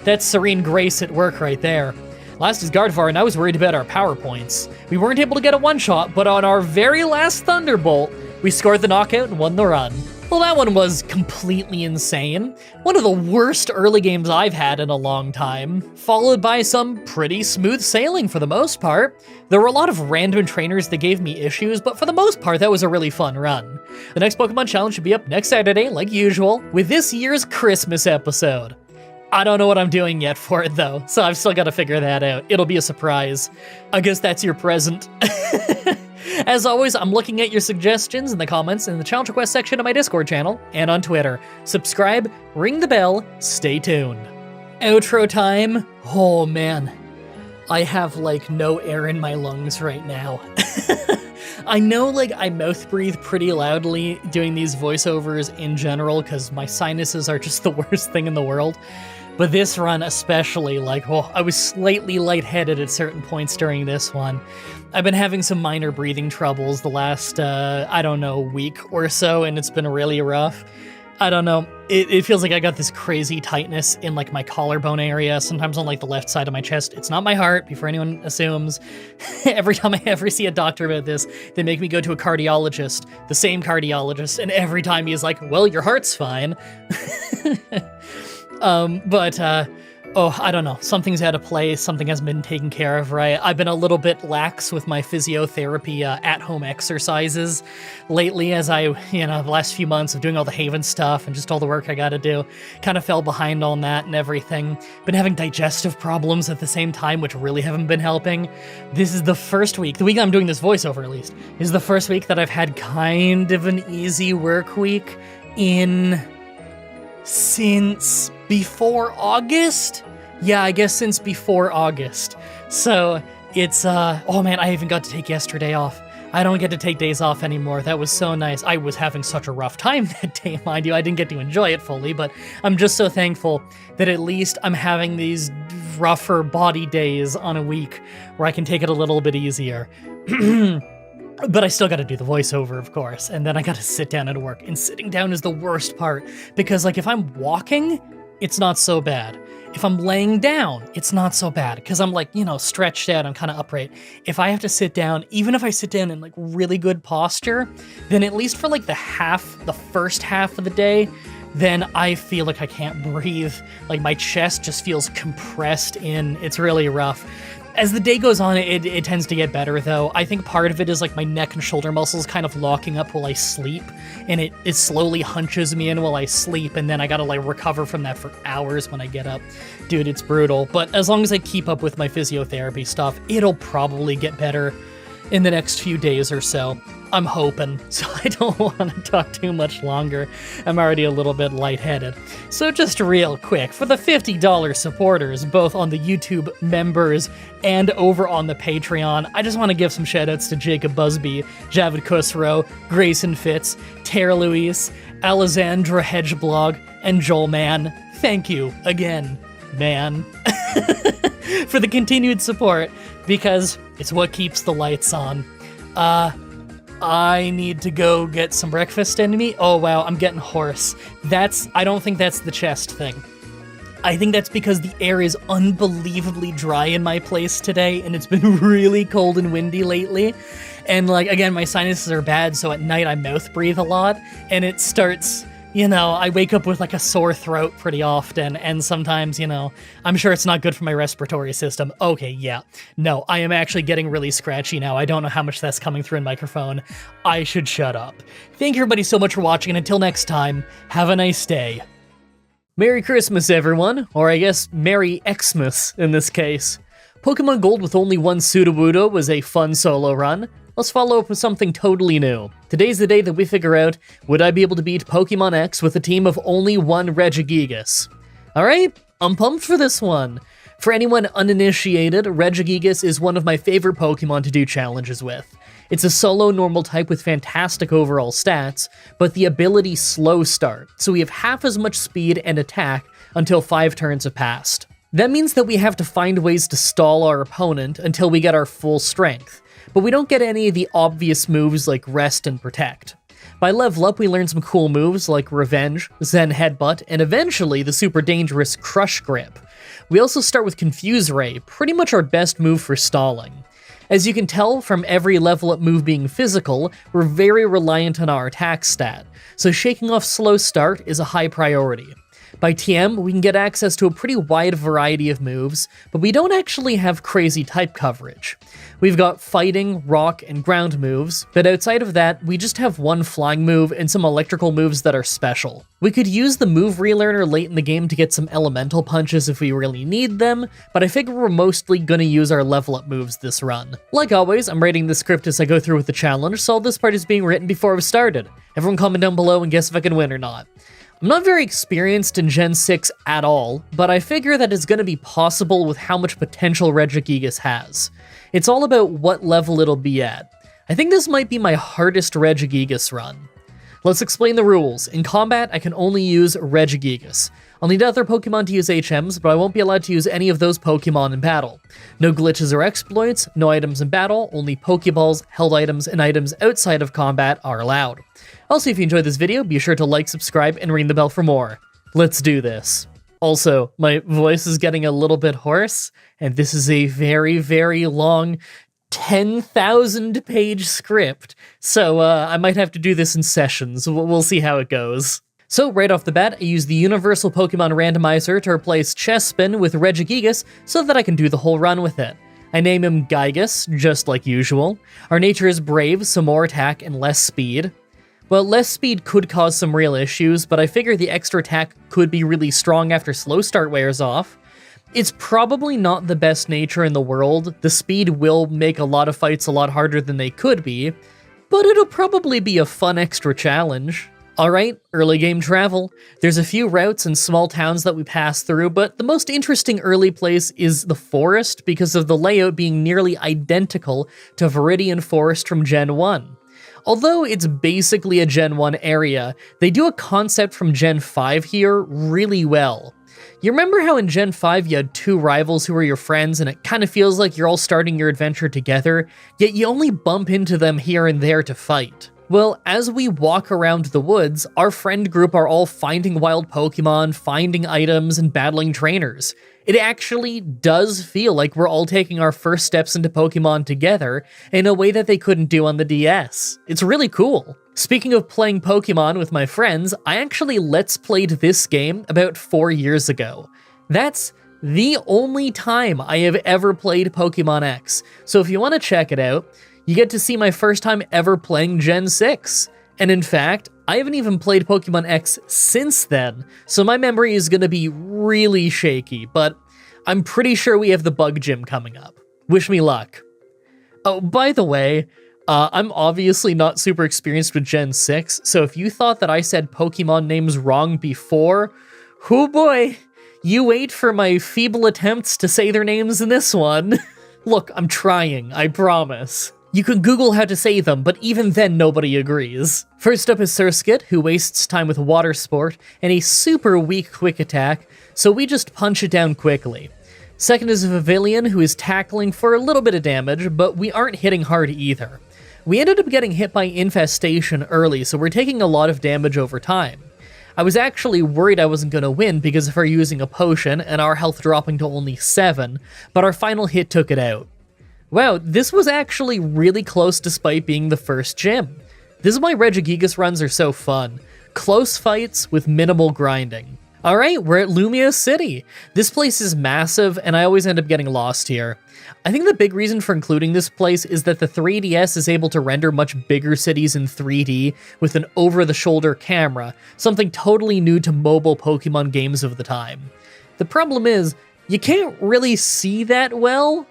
That's Serene Grace at work right there. Last is Gardevoir, and I was worried about our power points. We weren't able to get a one-shot, but on our very last Thunderbolt, we scored the knockout and won the run. Well, that one was completely insane. One of the worst early games I've had in a long time, followed by some pretty smooth sailing for the most part. There were a lot of random trainers that gave me issues, but for the most part, that was a really fun run. The next Pokemon Challenge should be up next Saturday, like usual, with this year's Christmas episode. I don't know what I'm doing yet for it though, so I've still got to figure that out. It'll be a surprise. I guess that's your present. As always, I'm looking at your suggestions in the comments in the challenge request section of my Discord channel and on Twitter. Subscribe, ring the bell, stay tuned. Outro time. Oh man, I have like no air in my lungs right now. I know like I mouth breathe pretty loudly doing these voiceovers in general because my sinuses are just the worst thing in the world. But this run especially, like, oh, I was slightly lightheaded at certain points during this one. I've been having some minor breathing troubles the last, I don't know, week or so, and it's been really rough. I don't know. It feels like I got this crazy tightness in like my collarbone area, sometimes on like the left side of my chest. It's not my heart, before anyone assumes. Every time I ever see a doctor about this, they make me go to a cardiologist, the same cardiologist, and every time he's like, well, your heart's fine. Oh, I don't know. Something's out of place. Something hasn't been taken care of right. I've been a little bit lax with my physiotherapy at-home exercises lately as the last few months of doing all the Haven stuff and just all the work I gotta do. Kind of fell behind on that and everything. Been having digestive problems at the same time, which really haven't been helping. This is the first week, the week I'm doing this voiceover at least, is the first week that I've had kind of an easy work week since before August? Yeah, I guess since before August. So it's, oh man, I even got to take yesterday off. I don't get to take days off anymore. That was so nice. I was having such a rough time that day, mind you. I didn't get to enjoy it fully, but I'm just so thankful that at least I'm having these rougher body days on a week where I can take it a little bit easier. But I still gotta do the voiceover, of course, and then I gotta sit down at work, and sitting down is the worst part, because, like, if I'm walking, it's not so bad. If I'm laying down, it's not so bad, because I'm, like, stretched out, I'm kind of upright. If I have to sit down, even if I sit down in, like, really good posture, then at least for, like, the first half of the day, then I feel like I can't breathe. Like, my chest just feels compressed in. It's really rough. As the day goes on, it tends to get better, though. I think part of it is, like, my neck and shoulder muscles kind of locking up while I sleep, and it slowly hunches me in while I sleep, and then I gotta, like, recover from that for hours when I get up. Dude, it's brutal. But as long as I keep up with my physiotherapy stuff, it'll probably get better in the next few days or so. I'm hoping, so I don't want to talk too much longer. I'm already a little bit lightheaded. So just real quick, for the $50 supporters, both on the YouTube members and over on the Patreon, I just want to give some shoutouts to Jacob Busby, Javid Khusro, Grayson Fitz, Tara Louise, Alexandra Hedgeblog, and Joel Mann. Thank you again, man, for the continued support, because it's what keeps the lights on. I need to go get some breakfast into me. Oh wow, I'm getting hoarse. I don't think that's the chest thing. I think that's because the air is unbelievably dry in my place today, and it's been really cold and windy lately. And like, again, my sinuses are bad, so at night I mouth breathe a lot, and it starts, I wake up with like a sore throat pretty often, and sometimes, I'm sure it's not good for my respiratory system. Okay, yeah. No, I am actually getting really scratchy now. I don't know how much that's coming through in microphone. I should shut up. Thank you everybody so much for watching, and until next time, have a nice day. Merry Christmas, everyone. Or I guess Merry Xmas in this case. Pokemon Gold with only one Sudowoodo was a fun solo run. Let's follow up with something totally new. Today's the day that we figure out, would I be able to beat Pokemon X with a team of only one Regigigas? Alright, I'm pumped for this one. For anyone uninitiated, Regigigas is one of my favorite Pokemon to do challenges with. It's a solo normal type with fantastic overall stats, but the ability Slow Start, so we have half as much speed and attack until 5 turns have passed. That means that we have to find ways to stall our opponent until we get our full strength, but we don't get any of the obvious moves like Rest and Protect. By level up, we learn some cool moves like Revenge, Zen Headbutt, and eventually the super dangerous Crush Grip. We also start with Confuse Ray, pretty much our best move for stalling. As you can tell from every level up move being physical, we're very reliant on our attack stat, so shaking off Slow Start is a high priority. By TM, we can get access to a pretty wide variety of moves, but we don't actually have crazy type coverage. We've got fighting, rock, and ground moves, but outside of that, we just have one flying move and some electrical moves that are special. We could use the move relearner late in the game to get some elemental punches if we really need them, but I figure we're mostly gonna use our level up moves this run. Like always, I'm writing the script as I go through with the challenge, so all this part is being written before I've started. Everyone comment down below and guess if I can win or not. I'm not very experienced in Gen 6 at all, but I figure that it's going to be possible with how much potential Regigigas has. It's all about what level it'll be at. I think this might be my hardest Regigigas run. Let's explain the rules. In combat, I can only use Regigigas. I'll need other Pokemon to use HMs, but I won't be allowed to use any of those Pokemon in battle. No glitches or exploits, no items in battle, only Pokeballs, held items, and items outside of combat are allowed. Also, if you enjoyed this video, be sure to like, subscribe, and ring the bell for more. Let's do this. Also, my voice is getting a little bit hoarse, and this is a very, very long 10,000 page script, so I might have to do this in sessions. We'll see how it goes. So right off the bat, I use the Universal Pokemon Randomizer to replace Chespin with Regigigas so that I can do the whole run with it. I name him Gygus, just like usual. Our nature is Brave, so more attack and less speed. Well, less speed could cause some real issues, but I figure the extra attack could be really strong after Slow Start wears off. It's probably not the best nature in the world. The speed will make a lot of fights a lot harder than they could be, but it'll probably be a fun extra challenge. Alright, early game travel. There's a few routes and small towns that we pass through, but the most interesting early place is the forest because of the layout being nearly identical to Viridian Forest from Gen 1. Although it's basically a Gen 1 area, they do a concept from Gen 5 here really well. You remember how in Gen 5 you had two rivals who were your friends and it kind of feels like you're all starting your adventure together, yet you only bump into them here and there to fight? Well, as we walk around the woods, our friend group are all finding wild Pokemon, finding items, and battling trainers. It actually does feel like we're all taking our first steps into Pokemon together in a way that they couldn't do on the DS. It's really cool. Speaking of playing Pokemon with my friends, I actually Let's Played this game about 4 years ago. That's the only time I have ever played Pokemon X, so if you want to check it out, you get to see my first time ever playing Gen 6. And in fact, I haven't even played Pokemon X since then, so my memory is going to be really shaky, but I'm pretty sure we have the Bug Gym coming up. Wish me luck. Oh, by the way, I'm obviously not super experienced with Gen 6, so if you thought that I said Pokemon names wrong before, oh boy, you wait for my feeble attempts to say their names in this one. Look, I'm trying, I promise. You can Google how to say them, but even then nobody agrees. First up is Surskit, who wastes time with Water Sport and a super weak Quick Attack, so we just punch it down quickly. Second is Vivillon, who is tackling for a little bit of damage, but we aren't hitting hard either. We ended up getting hit by Infestation early, so we're taking a lot of damage over time. I was actually worried I wasn't going to win because of her using a potion and our health dropping to only 7, but our final hit took it out. Wow, this was actually really close despite being the first gym. This is why Regigigas runs are so fun. Close fights with minimal grinding. Alright, we're at Lumia City. This place is massive, and I always end up getting lost here. I think the big reason for including this place is that the 3DS is able to render much bigger cities in 3D with an over-the-shoulder camera, something totally new to mobile Pokemon games of the time. The problem is, you can't really see that well,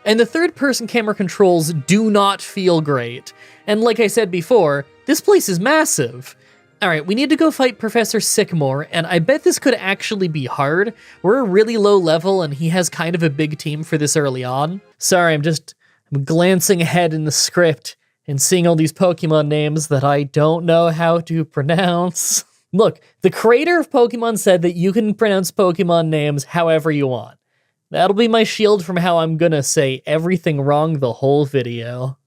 and the third-person camera controls do not feel great. And like I said before, this place is massive. Alright, we need to go fight Professor Sycamore, and I bet this could actually be hard. We're a really low level, and he has kind of a big team for this early on. Sorry, I'm glancing ahead in the script and seeing all these Pokemon names that I don't know how to pronounce. Look, the creator of Pokemon said that you can pronounce Pokemon names however you want. That'll be my shield from how I'm gonna say everything wrong the whole video.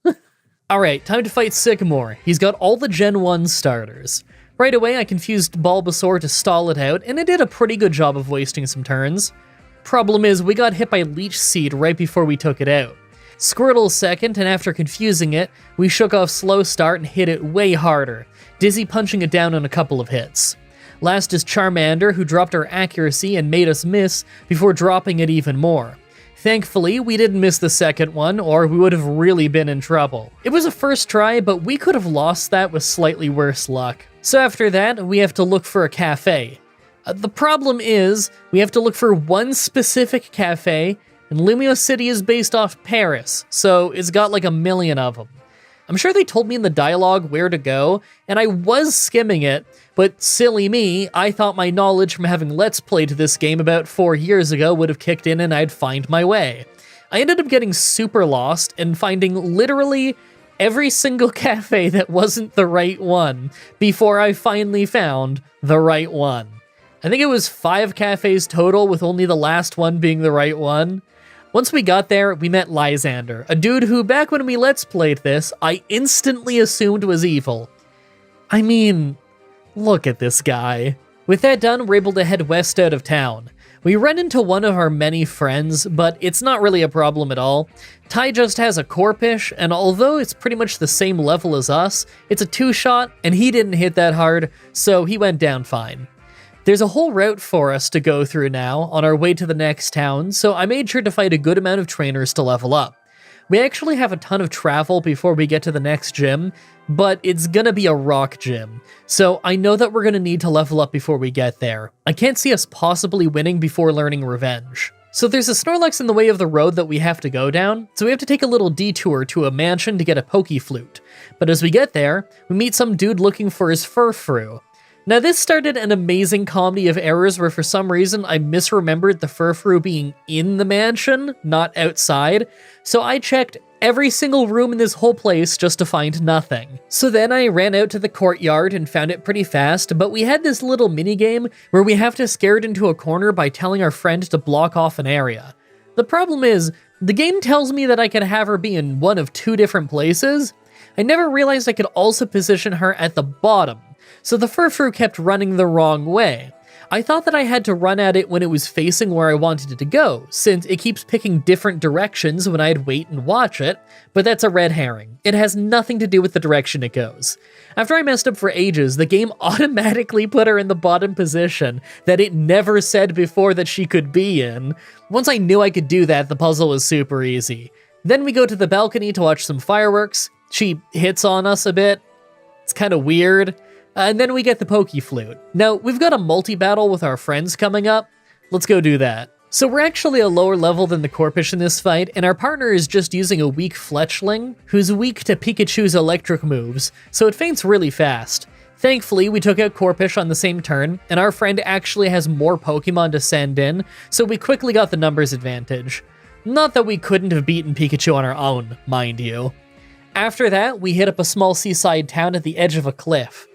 Alright, time to fight Sycamore. He's got all the Gen 1 starters. Right away, I confused Bulbasaur to stall it out, and it did a pretty good job of wasting some turns. Problem is, we got hit by Leech Seed right before we took it out. Squirtle second, and after confusing it, we shook off Slow Start and hit it way harder, Dizzy punching it down on a couple of hits. Last is Charmander, who dropped our accuracy and made us miss before dropping it even more. Thankfully, we didn't miss the second one, or we would have really been in trouble. It was a first try, but we could have lost that with slightly worse luck. So after that, we have to look for a cafe. The problem is, we have to look for one specific cafe, and Lumio City is based off Paris, so it's got like a million of them. I'm sure they told me in the dialogue where to go, and I was skimming it, but silly me, I thought my knowledge from having Let's Played this game about 4 years ago would have kicked in and I'd find my way. I ended up getting super lost and finding literally every single cafe that wasn't the right one before I finally found the right one. I think it was 5 cafes total, with only the last one being the right one. Once we got there, we met Lysander, a dude who, back when we Let's Played this, I instantly assumed was evil. I mean, look at this guy. With that done, we're able to head west out of town. We run into one of our many friends, but it's not really a problem at all. Ty just has a Corpish, and although it's pretty much the same level as us, it's a 2-shot, and he didn't hit that hard, so he went down fine. There's a whole route for us to go through now on our way to the next town, so I made sure to fight a good amount of trainers to level up. We actually have a ton of travel before we get to the next gym, but it's gonna be a rock gym, so I know that we're gonna need to level up before we get there. I can't see us possibly winning before learning Revenge. So there's a Snorlax in the way of the road that we have to go down, so we have to take a little detour to a mansion to get a Pokeflute. But as we get there, we meet some dude looking for his Furfrou. Now this started an amazing comedy of errors where for some reason I misremembered the Furfrou being in the mansion, not outside, so I checked every single room in this whole place just to find nothing. So then I ran out to the courtyard and found it pretty fast, but we had this little minigame where we have to scare it into a corner by telling our friend to block off an area. The problem is, the game tells me that I can have her be in one of 2 different places. I never realized I could also position her at the bottom. So the Furfrou kept running the wrong way. I thought that I had to run at it when it was facing where I wanted it to go, since it keeps picking different directions when I'd wait and watch it, but that's a red herring. It has nothing to do with the direction it goes. After I messed up for ages, the game automatically put her in the bottom position that it never said before that she could be in. Once I knew I could do that, the puzzle was super easy. Then we go to the balcony to watch some fireworks. She hits on us a bit. It's kind of weird. And then we get the Pokeflute. Now, we've got a multi-battle with our friends coming up. Let's go do that. So we're actually a lower level than the Corpish in this fight, and our partner is just using a weak Fletchling, who's weak to Pikachu's electric moves, so it faints really fast. Thankfully, we took out Corpish on the same turn, and our friend actually has more Pokemon to send in, so we quickly got the numbers advantage. Not that we couldn't have beaten Pikachu on our own, mind you. After that, we hit up a small seaside town at the edge of a cliff.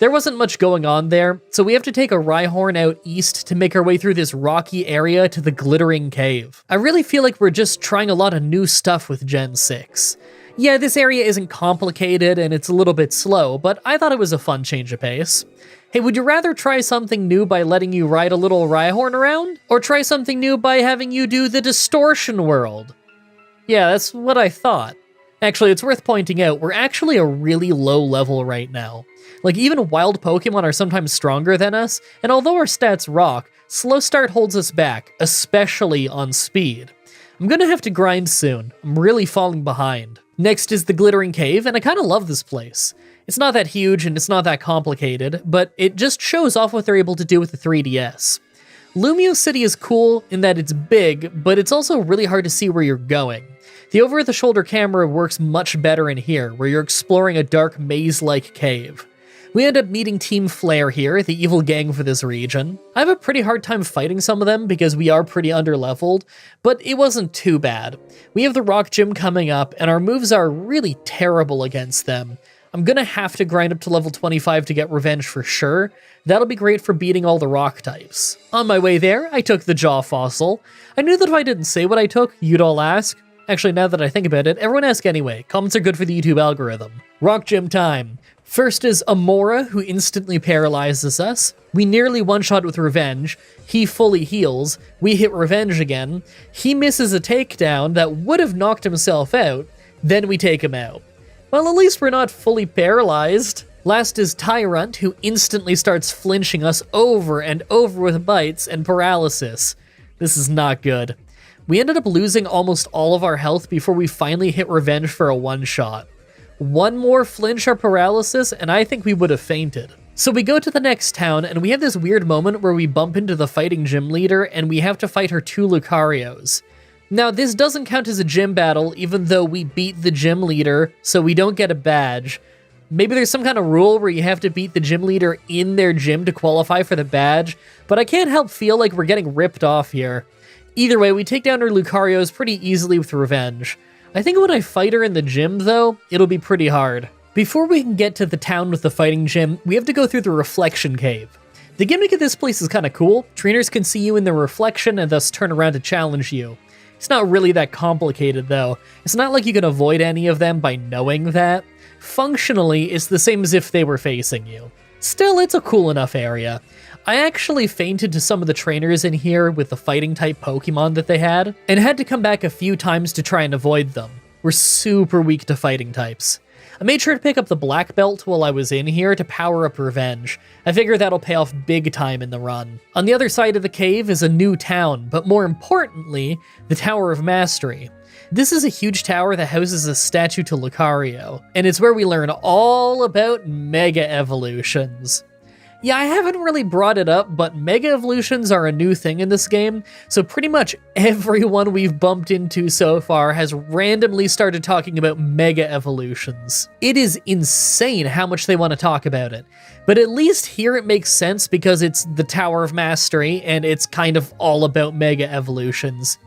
There wasn't much going on there, so we have to take a Rhyhorn out east to make our way through this rocky area to the Glittering Cave. I really feel like we're just trying a lot of new stuff with Gen 6. Yeah, this area isn't complicated and it's a little bit slow, but I thought it was a fun change of pace. Hey, would you rather try something new by letting you ride a little Rhyhorn around? Or try something new by having you do the Distortion World? Yeah, that's what I thought. Actually, it's worth pointing out, we're actually a really low level right now. Like, even wild Pokemon are sometimes stronger than us, and although our stats rock, slow start holds us back, especially on speed. I'm gonna have to grind soon. I'm really falling behind. Next is the Glittering Cave, and I kinda love this place. It's not that huge and it's not that complicated, but it just shows off what they're able to do with the 3DS. Lumio City is cool in that it's big, but it's also really hard to see where you're going. The over-the-shoulder camera works much better in here, where you're exploring a dark maze-like cave. We end up meeting Team Flare here, the evil gang for this region. I have a pretty hard time fighting some of them because we are pretty underleveled, but it wasn't too bad. We have the Rock Gym coming up, and our moves are really terrible against them. I'm gonna have to grind up to level 25 to get Revenge for sure. That'll be great for beating all the rock types. On my way there, I took the Jaw Fossil. I knew that if I didn't say what I took, you'd all ask. Actually, now that I think about it, everyone ask anyway. Comments are good for the YouTube algorithm. Rock Gym time. First is Amora, who instantly paralyzes us. We nearly one-shot with Revenge. He fully heals. We hit Revenge again. He misses a takedown that would have knocked himself out. Then we take him out. Well, at least we're not fully paralyzed. Last is Tyrant, who instantly starts flinching us over and over with bites and paralysis. This is not good. We ended up losing almost all of our health before we finally hit Revenge for a one-shot. One more flinch or paralysis, and I think we would have fainted. So we go to the next town, and we have this weird moment where we bump into the fighting gym leader, and we have to fight her 2 Lucarios. Now, this doesn't count as a gym battle, even though we beat the gym leader, so we don't get a badge. Maybe there's some kind of rule where you have to beat the gym leader in their gym to qualify for the badge, but I can't help feel like we're getting ripped off here. Either way, we take down her Lucarios pretty easily with Revenge. I think when I fight her in the gym, though, it'll be pretty hard. Before we can get to the town with the fighting gym, we have to go through the Reflection Cave. The gimmick of this place is kind of cool. Trainers can see you in the reflection and thus turn around to challenge you. It's not really that complicated though. It's not like you can avoid any of them by knowing that. Functionally, it's the same as if they were facing you. Still, it's a cool enough area. I actually fainted to some of the trainers in here with the fighting type Pokemon that they had, and had to come back a few times to try and avoid them. We're super weak to fighting types. I made sure to pick up the black belt while I was in here to power up Revenge. I figure that'll pay off big time in the run. On the other side of the cave is a new town, but more importantly, the Tower of Mastery. This is a huge tower that houses a statue to Lucario, and it's where we learn all about Mega Evolutions. Yeah, I haven't really brought it up, but Mega Evolutions are a new thing in this game, so pretty much everyone we've bumped into so far has randomly started talking about Mega Evolutions. It is insane how much they want to talk about it, but at least here it makes sense because it's the Tower of Mastery, and it's kind of all about Mega Evolutions.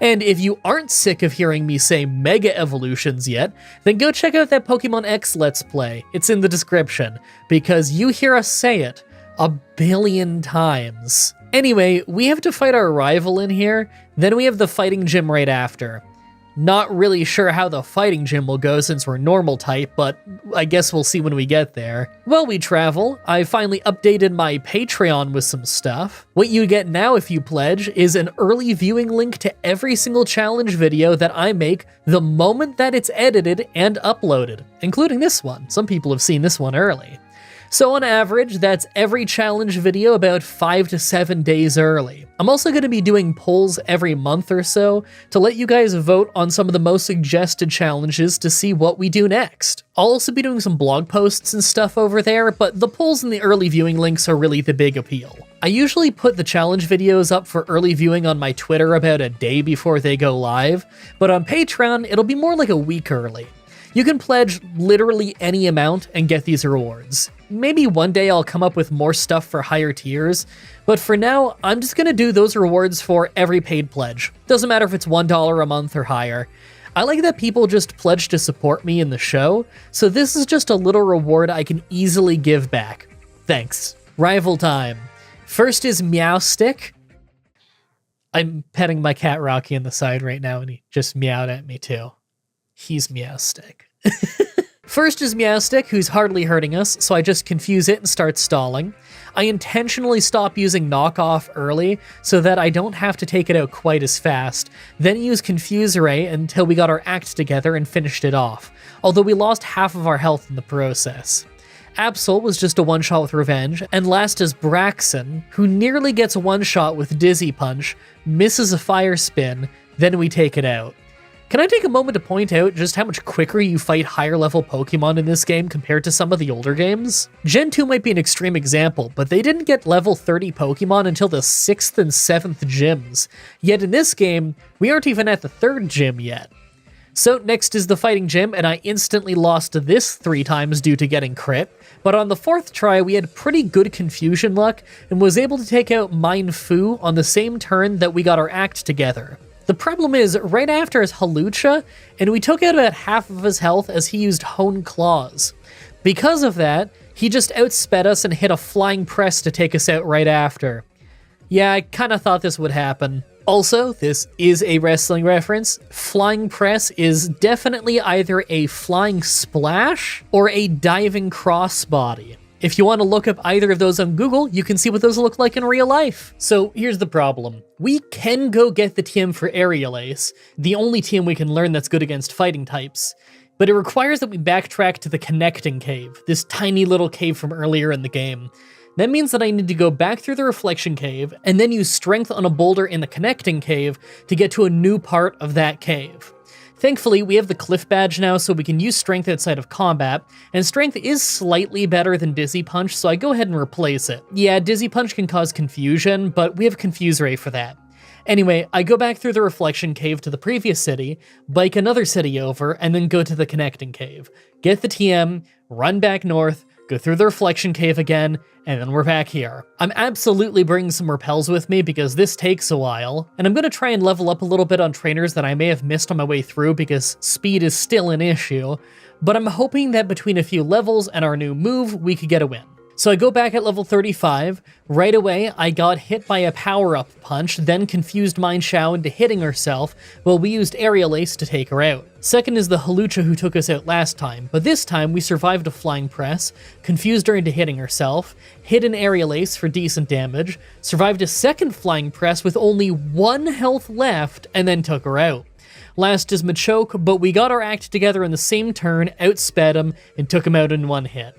And if you aren't sick of hearing me say Mega Evolutions yet, then go check out that Pokemon X Let's Play. It's in the description, because you hear us say it a billion times. Anyway, we have to fight our rival in here, then we have the fighting gym right after. Not really sure how the fighting gym will go since we're normal type, but I guess we'll see when we get there. While we travel, I finally updated my Patreon with some stuff. What you get now if you pledge is an early viewing link to every single challenge video that I make the moment that it's edited and uploaded, including this one. Some people have seen this one early. So on average, that's every challenge video about 5 to 7 days early. I'm also going to be doing polls every month or so to let you guys vote on some of the most suggested challenges to see what we do next. I'll also be doing some blog posts and stuff over there, but the polls and the early viewing links are really the big appeal. I usually put the challenge videos up for early viewing on my Twitter about a day before they go live, but on Patreon, it'll be more like a week early. You can pledge literally any amount and get these rewards. Maybe one day I'll come up with more stuff for higher tiers, but for now, I'm just gonna do those rewards for every paid pledge. Doesn't matter if it's $1 a month or higher. I like that people just pledge to support me in the show, so this is just a little reward I can easily give back. Thanks. Rival time. First is Meowstick. I'm petting my cat Rocky on the side right now, and he just meowed at me too. He's Meowstick. First is Meowstick, who's hardly hurting us, so I just confuse it and start stalling. I intentionally stop using knockoff early so that I don't have to take it out quite as fast, then use Confuse Ray until we got our act together and finished it off, although we lost half of our health in the process. Absol was just a one-shot with Revenge, and last is Braxton, who nearly gets a one-shot with Dizzy Punch, misses a Fire Spin, then we take it out. Can I take a moment to point out just how much quicker you fight higher level Pokemon in this game compared to some of the older games? Gen 2 might be an extreme example, but they didn't get level 30 Pokemon until the 6th and 7th gyms. Yet in this game, we aren't even at the 3rd gym yet. So next is the fighting gym, and I instantly lost this 3 times due to getting crit, but on the 4th try we had pretty good confusion luck and was able to take out Mindfu on the same turn that we got our act together. The problem is, right after is Hawlucha, and we took out about half of his health as he used Hone Claws. Because of that, he just outsped us and hit a flying press to take us out right after. Yeah, I kinda thought this would happen. Also, this is a wrestling reference. Flying press is definitely either a flying splash or a diving crossbody. If you want to look up either of those on Google, you can see what those look like in real life. So here's the problem. We can go get the TM for Aerial Ace, the only TM we can learn that's good against fighting types, but it requires that we backtrack to the Connecting Cave, this tiny little cave from earlier in the game. That means that I need to go back through the Reflection Cave, and then use Strength on a boulder in the Connecting Cave to get to a new part of that cave. Thankfully, we have the Cliff Badge now, so we can use Strength outside of combat, and Strength is slightly better than Dizzy Punch, so I go ahead and replace it. Yeah, Dizzy Punch can cause confusion, but we have Confuse Ray for that. Anyway, I go back through the Reflection Cave to the previous city, bike another city over, and then go to the Connecting Cave. Get the TM, run back north, go through the Reflection Cave again, and then we're back here. I'm absolutely bringing some repels with me because this takes a while, and I'm going to try and level up a little bit on trainers that I may have missed on my way through because speed is still an issue, but I'm hoping that between a few levels and our new move, we could get a win. So I go back at level 35, right away I got hit by a power-up punch, then confused Mind Shao into hitting herself, while we used Aerial Ace to take her out. Second is the Halucha who took us out last time, but this time we survived a flying press, confused her into hitting herself, hit an Aerial Ace for decent damage, survived a second flying press with only 1 health left, and then took her out. Last is Machoke, but we got our act together in the same turn, outsped him, and took him out in 1 hit.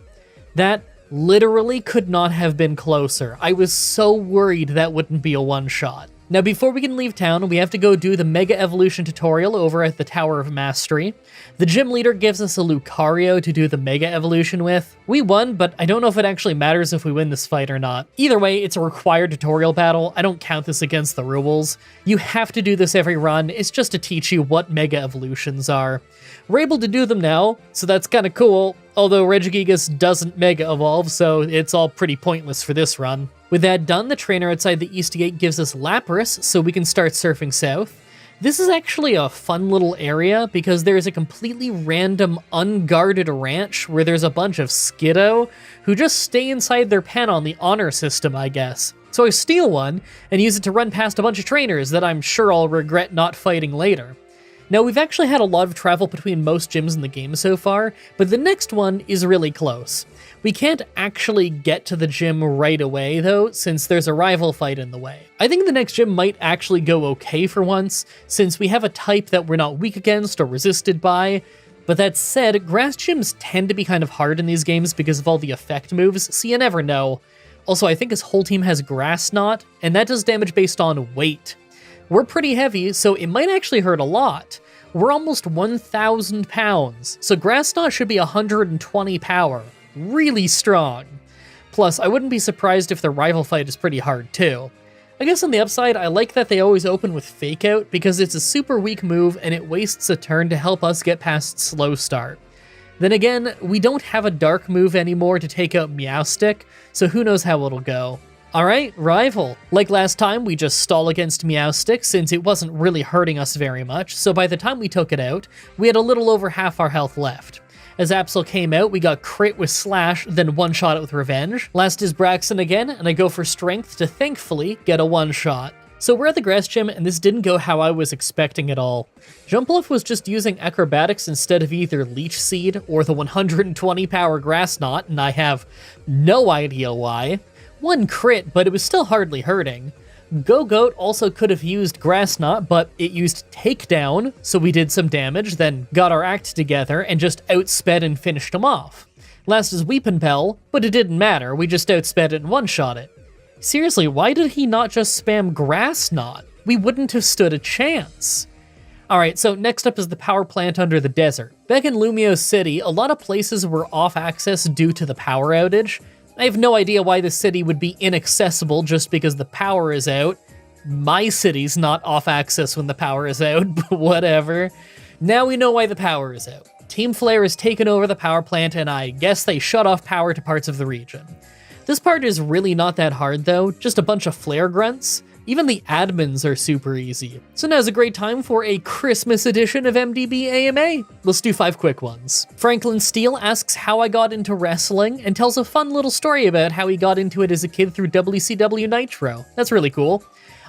That literally could not have been closer. I was so worried that wouldn't be a one-shot. Now before we can leave town, we have to go do the Mega Evolution tutorial over at the Tower of Mastery. The gym leader gives us a Lucario to do the Mega Evolution with. We won, but I don't know if it actually matters if we win this fight or not. Either way, it's a required tutorial battle. I don't count this against the rules. You have to do this every run. It's just to teach you what Mega Evolutions are. We're able to do them now, so that's kind of cool. Although Regigigas doesn't Mega Evolve, so it's all pretty pointless for this run. With that done, the trainer outside the East Gate gives us Lapras, so we can start surfing south. This is actually a fun little area, because there's a completely random, unguarded ranch where there's a bunch of Skiddo who just stay inside their pen on the honor system, I guess. So I steal one, and use it to run past a bunch of trainers that I'm sure I'll regret not fighting later. Now, we've actually had a lot of travel between most gyms in the game so far, but the next one is really close. We can't actually get to the gym right away, though, since there's a rival fight in the way. I think the next gym might actually go okay for once, since we have a type that we're not weak against or resisted by. But that said, grass gyms tend to be kind of hard in these games because of all the effect moves, so you never know. Also, I think his whole team has Grass Knot, and that does damage based on weight. We're pretty heavy, so it might actually hurt a lot. We're almost 1,000 pounds, so Grass Knot should be 120 power. Really strong. Plus, I wouldn't be surprised if the rival fight is pretty hard too. I guess on the upside, I like that they always open with Fake Out because it's a super weak move and it wastes a turn to help us get past Slow Start. Then again, we don't have a dark move anymore to take out Meowstic, so who knows how it'll go. Alright, rival. Like last time, we just stall against Meowstic since it wasn't really hurting us very much, so by the time we took it out, we had a little over half our health left. As Absol came out, we got crit with Slash, then one-shot it with Revenge. Last is Braxton again, and I go for Strength to thankfully get a one-shot. So we're at the grass gym, and this didn't go how I was expecting at all. Jumpluff was just using Acrobatics instead of either Leech Seed or the 120 power Grass Knot, and I have no idea why. One crit, but it was still hardly hurting. Go-Goat also could have used Grass Knot, but it used Takedown, so we did some damage, then got our act together and just outsped and finished him off. Last is Weepinbell, but it didn't matter, we just outsped it and one-shot it. Seriously, why did he not just spam Grass Knot? We wouldn't have stood a chance. Alright, so next up is the power plant under the desert. Back in Lumio City, a lot of places were off access due to the power outage. I have no idea why the city would be inaccessible just because the power is out. My city's not off access when the power is out, but whatever. Now we know why the power is out. Team Flare has taken over the power plant, and I guess they shut off power to parts of the region. This part is really not that hard though, just a bunch of Flare grunts. Even the admins are super easy. So now's a great time for a Christmas edition of MDB AMA. Let's do 5 quick ones. Franklin Steele asks how I got into wrestling and tells a fun little story about how he got into it as a kid through WCW Nitro. That's really cool.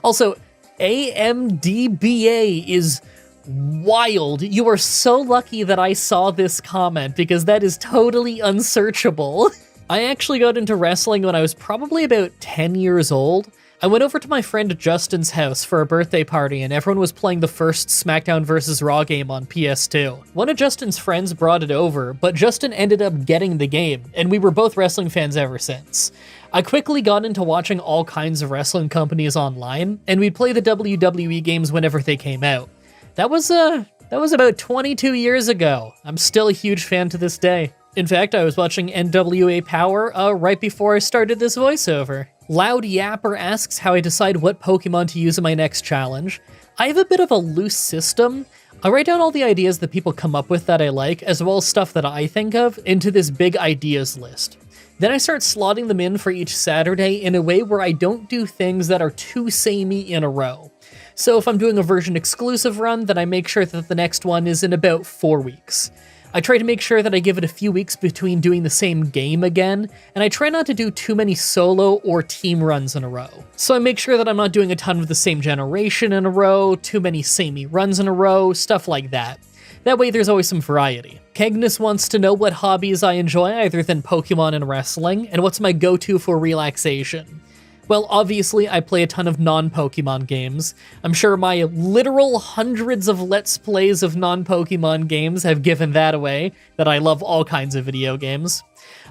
Also, AMDBA is wild. You are so lucky that I saw this comment because that is totally unsearchable. I actually got into wrestling when I was probably about 10 years old. I went over to my friend Justin's house for a birthday party and everyone was playing the first SmackDown vs. Raw game on PS2. One of Justin's friends brought it over, but Justin ended up getting the game, and we were both wrestling fans ever since. I quickly got into watching all kinds of wrestling companies online, and we'd play the WWE games whenever they came out. That was about 22 years ago. I'm still a huge fan to this day. In fact, I was watching NWA Power right before I started this voiceover. Loud Yapper asks how I decide what Pokemon to use in my next challenge. I have a bit of a loose system. I write down all the ideas that people come up with that I like, as well as stuff that I think of, into this big ideas list. Then I start slotting them in for each Saturday in a way where I don't do things that are too samey in a row. So if I'm doing a version exclusive run, then I make sure that the next one is in about 4 weeks. I try to make sure that I give it a few weeks between doing the same game again, and I try not to do too many solo or team runs in a row. So I make sure that I'm not doing a ton of the same generation in a row, too many samey runs in a row, stuff like that. That way there's always some variety. Kegnus wants to know what hobbies I enjoy other than Pokemon and wrestling, and what's my go-to for relaxation. Well, obviously, I play a ton of non-Pokemon games. I'm sure my literal hundreds of Let's Plays of non-Pokemon games have given that away, that I love all kinds of video games.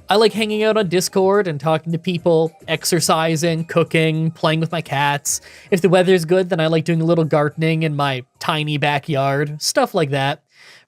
I like hanging out on Discord and talking to people, exercising, cooking, playing with my cats. If the weather's good, then I like doing a little gardening in my tiny backyard, stuff like that.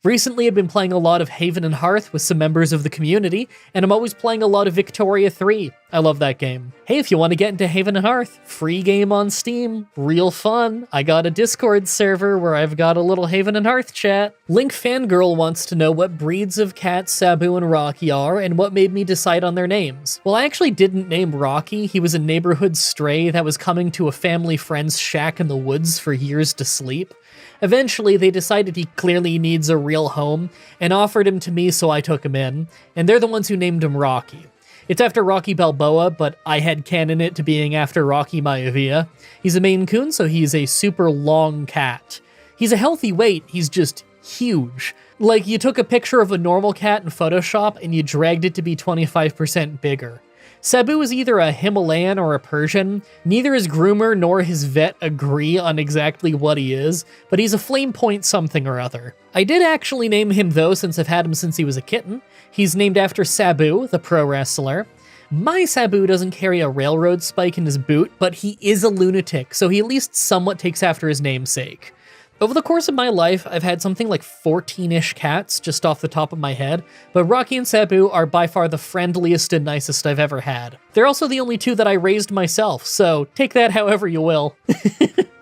Recently, I've been playing a lot of Haven and Hearth with some members of the community, and I'm always playing a lot of Victoria 3. I love that game. Hey, if you want to get into Haven and Hearth, free game on Steam, real fun. I got a Discord server where I've got a little Haven and Hearth chat. Link Fangirl wants to know what breeds of cats Sabu and Rocky are, and what made me decide on their names. Well, I actually didn't name Rocky. He was a neighborhood stray that was coming to a family friend's shack in the woods for years to sleep. Eventually, they decided he clearly needs a real home, and offered him to me, so I took him in, and they're the ones who named him Rocky. It's after Rocky Balboa, but I headcanon it to being after Rocky Maivia. He's a Maine Coon, so he's a super long cat. He's a healthy weight, he's just huge. Like, you took a picture of a normal cat in Photoshop, and you dragged it to be 25% bigger. Sabu is either a Himalayan or a Persian. Neither his groomer nor his vet agree on exactly what he is, but he's a flame point something or other. I did actually name him though, since I've had him since he was a kitten. He's named after Sabu, the pro wrestler. My Sabu doesn't carry a railroad spike in his boot, but he is a lunatic, so he at least somewhat takes after his namesake. Over the course of my life, I've had something like 14-ish cats, just off the top of my head, but Rocky and Sabu are by far the friendliest and nicest I've ever had. They're also the only two that I raised myself, so take that however you will.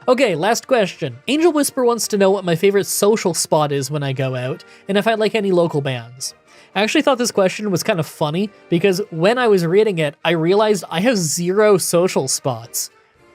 Okay, last question. Angel Whisper wants to know what my favorite social spot is when I go out, and if I like any local bands. I actually thought this question was kind of funny, because when I was reading it, I realized I have 0 social spots.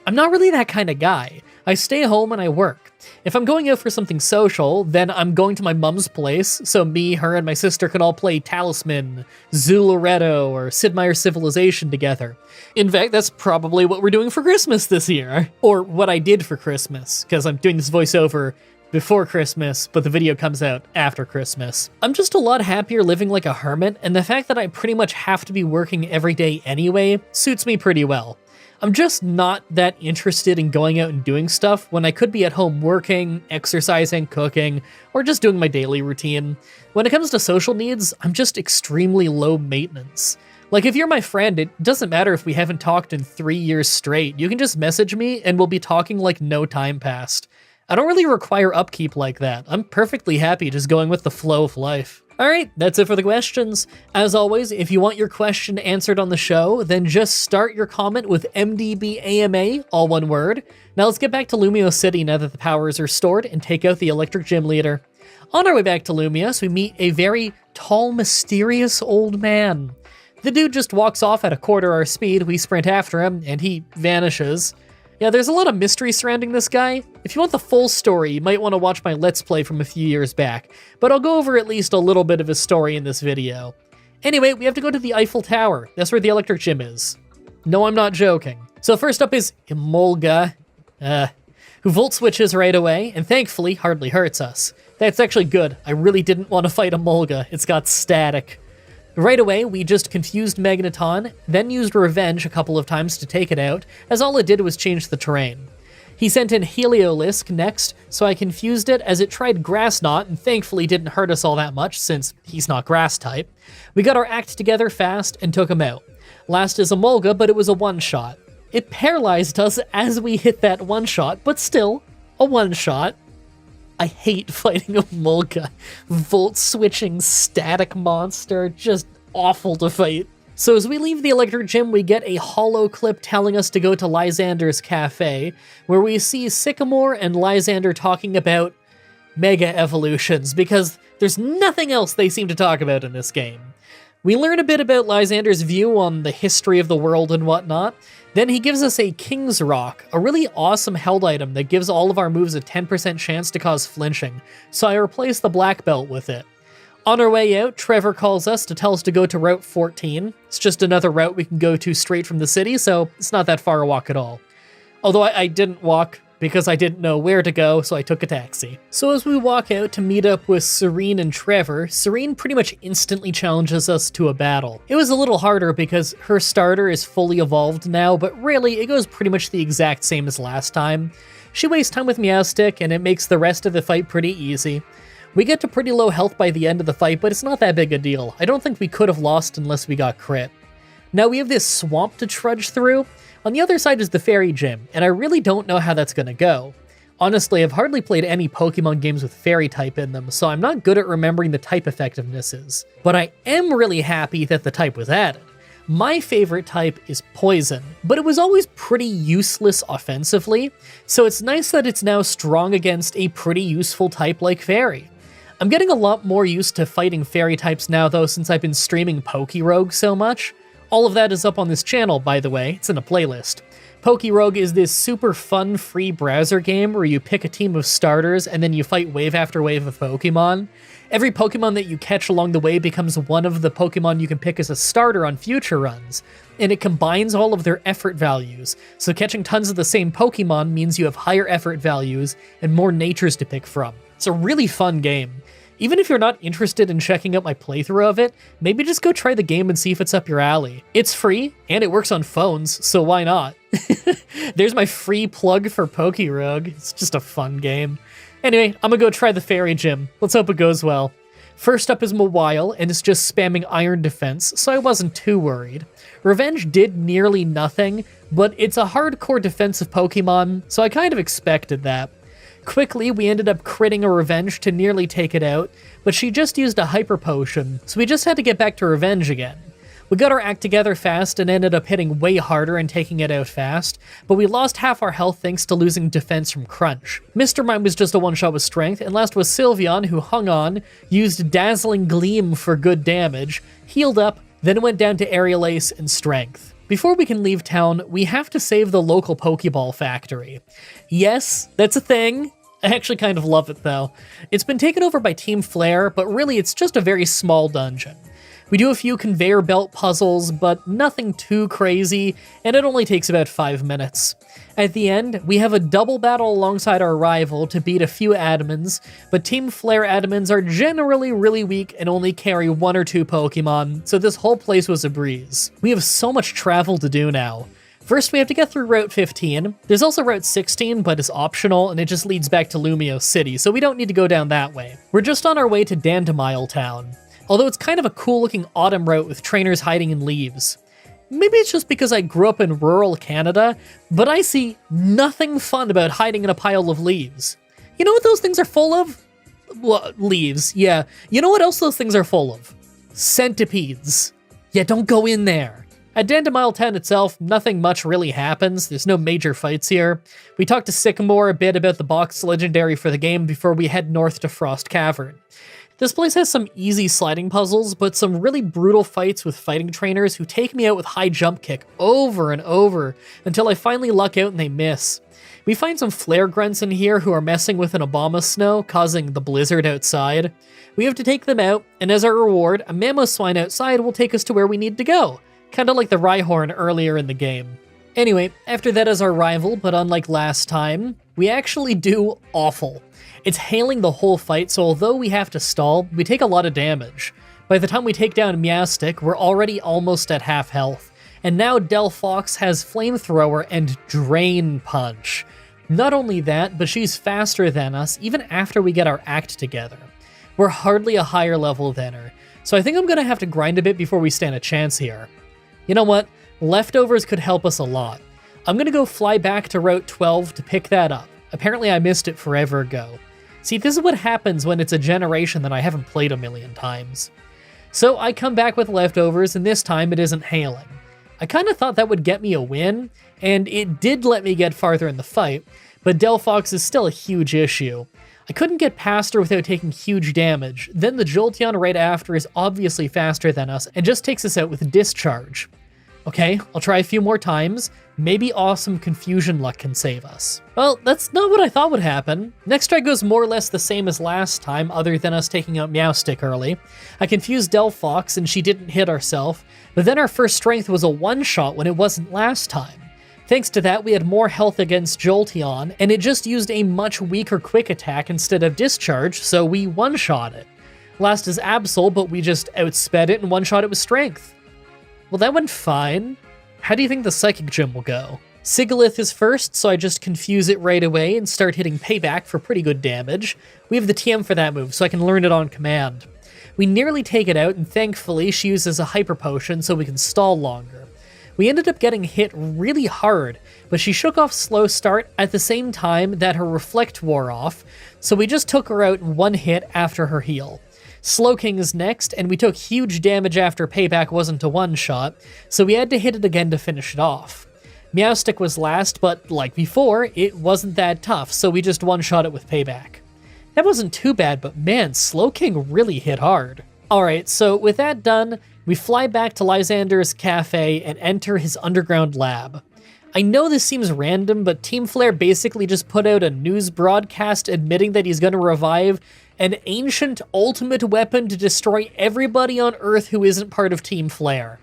I'm not really that kind of guy. I stay home and I work. If I'm going out for something social, then I'm going to my mom's place, so me, her, and my sister can all play Talisman, Zularetto, or Sid Meier's Civilization together. In fact, that's probably what we're doing for Christmas this year. Or what I did for Christmas, because I'm doing this voiceover before Christmas, but the video comes out after Christmas. I'm just a lot happier living like a hermit, and the fact that I pretty much have to be working every day anyway suits me pretty well. I'm just not that interested in going out and doing stuff when I could be at home working, exercising, cooking, or just doing my daily routine. When it comes to social needs, I'm just extremely low maintenance. Like, if you're my friend, it doesn't matter if we haven't talked in 3 years straight. You can just message me and we'll be talking like no time passed. I don't really require upkeep like that. I'm perfectly happy just going with the flow of life. Alright, that's it for the questions. As always, if you want your question answered on the show, then just start your comment with MDBAMA, all one word. Now let's get back to Lumio City now that the powers are stored and take out the electric gym leader. On our way back to Lumios, we meet a very tall, mysterious old man. The dude just walks off at a quarter our speed, we sprint after him, and he vanishes. Yeah, there's a lot of mystery surrounding this guy. If you want the full story, you might want to watch my Let's Play from a few years back, but I'll go over at least a little bit of his story in this video. Anyway, we have to go to the Eiffel Tower. That's where the electric gym is. No, I'm not joking. So first up is Emolga, who volt switches right away, and thankfully hardly hurts us. That's actually good. I really didn't want to fight Emolga. It's got static. Right away, we just confused Magneton, then used Revenge a couple of times to take it out, as all it did was change the terrain. He sent in Heliolisk next, so I confused it as it tried Grass Knot and thankfully didn't hurt us all that much since he's not grass type. We got our act together fast and took him out. Last is Emolga, but it was a one-shot. It paralyzed us as we hit that one-shot, but still, a one-shot. I hate fighting Emolga. Volt-switching static monster, just awful to fight. So as we leave the electric gym, we get a holo clip telling us to go to Lysander's cafe, where we see Sycamore and Lysander talking about mega evolutions, because there's nothing else they seem to talk about in this game. We learn a bit about Lysander's view on the history of the world and whatnot. Then he gives us a King's Rock, a really awesome held item that gives all of our moves a 10% chance to cause flinching, so I replaced the black belt with it. On our way out, Trevor calls us to tell us to go to Route 14. It's just another route we can go to straight from the city, so it's not that far a walk at all. Although I didn't walk because I didn't know where to go, so I took a taxi. So as we walk out to meet up with Serene and Trevor, Serene pretty much instantly challenges us to a battle. It was a little harder because her starter is fully evolved now, but really it goes pretty much the exact same as last time. She wastes time with Meowstic, and it makes the rest of the fight pretty easy. We get to pretty low health by the end of the fight, but it's not that big a deal. I don't think we could have lost unless we got crit. Now we have this swamp to trudge through. On the other side is the fairy gym, and I really don't know how that's gonna go. Honestly, I've hardly played any Pokemon games with fairy type in them, so I'm not good at remembering the type effectivenesses. But I am really happy that the type was added. My favorite type is Poison, but it was always pretty useless offensively, so it's nice that it's now strong against a pretty useful type like Fairy. I'm getting a lot more used to fighting Fairy types now though since I've been streaming Pokerogue so much. All of that is up on this channel, by the way, it's in a playlist. Pokerogue is this super fun free browser game where you pick a team of starters and then you fight wave after wave of Pokemon. Every Pokemon that you catch along the way becomes one of the Pokemon you can pick as a starter on future runs, and it combines all of their effort values, so catching tons of the same Pokemon means you have higher effort values and more natures to pick from. It's a really fun game. Even if you're not interested in checking out my playthrough of it, maybe just go try the game and see if it's up your alley. It's free, and it works on phones, so why not? There's my free plug for Pokerogue. It's just a fun game. Anyway, I'm gonna go try the fairy gym. Let's hope it goes well. First up is Mawile, and it's just spamming Iron Defense, so I wasn't too worried. Revenge did nearly nothing, but it's a hardcore defensive Pokemon, so I kind of expected that. Quickly, we ended up critting a Revenge to nearly take it out, but she just used a Hyper Potion, so we just had to get back to Revenge again. We got our act together fast and ended up hitting way harder and taking it out fast, but we lost half our health thanks to losing defense from Crunch. Mr. Mime was just a one-shot with Strength, and last was Sylveon, who hung on, used Dazzling Gleam for good damage, healed up, then went down to Aerial Ace and Strength. Before we can leave town, we have to save the local Pokeball factory. Yes, that's a thing. I actually kind of love it though. It's been taken over by Team Flare, but really it's just a very small dungeon. We do a few conveyor belt puzzles, but nothing too crazy, and it only takes about 5 minutes. At the end, we have a double battle alongside our rival to beat a few admins, but Team Flare admins are generally really weak and only carry 1 or 2 Pokemon, so this whole place was a breeze. We have so much travel to do now. First, we have to get through Route 15. There's also Route 16, but it's optional, and it just leads back to Lumio City, so we don't need to go down that way. We're just on our way to Dandemile Town, although it's kind of a cool-looking autumn route with trainers hiding in leaves. Maybe it's just because I grew up in rural Canada, but I see nothing fun about hiding in a pile of leaves. You know what those things are full of? Well, leaves, yeah. You know what else those things are full of? Centipedes. Yeah, don't go in there. At Dandemile Town itself, nothing much really happens. There's no major fights here. We talked to Sycamore a bit about the box legendary for the game before we head north to Frost Cavern. This place has some easy sliding puzzles, but some really brutal fights with fighting trainers who take me out with high jump kick over and over until I finally luck out and they miss. We find some flare grunts in here who are messing with an Abomasnow, causing the blizzard outside. We have to take them out, and as our reward, a Mamoswine outside will take us to where we need to go. Kinda like the Rhyhorn earlier in the game. Anyway, after that is our rival, but unlike last time, we actually do awful. It's hailing the whole fight, so although we have to stall, we take a lot of damage. By the time we take down Meowstic, we're already almost at half health. And now Delphox has Flamethrower and Drain Punch. Not only that, but she's faster than us even after we get our act together. We're hardly a higher level than her, so I think I'm gonna have to grind a bit before we stand a chance here. You know what? Leftovers could help us a lot. I'm gonna go fly back to Route 12 to pick that up. Apparently I missed it forever ago. See, this is what happens when it's a generation that I haven't played a million times. So I come back with leftovers, and this time it isn't hailing. I kinda thought that would get me a win, and it did let me get farther in the fight, but Delphox is still a huge issue. I couldn't get past her without taking huge damage. Then the Jolteon right after is obviously faster than us and just takes us out with Discharge. Okay, I'll try a few more times. Maybe awesome confusion luck can save us. Well, that's not what I thought would happen. Next try goes more or less the same as last time, other than us taking out Meowstic early. I confused Delphox and she didn't hit herself, but then our first strength was a one-shot when it wasn't last time. Thanks to that, we had more health against Jolteon, and it just used a much weaker quick attack instead of discharge, so we one-shot it. Last is Absol, but we just outsped it and one-shot it with strength. Well, that went fine. How do you think the Psychic Gym will go? Sigalith is first, so I just confuse it right away and start hitting Payback for pretty good damage. We have the TM for that move, so I can learn it on command. We nearly take it out, and thankfully she uses a Hyper Potion so we can stall longer. We ended up getting hit really hard, but she shook off Slow Start at the same time that her Reflect wore off, so we just took her out in one hit after her heal. Slowking is next, and we took huge damage after Payback wasn't a one-shot, so we had to hit it again to finish it off. Meowstic was last, but like before, it wasn't that tough, so we just one-shot it with Payback. That wasn't too bad, but man, Slowking really hit hard. Alright, so with that done, we fly back to Lysander's cafe and enter his underground lab. I know this seems random, but Team Flare basically just put out a news broadcast admitting that he's going to revive an ancient ultimate weapon to destroy everybody on Earth who isn't part of Team Flare.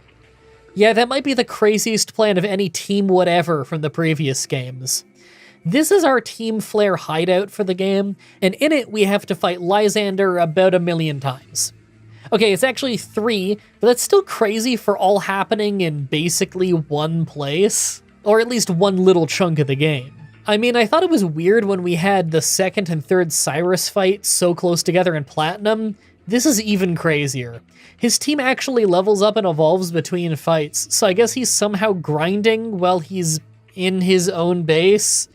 Yeah, that might be the craziest plan of any Team whatever from the previous games. This is our Team Flare hideout for the game, and in it we have to fight Lysander about 1,000,000 times. Okay, it's actually 3, but that's still crazy for all happening in basically one place. Or at least one little chunk of the game. I mean, I thought it was weird when we had the second and third Cyrus fight so close together in Platinum. This is even crazier. His team actually levels up and evolves between fights, so I guess he's somehow grinding while he's in his own base.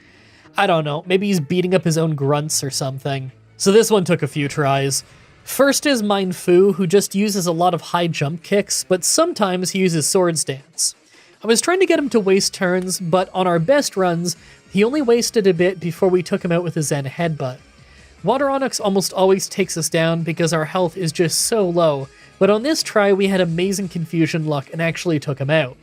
I don't know, maybe he's beating up his own grunts or something. So this one took a few tries. First is Mindfu, who just uses a lot of high jump kicks, but sometimes he uses Swords Dance. I was trying to get him to waste turns, but on our best runs, he only wasted a bit before we took him out with a Zen Headbutt. Water Onyx almost always takes us down because our health is just so low, but on this try we had amazing confusion luck and actually took him out.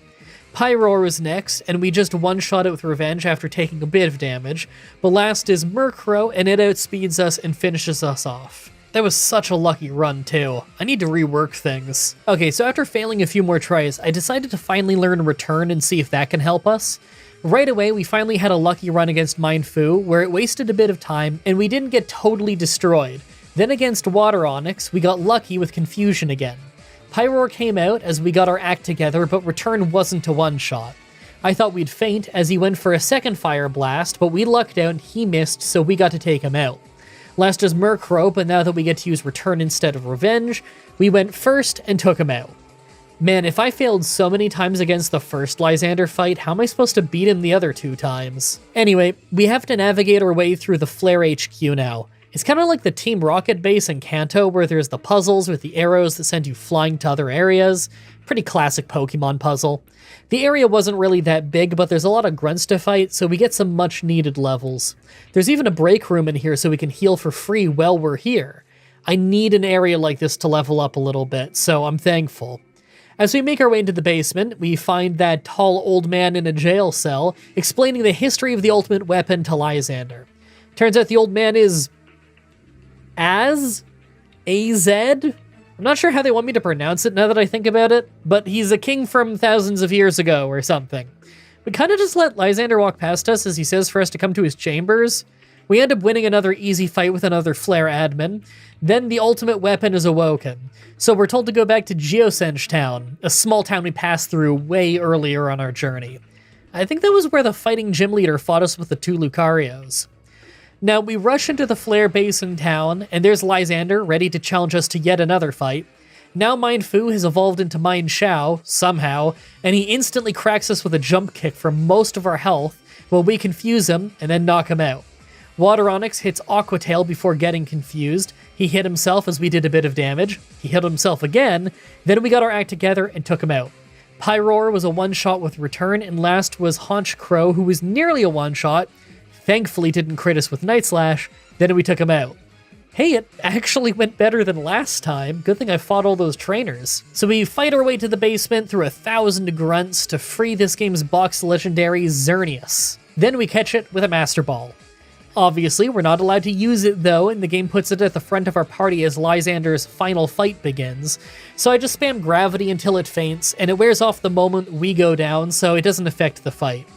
Pyroar was next, and we just one-shot it with Revenge after taking a bit of damage, but last is Murkrow, and it outspeeds us and finishes us off. That was such a lucky run, too. I need to rework things. Okay, so after failing a few more tries, I decided to finally learn Return and see if that can help us. Right away, we finally had a lucky run against Mindfu, where it wasted a bit of time, and we didn't get totally destroyed. Then against Water Onyx, we got lucky with Confusion again. Pyroar came out as we got our act together, but Return wasn't a one-shot. I thought we'd faint as he went for a second Fire Blast, but we lucked out and he missed, so we got to take him out. Last is Murkrow, but now that we get to use Return instead of Revenge, we went first and took him out. Man, if I failed so many times against the first Lysander fight, how am I supposed to beat him the other 2 times? Anyway, we have to navigate our way through the Flare HQ now. It's kind of like the Team Rocket base in Kanto, where there's the puzzles with the arrows that send you flying to other areas. Pretty classic Pokemon puzzle. The area wasn't really that big, but there's a lot of grunts to fight, so we get some much needed levels. There's even a break room in here so we can heal for free while we're here. I need an area like this to level up a little bit, so I'm thankful. As we make our way into the basement, we find that tall old man in a jail cell, explaining the history of the ultimate weapon to Lysander. Turns out the old man is... Az? A-Z? I'm not sure how they want me to pronounce it now that I think about it, but he's a king from thousands of years ago or something. We kind of just let Lysander walk past us as he says for us to come to his chambers. We end up winning another easy fight with another Flare admin. Then the ultimate weapon is awoken. So we're told to go back to Geosenge Town, a small town we passed through way earlier on our journey. I think that was where the fighting gym leader fought us with the 2 Lucarios. Now, we rush into the Flare base in town, and there's Lysander, ready to challenge us to yet another fight. Now Mindfu has evolved into Mind Shao, somehow, and he instantly cracks us with a jump kick for most of our health, while we confuse him and then knock him out. Water Onyx hits Aqua Tail before getting confused. He hit himself as we did a bit of damage. He hit himself again, then we got our act together and took him out. Pyroar was a one-shot with Return, and last was Haunch Crow, who was nearly a one-shot, thankfully didn't crit us with Night Slash, then we took him out. Hey, it actually went better than last time. Good thing I fought all those trainers. So we fight our way to the basement through 1,000 grunts to free this game's box legendary Xerneas. Then we catch it with a Master Ball. Obviously, we're not allowed to use it though, and the game puts it at the front of our party as Lysander's final fight begins. So I just spam gravity until it faints, and it wears off the moment we go down, so it doesn't affect the fight.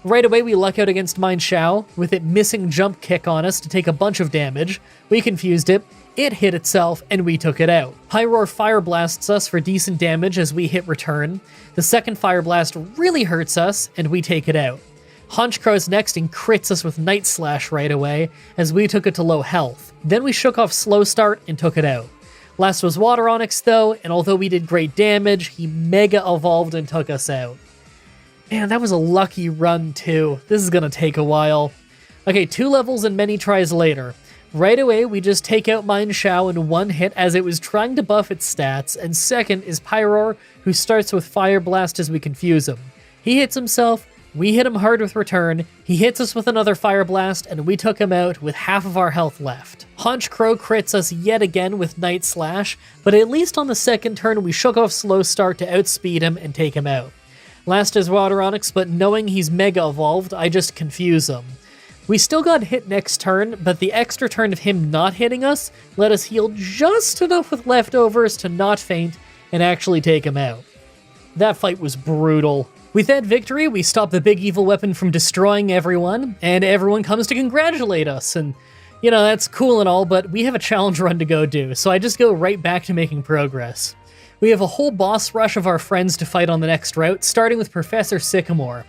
Right away, we luck out against Mine Xiao, with it missing jump kick on us to take a bunch of damage. We confused it hit itself, and we took it out. Pyroar Fire Blasts us for decent damage as we hit return. The second Fire Blast really hurts us, and we take it out. Honchkrow's next and crits us with Night Slash right away, as we took it to low health. Then we shook off Slow Start and took it out. Last was Water Onyx though, and although we did great damage, he Mega Evolved and took us out. Man, that was a lucky run too. This is gonna take a while. Okay, 2 levels and many tries later. Right away, we just take out Mine Xiao in one hit as it was trying to buff its stats, and second is Pyroar, who starts with Fire Blast as we confuse him. He hits himself, we hit him hard with return, he hits us with another Fire Blast, and we took him out with half of our health left. Honchkrow crits us yet again with Night Slash, but at least on the second turn we shook off Slow Start to outspeed him and take him out. Last is Water Onyx, but knowing he's Mega Evolved, I just confuse him. We still got hit next turn, but the extra turn of him not hitting us let us heal just enough with leftovers to not faint and actually take him out. That fight was brutal. With that victory, we stop the big evil weapon from destroying everyone, and everyone comes to congratulate us, and you know, that's cool and all, but we have a challenge run to go do, so I just go right back to making progress. We have a whole boss rush of our friends to fight on the next route, starting with Professor Sycamore.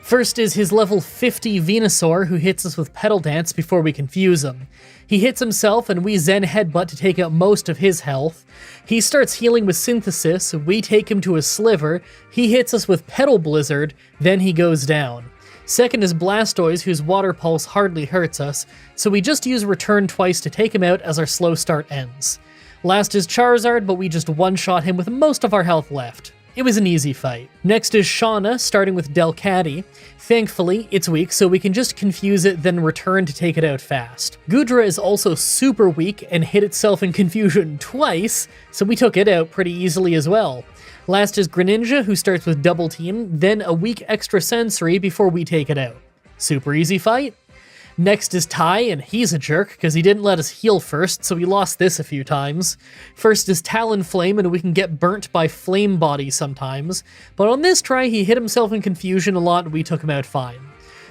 First is his level 50 Venusaur, who hits us with Petal Dance before we confuse him. He hits himself, and we Zen Headbutt to take out most of his health. He starts healing with Synthesis, we take him to a Sliver, he hits us with Petal Blizzard, then he goes down. Second is Blastoise, whose Water Pulse hardly hurts us, so we just use Return twice to take him out as our slow start ends. Last is Charizard, but we just one-shot him with most of our health left. It was an easy fight. Next is Shauna, starting with Delcatty. Thankfully, it's weak, so we can just confuse it, then return to take it out fast. Goodra is also super weak and hit itself in confusion twice, so we took it out pretty easily as well. Last is Greninja, who starts with Double Team, then a weak Extrasensory before we take it out. Super easy fight. Next is Ty, and he's a jerk, because he didn't let us heal first, so we lost this a few times. First is Talonflame, and we can get burnt by Flame Body sometimes, but on this try he hit himself in confusion a lot and we took him out fine.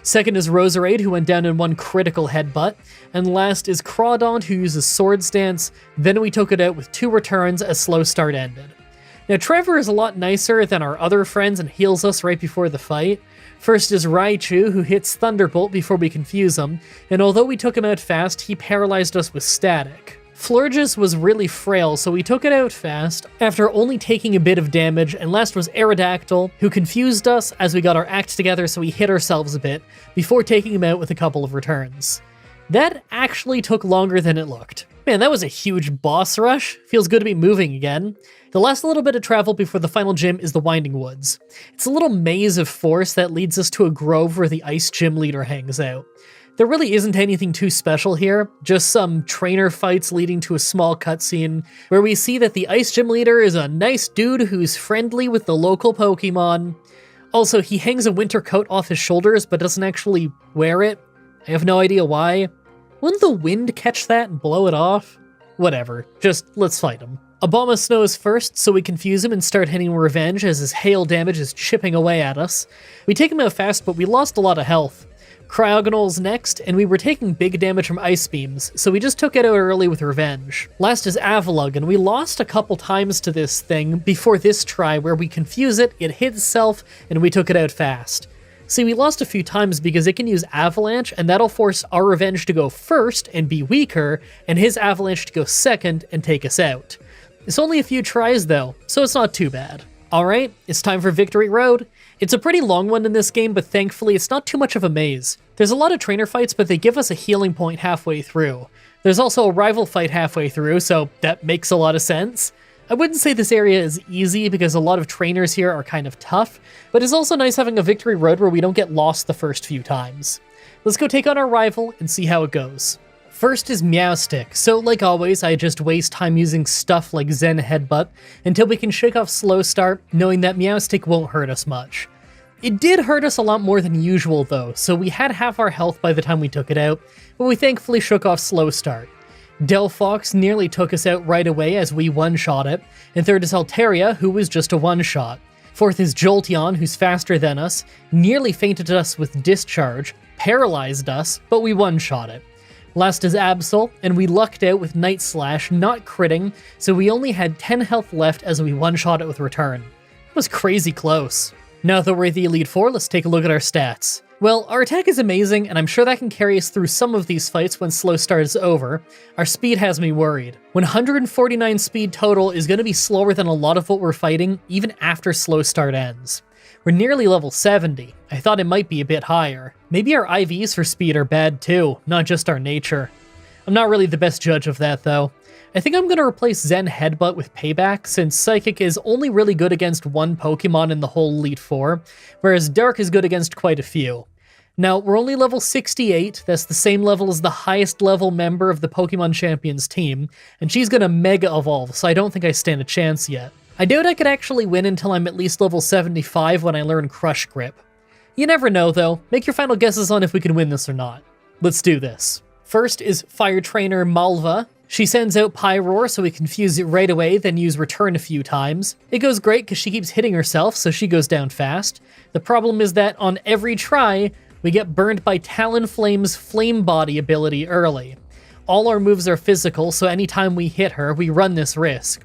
Second is Roserade, who went down in one critical headbutt, and last is Crawdaunt, who uses Swords Dance, then we took it out with 2 returns as slow start ended. Now Trevor is a lot nicer than our other friends and heals us right before the fight. First is Raichu, who hits Thunderbolt before we confuse him, and although we took him out fast, he paralyzed us with Static. Florges was really frail, so we took it out fast, after only taking a bit of damage, and last was Aerodactyl, who confused us as we got our act together so we hit ourselves a bit, before taking him out with a couple of returns. That actually took longer than it looked. Man, that was a huge boss rush. Feels good to be moving again. The last little bit of travel before the final gym is the Winding Woods. It's a little maze of force that leads us to a grove where the Ice Gym leader hangs out. There really isn't anything too special here, just some trainer fights leading to a small cutscene where we see that the Ice Gym leader is a nice dude who's friendly with the local Pokemon. Also, he hangs a winter coat off his shoulders but doesn't actually wear it. I have no idea why. Wouldn't the wind catch that and blow it off? Whatever, just let's fight him. Abomasnow is first, so we confuse him and start hitting revenge as his hail damage is chipping away at us. We take him out fast, but we lost a lot of health. Cryogonal's next, and we were taking big damage from Ice Beams, so we just took it out early with revenge. Last is Avalugg, and we lost a couple times to this thing before this try where we confuse it, it hit itself, and we took it out fast. See, we lost a few times because it can use Avalanche, and that'll force our revenge to go first and be weaker, and his Avalanche to go second and take us out. It's only a few tries though, so it's not too bad. Alright, it's time for Victory Road. It's a pretty long one in this game, but thankfully it's not too much of a maze. There's a lot of trainer fights, but they give us a healing point halfway through. There's also a rival fight halfway through, so that makes a lot of sense. I wouldn't say this area is easy because a lot of trainers here are kind of tough, but it's also nice having a Victory Road where we don't get lost the first few times. Let's go take on our rival and see how it goes. First is Meowstick, so like always, I just waste time using stuff like Zen Headbutt until we can shake off Slow Start, knowing that Meowstick won't hurt us much. It did hurt us a lot more than usual though, so we had half our health by the time we took it out, but we thankfully shook off Slow Start. Delphox nearly took us out right away as we one-shot it, and third is Altaria, who was just a one-shot. Fourth is Jolteon, who's faster than us, nearly fainted us with Discharge, paralyzed us, but we one-shot it. Last is Absol, and we lucked out with Night Slash, not critting, so we only had 10 health left as we one-shot it with Return. It was crazy close. Now that we're the Elite Four, let's take a look at our stats. Well, our attack is amazing, and I'm sure that can carry us through some of these fights when Slow Start is over. Our speed has me worried. 149 speed total is going to be slower than a lot of what we're fighting, even after Slow Start ends. We're nearly level 70. I thought it might be a bit higher. Maybe our IVs for speed are bad too, not just our nature. I'm not really the best judge of that though. I think I'm going to replace Zen Headbutt with Payback, since Psychic is only really good against one Pokemon in the whole Elite Four, whereas Dark is good against quite a few. Now, we're only level 68, that's the same level as the highest level member of the Pokemon Champions team, and she's going to Mega Evolve, so I don't think I stand a chance yet. I doubt I could actually win until I'm at least level 75 when I learn Crush Grip. You never know though, make your final guesses on if we can win this or not. Let's do this. First is Fire Trainer Malva. She sends out Pyroar so we confuse it right away, then use Return a few times. It goes great because she keeps hitting herself, so she goes down fast. The problem is that on every try, we get burned by Talonflame's Flame Body ability early. All our moves are physical, so anytime we hit her, we run this risk.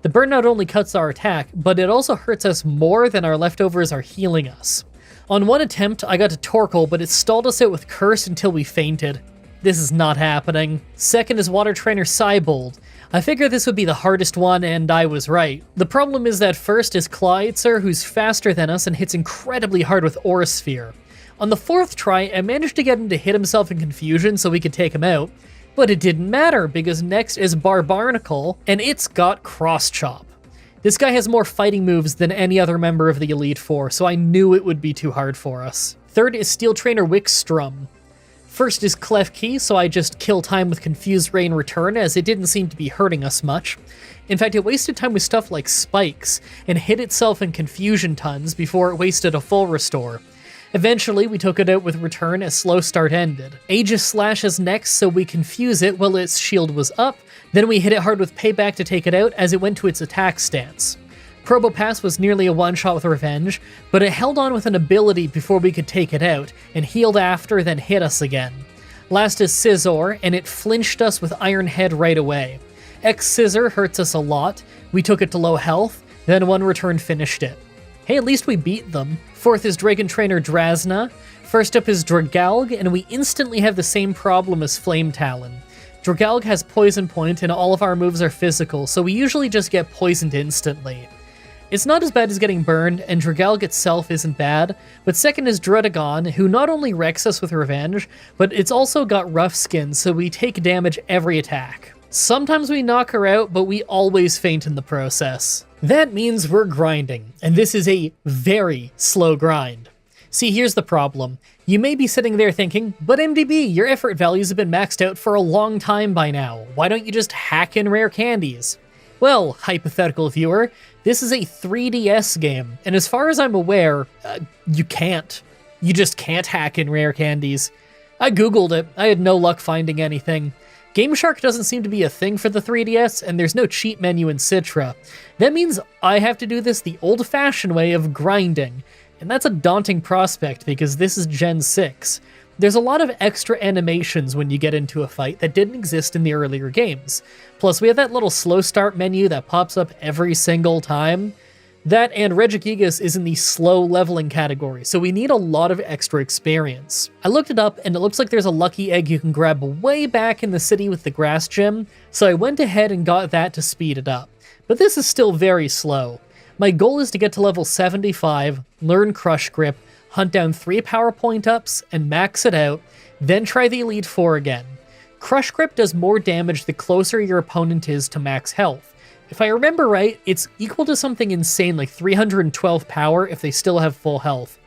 The burn not only cuts our attack, but it also hurts us more than our leftovers are healing us. On one attempt, I got to Torkoal, but it stalled us out with Curse until we fainted. This is not happening. Second is Water Trainer Cybold. I figured this would be the hardest one, and I was right. The problem is that first is Clawitzer, who's faster than us and hits incredibly hard with Aura Sphere. On the fourth try, I managed to get him to hit himself in confusion so we could take him out, but it didn't matter because next is Barbarnacle, and it's got Cross Chop. This guy has more fighting moves than any other member of the Elite Four, so I knew it would be too hard for us. Third is Steel Trainer Wickstrom. First is Klefki, so I just kill time with Confused Ray and Return as it didn't seem to be hurting us much. In fact, it wasted time with stuff like Spikes, and hit itself in Confusion tons before it wasted a full restore. Eventually, we took it out with Return as Slow Start ended. Aegis Slash is next, so we confuse it while its shield was up, then we hit it hard with Payback to take it out as it went to its attack stance. Probopass was nearly a one-shot with Revenge, but it held on with an ability before we could take it out, and healed after, then hit us again. Last is Scizor, and it flinched us with Iron Head right away. X-Scissor hurts us a lot, we took it to low health, then one Return finished it. Hey, at least we beat them. Fourth is Dragon Trainer Drasna. First up is Dragalg, and we instantly have the same problem as Flame Talon. Dragalg has Poison Point, and all of our moves are physical, so we usually just get poisoned instantly. It's not as bad as getting burned, and Dragalg itself isn't bad, but second is Druddigon, who not only wrecks us with Revenge, but it's also got Rough Skin, so we take damage every attack. Sometimes we knock her out, but we always faint in the process. That means we're grinding, and this is a very slow grind. See, here's the problem. You may be sitting there thinking, but MDB, your effort values have been maxed out for a long time by now. Why don't you just hack in rare candies? Well, hypothetical viewer, this is a 3DS game, and as far as I'm aware, you can't. You just can't hack in rare candies. I googled it, I had no luck finding anything. GameShark doesn't seem to be a thing for the 3DS, and there's no cheat menu in Citra. That means I have to do this the old-fashioned way of grinding, and that's a daunting prospect because this is Gen 6. There's a lot of extra animations when you get into a fight that didn't exist in the earlier games. Plus, we have that little slow start menu that pops up every single time. That and Regigigas is in the slow leveling category, so we need a lot of extra experience. I looked it up, and it looks like there's a lucky egg you can grab way back in the city with the grass gym, so I went ahead and got that to speed it up. But this is still very slow. My goal is to get to level 75, learn Crush Grip, hunt down 3 power point-ups, and max it out, then try the Elite Four again. Crush Grip does more damage the closer your opponent is to max health. If I remember right, it's equal to something insane like 312 power if they still have full health.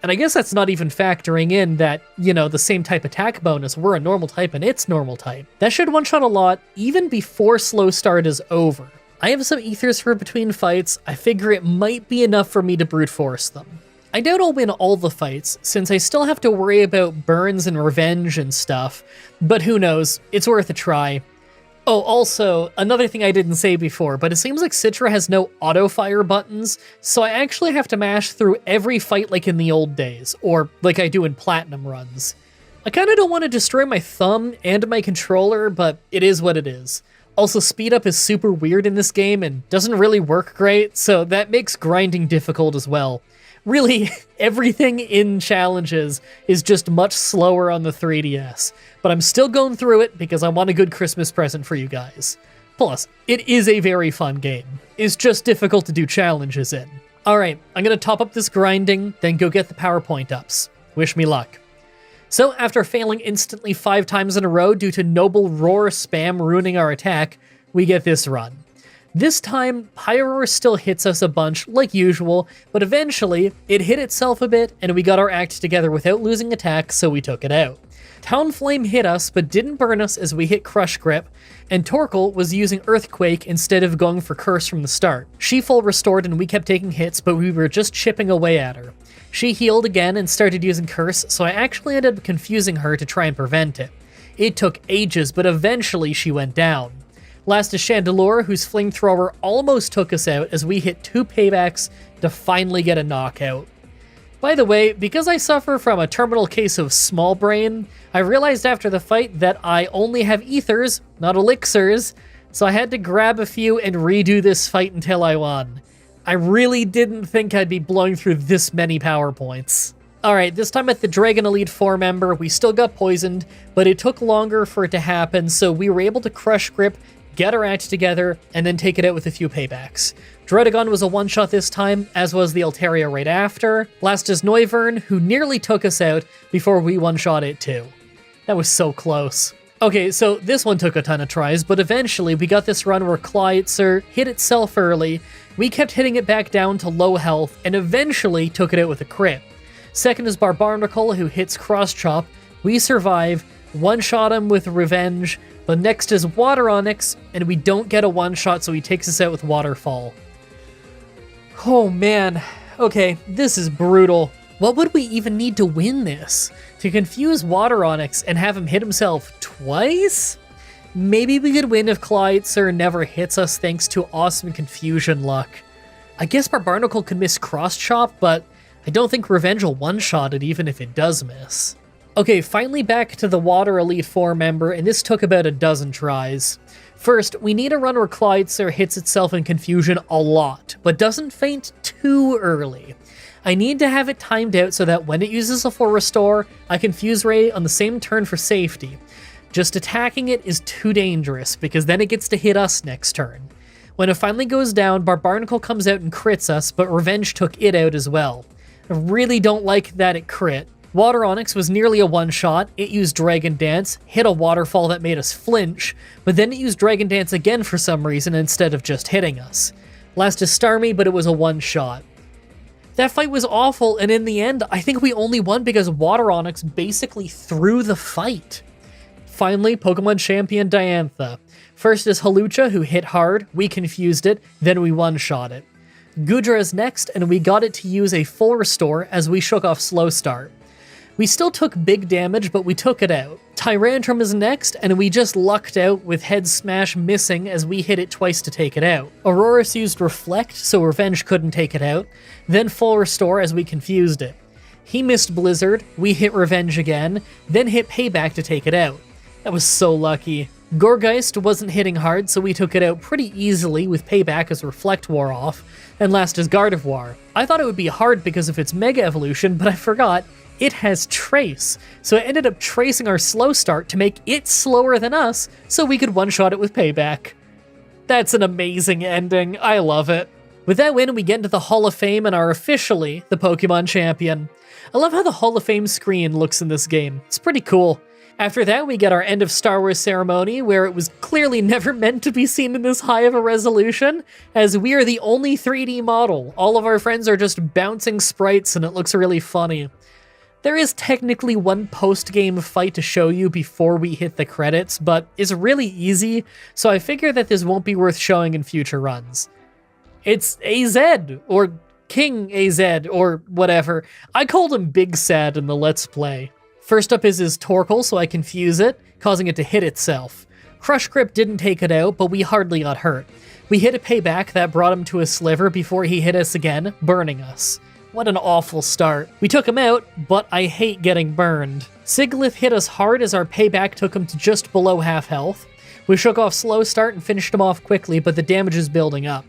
And I guess that's not even factoring in that, the same type attack bonus. We're a normal type and it's normal type. That should one-shot a lot even before slow start is over. I have some ethers for between fights. I figure it might be enough for me to brute force them. I doubt I'll win all the fights, since I still have to worry about burns and revenge and stuff, but who knows, it's worth a try. Oh, also, another thing I didn't say before, but it seems like Citra has no auto-fire buttons, so I actually have to mash through every fight like in the old days, or like I do in Platinum runs. I kinda don't want to destroy my thumb and my controller, but it is what it is. Also, speed up is super weird in this game and doesn't really work great, so that makes grinding difficult as well. Really, everything in challenges is just much slower on the 3DS, but I'm still going through it because I want a good Christmas present for you guys. Plus, it is a very fun game. It's just difficult to do challenges in. Alright, I'm gonna top up this grinding, then go get the PowerPoint ups. Wish me luck. So, after failing instantly 5 times in a row due to Noble Roar spam ruining our attack, we get this run. This time, Pyroar still hits us a bunch, like usual, but eventually, it hit itself a bit, and we got our act together without losing attack, so we took it out. Talonflame hit us, but didn't burn us as we hit Crush Grip, and Torkoal was using Earthquake instead of going for Curse from the start. She full restored and we kept taking hits, but we were just chipping away at her. She healed again and started using Curse, so I actually ended up confusing her to try and prevent it. It took ages, but eventually she went down. Last is Chandelure, whose Flamethrower almost took us out as we hit 2 paybacks to finally get a knockout. By the way, because I suffer from a terminal case of small brain, I realized after the fight that I only have ethers, not elixirs, so I had to grab a few and redo this fight until I won. I really didn't think I'd be blowing through this many power points. Alright, this time at the Dragon Elite 4 member, we still got poisoned, but it took longer for it to happen, so we were able to Crush Grip, get our act together, and then take it out with a few paybacks. Dredagon was a one-shot this time, as was the Altaria right after. Last is Noivern, who nearly took us out before we one-shot it too. That was so close. Okay, so this one took a ton of tries, but eventually we got this run where Clyetzer hit itself early, we kept hitting it back down to low health, and eventually took it out with a crit. Second is Barbarnacle, who hits Cross Chop. We survive, one-shot him with Revenge, but next is Water Onyx, and we don't get a one-shot, so he takes us out with Waterfall. Oh man, okay, this is brutal. What would we even need to win this? To confuse Water Onyx and have him hit himself twice? Maybe we could win if Clyetzer never hits us thanks to awesome confusion luck. I guess Barbarnacle could miss Cross Chop, but I don't think Revenge will one-shot it even if it does miss. Okay, finally back to the Water Elite 4 member, and this took about a dozen tries. First, we need a run where Clyetzer hits itself in confusion a lot, but doesn't faint too early. I need to have it timed out so that when it uses a full restore, I confuse Ray on the same turn for safety. Just attacking it is too dangerous, because then it gets to hit us next turn. When it finally goes down, Barbarnacle comes out and crits us, but Revenge took it out as well. I really don't like that it crit. Water Onyx was nearly a one-shot, it used Dragon Dance, hit a waterfall that made us flinch, but then it used Dragon Dance again for some reason instead of just hitting us. Last is Starmie, but it was a one-shot. That fight was awful, and in the end, I think we only won because Water Onyx basically threw the fight. Finally, Pokemon Champion Diantha. First is Hawlucha, who hit hard, we confused it, then we one-shot it. Goodra is next, and we got it to use a full restore as we shook off Slow Start. We still took big damage, but we took it out. Tyrantrum is next, and we just lucked out with Head Smash missing as we hit it twice to take it out. Aurorus used Reflect, so Revenge couldn't take it out, then Full Restore as we confused it. He missed Blizzard, we hit Revenge again, then hit Payback to take it out. That was so lucky. Gorgeist wasn't hitting hard, so we took it out pretty easily with Payback as Reflect wore off, and last is Gardevoir. I thought it would be hard because of its Mega Evolution, but I forgot. It has Trace, so it ended up tracing our Slow Start to make it slower than us, so we could one-shot it with Payback. That's an amazing ending, I love it. With that win, we get into the Hall of Fame and are officially the Pokemon Champion. I love how the Hall of Fame screen looks in this game, it's pretty cool. After that, we get our end of Star Wars ceremony, where it was clearly never meant to be seen in this high of a resolution, as we are the only 3D model. All of our friends are just bouncing sprites, and it looks really funny. There is technically one post-game fight to show you before we hit the credits, but it's really easy, so I figure that this won't be worth showing in future runs. It's AZ, or King AZ, or whatever. I called him Big Sad in the Let's Play. First up is his Torkoal, so I confuse it, causing it to hit itself. Crush Grip didn't take it out, but we hardly got hurt. We hit a payback that brought him to a sliver before he hit us again, burning us. What an awful start. We took him out, but I hate getting burned. Siglith hit us hard as our payback took him to just below half health. We shook off slow start and finished him off quickly, but the damage is building up.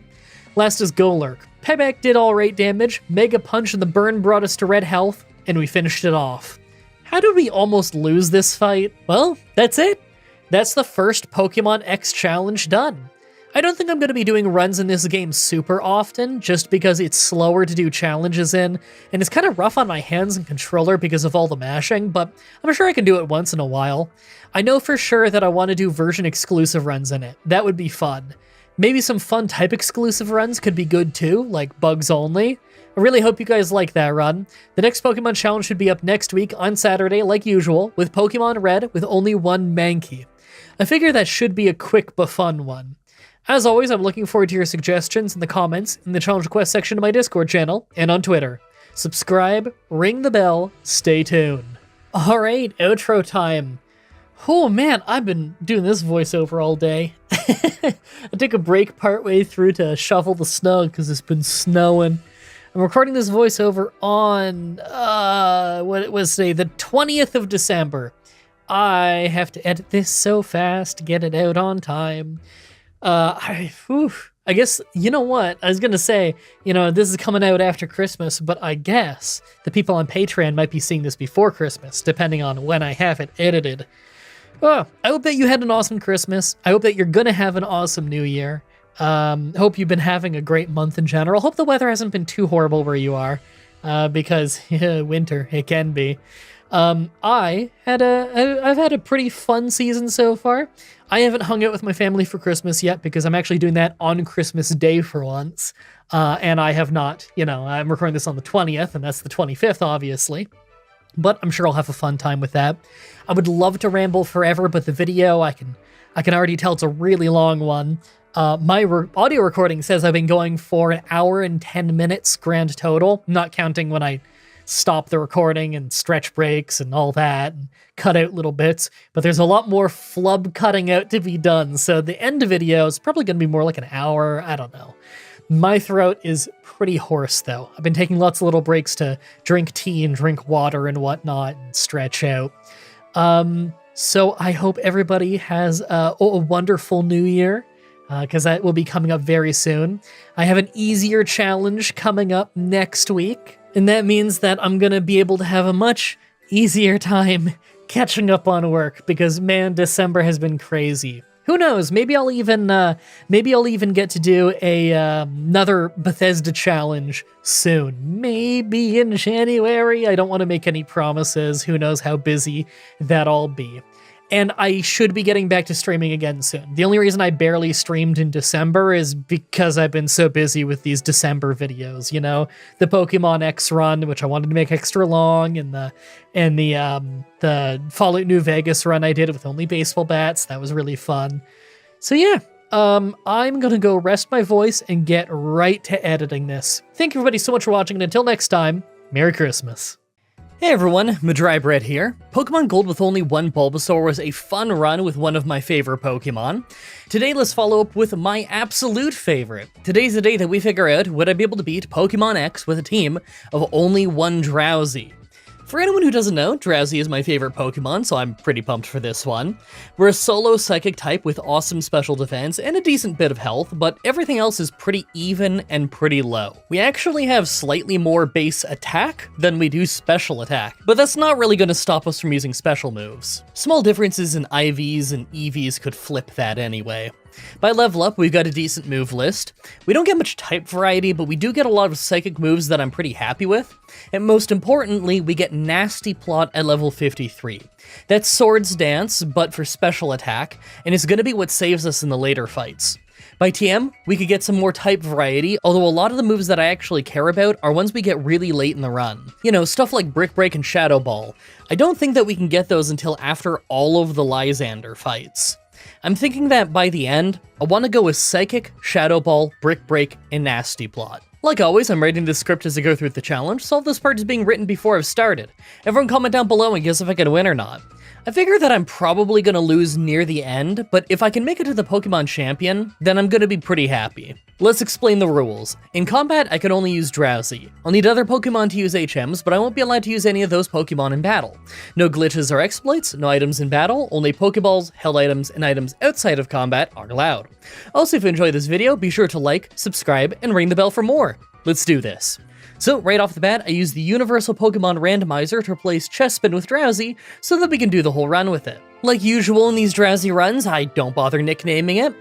Last is Golurk. Payback did alright damage, Mega Punch and the burn brought us to red health, and we finished it off. How did we almost lose this fight? Well, that's it. That's the first Pokemon X challenge done. I don't think I'm going to be doing runs in this game super often, just because it's slower to do challenges in, and it's kind of rough on my hands and controller because of all the mashing, but I'm sure I can do it once in a while. I know for sure that I want to do version-exclusive runs in it. That would be fun. Maybe some fun type-exclusive runs could be good too, like Bugs Only. I really hope you guys like that run. The next Pokemon challenge should be up next week on Saturday, like usual, with Pokemon Red with only one Mankey. I figure that should be a quick but fun one. As always, I'm looking forward to your suggestions in the comments, in the challenge request section of my Discord channel, and on Twitter. Subscribe, ring the bell, stay tuned. Alright, outro time. Oh man, I've been doing this voiceover all day. I took a break partway through to shovel the snow because it's been snowing. I'm recording this voiceover on, what it was today, the 20th of December. I have to edit this so fast to get it out on time. I guess, you know what? I was going to say, this is coming out after Christmas, but I guess the people on Patreon might be seeing this before Christmas, depending on when I have it edited. Well, I hope that you had an awesome Christmas. I hope that you're going to have an awesome New Year. Hope you've been having a great month in general. Hope the weather hasn't been too horrible where you are, because winter, it can be. I've had a pretty fun season so far. I haven't hung out with my family for Christmas yet because I'm actually doing that on Christmas Day for once. And I have not, I'm recording this on the 20th, and that's the 25th, obviously. But I'm sure I'll have a fun time with that. I would love to ramble forever, but the video, I can already tell it's a really long one. My audio recording says I've been going for 1 hour and 10 minutes grand total, not counting when I stop the recording and stretch breaks and all that and cut out little bits, but there's a lot more flub cutting out to be done, so the end video is probably going to be more like 1 hour, I don't know. My throat is pretty hoarse though. I've been taking lots of little breaks to drink tea and drink water and whatnot and stretch out. So I hope everybody has a wonderful new year, because that will be coming up very soon. I have an easier challenge coming up next week, and that means that I'm going to be able to have a much easier time catching up on work, because man, December has been crazy. Who knows? Maybe I'll even get to do another Bethesda challenge soon. Maybe in January. I don't want to make any promises. Who knows how busy that'll be. And I should be getting back to streaming again soon. The only reason I barely streamed in December is because I've been so busy with these December videos, the Pokemon X run, which I wanted to make extra long, and the Fallout New Vegas run I did with only baseball bats. That was really fun. So yeah, I'm gonna go rest my voice and get right to editing this. Thank you everybody so much for watching, and until next time, Merry Christmas. Hey everyone, Mah-Dry-Bread here. Pokemon Gold with only one Bulbasaur was a fun run with one of my favorite Pokemon. Today let's follow up with my absolute favorite. Today's the day that we figure out would I be able to beat Pokemon X with a team of only one Drowsy. For anyone who doesn't know, Drowsy is my favorite Pokemon, so I'm pretty pumped for this one. We're a solo psychic type with awesome special defense and a decent bit of health, but everything else is pretty even and pretty low. We actually have slightly more base attack than we do special attack, but that's not really going to stop us from using special moves. Small differences in IVs and EVs could flip that anyway. By level up, we've got a decent move list. We don't get much type variety, but we do get a lot of psychic moves that I'm pretty happy with. And most importantly, we get Nasty Plot at level 53. That's Swords Dance, but for special attack, and it's going to be what saves us in the later fights. By TM, we could get some more type variety, although a lot of the moves that I actually care about are ones we get really late in the run. You know, stuff like Brick Break and Shadow Ball. I don't think that we can get those until after all of the Lysander fights. I'm thinking that by the end, I want to go with Psychic, Shadow Ball, Brick Break, and Nasty Plot. Like always, I'm writing the script as I go through the challenge, so all this part is being written before I've started. Everyone comment down below and guess if I can win or not. I figure that I'm probably going to lose near the end, but if I can make it to the Pokemon Champion, then I'm going to be pretty happy. Let's explain the rules. In combat, I can only use Drowsy. I'll need other Pokemon to use HMs, but I won't be allowed to use any of those Pokemon in battle. No glitches or exploits, no items in battle, only Pokeballs, held items, and items outside of combat are allowed. Also, if you enjoyed this video, be sure to like, subscribe, and ring the bell for more. Let's do this. So right off the bat, I use the Universal Pokemon Randomizer to replace Chespin with Drowsy so that we can do the whole run with it. Like usual in these Drowsy runs, I don't bother nicknaming it.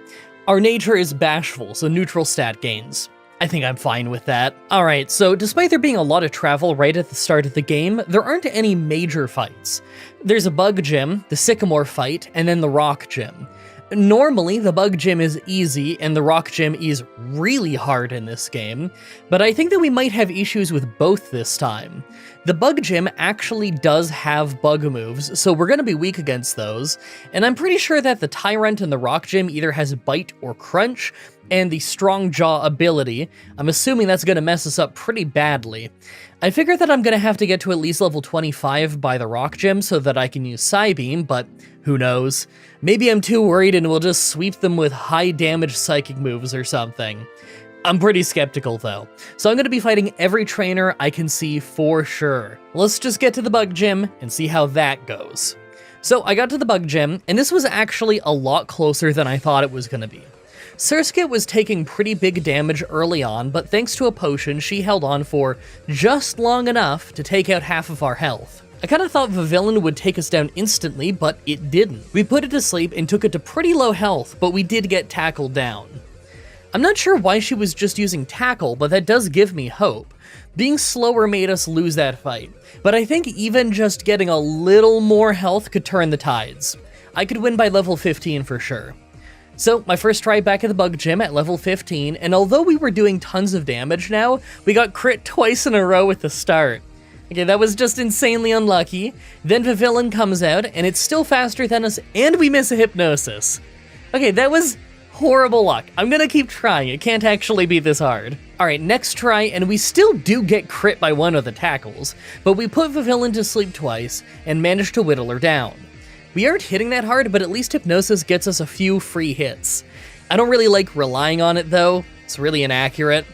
Our nature is Bashful, so neutral stat gains. I think I'm fine with that. Alright, so despite there being a lot of travel right at the start of the game, there aren't any major fights. There's a Bug Gym, the Sycamore fight, and then the Rock Gym. Normally, the Bug Gym is easy, and the Rock Gym is really hard in this game, but I think that we might have issues with both this time. The Bug Gym actually does have bug moves, so we're going to be weak against those, and I'm pretty sure that the Tyrant in the Rock Gym either has Bite or Crunch, and the Strong Jaw ability. I'm assuming that's going to mess us up pretty badly. I figure that I'm going to have to get to at least level 25 by the Rock Gym so that I can use Psybeam, but who knows? Maybe I'm too worried and we'll just sweep them with high damage psychic moves or something. I'm pretty skeptical though, so I'm going to be fighting every trainer I can see for sure. Let's just get to the Bug Gym and see how that goes. So I got to the Bug Gym, and this was actually a lot closer than I thought it was going to be. Surskit was taking pretty big damage early on, but thanks to a potion, she held on for just long enough to take out half of our health. I kinda thought Vivillon would take us down instantly, but it didn't. We put it to sleep and took it to pretty low health, but we did get tackled down. I'm not sure why she was just using Tackle, but that does give me hope. Being slower made us lose that fight, but I think even just getting a little more health could turn the tides. I could win by level 15 for sure. So, my first try back at the Bug Gym at level 15, and although we were doing tons of damage now, we got crit twice in a row at the start. Okay, that was just insanely unlucky. Then Vivillon comes out, and it's still faster than us, and we miss a Hypnosis. Okay, that was horrible luck. I'm gonna keep trying, it can't actually be this hard. Alright, next try, and we still do get crit by one of the tackles, but we put Vivillon to sleep twice, and managed to whittle her down. We aren't hitting that hard, but at least Hypnosis gets us a few free hits. I don't really like relying on it though, it's really inaccurate.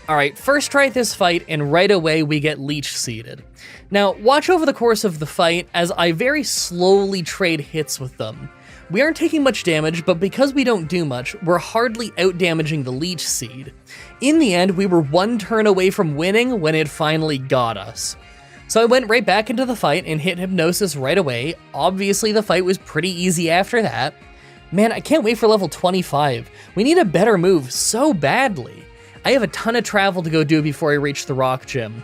Alright, first try at this fight, and right away we get Leech Seeded. Now, watch over the course of the fight as I very slowly trade hits with them. We aren't taking much damage, but because we don't do much, we're hardly out-damaging the Leech Seed. In the end, we were one turn away from winning when it finally got us. So I went right back into the fight and hit Hypnosis right away. Obviously the fight was pretty easy after that. Man, I can't wait for level 25. We need a better move so badly. I have a ton of travel to go do before I reach the Rock Gym.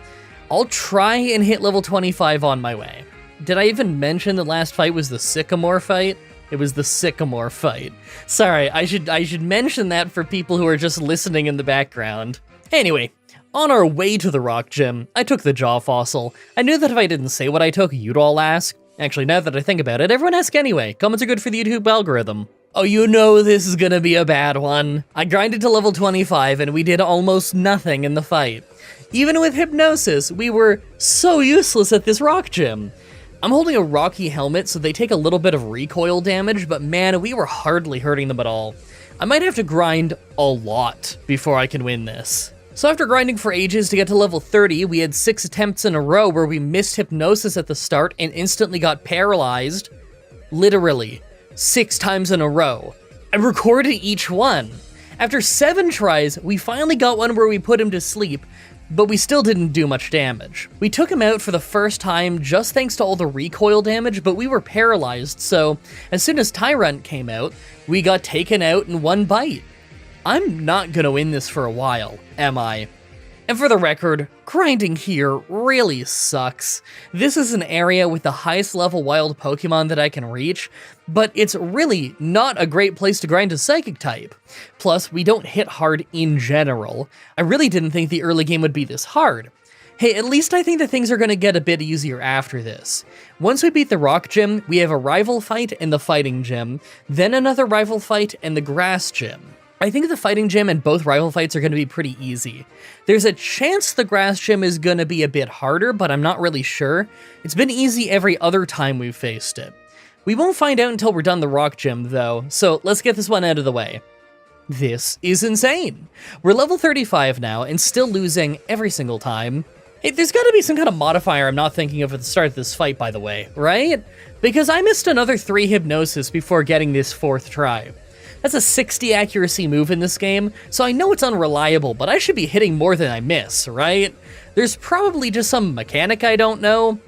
I'll try and hit level 25 on my way. Did I even mention the last fight was the Sycamore fight? It was the Sycamore fight. Sorry, I should mention that for people who are just listening in the background. Anyway, on our way to the Rock Gym, I took the Jaw Fossil. I knew that if I didn't say what I took, you'd all ask. Actually, now that I think about it, everyone ask anyway. Comments are good for the YouTube algorithm. Oh, you know this is gonna be a bad one. I grinded to level 25 and we did almost nothing in the fight. Even with Hypnosis, we were so useless at this Rock Gym. I'm holding a Rocky helmet, so they take a little bit of recoil damage, but man, we were hardly hurting them at all. I might have to grind a lot before I can win this. So after grinding for ages to get to level 30, we had 6 attempts in a row where we missed Hypnosis at the start and instantly got paralyzed. Literally, 6 times in a row. I recorded each one. After 7 tries, we finally got one where we put him to sleep, but we still didn't do much damage. We took him out for the first time just thanks to all the recoil damage, but we were paralyzed, so as soon as Tyrant came out, we got taken out in one bite. I'm not gonna win this for a while, am I? And for the record, grinding here really sucks. This is an area with the highest level wild Pokemon that I can reach, but it's really not a great place to grind a Psychic type. Plus, we don't hit hard in general. I really didn't think the early game would be this hard. Hey, at least I think that things are going to get a bit easier after this. Once we beat the Rock Gym, we have a rival fight in the Fighting Gym, then another rival fight in the Grass Gym. I think the Fighting Gym and both rival fights are going to be pretty easy. There's a chance the Grass Gym is going to be a bit harder, but I'm not really sure. It's been easy every other time we've faced it. We won't find out until we're done the Rock Gym, though, so let's get this one out of the way. This is insane. We're level 35 now, and still losing every single time. Hey, there's gotta be some kind of modifier I'm not thinking of at the start of this fight, by the way, right? Because I missed another 3 Hypnosis before getting this 4th try. That's a 60 accuracy move in this game, so I know it's unreliable, but I should be hitting more than I miss, right? There's probably just some mechanic I don't know.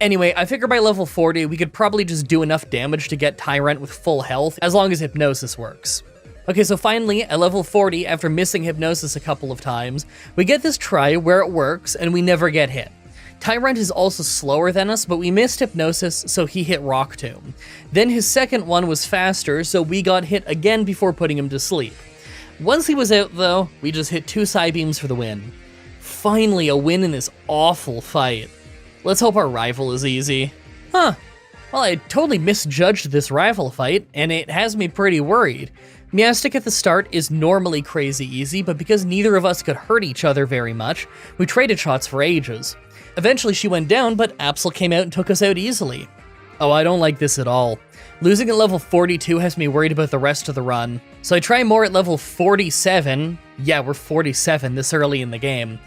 Anyway, I figure by level 40, we could probably just do enough damage to get Tyrant with full health, as long as Hypnosis works. Okay, so finally, at level 40, after missing Hypnosis a couple of times, we get this try where it works, and we never get hit. Tyrant is also slower than us, but we missed Hypnosis, so he hit Rock Tomb. Then his second one was faster, so we got hit again before putting him to sleep. Once he was out, though, we just hit 2 Psybeams for the win. Finally, a win in this awful fight. Let's hope our rival is easy. Huh. Well, I totally misjudged this rival fight, and it has me pretty worried. Meowstic at the start is normally crazy easy, but because neither of us could hurt each other very much, we traded shots for ages. Eventually she went down, but Absol came out and took us out easily. Oh, I don't like this at all. Losing at level 42 has me worried about the rest of the run. So I try more at level 47. Yeah, we're 47 this early in the game.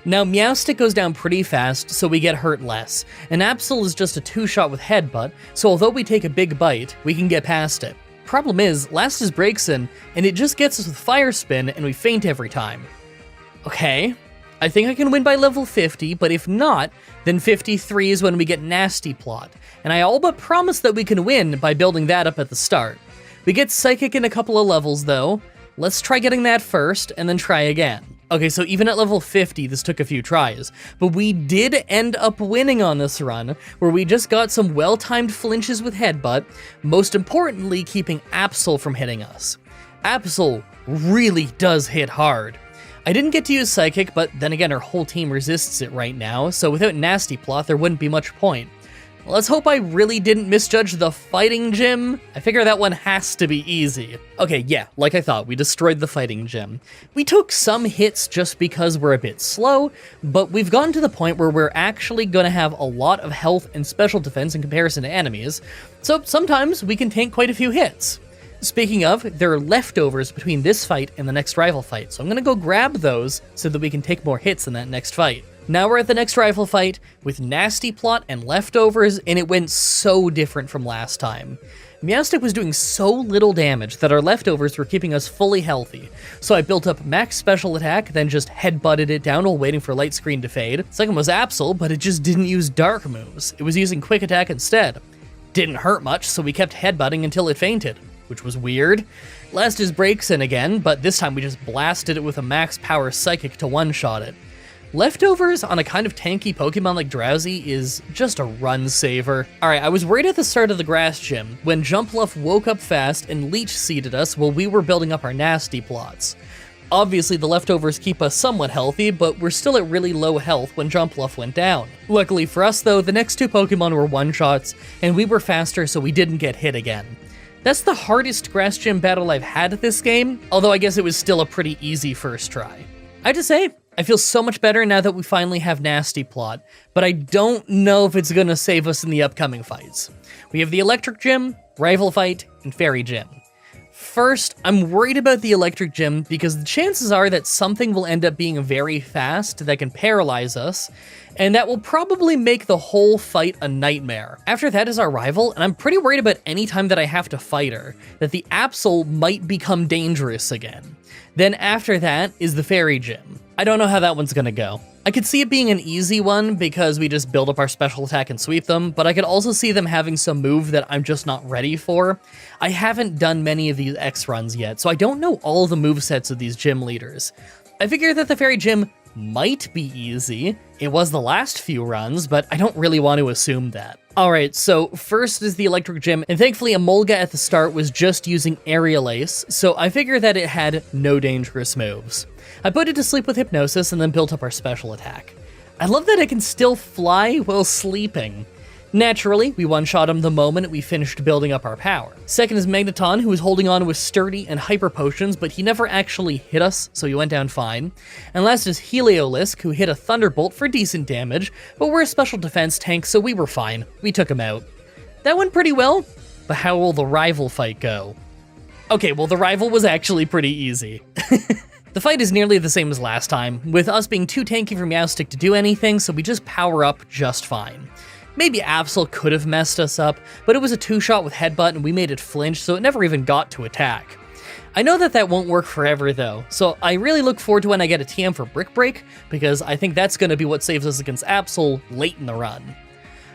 Now, Meowstic goes down pretty fast, so we get hurt less, and Absol is just a 2-shot with Headbutt, so although we take a big bite, we can get past it. Problem is, Last is breaks in, and it just gets us with Fire Spin, and we faint every time. Okay, I think I can win by level 50, but if not, then 53 is when we get Nasty Plot, and I all but promise that we can win by building that up at the start. We get Psychic in a couple of levels, though. Let's try getting that first, and then try again. Okay, so even at level 50, this took a few tries, but we did end up winning on this run, where we just got some well-timed flinches with Headbutt, most importantly, keeping Absol from hitting us. Absol really does hit hard. I didn't get to use Psychic, but then again, our whole team resists it right now, so without Nasty Plot, there wouldn't be much point. Let's hope I really didn't misjudge the Fighting Gym. I figure that one has to be easy. Okay, yeah, like I thought, we destroyed the Fighting Gym. We took some hits just because we're a bit slow, but we've gotten to the point where we're actually gonna have a lot of health and special defense in comparison to enemies, so sometimes we can tank quite a few hits. Speaking of, there are leftovers between this fight and the next rival fight, so I'm gonna go grab those so that we can take more hits in that next fight. Now we're at the next rival fight with Nasty Plot and leftovers, and it went so different from last time. Meowstic was doing so little damage that our leftovers were keeping us fully healthy, so I built up max special attack, then just headbutted it down while waiting for light screen to fade. Second was Absol, but it just didn't use dark moves. It was using quick attack instead. Didn't hurt much, so we kept headbutting until it fainted, which was weird. Last is breaks in again, but this time we just blasted it with a max power Psychic to one-shot it. Leftovers on a kind of tanky Pokemon like Drowsy is just a run saver. Alright, I was worried at the start of the Grass Gym when Jumpluff woke up fast and Leech Seeded us while we were building up our Nasty Plots. Obviously the leftovers keep us somewhat healthy, but we're still at really low health when Jumpluff went down. Luckily for us though, the next 2 Pokemon were one-shots, and we were faster so we didn't get hit again. That's the hardest Grass Gym battle I've had at this game, although I guess it was still a pretty easy first try. I have to say, I feel so much better now that we finally have Nasty Plot, but I don't know if it's gonna save us in the upcoming fights. We have the Electric Gym, Rival Fight, and Fairy Gym. First, I'm worried about the Electric Gym because the chances are that something will end up being very fast that can paralyze us, and that will probably make the whole fight a nightmare. After that is our rival, and I'm pretty worried about any time that I have to fight her, that the Absol might become dangerous again. Then after that is the Fairy Gym. I don't know how that one's gonna go. I could see it being an easy one because we just build up our special attack and sweep them, but I could also see them having some move that I'm just not ready for. I haven't done many of these X runs yet, so I don't know all the movesets of these gym leaders. I figure that the Fairy Gym might be easy. It was the last few runs, but I don't really want to assume that. Alright, so first is the Electric Gym, and thankfully Emolga at the start was just using Aerial Ace, so I figure that it had no dangerous moves. I put it to sleep with Hypnosis and then built up our special attack. I love that it can still fly while sleeping. Naturally, we one-shot him the moment we finished building up our power. Second is Magneton, who was holding on with Sturdy and Hyper Potions, but he never actually hit us, so he went down fine. And last is Heliolisk, who hit a Thunderbolt for decent damage, but we're a special defense tank, so we were fine. We took him out. That went pretty well, but how will the rival fight go? Okay, well the rival was actually pretty easy. The fight is nearly the same as last time, with us being too tanky for Meowstic to do anything, so we just power up just fine. Maybe Absol could have messed us up, but it was a two-shot with Headbutt and we made it flinch, so it never even got to attack. I know that that won't work forever though, so I really look forward to when I get a TM for Brick Break, because I think that's going to be what saves us against Absol late in the run.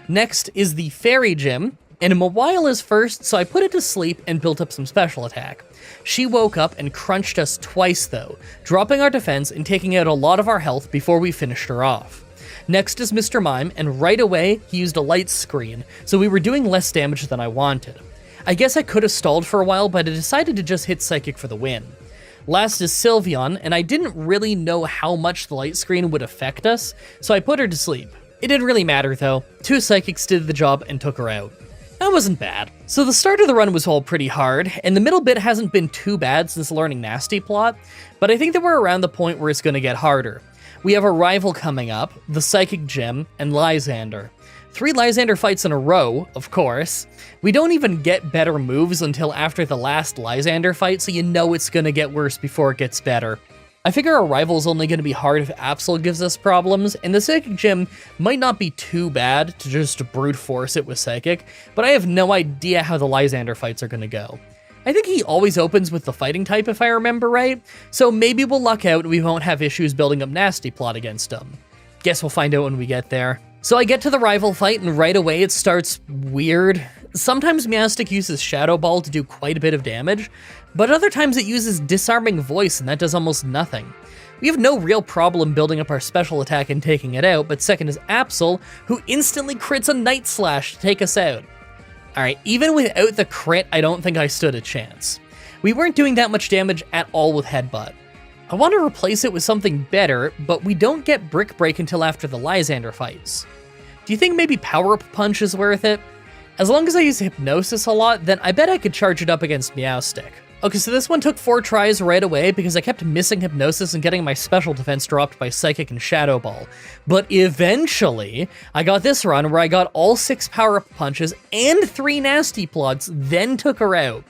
Next is the Fairy Gym, and Mawile is first, so I put it to sleep and built up some special attack. She woke up and crunched us twice though, dropping our defense and taking out a lot of our health before we finished her off. Next is Mr. Mime, and right away, he used a light screen, so we were doing less damage than I wanted. I guess I could have stalled for a while, but I decided to just hit Psychic for the win. Last is Sylveon, and I didn't really know how much the light screen would affect us, so I put her to sleep. It didn't really matter though, 2 Psychics did the job and took her out. That wasn't bad. So the start of the run was all pretty hard, and the middle bit hasn't been too bad since learning Nasty Plot, but I think that we're around the point where it's going to get harder. We have a rival coming up, the Psychic Gym, and Lysander. 3 Lysander fights in a row, of course. We don't even get better moves until after the last Lysander fight, so you know it's gonna get worse before it gets better. I figure our rival is only gonna be hard if Absol gives us problems, and the Psychic Gym might not be too bad to just brute force it with Psychic, but I have no idea how the Lysander fights are gonna go. I think he always opens with the fighting type if I remember right, so maybe we'll luck out and we won't have issues building up Nasty Plot against him. Guess we'll find out when we get there. So I get to the rival fight and right away it starts weird. Sometimes Meowstic uses Shadow Ball to do quite a bit of damage, but other times it uses Disarming Voice and that does almost nothing. We have no real problem building up our special attack and taking it out, but second is Absol, who instantly crits a Night Slash to take us out. Alright, even without the crit, I don't think I stood a chance. We weren't doing that much damage at all with Headbutt. I want to replace it with something better, but we don't get Brick Break until after the Lysander fights. Do you think maybe Power Up Punch is worth it? As long as I use Hypnosis a lot, then I bet I could charge it up against Meowstic. Okay, so this one took 4 tries right away because I kept missing Hypnosis and getting my special defense dropped by Psychic and Shadow Ball. But eventually, I got this run where I got all 6 power-up punches and 3 nasty plots, then took her out.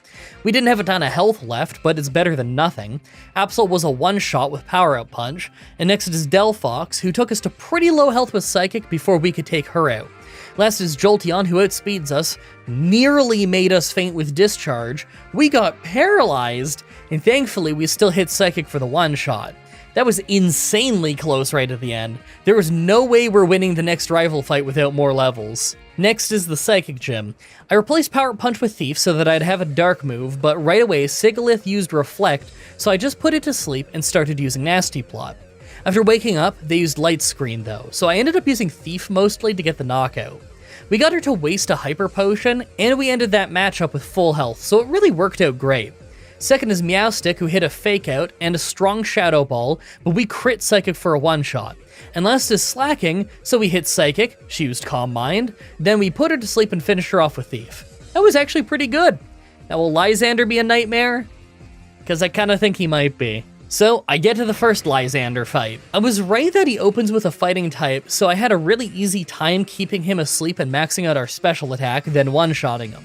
We didn't have a ton of health left, but it's better than nothing. Absol was a one-shot with power-up punch, and next is Delphox, who took us to pretty low health with Psychic before we could take her out. Last is Jolteon, who outspeeds us, nearly made us faint with Discharge. We got paralyzed, and thankfully we still hit Psychic for the one-shot. That was insanely close right at the end. There was no way we're winning the next rival fight without more levels. Next is the Psychic Gym. I replaced Power Punch with Thief so that I'd have a dark move, but right away Sigalith used Reflect, so I just put it to sleep and started using Nasty Plot. After waking up, they used Light Screen though, so I ended up using Thief mostly to get the knockout. We got her to waste a Hyper Potion, and we ended that matchup with full health, so it really worked out great. Second is Meowstic, who hit a Fake Out and a strong Shadow Ball, but we crit Psychic for a one-shot. And last is Slacking, so we hit Psychic, she used Calm Mind, then we put her to sleep and finished her off with Thief. That was actually pretty good. Now will Lysander be a nightmare? Because I kinda think he might be. So, I get to the first Lysander fight. I was right that he opens with a fighting type, so I had a really easy time keeping him asleep and maxing out our special attack, then one-shotting him.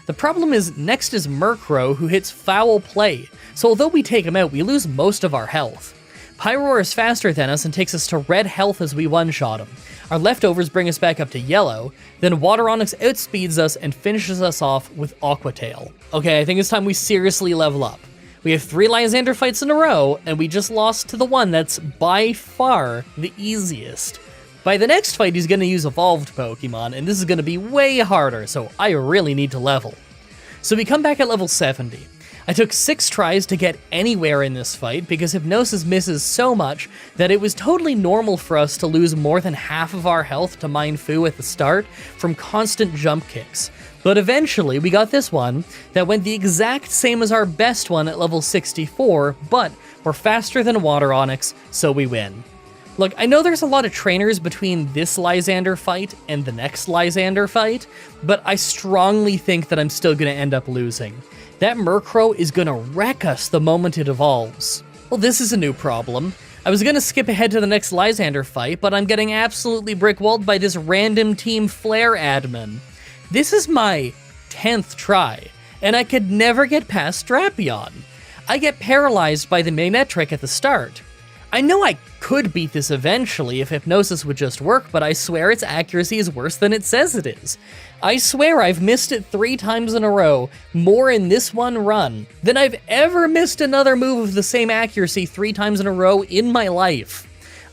The problem is, next is Murkrow, who hits Foul Play, so although we take him out, we lose most of our health. Pyroar is faster than us and takes us to red health as we one-shot him. Our leftovers bring us back up to yellow, then Water Onix outspeeds us and finishes us off with Aqua Tail. Okay, I think it's time we seriously level up. We have 3 Lysander fights in a row, and we just lost to the one that's by far the easiest. By the next fight, he's going to use evolved Pokemon, and this is going to be way harder, so I really need to level. So we come back at level 70. I took 6 tries to get anywhere in this fight because Hypnosis misses so much that it was totally normal for us to lose more than half of our health to Mindfu at the start from constant jump kicks. But eventually we got this one that went the exact same as our best one at level 64, but we're faster than Water Onix, so we win. Look, I know there's a lot of trainers between this Lysander fight and the next Lysander fight, but I strongly think that I'm still going to end up losing. That Murkrow is going to wreck us the moment it evolves. Well, this is a new problem. I was going to skip ahead to the next Lysander fight, but I'm getting absolutely brickwalled by this random Team Flare admin. This is my 10th try, and I could never get past Drapion. I get paralyzed by the Magnetric at the start. I know I could beat this eventually if Hypnosis would just work, but I swear its accuracy is worse than it says it is. I swear I've missed it 3 times in a row, more in this one run, than I've ever missed another move of the same accuracy 3 times in a row in my life.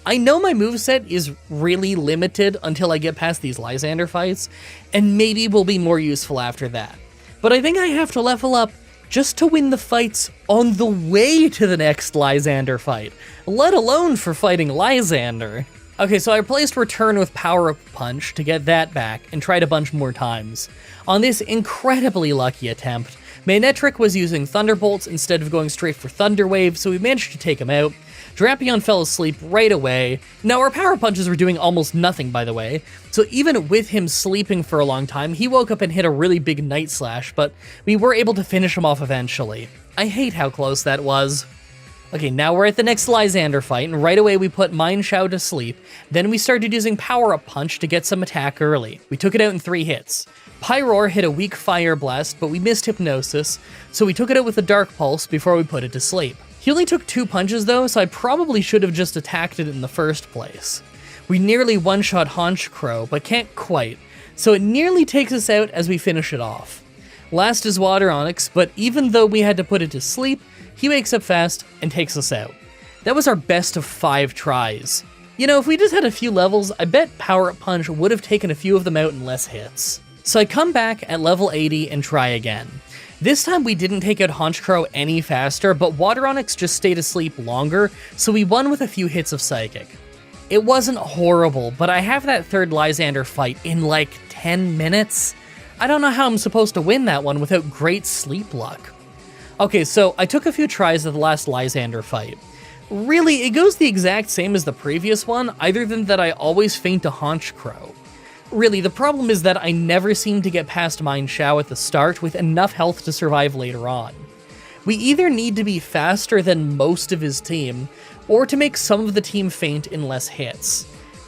I know my moveset is really limited until I get past these Lysander fights, and maybe will be more useful after that. But I think I have to level up just to win the fights on the way to the next Lysander fight, let alone for fighting Lysander. Okay, so I replaced Return with Power Up Punch to get that back and tried a bunch more times. On this incredibly lucky attempt, Magnetric was using Thunderbolts instead of going straight for Thunder Wave, so we managed to take him out. Drapion fell asleep right away. Now, our Power Punches were doing almost nothing, by the way, so even with him sleeping for a long time, he woke up and hit a really big Night Slash, but we were able to finish him off eventually. I hate how close that was. Okay, now we're at the next Lysander fight, and right away we put Mineshaw to sleep. Then we started using Power Up Punch to get some attack early. We took it out in 3 hits. Pyroar hit a weak Fire Blast, but we missed Hypnosis, so we took it out with a Dark Pulse before we put it to sleep. He only took 2 punches though, so I probably should have just attacked it in the first place. We nearly one-shot Honchkrow, but can't quite, so it nearly takes us out as we finish it off. Last is Water Onix, but even though we had to put it to sleep, he wakes up fast and takes us out. That was our best of 5 tries. You know, if we just had a few levels, I bet Power Up Punch would have taken a few of them out in less hits. So I come back at level 80 and try again. This time we didn't take out Honchkrow any faster, but Water Onix just stayed asleep longer, so we won with a few hits of Psychic. It wasn't horrible, but I have that third Lysander fight in like 10 minutes. I don't know how I'm supposed to win that one without great sleep luck. Okay, so I took a few tries of the last Lysander fight. Really, it goes the exact same as the previous one, other than that I always feint a Honchkrow. Really, the problem is that I never seem to get past Mineshaw at the start with enough health to survive later on. We either need to be faster than most of his team, or to make some of the team faint in less hits.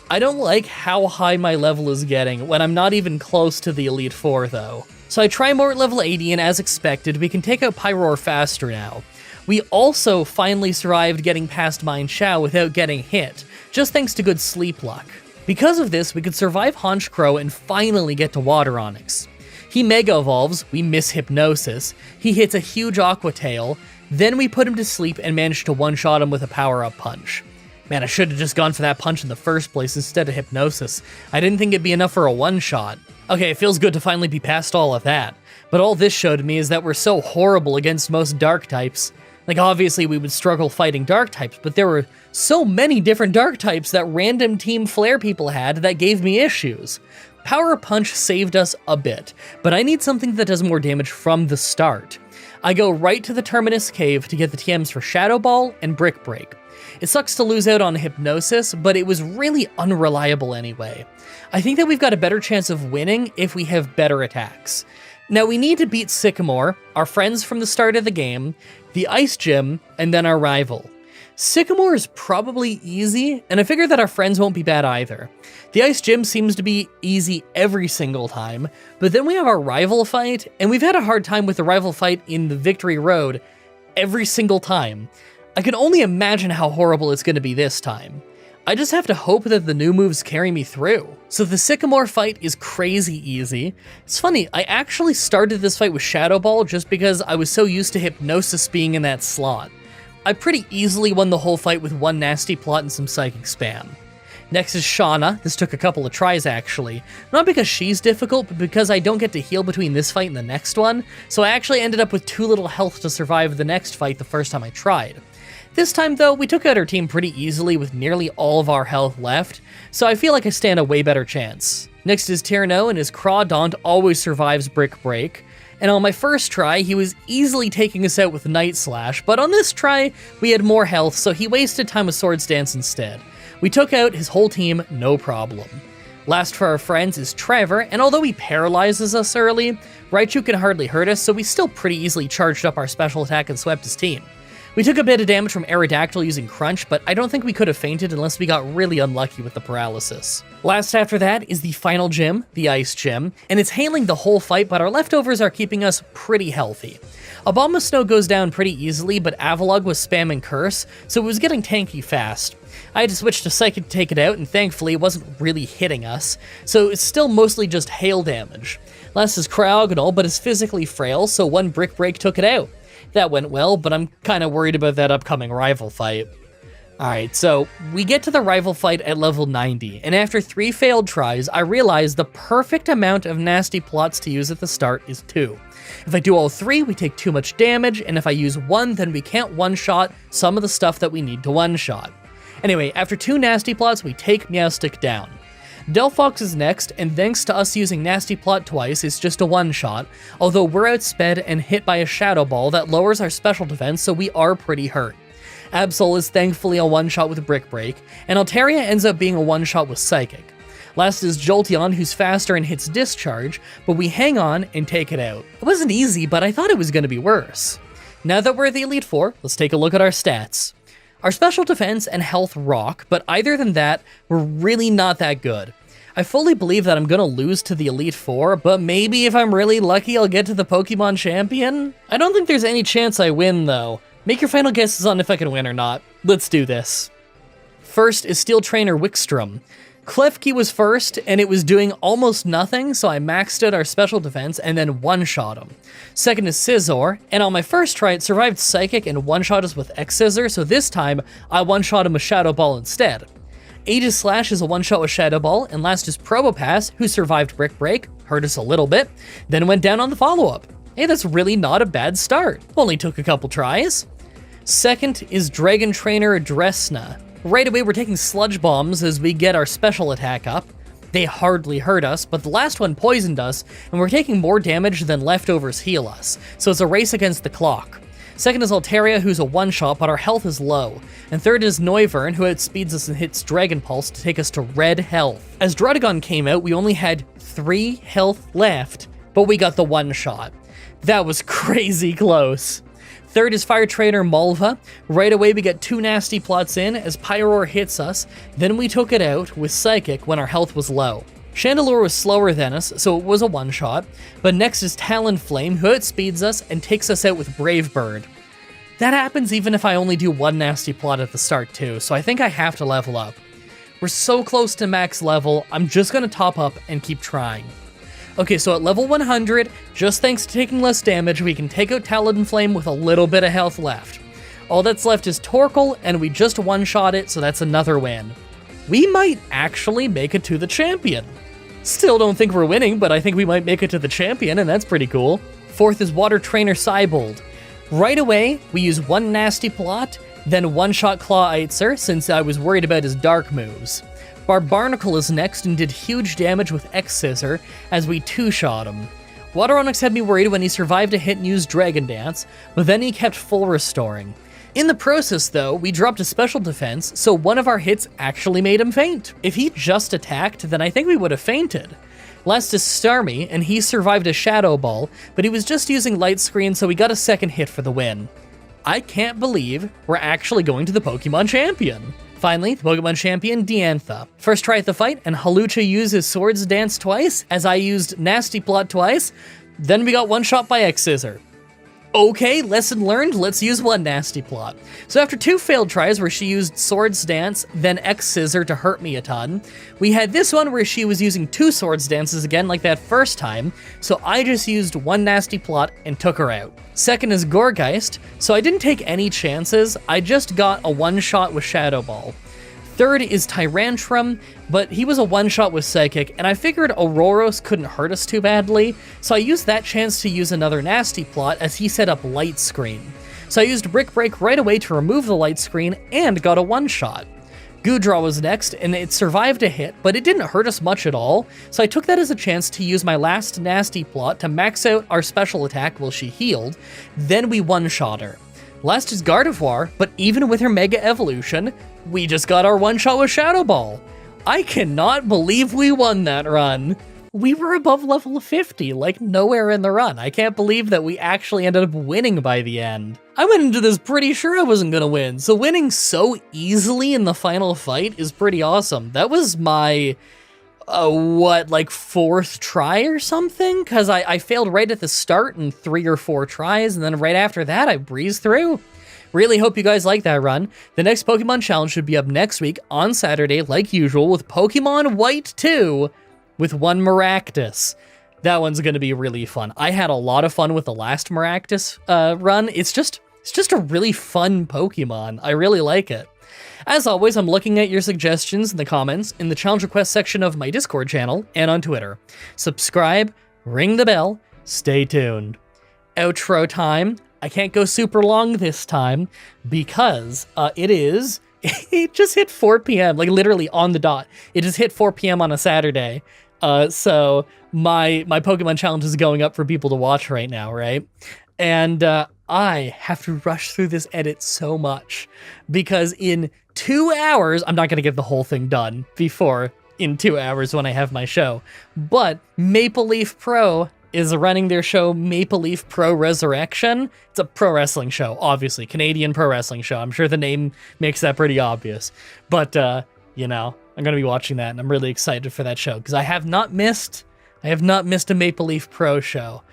I don't like how high my level is getting when I'm not even close to the Elite Four though. So I try more at level 80, and as expected, we can take out Pyroar faster now. We also finally survived getting past Mineshaw without getting hit, just thanks to good sleep luck. Because of this, we could survive Honchkrow and finally get to Water Onix. He Mega Evolves, we miss Hypnosis, he hits a huge Aqua Tail, then we put him to sleep and managed to one-shot him with a Power Up Punch. Man, I should have just gone for that punch in the first place instead of Hypnosis. I didn't think it'd be enough for a one-shot. Okay, it feels good to finally be past all of that, but all this showed me is that we're so horrible against most Dark types. Like, obviously we would struggle fighting Dark types, but there were so many different Dark types that random Team Flare people had that gave me issues. Power Punch saved us a bit, but I need something that does more damage from the start. I go right to the Terminus Cave to get the TMs for Shadow Ball and Brick Break. It sucks to lose out on Hypnosis, but it was really unreliable anyway. I think that we've got a better chance of winning if we have better attacks. Now we need to beat Sycamore, our friends from the start of the game, the Ice Gym, and then our rival. Sycamore is probably easy, and I figure that our friends won't be bad either. The Ice Gym seems to be easy every single time, but then we have our rival fight, and we've had a hard time with the rival fight in the Victory Road every single time. I can only imagine how horrible it's going to be this time. I just have to hope that the new moves carry me through. So the Sycamore fight is crazy easy. It's funny, I actually started this fight with Shadow Ball just because I was so used to Hypnosis being in that slot. I pretty easily won the whole fight with one Nasty Plot and some Psychic Spam. Next is Shauna. This took a couple of tries actually. Not because she's difficult, but because I don't get to heal between this fight and the next one, so I actually ended up with too little health to survive the next fight the first time I tried. This time though, we took out our team pretty easily with nearly all of our health left, so I feel like I stand a way better chance. Next is Tierno, and his Crawdaunt always survives Brick Break. And on my first try, he was easily taking us out with Night Slash, but on this try, we had more health, so he wasted time with Swords Dance instead. We took out his whole team, no problem. Last for our friends is Trevor, and although he paralyzes us early, Raichu can hardly hurt us, so we still pretty easily charged up our special attack and swept his team. We took a bit of damage from Aerodactyl using Crunch, but I don't think we could have fainted unless we got really unlucky with the paralysis. Last after that is the final gym, the Ice Gym, and it's hailing the whole fight, but our leftovers are keeping us pretty healthy. Abomasnow goes down pretty easily, but Avalugg was spamming Curse, so it was getting tanky fast. I had to switch to Psychic to take it out, and thankfully it wasn't really hitting us, so it's still mostly just hail damage. Last is Cryogonal, but is physically frail, so one Brick Break took it out. That went well, but I'm kinda worried about that upcoming rival fight. Alright, so we get to the rival fight at level 90, and after 3 failed tries, I realized the perfect amount of Nasty Plots to use at the start is 2. If I do all 3, we take too much damage, and if I use 1, then we can't one-shot some of the stuff that we need to one-shot. Anyway, after 2 Nasty Plots, we take Meowstic down. Delphox is next, and thanks to us using Nasty Plot twice, it's just a one-shot, although we're outsped and hit by a Shadow Ball that lowers our special defense, so we are pretty hurt. Absol is thankfully a one-shot with Brick Break, and Altaria ends up being a one-shot with Psychic. Last is Jolteon, who's faster and hits Discharge, but we hang on and take it out. It wasn't easy, but I thought it was going to be worse. Now that we're at the Elite Four, let's take a look at our stats. Our special defense and health rock, but either than that, we're really not that good. I fully believe that I'm gonna lose to the Elite Four, but maybe if I'm really lucky I'll get to the Pokemon Champion? I don't think there's any chance I win though. Make your final guesses on if I can win or not. Let's do this. First is Steel Trainer Wickstrom. Klefki was first, and it was doing almost nothing, so I maxed out our special defense and then one-shot him. Second is Scizor, and on my first try it survived Psychic and one-shot us with X-Scissor, so this time I one-shot him with Shadow Ball instead. Aegislash is a one-shot with Shadow Ball, and last is Probopass, who survived Brick Break, hurt us a little bit, then went down on the follow-up. Hey, that's really not a bad start. Only took a couple tries. Second is Dragon Trainer Dressna. Right away we're taking Sludge Bombs as we get our special attack up. They hardly hurt us, but the last one poisoned us, and we're taking more damage than leftovers heal us, so it's a race against the clock. Second is Altaria, who's a one-shot, but our health is low. And third is Noivern, who outspeeds us and hits Dragon Pulse to take us to red health. As Druddigon came out, we only had 3 health left, but we got the one-shot. That was crazy close. Third is Fire Trainer Malva. Right away we get 2 Nasty Plots in as Pyroar hits us, then we took it out with Psychic when our health was low. Chandelure was slower than us, so it was a one-shot, but next is Talonflame, who outspeeds us and takes us out with Brave Bird. That happens even if I only do 1 Nasty Plot at the start too, so I think I have to level up. We're so close to max level, I'm just gonna top up and keep trying. Okay, so at level 100, just thanks to taking less damage, we can take out Talonflame with a little bit of health left. All that's left is Torkoal, and we just one-shot it, so that's another win. We might actually make it to the champion. Still don't think we're winning, but I think we might make it to the champion, and that's pretty cool. Fourth is Water Trainer Cybold. Right away, we use 1 Nasty Plot, then one-shot Claw Aether, since I was worried about his dark moves. Barbarnacle is next and did huge damage with X-Scissor as we 2-shot him. Water Onix had me worried when he survived a hit and used Dragon Dance, but then he kept full restoring. In the process though, we dropped a special defense, so one of our hits actually made him faint. If he just attacked, then I think we would have fainted. Last is Starmie, and he survived a Shadow Ball, but he was just using Light Screen, so we got a second hit for the win. I can't believe we're actually going to the Pokemon Champion. Finally, the Pokemon Champion, Diantha. First try at the fight, and Hawlucha uses Swords Dance twice, as I used Nasty Plot twice, then we got one-shot by X-Scissor. Okay, lesson learned, let's use one nasty plot. So after 2 failed tries where she used Swords Dance, then X Scissor to hurt me a ton, we had this one where she was using 2 Swords Dances again like that first time, so I just used one nasty plot and took her out. Second is Gorgeist, so I didn't take any chances, I just got a one-shot with Shadow Ball. Third is Tyrantrum, but he was a one-shot with Psychic, and I figured Auroros couldn't hurt us too badly, so I used that chance to use another nasty plot as he set up Light Screen. So I used Brick Break right away to remove the Light Screen and got a one-shot. Gudra was next, and it survived a hit, but it didn't hurt us much at all, so I took that as a chance to use my last nasty plot to max out our special attack while she healed, then we one-shot her. Last is Gardevoir, but even with her Mega Evolution, we just got our one-shot with Shadow Ball. I cannot believe we won that run. We were above level 50, like nowhere in the run. I can't believe that we actually ended up winning by the end. I went into this pretty sure I wasn't gonna win, so winning so easily in the final fight is pretty awesome. That was my, like 4th try or something? Because I failed right at the start in 3 or 4 tries, and then right after that, I breezed through. Really hope you guys like that run. The next Pokemon Challenge should be up next week on Saturday, like usual, with Pokemon White 2 with one Maractus. That one's going to be really fun. I had a lot of fun with the last Maractus run. It's just a really fun Pokemon. I really like it. As always, I'm looking at your suggestions in the comments, in the challenge request section of my Discord channel, and on Twitter. Subscribe, ring the bell, stay tuned. Outro time. I can't go super long this time because it just hit 4 p.m., like literally on the dot. It just hit 4 p.m. on a Saturday. So my Pokemon challenge is going up for people to watch right now, right? And I have to rush through this edit so much because in 2 hours, I'm not going to get the whole thing done before in 2 hours when I have my show, but Maple Leaf Pro is running their show Maple Leaf Pro Resurrection. It's a pro wrestling show, obviously, Canadian pro wrestling show. I'm sure the name makes that pretty obvious, but you know, I'm going to be watching that and I'm really excited for that show because I have not missed a Maple Leaf Pro show.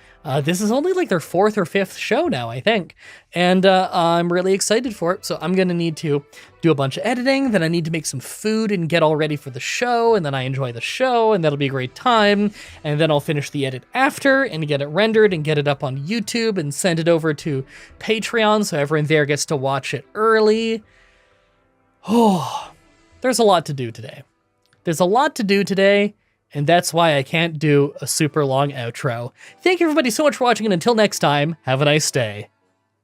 This is only like their 4th or 5th show now, I think. And I'm really excited for it. So I'm going to need to do a bunch of editing. Then I need to make some food and get all ready for the show. And then I enjoy the show and that'll be a great time. And then I'll finish the edit after and get it rendered and get it up on YouTube and send it over to Patreon so everyone there gets to watch it early. Oh, there's a lot to do today. And that's why I can't do a super long outro. Thank you everybody so much for watching, and until next time, have a nice day.